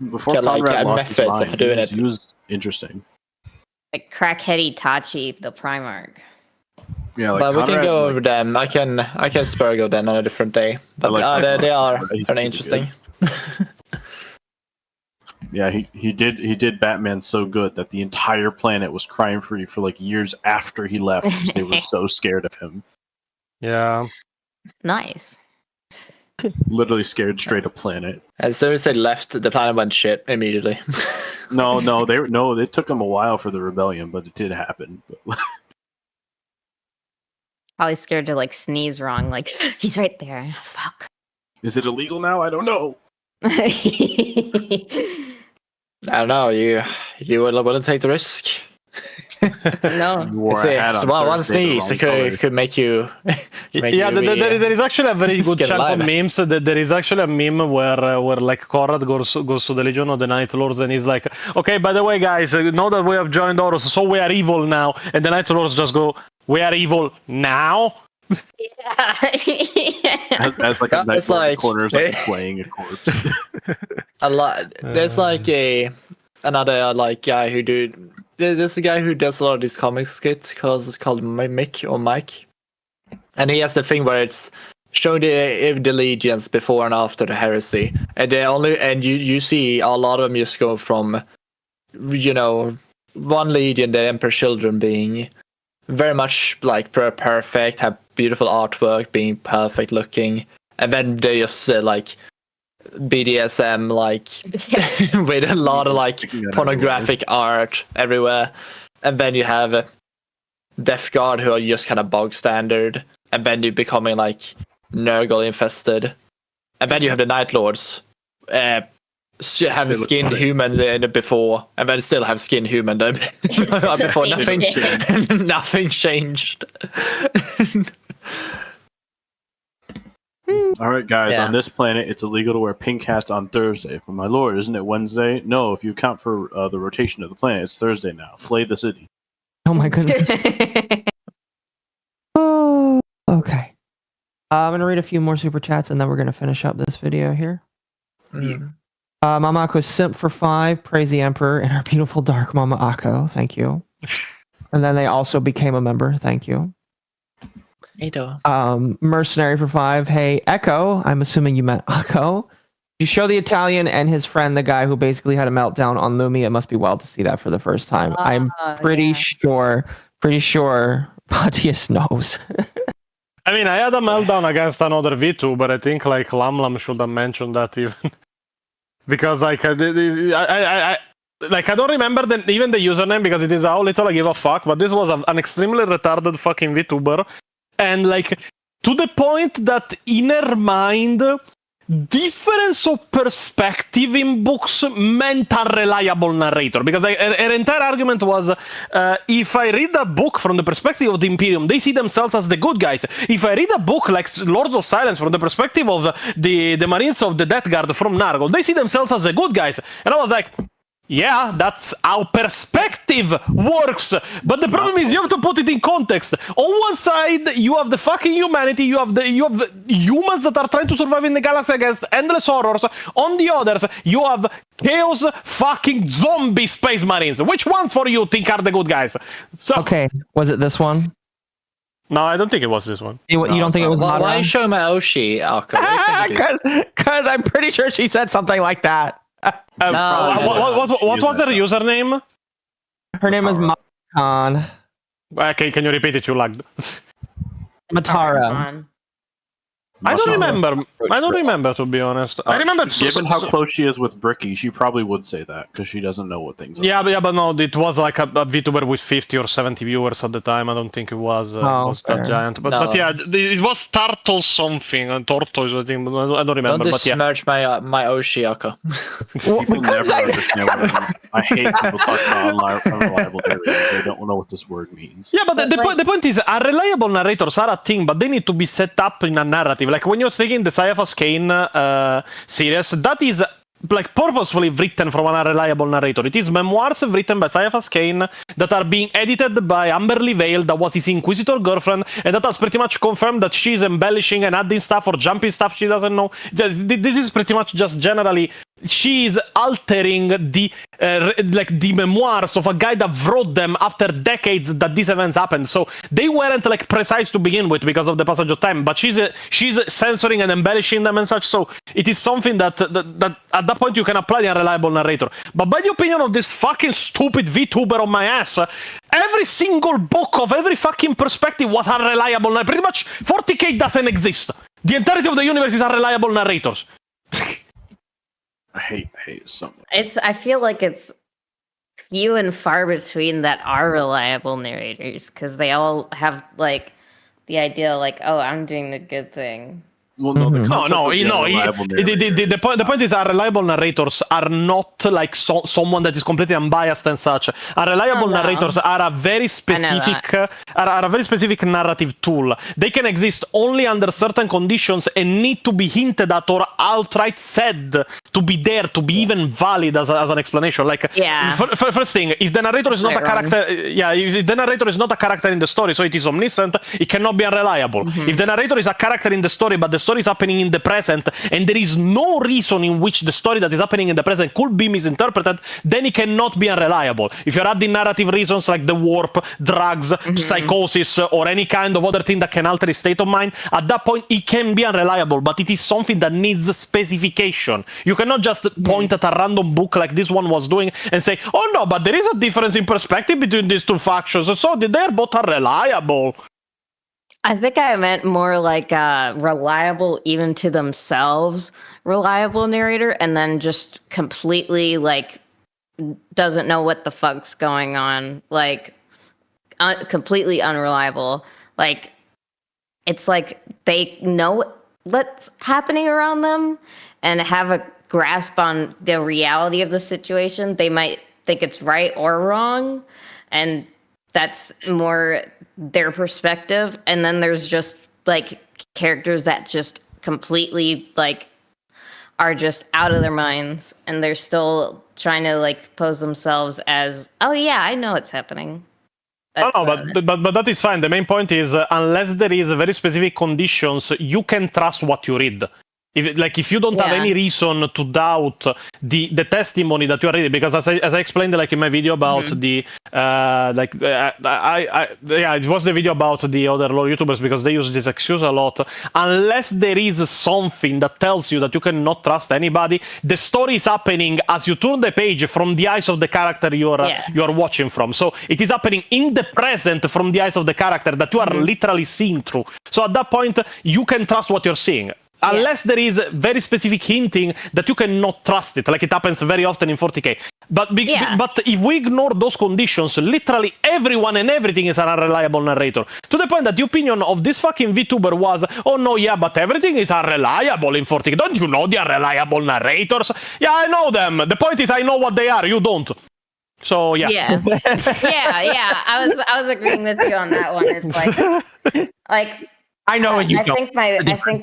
Before Conrad lost his methods mind, of doing he was interesting. Like crackheady Tachi, the Primarch. Yeah, like but we can Conrad, go over them. I can Spurgo then on a different day. But they are very interesting. Yeah, he did Batman so good that the entire planet was crime free for like years after he left because they were so scared of him. Yeah. Nice. Literally scared straight up planet. As soon as they left, the planet went shit immediately. No, it took him a while for the rebellion, but it did happen. Probably scared to like sneeze wrong. Like he's right there. Fuck. Is it illegal now? I don't know. I don't know. You wouldn't take the risk. No. One sneeze could make you. There is actually a very good chunk of memes. There is actually a meme where like Conrad goes to the Legion of the Night Lords and he's like, okay, by the way, guys, know that we have joined Horus, so we are evil now. And the Night Lords just go, we are evil now. As like a night lord corners like playing a corpse. A lot. There's like another like guy who there's a guy who does a lot of these comic skits because it's called Mick or Mike, and he has the thing where it's showing the legions before and after the heresy, and you see a lot of them just go from one legion, the Emperor Children, being very much like perfect, have beautiful artwork, being perfect looking, and then they just like BDSM, like with a lot of like pornographic art everywhere, and then you have Death Guard who are just kind of bog standard, and then you're becoming like Nurgle infested, and then you have the Night Lords have skinned human before, and then still have skinned human before. Nothing changed. Alright guys, on this planet it's illegal to wear pink hats on Thursday. But my lord, isn't it Wednesday? No, if you account for the rotation of the planet, it's Thursday now. Flay the city. Oh my goodness. Oh, okay. I'm going to read a few more super chats and then we're going to finish up this video here. Mama Ako simp for 5, praise the Emperor and our beautiful dark Mama Ako. Thank you. And then they also became a member. Thank you. Mercenary for 5. Hey, Echo. I'm assuming you meant Echo. You show the Italian and his friend, the guy who basically had a meltdown on Lumi. It must be wild to see that for the first time. I'm pretty sure Pontius knows. I mean, I had a meltdown against another V2, but I think like Lam should have mentioned that even. Because like I don't remember even the username because it is how little I give a fuck, but this was an extremely retarded fucking VTuber. And like to the point that in her mind, difference of perspective in books meant unreliable narrator. Because like, her entire argument was, if I read a book from the perspective of the Imperium, they see themselves as the good guys. If I read a book like Lords of Silence from the perspective of the Marines of the Death Guard from Nargol, they see themselves as the good guys. And I was like, yeah, that's how perspective works. But the problem is you have to put it in context. On one side, you have the fucking humanity, you have humans that are trying to survive in the galaxy against endless horrors. On the others, you have chaos fucking zombie space marines. Which ones for you think are the good guys? So, okay, was it this one? No, I don't think it was this one. You don't think it was Why are you showing my Oshi, Alka? Because I'm pretty sure she said something like that. What was her username? Her name is Makan. Okay, can you repeat it? You lagged. Matara. I don't remember. I don't remember, to be honest. I remember. Given how close she is with Bricky, she probably would say that because she doesn't know what things are. Yeah, but no, it was like a VTuber with 50 or 70 viewers at the time. I don't think it was that giant. But yeah, it was Turtle something. Tortoise, I think. I don't remember. Don't but yeah. besmirch my Oshiaka. People never understand what I hate people talking about unreliable narrators. They don't know what this word means. Yeah, but the point is, unreliable narrators are a thing, but they need to be set up in a narrative. Like when you're taking the Cyphers Kane series, that is like purposefully written from an unreliable narrator. It is memoirs written by Cyphers Kane that are being edited by Amberly Vale, that was his Inquisitor girlfriend, and that has pretty much confirmed that she's embellishing and adding stuff or jumping stuff she doesn't know. This is pretty much just generally she is altering the memoirs of a guy that wrote them after decades that these events happened. So they weren't like precise to begin with because of the passage of time, but she's censoring and embellishing them and such. So it is something that at that point you can apply the unreliable narrator. But by the opinion of this fucking stupid VTuber on my ass, every single book of every fucking perspective was unreliable. Pretty much 40k doesn't exist. The entirety of the universe is unreliable narrators. I hate it so much. I feel like it's few and far between that are reliable narrators, because they all have like the idea like, oh, I'm doing the good thing. Well, no, the the point is that reliable narrators are not like someone that is completely unbiased and such. Reliable narrators are a very specific narrative tool. They can exist only under certain conditions and need to be hinted at or outright said to be there to be even valid as an explanation. Like, first thing, if the narrator is not a character, if the narrator is not a character in the story, so it is omniscient, it cannot be unreliable. If the narrator is a character in the story, but the story is happening in the present, and there is no reason in which the story that is happening in the present could be misinterpreted, then it cannot be unreliable. If you're adding narrative reasons like the warp, drugs, psychosis, or any kind of other thing that can alter his state of mind, at that point it can be unreliable, but it is something that needs specification. You cannot just point at a random book like this one was doing and say, oh no, but there is a difference in perspective between these two factions, so they're both unreliable. I think I meant more like reliable even to themselves, reliable narrator, and then just completely like doesn't know what the fuck's going on, like completely unreliable. Like it's like they know what's happening around them and have a grasp on the reality of the situation. They might think it's right or wrong, and that's more their perspective. And then there's just like characters that just completely like are just out of their minds, and they're still trying to like pose themselves as, oh yeah, I know what's happening. But that is fine. The main point is unless there is very specific conditions, you can trust what you read. If you don't have any reason to doubt the testimony that you are reading, because as I explained like in my video about it was the video about the other lore YouTubers, because they use this excuse a lot. Unless there is something that tells you that you cannot trust anybody, the story is happening as you turn the page from the eyes of the character you are watching from. So it is happening in the present from the eyes of the character that you are literally seeing through. So at that point, you can trust what you're seeing. Unless there is very specific hinting that you cannot trust it, like it happens very often in 40k. But if we ignore those conditions, literally everyone and everything is an unreliable narrator. To the point that the opinion of this fucking VTuber was, oh no, yeah, but everything is unreliable in 40k. Don't you know the unreliable narrators? Yeah, I know them. The point is I know what they are, you don't. So yeah. Yeah. I was agreeing with you on that one. It's like I know what you I think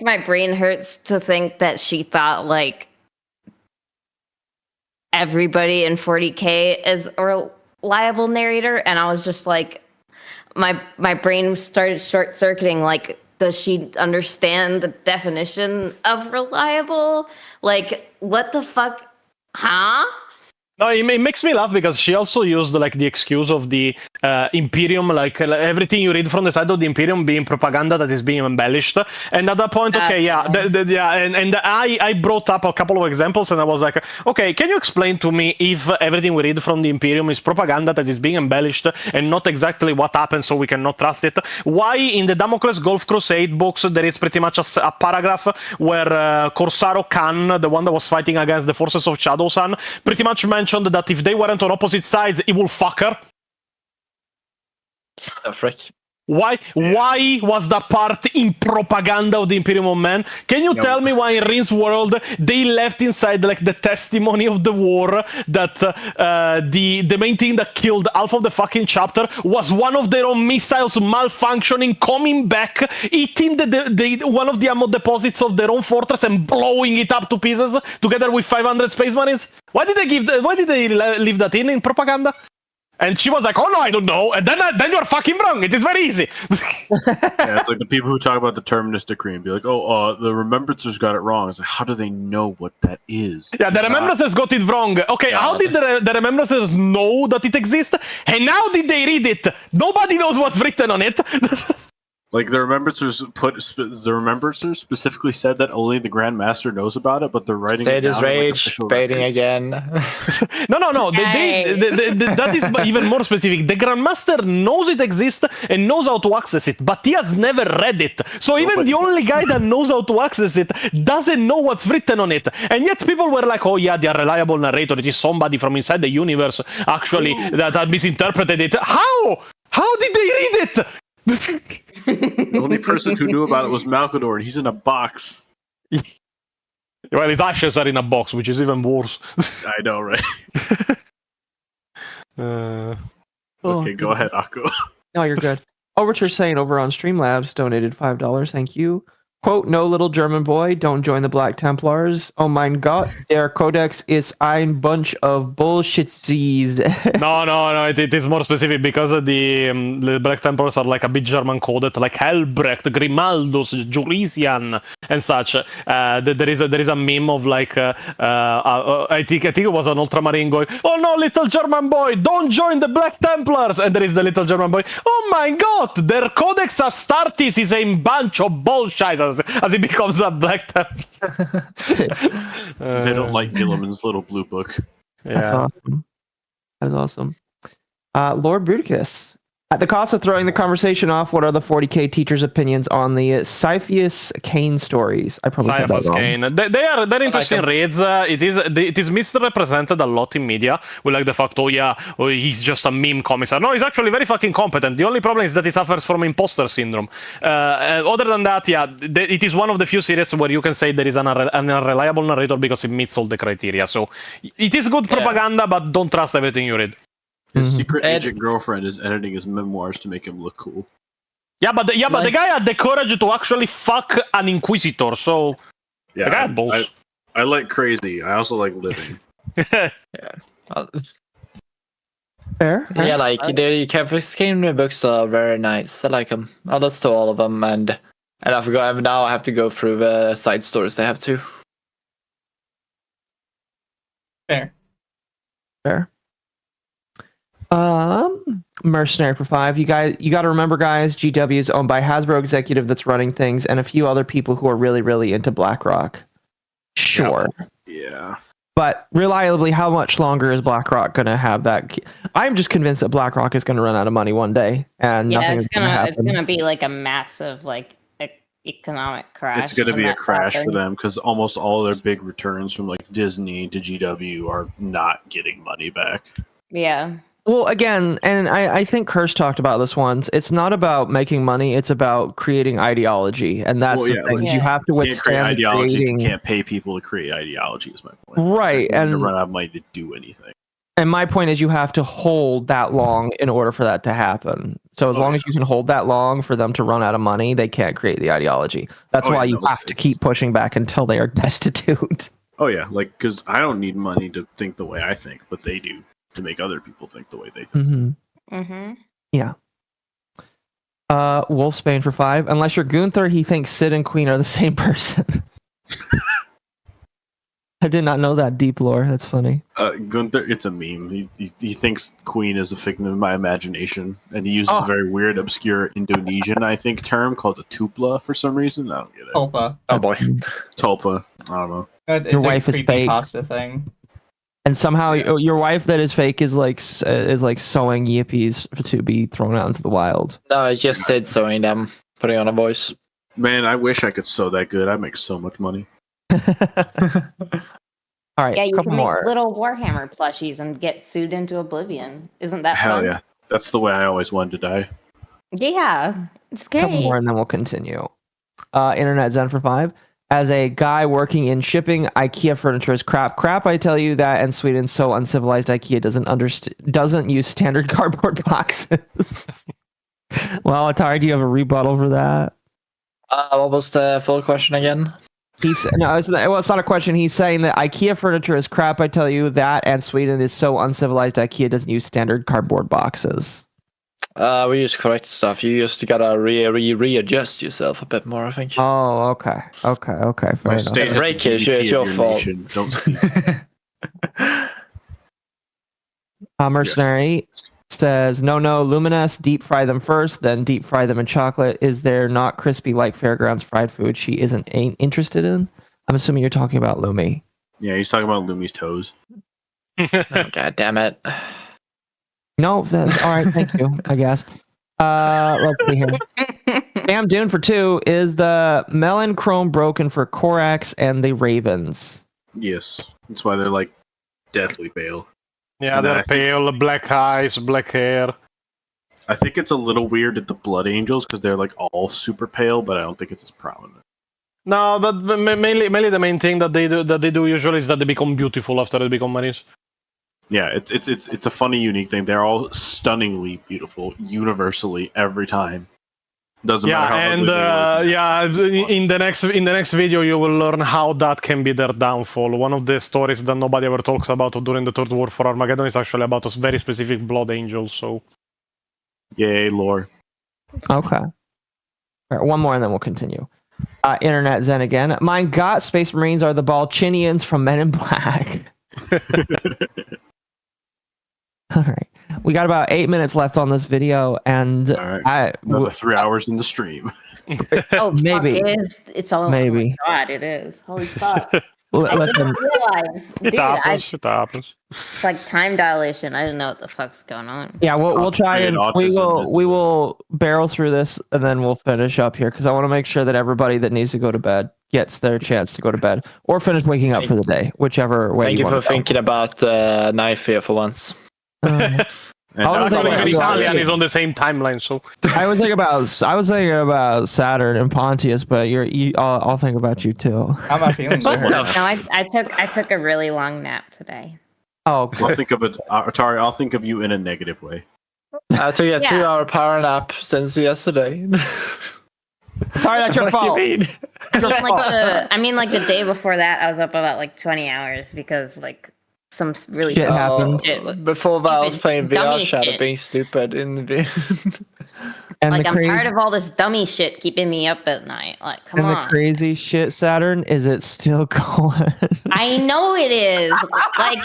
my brain hurts to think that she thought like everybody in 40k is a reliable narrator, and I was just like, my brain started short circuiting. Like, does she understand the definition of reliable? Like, what the fuck? Huh? No, it makes me laugh because she also used like the excuse of the Imperium, like everything you read from the side of the Imperium being propaganda that is being embellished. And at that point, okay, yeah, and I brought up a couple of examples, and I was like, okay, can you explain to me if everything we read from the Imperium is propaganda that is being embellished and not exactly what happened, so we cannot trust it? Why in the Damocles Golf Crusade books there is pretty much a paragraph where Corsaro Khan, the one that was fighting against the forces of Shadow Sun, pretty much mentioned that if they weren't on opposite sides, he will fuck her. The frick. Why was that part in propaganda of the Imperium of Man? Can you tell me why in Rin's world they left inside like the testimony of the war that the main thing that killed half of the fucking chapter was one of their own missiles malfunctioning, coming back, hitting the one of the ammo deposits of their own fortress and blowing it up to pieces together with 500 Space Marines? Why did they leave that in propaganda? And she was like, oh no, I don't know. And then you're fucking wrong. It is very easy. Yeah, it's like the people who talk about the Terminus Decree and be like, oh, the Remembrancers got it wrong. It's like, how do they know what that is? Yeah, the Remembrancers got it wrong. Okay, how did the Remembrancers know that it exists? And how did they read it? Nobody knows what's written on it. Like, the Remembrancers specifically said that only the Grand Master knows about it, but they're writing Say it down this in, like, rage, official baiting records. again. No. That is even more specific. The Grandmaster knows it exists and knows how to access it, but he has never read it. So even the only guy that knows how to access it doesn't know what's written on it. And yet people were like, oh yeah, the unreliable narrator, it is somebody from inside the universe actually that had misinterpreted it. How? How did they read it? The only person who knew about it was Malcador, and he's in a box. Well, his ashes are in a box, which is even worse. I know, right? Okay, go ahead, Akko. No, you're good. Overture saying over on Streamlabs donated $5. Thank you. Quote, no little German boy, don't join the Black Templars. Oh mein Gott, der Codex ist ein bunch of bullshitsies. No, it is more specific because the Black Templars are like a bit German coded, like Helbrecht, Grimaldus, Jurisian, and such. There is a meme of like, I think it was an Ultramarine going, oh no, little German boy, don't join the Black Templars. And there is the little German boy, oh my God, their Codex Astartes is a bunch of bullshit. As he becomes a Black Templar. They don't like Gilliman's little blue book. That's awesome. That is awesome. Lord Bruticus. At the cost of throwing the conversation off, what are the 40k teachers' opinions on the Siphius Kane stories? I probably said that wrong. Kane. They're interesting reads. It is misrepresented a lot in media. We like the fact, he's just a meme commissar. No, he's actually very fucking competent. The only problem is that he suffers from imposter syndrome. Other than that, it is one of the few series where you can say there is an unreliable narrator because it meets all the criteria. So it is good propaganda, but don't trust everything you read. His secret agent girlfriend is editing his memoirs to make him look cool. But the guy had the courage to actually fuck an inquisitor, so the guy had balls. I like crazy. I also like living. Fair. Yeah, like the Catholic Kane books are very nice. I like them. I listened to all of them, and I forgot. Now I have to go through the side stories they have too. Fair. Mercenary for 5. You got to remember, guys, GW is owned by Hasbro executive that's running things and a few other people who are really, really into BlackRock. Sure. Yeah. But reliably, how much longer is BlackRock going to have that? I'm just convinced that BlackRock is going to run out of money one day, and nothing is going to happen. It's gonna be like a massive economic crash. It's going to be a crash for them because almost all their big returns from like Disney to GW are not getting money back. Yeah. Well, again, and I think Curse talked about this once. It's not about making money; it's about creating ideology, and that's the thing. You have to withstand ideology. You can't pay people to create ideology. Is my point. Right, and run out of money to do anything. And my point is, you have to hold that long in order for that to happen. So as long as you can hold that long for them to run out of money, they can't create the ideology. That's why you have to keep pushing back until they are destitute. Oh yeah, like because I don't need money to think the way I think, but they do. To make other people think the way they think. Yeah. Wolfsbane for 5. Unless you're Gunther, he thinks Sid and Queen are the same person. I did not know that deep lore. That's funny. Gunther, it's a meme. He thinks Queen is a figment of my imagination, and he uses a very weird, obscure Indonesian, I think, term called a tupla for some reason. I don't get it. Tulpa. Oh boy. Tulpa. I don't know. It's Your a wife is fake. creepypasta thing. And somehow your wife that is fake is like sewing yippies to be thrown out into the wild. No, I just said sewing them, putting on a voice. Man, I wish I could sew that good. I'd make so much money. All right, Yeah, you couple can more. make little Warhammer plushies and get sued into oblivion. Isn't that Hell fun? yeah. That's the way I always wanted to die. Yeah, it's Couple great. more and then we'll continue. Internet Zen for 5. As a guy working in shipping, IKEA furniture is crap. Crap, I tell you that. And Sweden's so uncivilized. IKEA doesn't use standard cardboard boxes. Well, Atari, do you have a rebuttal for that? What was the full question again? It's not a question. He's saying that IKEA furniture is crap. I tell you that, and Sweden is so uncivilized. IKEA doesn't use standard cardboard boxes. We use correct stuff. You just gotta readjust yourself a bit more, I think. Oh, okay. Fair enough. Breakage, it's your fault. Don't speak. Mercenary says, no, Luminous, deep fry them first, then deep fry them in chocolate. Is there not crispy like Fairgrounds fried food she ain't interested in? I'm assuming you're talking about Lumi. Yeah, he's talking about Lumi's toes. Oh, God damn it. No, that's all right. Thank you, I guess. Let's see here. Damn Dune for 2. Is the melon chrome broken for Korax and the Ravens? Yes. That's why they're like deathly pale. Yeah, And then they're I think- pale, black eyes, black hair. I think it's a little weird at the Blood Angels because they're like all super pale, but I don't think it's as prominent. No, but mainly the main thing that they do usually is that they become beautiful after they become Marines. Yeah, it's a funny, unique thing. They're all stunningly beautiful, universally, every time. Doesn't matter how ugly they are. In the next video you will learn how that can be their downfall. One of the stories that nobody ever talks about during the Third War for Armageddon is actually about a very specific Blood Angel. So, yay, lore. Okay. All right, one more and then we'll continue. Internet Zen again. My God, Space Marines are the Balchinians from Men in Black. All right. We got about 8 minutes left on this video, and Another 3 hours in the stream. Oh, Maybe. Fuck, it's all. Maybe. Oh my God, it is. Holy fuck! Listen, I didn't realize. It Dude, happens. It happens. it's like time dilation. I didn't know what the fuck's going on. yeah, we'll try and Concentrated we will barrel through this, and then we'll finish up here because I want to make sure that everybody that needs to go to bed gets their chance to go to bed or finish waking up for the day, whichever way. Thank you for want to go. thinking about knife here for once. I was thinking Even about- Italian is on the same timeline, so I was thinking about Saturn and Pontius, but I'll think about you too. How am I feeling? No, I took a really long nap today. Oh, I'll think of it, Atari. I'll think of you in a negative way. I took a Yeah. 2-hour power nap since yesterday. Sorry, that's your What fault. do you mean? I mean, like the day before that, I was up about like 20 hours because like some really Shit happened. shit was Before that, I was stupid, playing VR dummy Shadow, shit. being stupid in the And Like the I'm crazy, tired of all this dummy shit keeping me up at night. Like, come and the on. crazy shit, Saturn, is it still going? I know it is. Like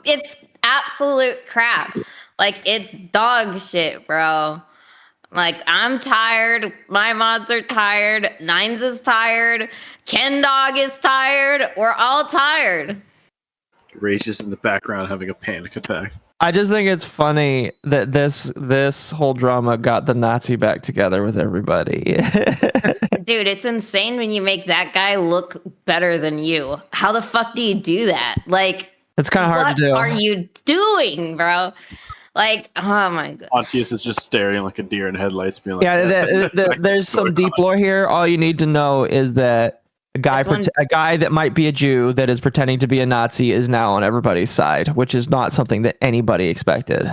it's absolute crap. Like it's dog shit, bro. Like I'm tired. My mods are tired. Nines is tired. Ken Dog is tired. We're all tired. Ray's just in the background having a panic attack. I just think it's funny that this whole drama got the Nazi back together with everybody. Dude, it's insane when you make that guy look better than you. How the fuck do you do that? Like, It's kind of hard to do. what are you doing, bro? Like, oh my god. Pontius is just staring like a deer in headlights, being like, Yeah, there's some deep lore here. All you need to know is that a guy that might be a Jew that is pretending to be a Nazi is now on everybody's side, which is not something that anybody expected.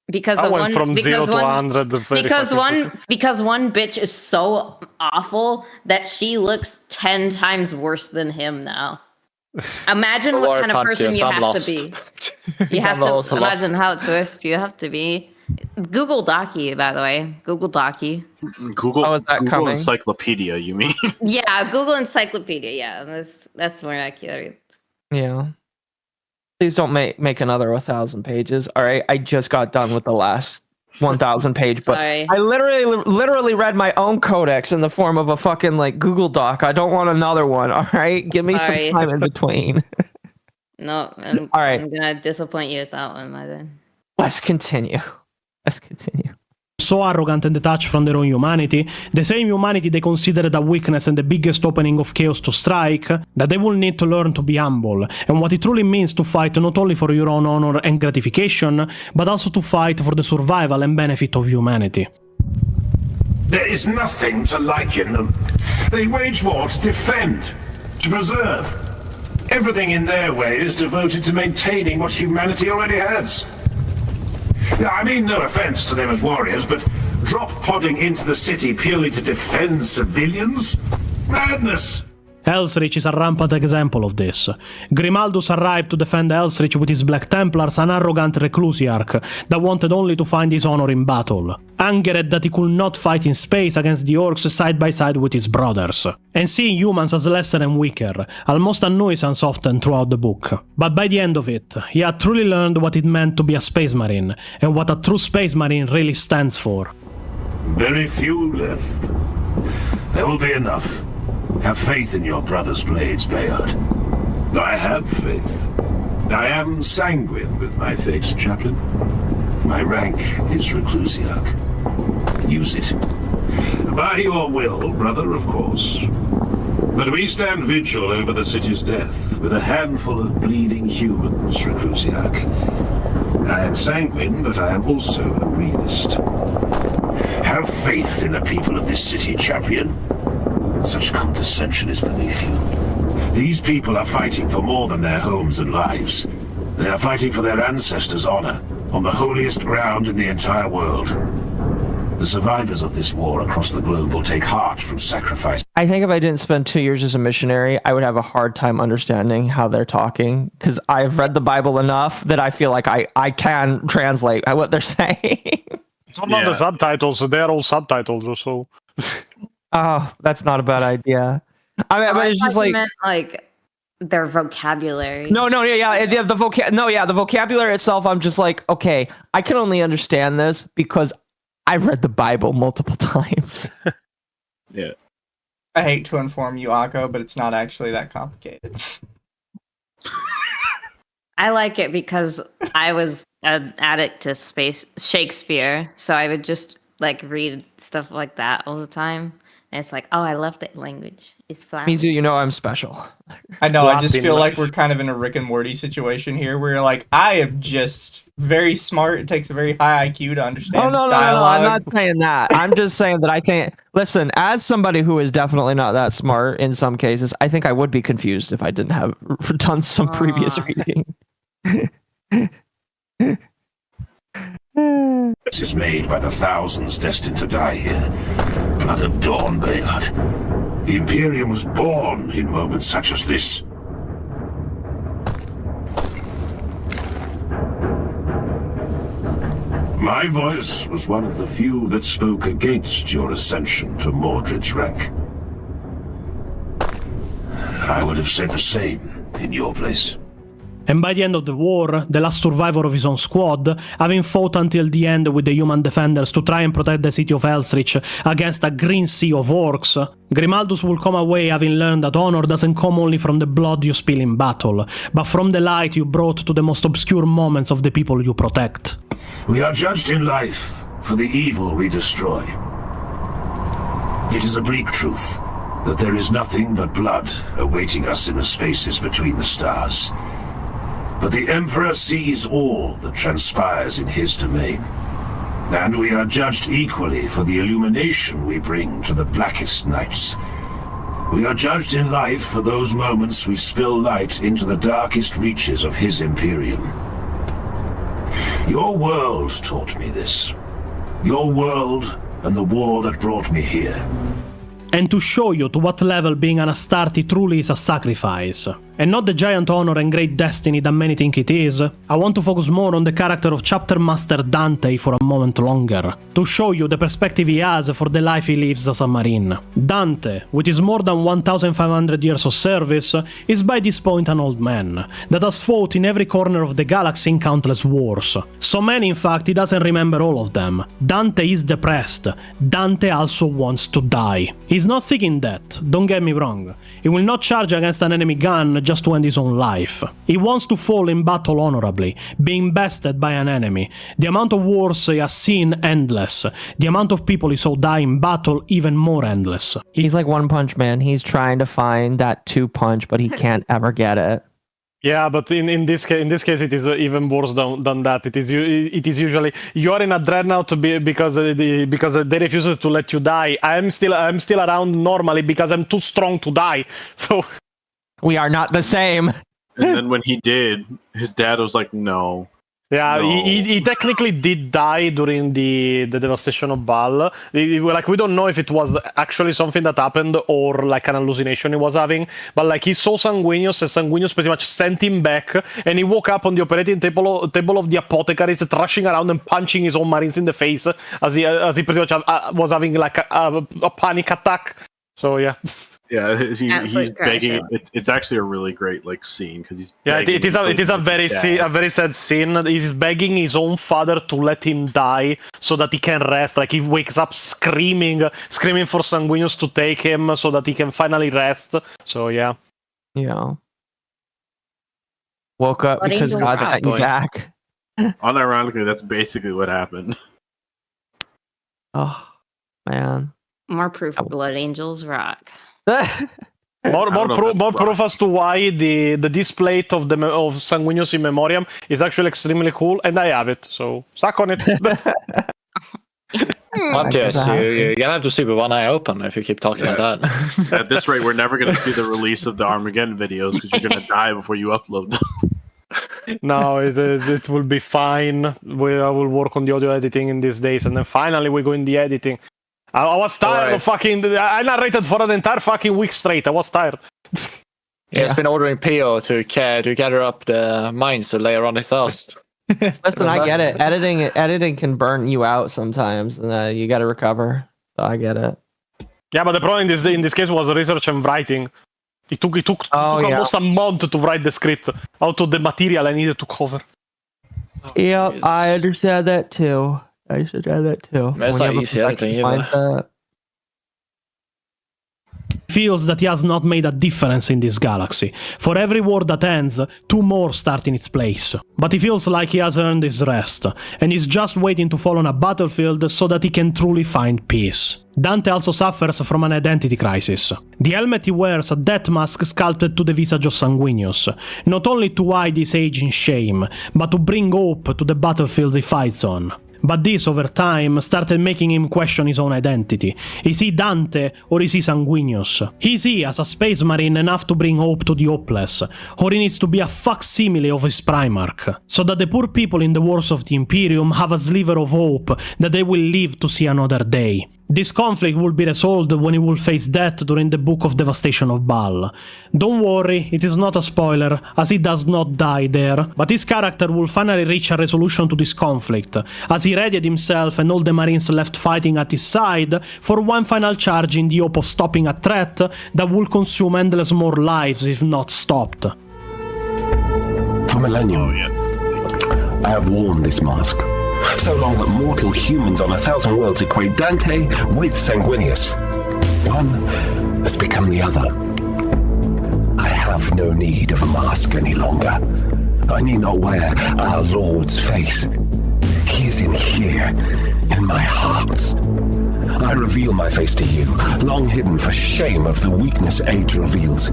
Because I the went one from because 0 to one 100 very because fucking one because one bitch is so awful that she looks 10 times worse than him now. Imagine what kind of person you have to be. You have to imagine how twist you have to be. Google Docky, by the way. Google Docky. Google, How is that Google coming? Encyclopedia, you mean? Yeah, Google Encyclopedia. Yeah, that's more accurate. Yeah. Please don't make another 1,000 pages. All right, I just got done with the last 1,000 page, but Sorry. I literally read my own codex in the form of a fucking like Google Doc. I don't want another one. All right, give me Sorry. some time in between. No, All right. I'm gonna disappoint you with that one, my then. Let's continue. So arrogant and detached from their own humanity, the same humanity they considered a weakness and the biggest opening of chaos to strike, that they will need to learn to be humble, and what it truly means to fight not only for your own honor and gratification, but also to fight for the survival and benefit of humanity. There is nothing to like in them. They wage war to defend, to preserve. Everything in their way is devoted to maintaining what humanity already has. I mean no offense to them as warriors, but drop-podding into the city purely to defend civilians? Madness! Elsrich is a rampant example of this. Grimaldus arrived to defend Elsrich with his Black Templars, an arrogant reclusiarch that wanted only to find his honor in battle, angered that he could not fight in space against the orcs side by side with his brothers, and seeing humans as lesser and weaker, almost a nuisance often throughout the book. But by the end of it, he had truly learned what it meant to be a space marine, and what a true space marine really stands for. Very few left. There will be enough. Have faith in your brother's blades, Bayard. I have faith. I am sanguine with my fate, Chaplain. My rank is Reclusiarch. Use it. By your will, brother, of course. But we stand vigil over the city's death, with a handful of bleeding humans, Reclusiarch. I am sanguine, but I am also a realist. Have faith in the people of this city, Champion. Such condescension is beneath you. These people are fighting for more than their homes and lives. They are fighting for their ancestors' honor, on the holiest ground in the entire world. The survivors of this war across the globe will take heart from sacrifice. I think if I didn't spend 2 years as a missionary, I would have a hard time understanding how they're talking, because I've read the Bible enough that I feel like I can translate what they're saying. It's not the subtitles, they're all subtitles, so... Oh, that's not a bad idea. I mean, but it's just like meant like their vocabulary. the vocabulary itself. I'm just like, okay, I can only understand this because I've read the Bible multiple times. Yeah. I hate to inform you, Akko, but it's not actually that complicated. I like it because I was an addict to Shakespeare, so I would just like read stuff like that all the time. And it's like, oh, I love that language. It's flat. Mizu, you know I'm special. I know, I just feel like we're kind of in a Rick and Morty situation here where you're like, I am just very smart. It takes a very high IQ to understand this dialogue. No, I'm not saying that. I'm just saying that I think, listen, as somebody who is definitely not that smart in some cases, I think I would be confused if I didn't have done some previous reading. This is made by the thousands destined to die here. Blood of Dawn, Bayard. The Imperium was born in moments such as this. My voice was one of the few that spoke against your ascension to Mordred's rank. I would have said the same in your place. And by the end of the war, the last survivor of his own squad, having fought until the end with the human defenders to try and protect the city of Elsrich against a green sea of orcs, Grimaldus will come away having learned that honor doesn't come only from the blood you spill in battle, but from the light you brought to the most obscure moments of the people you protect. We are judged in life for the evil we destroy. It is a bleak truth that there is nothing but blood awaiting us in the spaces between the stars. But the Emperor sees all that transpires in his domain, and we are judged equally for the illumination we bring to the blackest nights. We are judged in life for those moments we spill light into the darkest reaches of his Imperium. Your world taught me this. Your world and the war that brought me here. And to show you to what level being an Astarte truly is a sacrifice, and not the giant honor and great destiny that many think it is, I want to focus more on the character of Chapter Master Dante for a moment longer, to show you the perspective he has for the life he lives as a marine. Dante, with his more than 1,500 years of service, is by this point an old man, that has fought in every corner of the galaxy in countless wars. So many in fact he doesn't remember all of them. Dante is depressed. Dante also wants to die. He's not seeking death, don't get me wrong. He will not charge against an enemy gun just to end his own life. He wants to fall in battle honorably, being bested by an enemy. The amount of wars he has seen, endless. The amount of people he saw die in battle, even more endless. He's like One Punch Man. He's trying to find that 2-punch, but he can't ever get it. Yeah, but in this case, it is even worse than that. It is usually you are in a dreadnought because they refuse to let you die. I'm still around normally because I'm too strong to die. So we are not the same. And then when he did, his dad was like, "No." Yeah, no. He technically did die during the devastation of Baal. Like, we don't know if it was actually something that happened or like an hallucination he was having. But like, he saw Sanguinius, and Sanguinius pretty much sent him back, and he woke up on the operating table of the apothecaries, thrashing around and punching his own marines in the face as he pretty much was having like a panic attack. So yeah. Yeah, he's begging. It's actually a really great like scene because he's. Yeah, it is a very sad scene. He's begging his own father to let him die so that he can rest. Like, he wakes up screaming for Sanguinius to take him so that he can finally rest. So yeah. Yeah. Woke up because God sent you back. Unironically, that's basically what happened. Oh man. More proof of Blood Angels rock. more proof as to why the display of Sanguinius in Memoriam is actually extremely cool, and I have it, so suck on it. Pontius, you're gonna have to sleep with one eye open if you keep talking like that. At this rate, we're never gonna see the release of the Armageddon videos because you're gonna die before you upload them. No, it will be fine. I will work on the audio editing in these days, and then finally we go in the editing. I was tired of fucking. I narrated for an entire fucking week straight. I was tired. He's been ordering PO to gather up the mines to lay around his house. Listen, I get it. Editing can burn you out sometimes, and you got to recover. So I get it. Yeah, but the problem in this case was research and writing. It took almost a month to write the script out of the material I needed to cover. Yep, I understand that too. I should add that too. That's not easy editing either. Feels that he has not made a difference in this galaxy. For every war that ends, 2 more start in its place. But he feels like he has earned his rest, and is just waiting to fall on a battlefield so that he can truly find peace. Dante also suffers from an identity crisis. The helmet he wears a death mask sculpted to the visage of Sanguinius, not only to hide his age in shame, but to bring hope to the battlefields he fights on. But this, over time, started making him question his own identity. Is he Dante, or is he Sanguinius? Is he, as a space marine, enough to bring hope to the hopeless? Or he needs to be a facsimile of his Primarch, so that the poor people in the wars of the Imperium have a sliver of hope that they will live to see another day. This conflict will be resolved when he will face death during the Book of Devastation of Baal. Don't worry, it is not a spoiler, as he does not die there, but his character will finally reach a resolution to this conflict, as he readied himself and all the marines left fighting at his side for one final charge in the hope of stopping a threat that will consume endless more lives if not stopped. For millennium, I have worn this mask. So long that mortal humans on 1,000 worlds equate Dante with Sanguinius. One has become the other. I have no need of a mask any longer. I need not wear our Lord's face. He is in here, in my heart. I reveal my face to you, long hidden for shame of the weakness age reveals.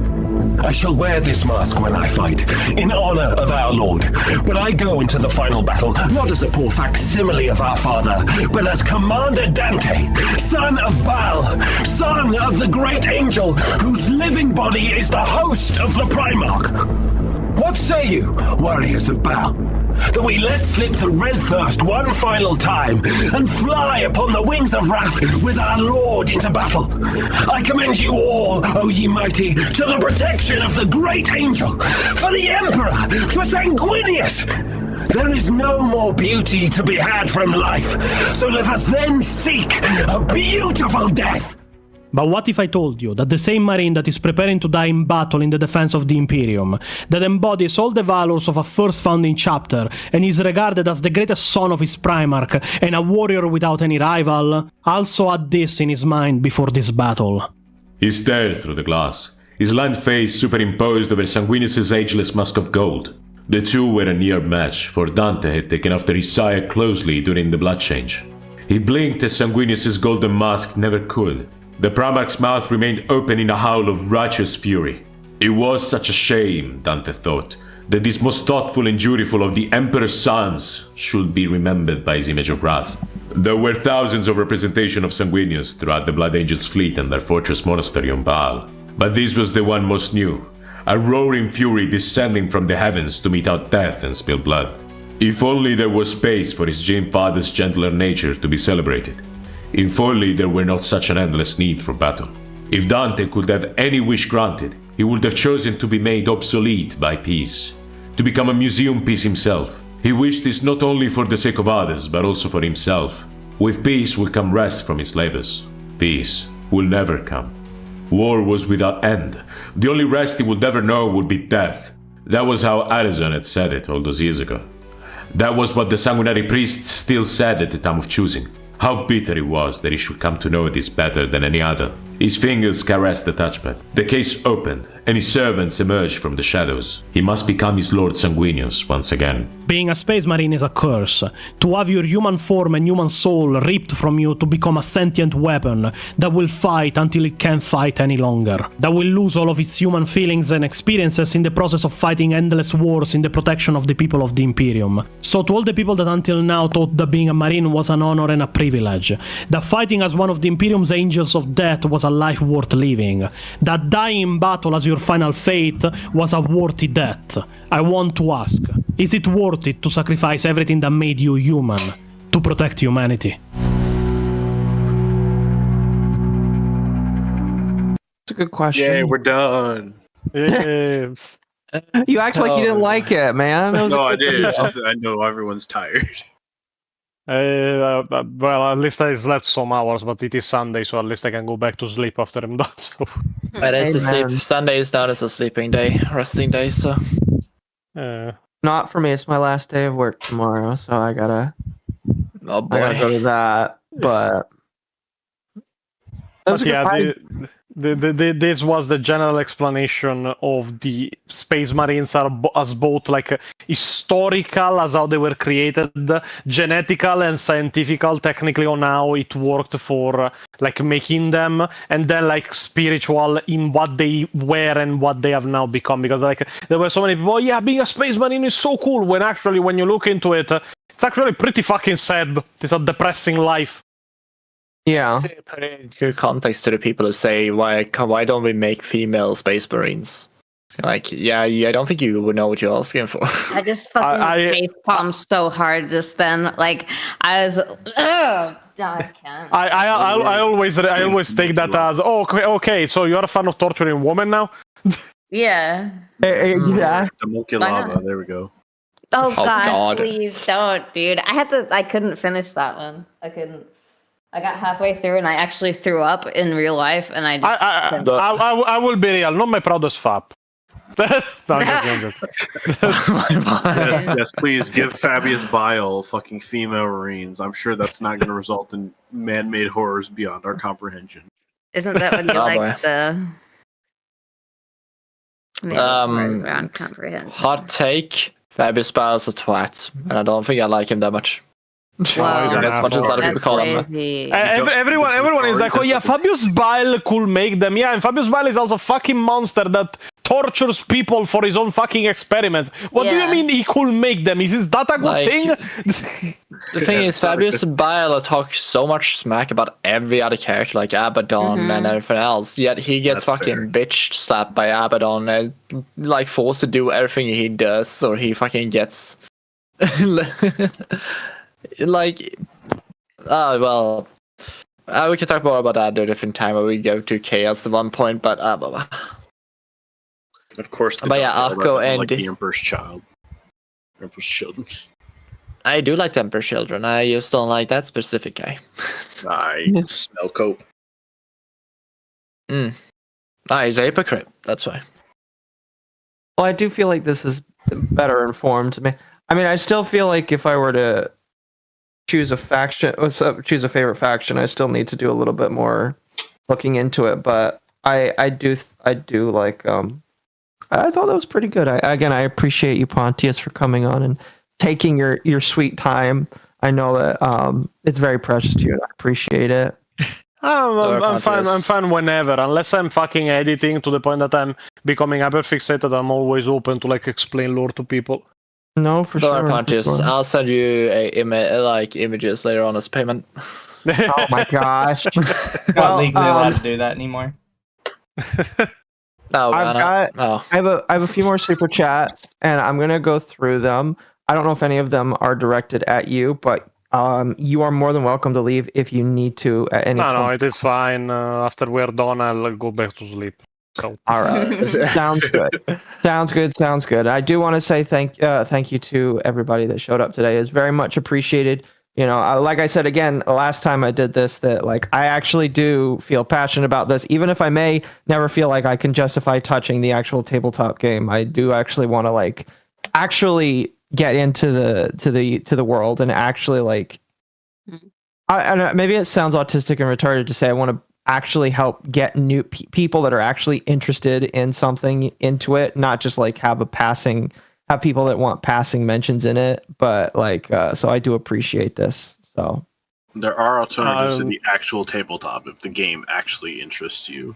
I shall wear this mask when I fight, in honor of our Lord. But I go into the final battle, not as a poor facsimile of our father, but as Commander Dante, son of Baal, son of the great angel, whose living body is the host of the Primarch. What say you, warriors of Baal? That we let slip the red thirst one final time and fly upon the wings of wrath with our lord into battle. I commend you all, O ye mighty, to the protection of the great angel, for the emperor, for Sanguinius. There is no more beauty to be had from life, so let us then seek a beautiful death. But what if I told you that the same Marine that is preparing to die in battle in the defense of the Imperium, that embodies all the valors of a first founding chapter, and is regarded as the greatest son of his Primarch, and a warrior without any rival, also had this in his mind before this battle? He stared through the glass, his lined face superimposed over Sanguinius' ageless mask of gold. The two were a near match, for Dante had taken after his sire closely during the Blood Change. He blinked as Sanguinius' golden mask never could. The Primarch's mouth remained open in a howl of righteous fury. It was such a shame, Dante thought, that this most thoughtful and dutiful of the Emperor's sons should be remembered by his image of wrath. There were thousands of representations of Sanguinius throughout the Blood Angels' fleet and their fortress monastery on Baal, but this was the one most new, a roaring fury descending from the heavens to mete out death and spill blood. If only there was space for his Jane father's gentler nature to be celebrated. If only there were not such an endless need for battle. If Dante could have any wish granted, he would have chosen to be made obsolete by peace, to become a museum piece himself. He wished this not only for the sake of others, but also for himself. With peace will come rest from his labors. Peace will never come. War was without end. The only rest he would ever know would be death. That was how Addison had said it all those years ago. That was what the sanguinary priests still said at the time of choosing. How bitter it was that he should come to know this better than any other. His fingers caressed the touchpad. The case opened, and his servants emerged from the shadows. He must become his Lord Sanguinius once again. Being a space marine is a curse. To have your human form and human soul ripped from you to become a sentient weapon that will fight until it can't fight any longer. That will lose all of its human feelings and experiences in the process of fighting endless wars in the protection of the people of the Imperium. So to all the people that until now thought that being a marine was an honor and a privilege, that fighting as one of the Imperium's angels of death was a life worth living, that dying in battle as your final fate was a worthy death, I want to ask, is it worth it to sacrifice everything that made you human to protect humanity? That's a good question. Yay, we're done. Yes. You act like you didn't like it, man. It was No, a I good did. video. It's just, I know everyone's tired. Well, at least I slept some hours, but it is Sunday, so at least I can go back to sleep after I'm done. So. It is a Amen. sleep. Sunday is known as a sleeping day, resting day. So Not for me. It's my last day of work tomorrow, so I gotta oh boy, I gotta go to that. But that was But a yeah, good this was the general explanation of the Space Marines as both like historical, as how they were created, genetical and scientifical, technically on how it worked for like making them, and then like spiritual in what they were and what they have now become. Because like there were so many people, oh yeah, being a Space Marine is so cool, when actually when you look into it, it's actually pretty fucking sad. It's a depressing life. Yeah. Put it in good context to the people who say, why don't we make female Space Marines? Like, yeah, I don't think you would know what you're asking for. I just fucking face palmed so hard just then. Like, I was, ugh, I can't. I always take that as, oh, okay, so you're a fan of torturing women now? Yeah. Yeah. Homunculava, there we go. Oh God, God. please don't, dude. I couldn't finish that one. I got halfway through and I actually threw up in real life, and I just. I will be real, not my proudest fap. No, I'm joking. Yes, please give Fabius Bile fucking female Marines. I'm sure that's not going to result in man-made horrors beyond our comprehension. Isn't that what you like the? Around comprehension. Hot take: Fabius Bile is a twat, and I don't think I like him that much. Wow. As much as other people call him. Everyone is like, oh yeah, Fabius Bile could make them. Yeah, and Fabius Bile is also a fucking monster that tortures people for his own fucking experiments. What do you Yeah. mean he could make them? Is that a good Like, thing? The thing is, Fabius Bile talks so much smack about every other character, like Abaddon and everything else, yet he gets That's fucking bitch slapped by Abaddon and like forced to do everything he does, or he fucking gets like well, we can talk more about that at a different time when we go to Chaos at one point, but Of course, But yeah, Dark Akko Elder is and- like the Emperor's child. Emperor's children. I do like the Emperor Children. I just don't like that specific guy. I smell cope. He's a hypocrite. That's why. Well, I do feel like this is better informed to me. I mean, I still feel like if I were to choose a faction, choose a favorite faction, I still need to do a little bit more looking into it. But I do like. I thought that was pretty good. I appreciate you, Pontius, for coming on and taking your sweet time. I know that it's very precious to you. And I appreciate it. I'm fine whenever, unless I'm fucking editing to the point that I'm becoming hyper fixated. I'm always open to like explain lore to people. No, for Don't worry, sure. Pontius. for sure. I'll send you images later on as payment. Oh my gosh. Not legally allowed to do that anymore. No, I have a few more super chats, and I'm gonna go through them. I don't know if any of them are directed at you, but you are more than welcome to leave if you need to at any point. No, it is fine. After we're done, I'll go back to sleep. So. All right, sounds good. Sounds good. I do want to say thank you to everybody that showed up today. It's very much appreciated. You know, like I said again, last time I did this, that like I actually do feel passionate about this, even if I may never feel like I can justify touching the actual tabletop game. I do actually want to like actually get into the world and actually like. I maybe it sounds autistic and retarded to say I want to actually help get new people that are actually interested in something into it, not just like have people that want passing mentions in it, but like so I do appreciate this. So There are alternatives to the actual tabletop if the game actually interests you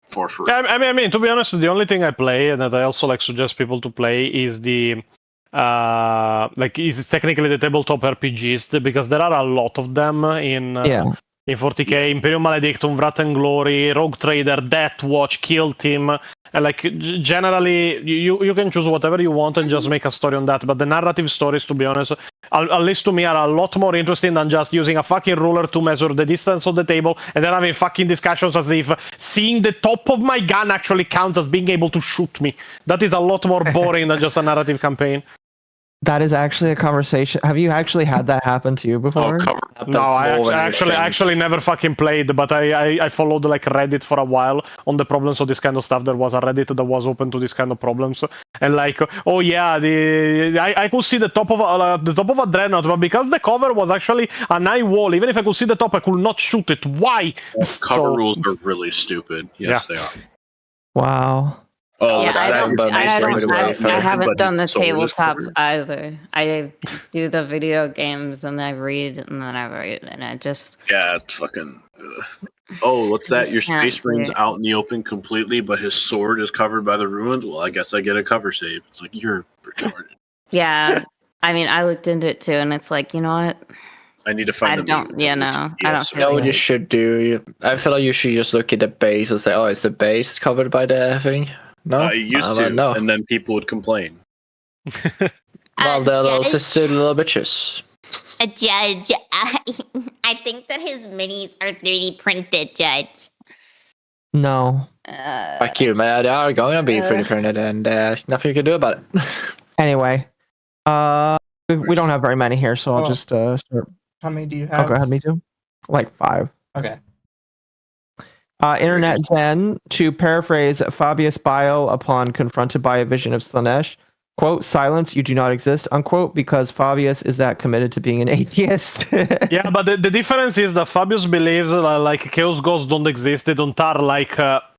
for free. I mean, to be honest, the only thing I play and that I also like suggest people to play is the is technically the tabletop RPGs, because there are a lot of them in 40k, Imperium Maledictum, Wrath and Glory, Rogue Trader, Death Watch, Kill Team. And like generally, you can choose whatever you want and just make a story on that. But the narrative stories, to be honest, at least to me, are a lot more interesting than just using a fucking ruler to measure the distance of the table and then having fucking discussions as if seeing the top of my gun actually counts as being able to shoot me. That is a lot more boring than just a narrative campaign. that is actually a conversation. Have you actually had that happen to you before? No, I actually never fucking played, but I followed like Reddit for a while on the problems of this kind of stuff. There was a Reddit that was open to this kind of problems, and like, oh yeah, I could see the top of a dreadnought, but because the cover was actually an eye wall, even if I could see the top, I could not shoot it. Why? Cover rules are really stupid. Yes, they are. Wow. Oh, Yeah, I haven't done the Sword is tabletop covered. either. I do the video games and I read and then I write and I just Yeah, it's fucking. Oh, what's that? Just Your can't Space Marine's see it. out in the open completely, but his sword is covered by the ruins. Well, I guess I get a cover save. It's like, you're retarded. yeah. I mean, I looked into it too, and it's like, you know what? I need to find I the don't. meme Yeah, from no, the I TPS don't. You know what Feel you should do? I feel like you should just look at the base and say, oh, is the base covered by the thing? No? I used to, No. and then people would complain. Well, they're those just silly little bitches. A judge, I think that his minis are 3D printed, Judge. No. Fuck you, man. They are going to be 3D printed, and nothing you can do about it. Anyway, we don't have very many here, so I'll just start. How many do you Oh, have? go ahead, Mizu. Like 5. Okay. Internet Zen, to paraphrase Fabius Bio upon confronted by a vision of Slanesh, quote, silence, you do not exist, unquote, because Fabius is that committed to being an atheist. Yeah, but the difference is that Fabius believes like chaos ghosts don't exist. They don't are like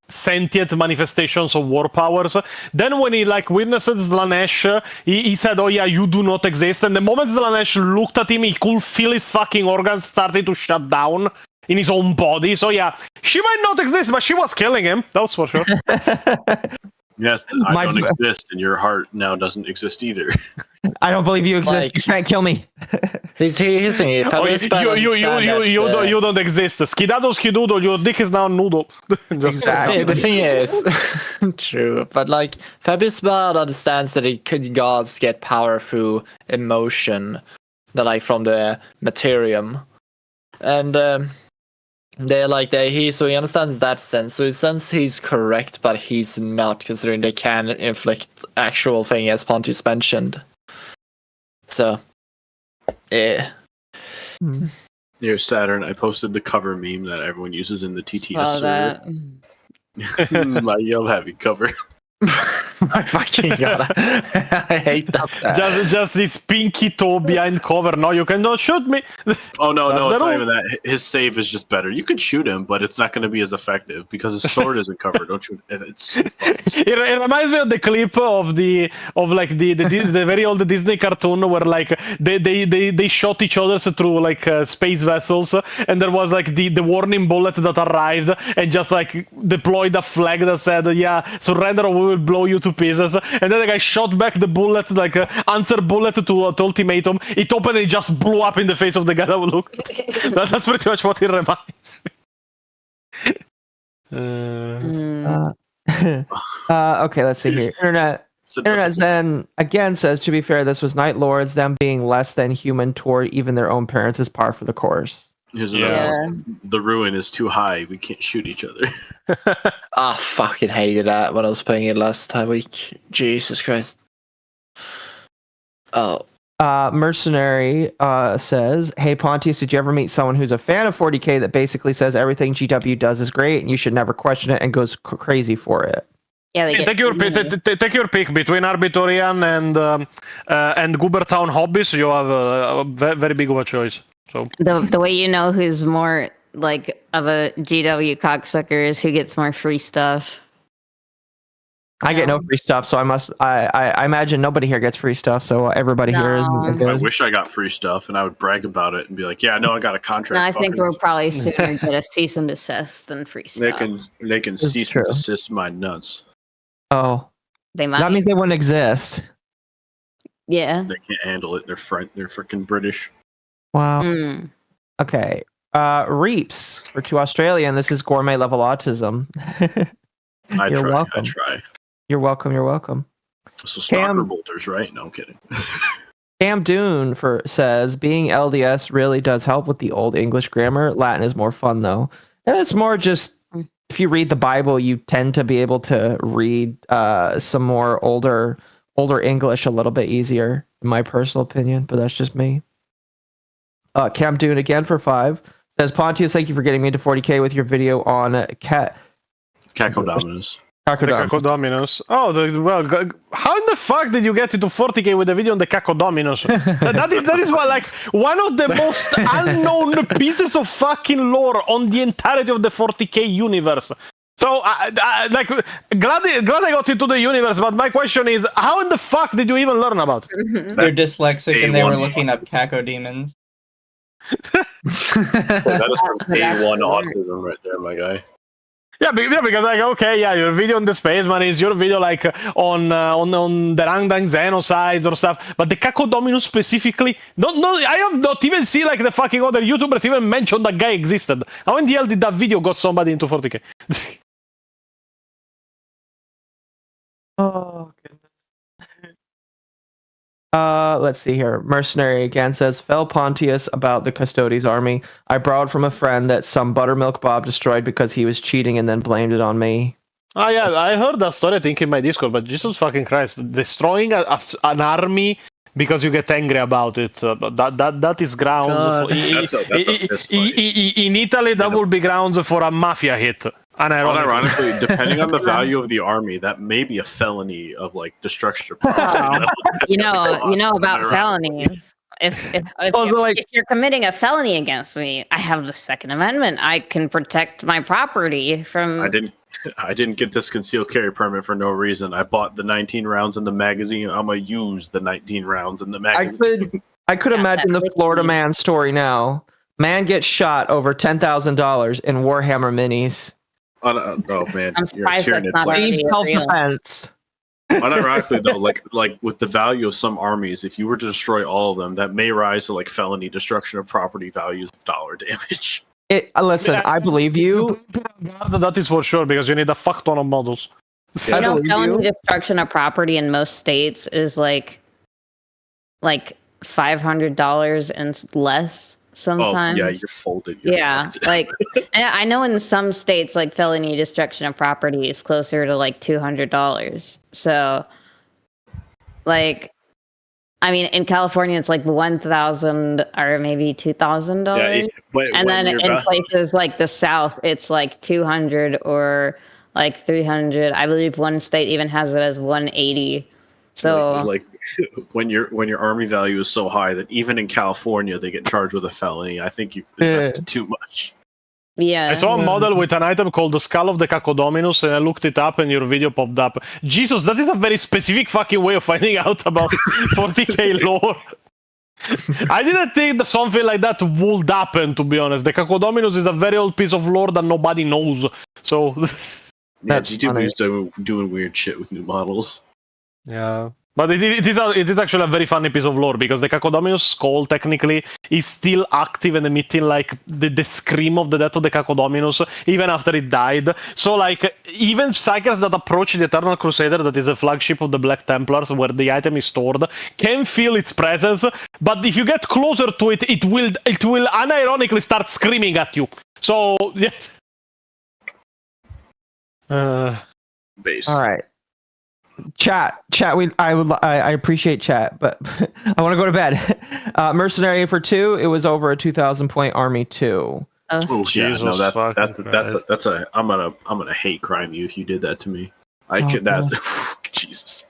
sentient manifestations of war powers. Then when he like witnessed Slanesh, he said, oh yeah, you do not exist. And the moment Slanesh looked at him, he could feel his fucking organs starting to shut down in his own body. So yeah, she might not exist, but she was killing him. That's for sure. Yes, I don't exist, and your heart now doesn't exist either. I don't believe you exist. Like- You can't kill me. He's thinking. Oh, you don't exist. Skidaddle, skidoodle, your dick is now noodle. The thing is, true, but like Fabius Bard understands that gods get power through emotion, that like from the materium, and so he understands that sense. So he sense he's correct, but he's not, considering they can inflict actual thing, as Pontius mentioned. So, yeah. Here's Saturn. I posted the cover meme that everyone uses in the TTS Saw server. that. My Yell Heavy cover. My fucking god. I hate that. Just this pinky toe behind cover. No, you cannot shoot me. Oh no, That's it's the not rule. even that. His save is just better. You could shoot him, but it's not going to be as effective because his sword isn't covered. Don't shoot. It's so fun. It reminds me of the clip of the very old Disney cartoon where like they shot each other through like space vessels, and there was like the warning bullet that arrived and just like deployed a flag that said, "Yeah, surrender or we will blow you to pieces." And then the guy shot back the bullet, like answer bullet to ultimatum. It opened and it just blew up in the face of the guy that looked. That's pretty much what it reminds me. Okay, let's see here. Internet Zen again says, to be fair, this was Night Lords. Them being less than human toward even their own parents is par for the course. Here's another one. The ruin is too high. We can't shoot each other. I fucking hated that when I was playing it last week. Jesus Christ. Oh. Mercenary says, hey Pontius, did you ever meet someone who's a fan of 40k that basically says everything GW does is great and you should never question it and goes crazy for it? Yeah, they take your pick between Arbitorian and Goobertown Hobbies. You have a very big of a choice. So The way you know who's more like of a GW cocksucker is who gets more free stuff. I get no free stuff, so I imagine nobody here gets free stuff, so everybody here is I wish I got free stuff, and I would brag about it and be like, "Yeah, no, I got a contract." No, I think fuckers." we'll probably sooner get a cease and desist than free stuff. They can cease and desist my nuts. Oh, They might. that means they wouldn't exist. Yeah. They can't handle it. They're freaking British. Wow. Okay. Reaps for to Australian. This is gourmet level autism. You're welcome. I try. You're welcome. You're welcome. So stalker bolters, right? No, I'm kidding. Cam Dune says being LDS really does help with the old English grammar. Latin is more fun though. And it's more just if you read the Bible, you tend to be able to read some more older English a little bit easier, in my personal opinion. But that's just me. Cam Dune again for 5 says, Pontius, thank you for getting me to 40k with your video on Cacodominus. Cacodominus. Oh, how in the fuck did you get into 40k with the video on the Cacodominus? that is like one of the most unknown pieces of fucking lore on the entirety of the 40k universe. So, like, glad I got into the universe, but my question is, how in the fuck did you even learn about it? They're dyslexic and they were looking up cacodemons. That is some A1 autism right there, my guy. Yeah, because like, okay, yeah, your video on the Space Marines, your video like on the Rangdang Xenocides or stuff, but the Cacodominus specifically, I have not even seen like the fucking other YouTubers even mention that guy existed. How in the hell did that video got somebody into 40k? Oh, goodness. Let's see here. Mercenary again says, fell Pontius about the Custodes army. I borrowed from a friend that some buttermilk Bob destroyed because he was cheating and then blamed it on me. Oh yeah, I heard that story I think in my Discord, but Jesus fucking Christ, destroying an army because you get angry about it, that is grounds. In Italy, that would be grounds for a mafia hit. Unironically, depending on the value of the army, that may be a felony of like destruction of property. You know about felonies. If you're committing a felony against me, I have the Second Amendment. I can protect my property from. I didn't get this concealed carry permit for no reason. I bought the 19 rounds in the magazine. I'm gonna use the 19 rounds in the magazine. I could imagine the Florida man story now. Man gets shot over $10,000 in Warhammer minis. Oh man, I'm surprised cheering that's not it. already real. Self-defense. Unironically though, like with the value of some armies, if you were to destroy all of them, that may rise to like felony destruction of property values of dollar damage. Listen, I believe you. That is for sure, because you need a fuck ton of models. You know, felony destruction of property in most states is like $500 and less sometimes. Oh yeah, you're folded. You're fucked. Like I know in some states, like felony destruction of property is closer to like $200. So, like, I mean, in California, it's like $1,000 or maybe $2,000. And then in places like the South, it's like $200 or like $300. I believe one state even has it as $180. So like when your army value is so high that even in California they get charged with a felony, I think you've invested too much. Yeah. I saw a model with an item called the Skull of the Cacodominus, and I looked it up, and your video popped up. Jesus, that is a very specific fucking way of finding out about 40k lore. I didn't think that something like that would happen, to be honest. The Cacodominus is a very old piece of lore that nobody knows. So yeah, GTV is doing weird shit with new models. Yeah, but it is actually a very funny piece of lore, because the Cacodominus skull technically is still active and emitting like the scream of the death of the Cacodominus even after it died. So like even psykers that approach the Eternal Crusader, that is a flagship of the Black Templars where the item is stored, can feel its presence. But if you get closer to it, it will unironically start screaming at you. So yes. Base. All right. Chat. I appreciate chat, but I want to go to bed. Mercenary for 2. It was over a 2,000 point army 2. Oh Jesus, no, that's a I'm gonna hate crime you if you did that to me. Jesus.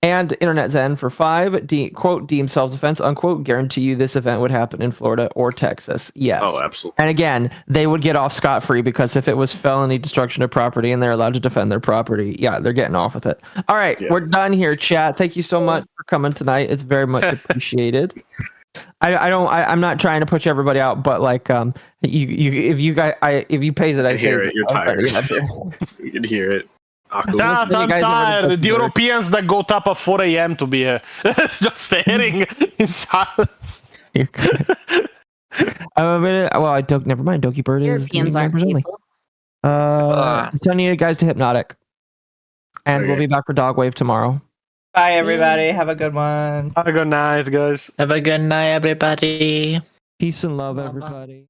And Internet Zen for 5. Quote, deem self-defense, unquote, guarantee you this event would happen in Florida or Texas. Yes. Oh, absolutely. And again, they would get off scot-free, because if it was felony destruction of property and they're allowed to defend their property, yeah, they're getting off with it. All right, we're done here, chat. Thank you so much for coming tonight. It's very much appreciated. I'm not trying to push everybody out, but like, if you pays it, I hear it. You're tired. You can hear it. I'm tired. The Europeans that got up at 4 a.m. to be here, just staring in silence. Never mind. Doki Bird is Europeans aren't people. I'm sending you guys to Hypnotic, and we'll be back for Dogwave tomorrow. Bye, everybody. Have a good one. Have a good night, guys. Have a good night, everybody. Peace and love, everybody.